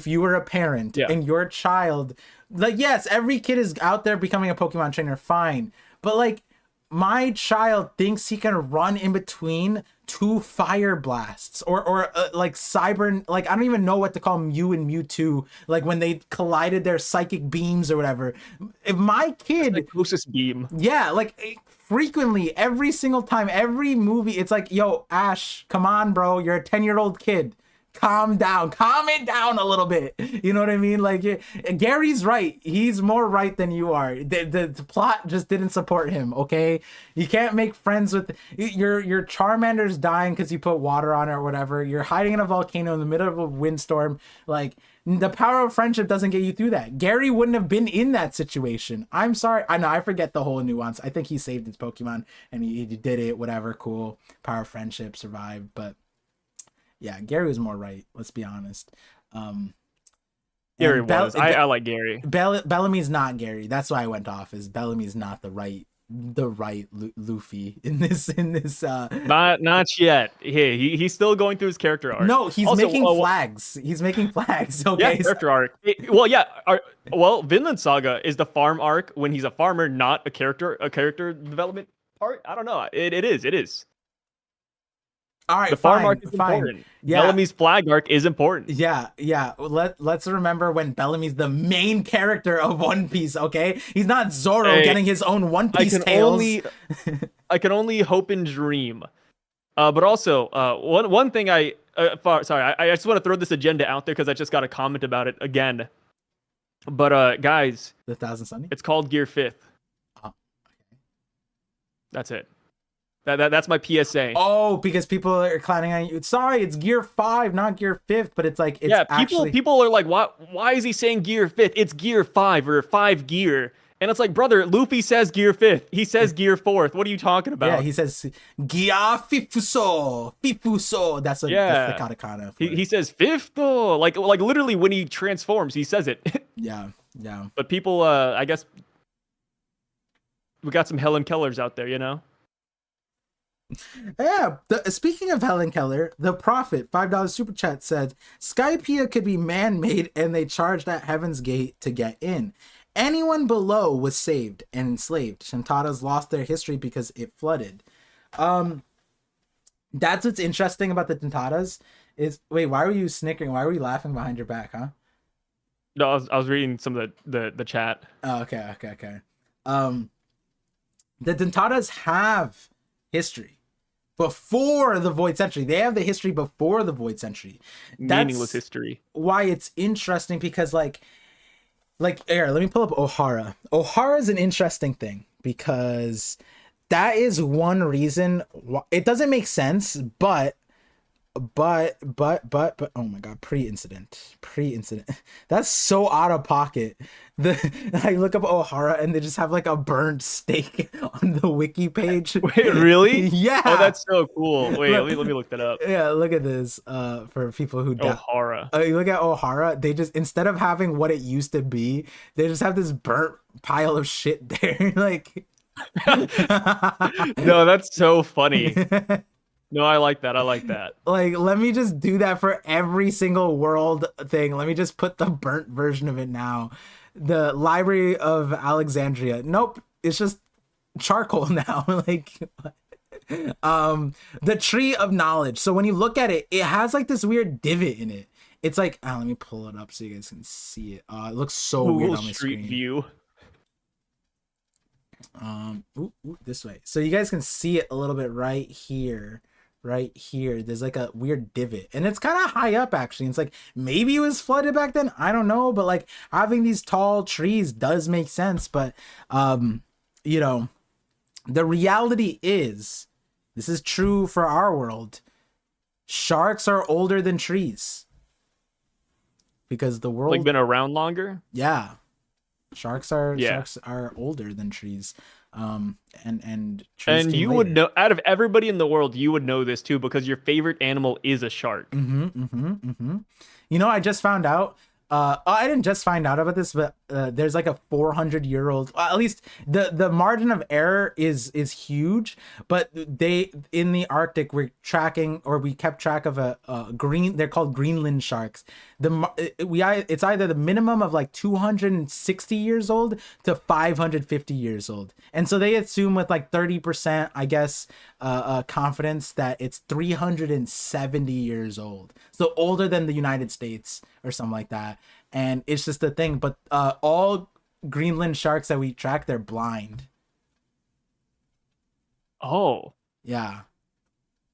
you were a parent and your child, like, yes, every kid is out there becoming a Pokemon trainer, fine. But like my child thinks he can run in between two fire blasts or like cyber, like I don't even know what to call Mew and Mewtwo, like when they collided their psychic beams or whatever. If my kid, the closest beam, like frequently every single time, every movie, it's like, yo, Ash, come on, bro, you're a 10-year-old kid, calm it down a little bit. You know what I mean? Like Gary's right. He's more right than you are. The plot just didn't support him. Okay, you can't make friends with your Charmander's dying because you put water on it or whatever. You're hiding in a volcano in the middle of a windstorm. Like the power of friendship doesn't get you through that. Gary wouldn't have been in that situation. I'm sorry. I know I forget the whole nuance. I think he saved his Pokemon and he did it. Whatever. Cool. Power of friendship survived, but. Yeah, Gary was more right. Let's be honest. Gary was. I like Gary. Bellamy's not Gary. That's why I went off. Is Bellamy's not the right Luffy in this. Not yet. He's still going through his character arc. No, he's also, making flags. He's making flags. Okay. Yeah, character arc. Vinland Saga is the farm arc when he's a farmer, not a character development part. I don't know. It is. All right, the farm arc is important. Yeah. Bellamy's flag arc is important. Yeah. Let's remember when Bellamy's the main character of One Piece. Okay, he's not Zoro getting his own One Piece tales. I can only hope and dream. But also, one thing I just want to throw this agenda out there because I just got a comment about it again. But guys, the Thousand Sunny. It's called Gear 5th. Okay. That's it. That's my PSA. Oh, because people are clowning on you. Sorry, it's Gear 5, not Gear 5th, but it's like people are like, why is he saying Gear 5th? It's Gear 5 or 5 gear. And it's like, brother, Luffy says Gear 5th. He says Gear 4th. What are you talking about? Yeah, he says Gear Fifuso. That's the katakana. He says 5th though. Like literally when he transforms, he says it. Yeah. But people, I guess we got some Helen Kellers out there, you know? Yeah, speaking of Helen Keller, the Prophet $5 super chat said Skypiea could be man-made and they charged at Heaven's Gate to get in. Anyone below was saved and enslaved. Shintadas lost their history because it flooded. That's what's interesting about the Shintadas is, wait, why were you snickering? Why were you laughing behind your back, huh? No, I was reading some of the chat. Oh, okay. The Dentatas have history before the Void Century. They have the history before the Void Century. Meaningless history. Why it's interesting, because like here, let me pull up Ohara. Ohara is an interesting thing because that is one reason why it doesn't make sense, but oh my god, pre-incident, that's so out of pocket. I look up Ohara and they just have like a burnt steak on the wiki page. Wait, really? Yeah. Oh, that's so cool. Wait, let me look that up. Yeah, look at this. For people who Ohara. You look at Ohara, they just, instead of having what it used to be, they just have this burnt pile of shit there. Like no, that's so funny. No, I like that. Like, let me just do that for every single world thing. Let me just put the burnt version of it now. The Library of Alexandria. Nope, it's just charcoal now. Like, the Tree of Knowledge. So when you look at it, it has like this weird divot in it. It's like, let me pull it up so you guys can see it. It looks so Google weird on my Street screen. View. This way, so you guys can see it a little bit right here. There's like a weird divot, and it's kind of high up actually. It's like maybe it was flooded back then, I don't know, but like having these tall trees does make sense. But you know, the reality is, this is true for our world, sharks are older than trees because the world Like been around longer. Yeah, sharks are older than trees. And trees And came you later. would know, out of everybody in the world, you would know this too, because your favorite animal is a shark. You know, I just found out. I didn't just find out about this, but there's like a 400-year-old. At least the margin of error is huge. But they, in the Arctic, we kept track of a green. They're called Greenland sharks. It's either the minimum of like 260 years old to 550 years old, and so they assume with like 30%, I guess, confidence that it's 370 years old, so older than the United States or something like that. And it's just a thing. But all Greenland sharks that we track, they're blind. Oh, yeah.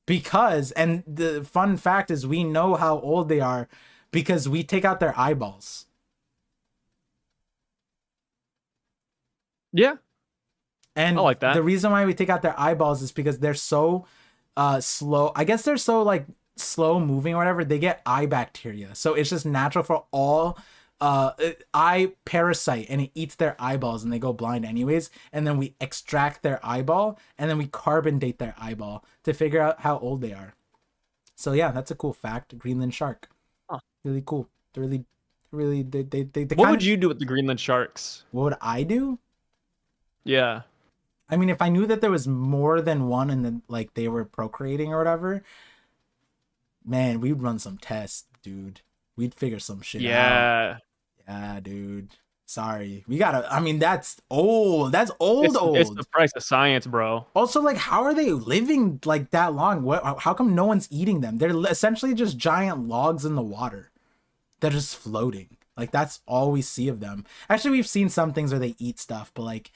Because, and the fun fact is, we know how old they are because we take out their eyeballs. yeah. And I like that. The reason why we take out their eyeballs is because they're so slow. I guess they're so like slow moving or whatever. They get eye bacteria, so it's just natural for all eye parasite, and it eats their eyeballs and they go blind anyways. And then we extract their eyeball and then we carbon date their eyeball to figure out how old they are. So yeah, that's a cool fact. Greenland shark. Huh. Really cool. They're really they What would you do with the Greenland sharks? What would I do? Yeah. I mean, if I knew that there was more than one and then like they were procreating or whatever, man, we'd run some tests, dude. We'd figure some shit out. Yeah, dude. Sorry. We gotta, I mean, that's old. That's old. It's the price of science, bro. Also, like, how are they living like that long? How come no one's eating them? They're essentially just giant logs in the water. They're just floating. Like, that's all we see of them. Actually, we've seen some things where they eat stuff, but like,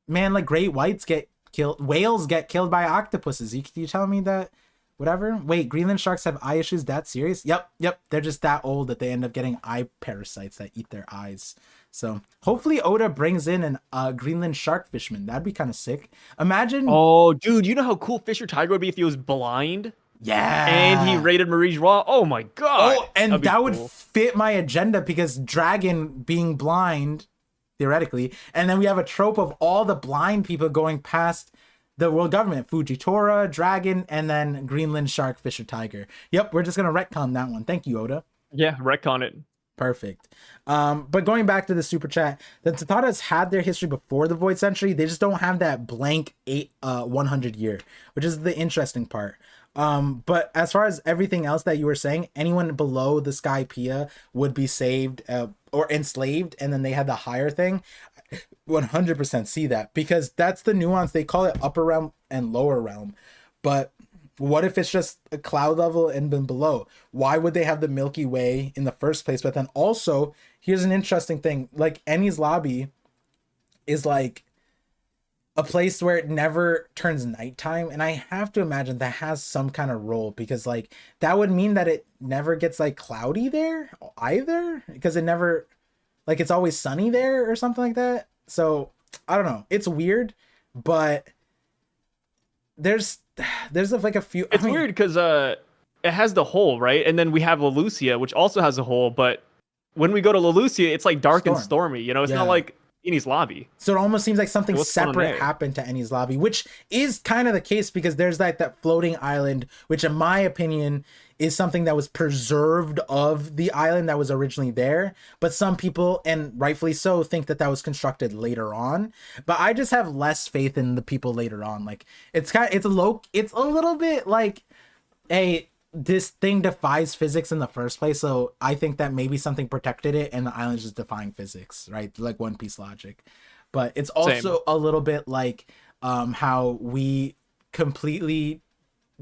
man, like great whites get killed. Whales get killed by octopuses. You telling me that? Whatever. Wait, Greenland sharks have eye issues that serious? Yep. They're just that old that they end up getting eye parasites that eat their eyes. So hopefully Oda brings in an Greenland shark fisherman. That'd be kind of sick. Imagine. Oh, dude, you know how cool Fisher Tiger would be if he was blind? Yeah. And he raided Marie's Raw? Oh my god. Oh, and That'd be that would cool. fit my agenda because Dragon being blind, theoretically, and then we have a trope of all the blind people going past the world government, Fujitora, Dragon, and then Greenland shark, Fisher Tiger. Yep, we're just gonna retcon that one. Thank you, Oda. Yeah, retcon it. Perfect. But going back to the super chat, the Tataras had their history before the Void Century. They just don't have that blank 100 year, which is the interesting part. But as far as everything else that you were saying, anyone below the Skypiea would be saved or enslaved, and then they had the higher thing. 100% see that, because that's the nuance. They call it upper realm and lower realm, but what if it's just a cloud level and then below? Why would they have the Milky Way in the first place? But then also, here's an interesting thing, like Eni's lobby is like a place where it never turns nighttime, and I have to imagine that has some kind of role, because like that would mean that it never gets like cloudy there either, because it never, like, it's always sunny there or something like that. So I don't know, it's weird, but there's like a few. It's weird because it has the hole, right? And then we have Lelucia, which also has a hole, but when we go to Lelucia, it's like dark and stormy, you know, it's not like Eni's Lobby. So it almost seems like something What's going on separate there? happened to Eni's Lobby, which is kind of the case, because there's like that floating island, which in my opinion is something that was preserved of the island that was originally there. But some people, and rightfully so, think that that was constructed later on. But I just have less faith in the people later on. Like, it's a little bit like, hey, this thing defies physics in the first place, so I think that maybe something protected it and the island's just defying physics, right? Like One Piece logic. But it's also a little bit like how we completely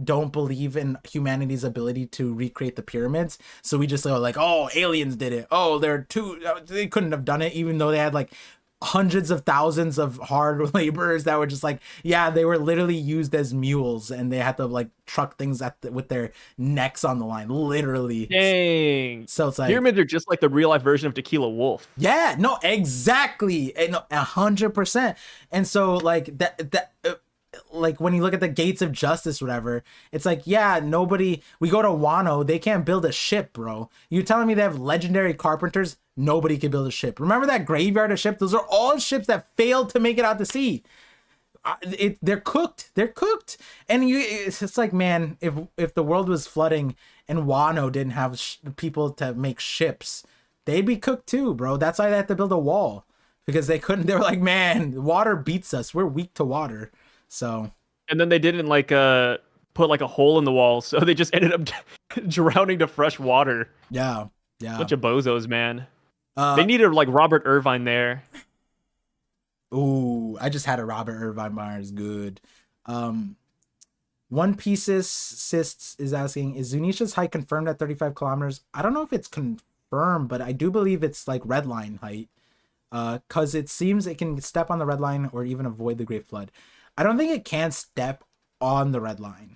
don't believe in humanity's ability to recreate the pyramids, so we just go like, oh, aliens did it, oh, they couldn't have done it, even though they had like hundreds of thousands of hard laborers that were just like, yeah, they were literally used as mules, and they had to like truck things with their necks on the line, literally. Dang. So it's like, pyramids are just like the real life version of Tequila Wolf. yeah, no, exactly, and 100%. And so like like when you look at the gates of justice, whatever, it's like, yeah, we go to Wano, they can't build a ship, bro. You telling me they have legendary carpenters? Nobody can build a ship. Remember that graveyard of ships? Those are all ships that failed to make it out to sea. They're cooked. And it's like, man, if the world was flooding and Wano didn't have people to make ships, they'd be cooked too, bro. That's why they had to build a wall, because they couldn't. They were like, man, water beats us. We're weak to water. So, and then they didn't like put like a hole in the wall, so they just ended up drowning to fresh water. Yeah. Bunch of bozos, man. They needed like Robert Irvine there. Ooh, I just had a Robert Irvine bar. Is good. One Piece's Cysts is asking, is Zunisha's height confirmed at 35 kilometers? I don't know if it's confirmed, but I do believe it's like red line height. Because it seems it can step on the red line or even avoid the Great Flood. I don't think it can step on the red line.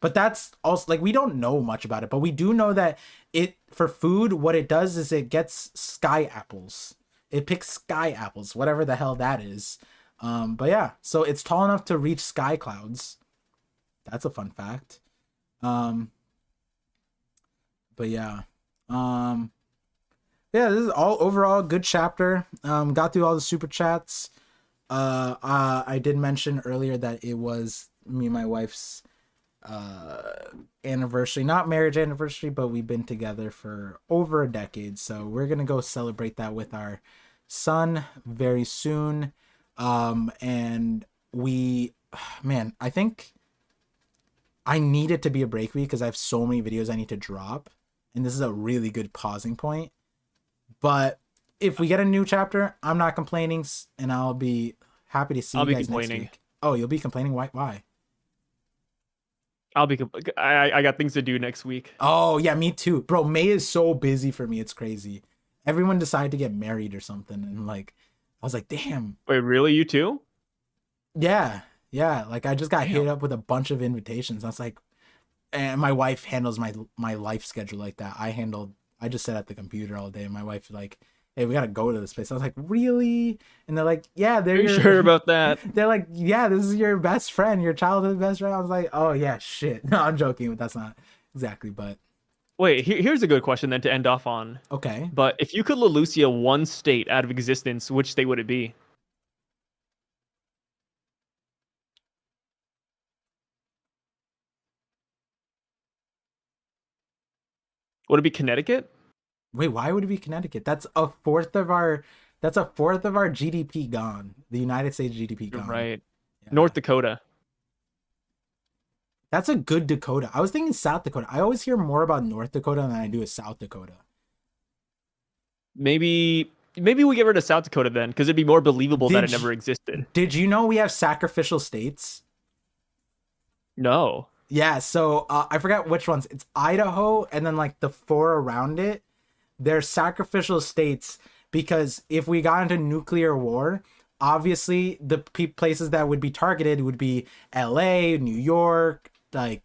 But that's also, like, we don't know much about it, but we do know that it, for food, what it does is it gets sky apples. It picks sky apples, whatever the hell that is. But yeah, so it's tall enough to reach sky clouds. That's a fun fact. But yeah. Yeah, this is all overall good chapter. Got through all the super chats. I did mention earlier that it was me and my wife's anniversary, not marriage anniversary, but we've been together for over a decade, so we're gonna go celebrate that with our son very soon. And I think I need it to be a break week because I have so many videos I need to drop, and this is a really good pausing point. But if we get a new chapter, I'm not complaining, and I'll be happy to see you guys next week. Oh, you'll be complaining? Why? I got things to do next week. Oh yeah, me too, bro. May is so busy for me, it's crazy. Everyone decided to get married or something, and like, I was like, damn. Wait, really? You too? Yeah. Like, I just got hit up with a bunch of invitations. I was like, and my wife handles my life schedule like that. I just sit at the computer all day, and my wife's like, hey, we gotta go to this place. I was like, really? And they're like, yeah, Are you sure about that? They're like, yeah, this is your best friend, your childhood best friend. I was like, oh yeah, shit. No, I'm joking, but that's not exactly. But wait, here's a good question then to end off on. Okay. But if you could Lelucia one state out of existence, which state would it be? Would it be Connecticut? Wait, why would it be Connecticut? That's a fourth of our GDP gone. The United States GDP gone. Right. Yeah. North Dakota. That's a good Dakota. I was thinking South Dakota. I always hear more about North Dakota than I do with South Dakota. Maybe we get rid of South Dakota then, because it'd be more believable that it never existed. Did you know we have sacrificial states? No. Yeah, so I forgot which ones. It's Idaho, and then like the 4 around it. They're sacrificial states because if we got into nuclear war, obviously the places that would be targeted would be LA, New York, like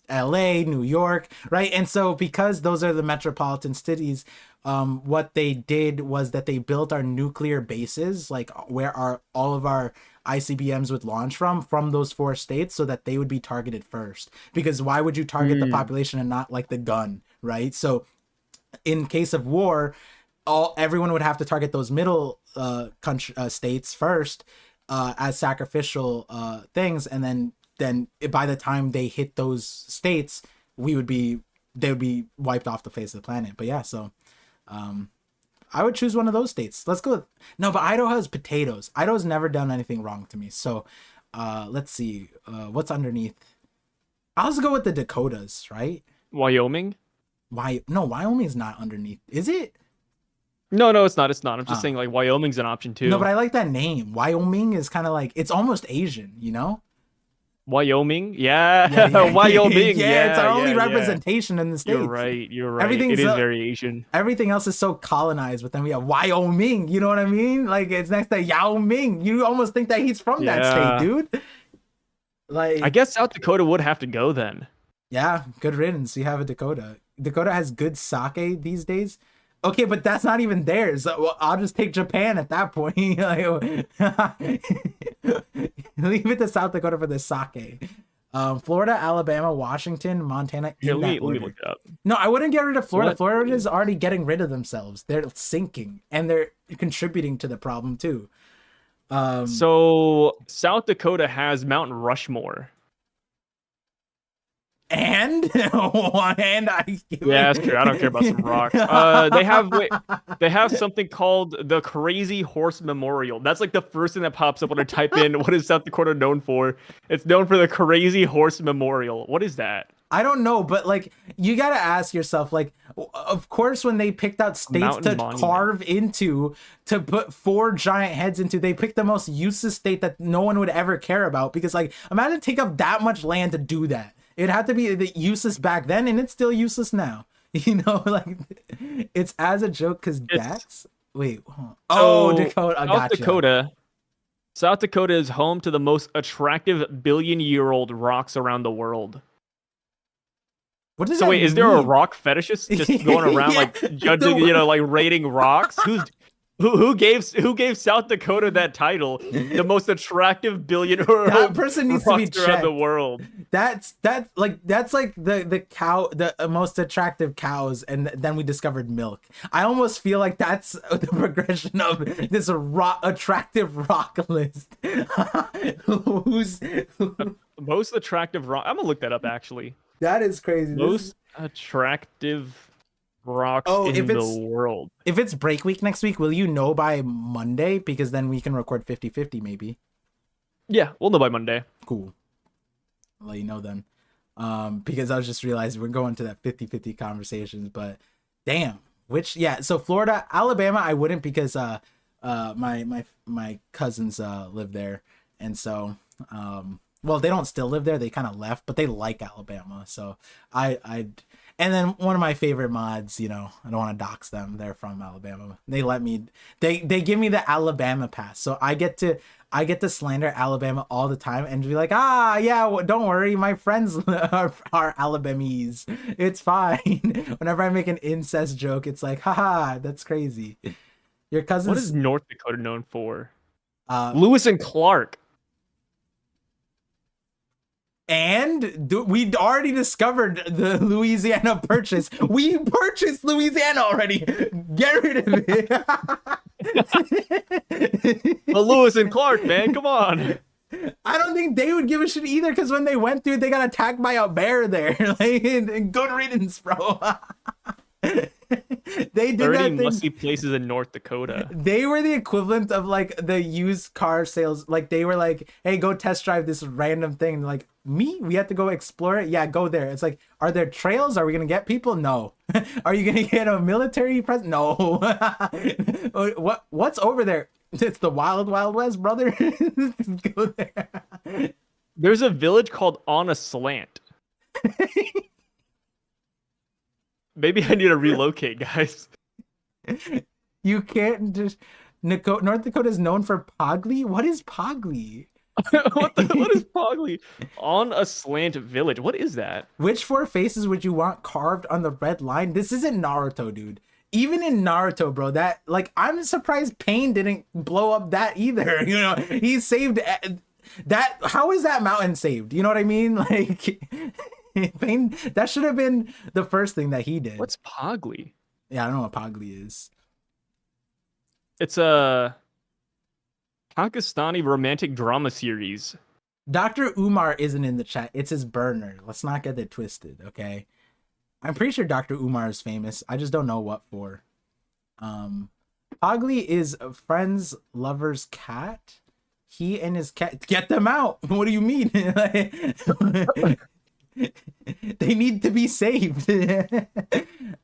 LA, New York, right? And so because those are the metropolitan cities, what they did was that they built our nuclear bases, like where all of our ICBMs would launch from those 4 states, so that they would be targeted first. Because why would you target the population and not like the gun, right? So in case of war, everyone would have to target those middle states first as sacrificial things, and then by the time they hit those states, they would be wiped off the face of the planet. But yeah, so I would choose one of those states. Let's go. No, but Idaho has potatoes. Idaho's never done anything wrong to me. So let's see what's underneath. I'll just go with the Dakotas, right? Wyoming? No, Wyoming is not underneath. Is it? No, it's not. It's not. I'm just saying like Wyoming's an option too. No, but I like that name. Wyoming is kind of like, it's almost Asian, you know? Wyoming? Yeah. Wyoming. Yeah, it's our only representation in the States. You're right. It is very Asian. Everything else is so colonized, but then we have Wyoming. You know what I mean? Like, it's next to Yao Ming. You almost think that he's from that state, dude. Like, I guess South Dakota would have to go then. Yeah, good riddance. You have a Dakota. Dakota has good sake these days. Okay, but that's not even theirs. Well, I'll just take Japan at that point. Like, leave it to South Dakota for the sake. Florida, Alabama, Washington, Montana. Here, let me look it up. No, I wouldn't get rid of Florida. Florida is already getting rid of themselves. They're sinking, and they're contributing to the problem too. So South Dakota has Mount Rushmore. And yeah, that's true. I don't care about some rocks. They have something called the Crazy Horse Memorial. That's like the first thing that pops up when I type in what is South Dakota known for. It's known for the Crazy Horse Memorial. What is that? I don't know, but like you gotta ask yourself, like, of course, when they picked out states to carve into, to put 4 giant heads into, they picked the most useless state that no one would ever care about. Because like, imagine take up that much land to do that. It had to be useless back then, and it's still useless now. You know, like, it's as a joke because Dax. Wait, Dakota. I gotcha. South Dakota is home to the most attractive billion-year-old rocks around the world. What does so that wait, mean? Is there a rock fetishist just going around like judging, like rating rocks? Who gave South Dakota that title? The most attractive billion-year-old that person needs to be checked around the world. That's like the most attractive cows, and then we discovered milk. I almost feel like that's the progression of this attractive rock list. Who's most attractive rock? I'm gonna look that up actually. That is crazy. Most attractive rocks in the world. If it's break week next week, will you know by Monday? Because then we can record 50-50 maybe. Yeah, we'll know by Monday. Cool. I'll let you know then. Because I was just realizing we're going to that 50-50 conversations, but damn. So Florida, Alabama, I wouldn't, because my cousins live there. And so well, they don't still live there, they kind of left, but they like Alabama. So and then one of my favorite mods, I don't want to dox them. They're from Alabama. They let me. They give me the Alabama pass, so I get to slander Alabama all the time and be like, yeah, don't worry, my friends are Alabamese. It's fine. Whenever I make an incest joke, it's like, haha, that's crazy. Your cousins. What is North Dakota known for? Lewis and Clark. And we'd already discovered the Louisiana Purchase. We purchased Louisiana already. Get rid of it. The Lewis and Clark, man, come on. I don't think they would give a shit either, because when they went through, they got attacked by a bear there. Like, good riddance, bro. They did 30 musty places in North Dakota. They were the equivalent of like the used car sales. Like, they were like, hey, go test drive this random thing. And like, me? We have to go explore it? Yeah, go there. It's like, are there trails? Are we gonna get people? No. Are you gonna get a military present? No. What's over there? It's the Wild Wild West, brother. Go there. There's a village called On a Slant. Maybe I need to relocate, guys. You can't just. North Dakota is known for Pogli. What is Pogli? What is Pogli? On a slant village. What is that? Which 4 faces would you want carved on the red line? This isn't Naruto, dude. Even in Naruto, bro, that, like, I'm surprised Pain didn't blow up that either. You know, he saved that. How is that mountain saved? You know what I mean? Like, Pain, that should have been the first thing that he did. What's Pogli? Yeah, I don't know what Pogli is. It's a Pakistani romantic drama series. Dr. Umar isn't in the chat. It's his burner. Let's not get it twisted, okay? I'm pretty sure Dr. Umar is famous. I just don't know what for. Pogli is a friend's lover's cat. He and his cat... Get them out! What do you mean? They need to be saved.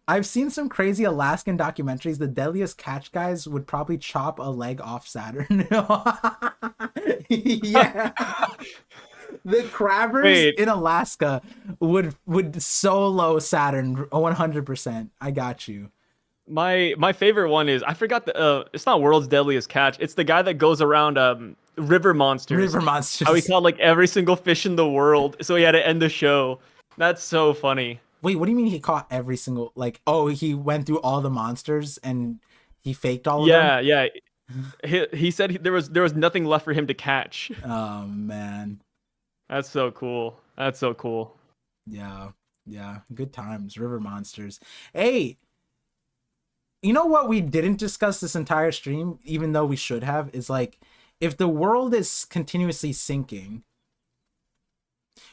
I've seen some crazy Alaskan documentaries. The deadliest catch guys would probably chop a leg off Saturn. Yeah. The crabbers in Alaska would solo Saturn 100%. I got you. My favorite one is, I forgot the it's not World's Deadliest Catch. It's the guy that goes around river monsters. River monsters. How he caught like every single fish in the world, so he had to end the show. That's so funny. Wait, what do you mean he caught every single, like, oh, he went through all the monsters and he faked all of them? Yeah. He said there was nothing left for him to catch. Oh man. That's so cool. Yeah. Good times. River monsters. Hey, you know what we didn't discuss this entire stream, even though we should have, is like, if the world is continuously sinking,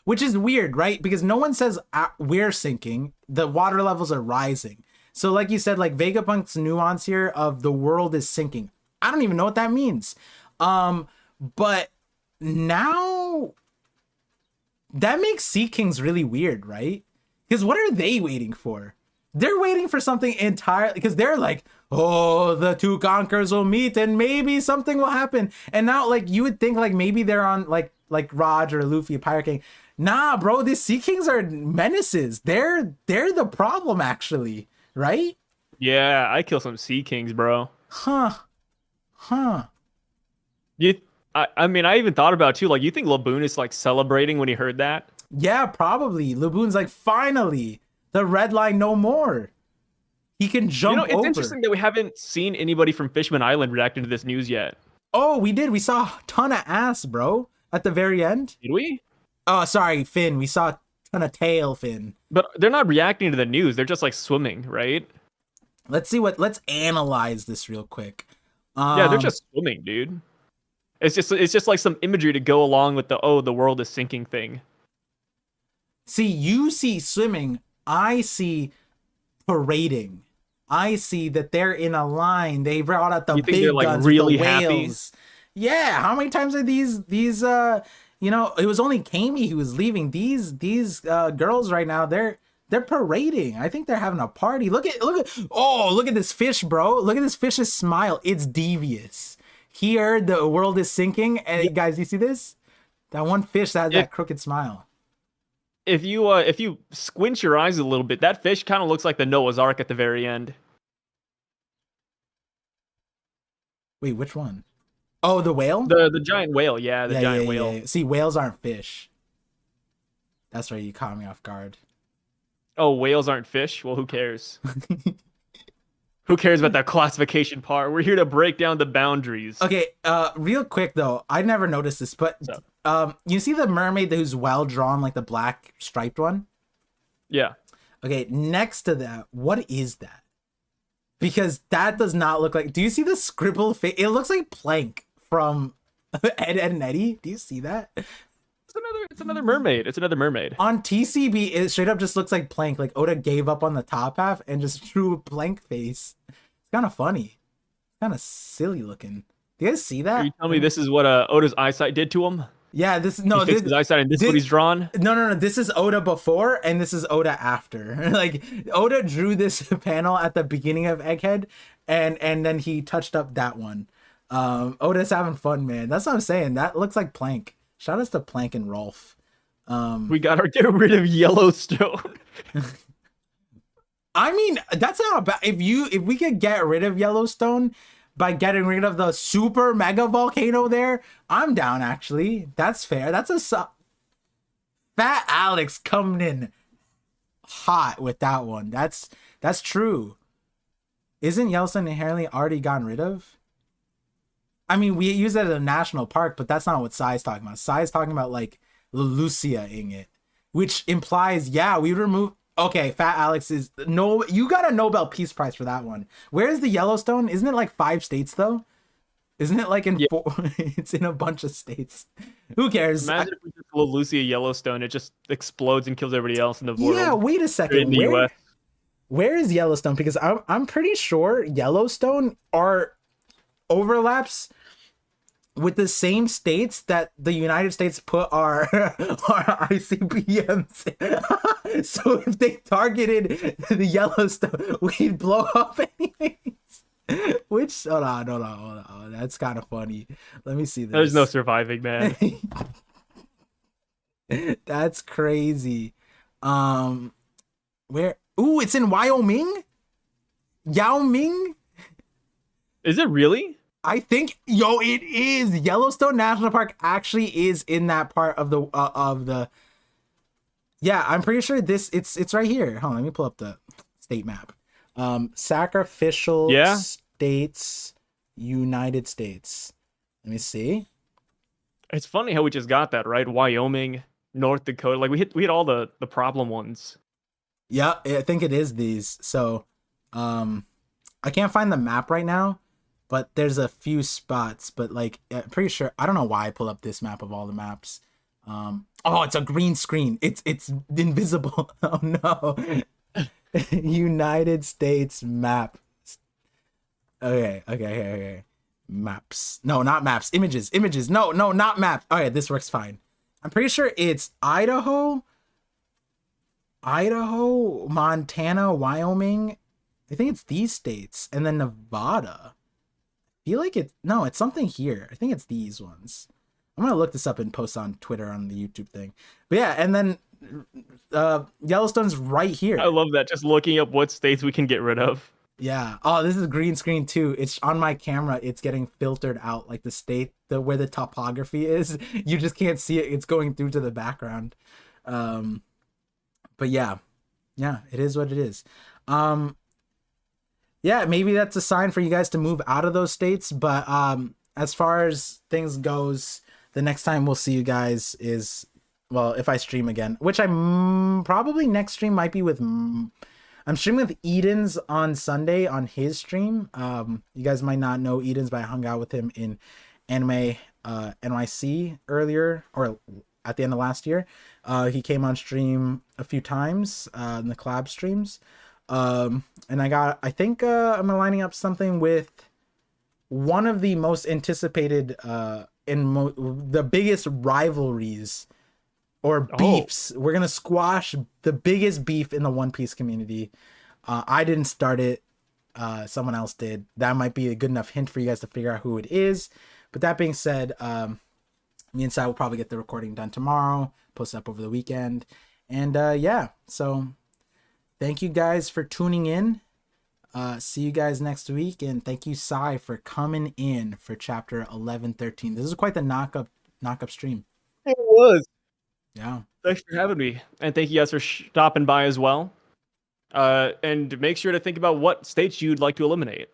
which is weird, right? Because no one says we're sinking, the water levels are rising. So like you said, like Vegapunk's nuance here of the world is sinking. I don't even know what that means. But now that makes Sea Kings really weird, right? Because what are they waiting for? They're waiting for something entirely, because they're like, oh, the 2 conquerors will meet and maybe something will happen. And now, like, you would think like maybe they're on like Raj or Luffy, Pirate King. Nah, bro, these Sea Kings are menaces. They're the problem, actually, right? Yeah, I kill some Sea Kings, bro. Huh. I mean, I even thought about too. Like, you think Laboon is like celebrating when he heard that? Yeah, probably. Laboon's like, finally, the red line no more. He can jump over. It's interesting that we haven't seen anybody from Fishman Island reacting to this news yet. Oh, we did. We saw a ton of ass, bro, at the very end. Did we? Oh, sorry, Finn. We saw a ton of tail, Finn. But they're not reacting to the news. They're just like swimming, right? Let's analyze this real quick. Yeah, they're just swimming, dude. It's just like some imagery to go along with the world is sinking thing. See, you see swimming. I see parading. I see that they're in a line. They brought out the big like guns really with the happy? whales. Yeah, how many times are these you know, it was only Kami who was leaving. These girls right now, they're parading. I think they're having a party. Look at this fish, bro. Look at this fish's smile. It's devious. Here the world is sinking, and guys, you see this? That one fish that has that crooked smile. If you squint your eyes a little bit, that fish kind of looks like the Noah's Ark at the very end. Wait, which one? Oh, the whale? The giant whale, yeah, giant whale. Yeah. See, whales aren't fish. That's right, you caught me off guard. Oh, whales aren't fish? Well, who cares? Who cares about that classification part? We're here to break down the boundaries. Okay, real quick though, I never noticed this, but you see the mermaid who's well drawn, like the black striped one? Yeah. Okay, next to that, what is that? Because that does not look like... Do you see the scribble face? It looks like Plank from Ed, Edd and Eddy. Do you see that? It's another mermaid. It's another mermaid. On TCB, it straight up just looks like Plank. Like Oda gave up on the top half and just drew a Plank face. It's kind of funny. It's kind of silly looking. Do you guys see that? Are you telling me this is what Oda's eyesight did to him? Yeah, He fixed his eyesight and this is what he's drawn? No. This is Oda before and this is Oda after. Like, Oda drew this panel at the beginning of Egghead and then he touched up that one. Oda's having fun, man. That's what I'm saying. That looks like Plank. Shout outs to Plank and Rolf. We gotta get rid of Yellowstone. I mean, that's not bad. If we could get rid of Yellowstone, by getting rid of the super mega volcano there, I'm down actually. That's fair. That's Fat Alex coming in hot with that one. That's true. Isn't Yellowstone inherently already gotten rid of? I mean, we use it as a national park, but that's not what Sai's talking about. Sai's talking about like Lucia-ing it, which implies, yeah, we remove. Okay, Fat Alex is no. You got a Nobel Peace Prize for that one. Where is the Yellowstone? Isn't it like 5 states though? Isn't it like in 4? It's in a bunch of states. Who cares? Imagine if we just call Lucia Yellowstone, it just explodes and kills everybody else in the world. Yeah, wait a second. In the US. Where is Yellowstone? Because I'm pretty sure Yellowstone overlaps with the same states that the United States put our ICBMs. So if they targeted the Yellowstone, we'd blow up anyways. Which hold on. That's kind of funny. Let me see this. There's no surviving, man. That's crazy. Where? Ooh, it's in Wyoming? Yao Ming? Is it really? I think, it is. Yellowstone National Park actually is in that part of the yeah, I'm pretty sure it's right here. Hold on, let me pull up the state map. Sacrificial states, United States. Let me see. It's funny how we just got that, right? Wyoming, North Dakota. Like we hit all the problem ones. Yeah, I think it is these. So, I can't find the map right now, but there's a few spots. But like, I'm pretty sure. I don't know why I pull up this map of all the maps. Oh, it's a green screen. It's invisible. Oh no. United States map. Okay. Maps. No, not maps. Images. No, not maps. Okay, this works fine. I'm pretty sure it's Idaho, Montana, Wyoming. I think it's these states, and then Nevada. I feel like it's something here. I think it's these ones. I'm gonna look this up and post on Twitter on the YouTube thing. But yeah, and then Yellowstone's right here. I love that. Just looking up what states we can get rid of. Yeah. Oh, this is green screen too. It's on my camera. It's getting filtered out, like the state, where the topography is. You just can't see it. It's going through to the background. But yeah, it is what it is. Yeah, maybe that's a sign for you guys to move out of those states. But as far as things goes, the next time we'll see you guys is, well, if I stream again, which I'm probably next stream might be with. I'm streaming with Edens on Sunday on his stream. You guys might not know Edens, but I hung out with him in Anime NYC earlier, or at the end of last year. He came on stream a few times in the collab streams. And I think I'm lining up something with one of the most anticipated the biggest rivalries or beefs. We're gonna squash the biggest beef in the One Piece community. I didn't start it. Someone else did. That might be a good enough hint for you guys to figure out who it is. But that being said, me and Sai will probably get the recording done tomorrow, post up over the weekend. And yeah, so thank you guys for tuning in. See you guys next week. And thank you, Sai, for coming in for chapter 1113. This is quite the knock up stream. It was. Yeah. Thanks for having me. And thank you guys for stopping by as well. And make sure to think about what states you'd like to eliminate.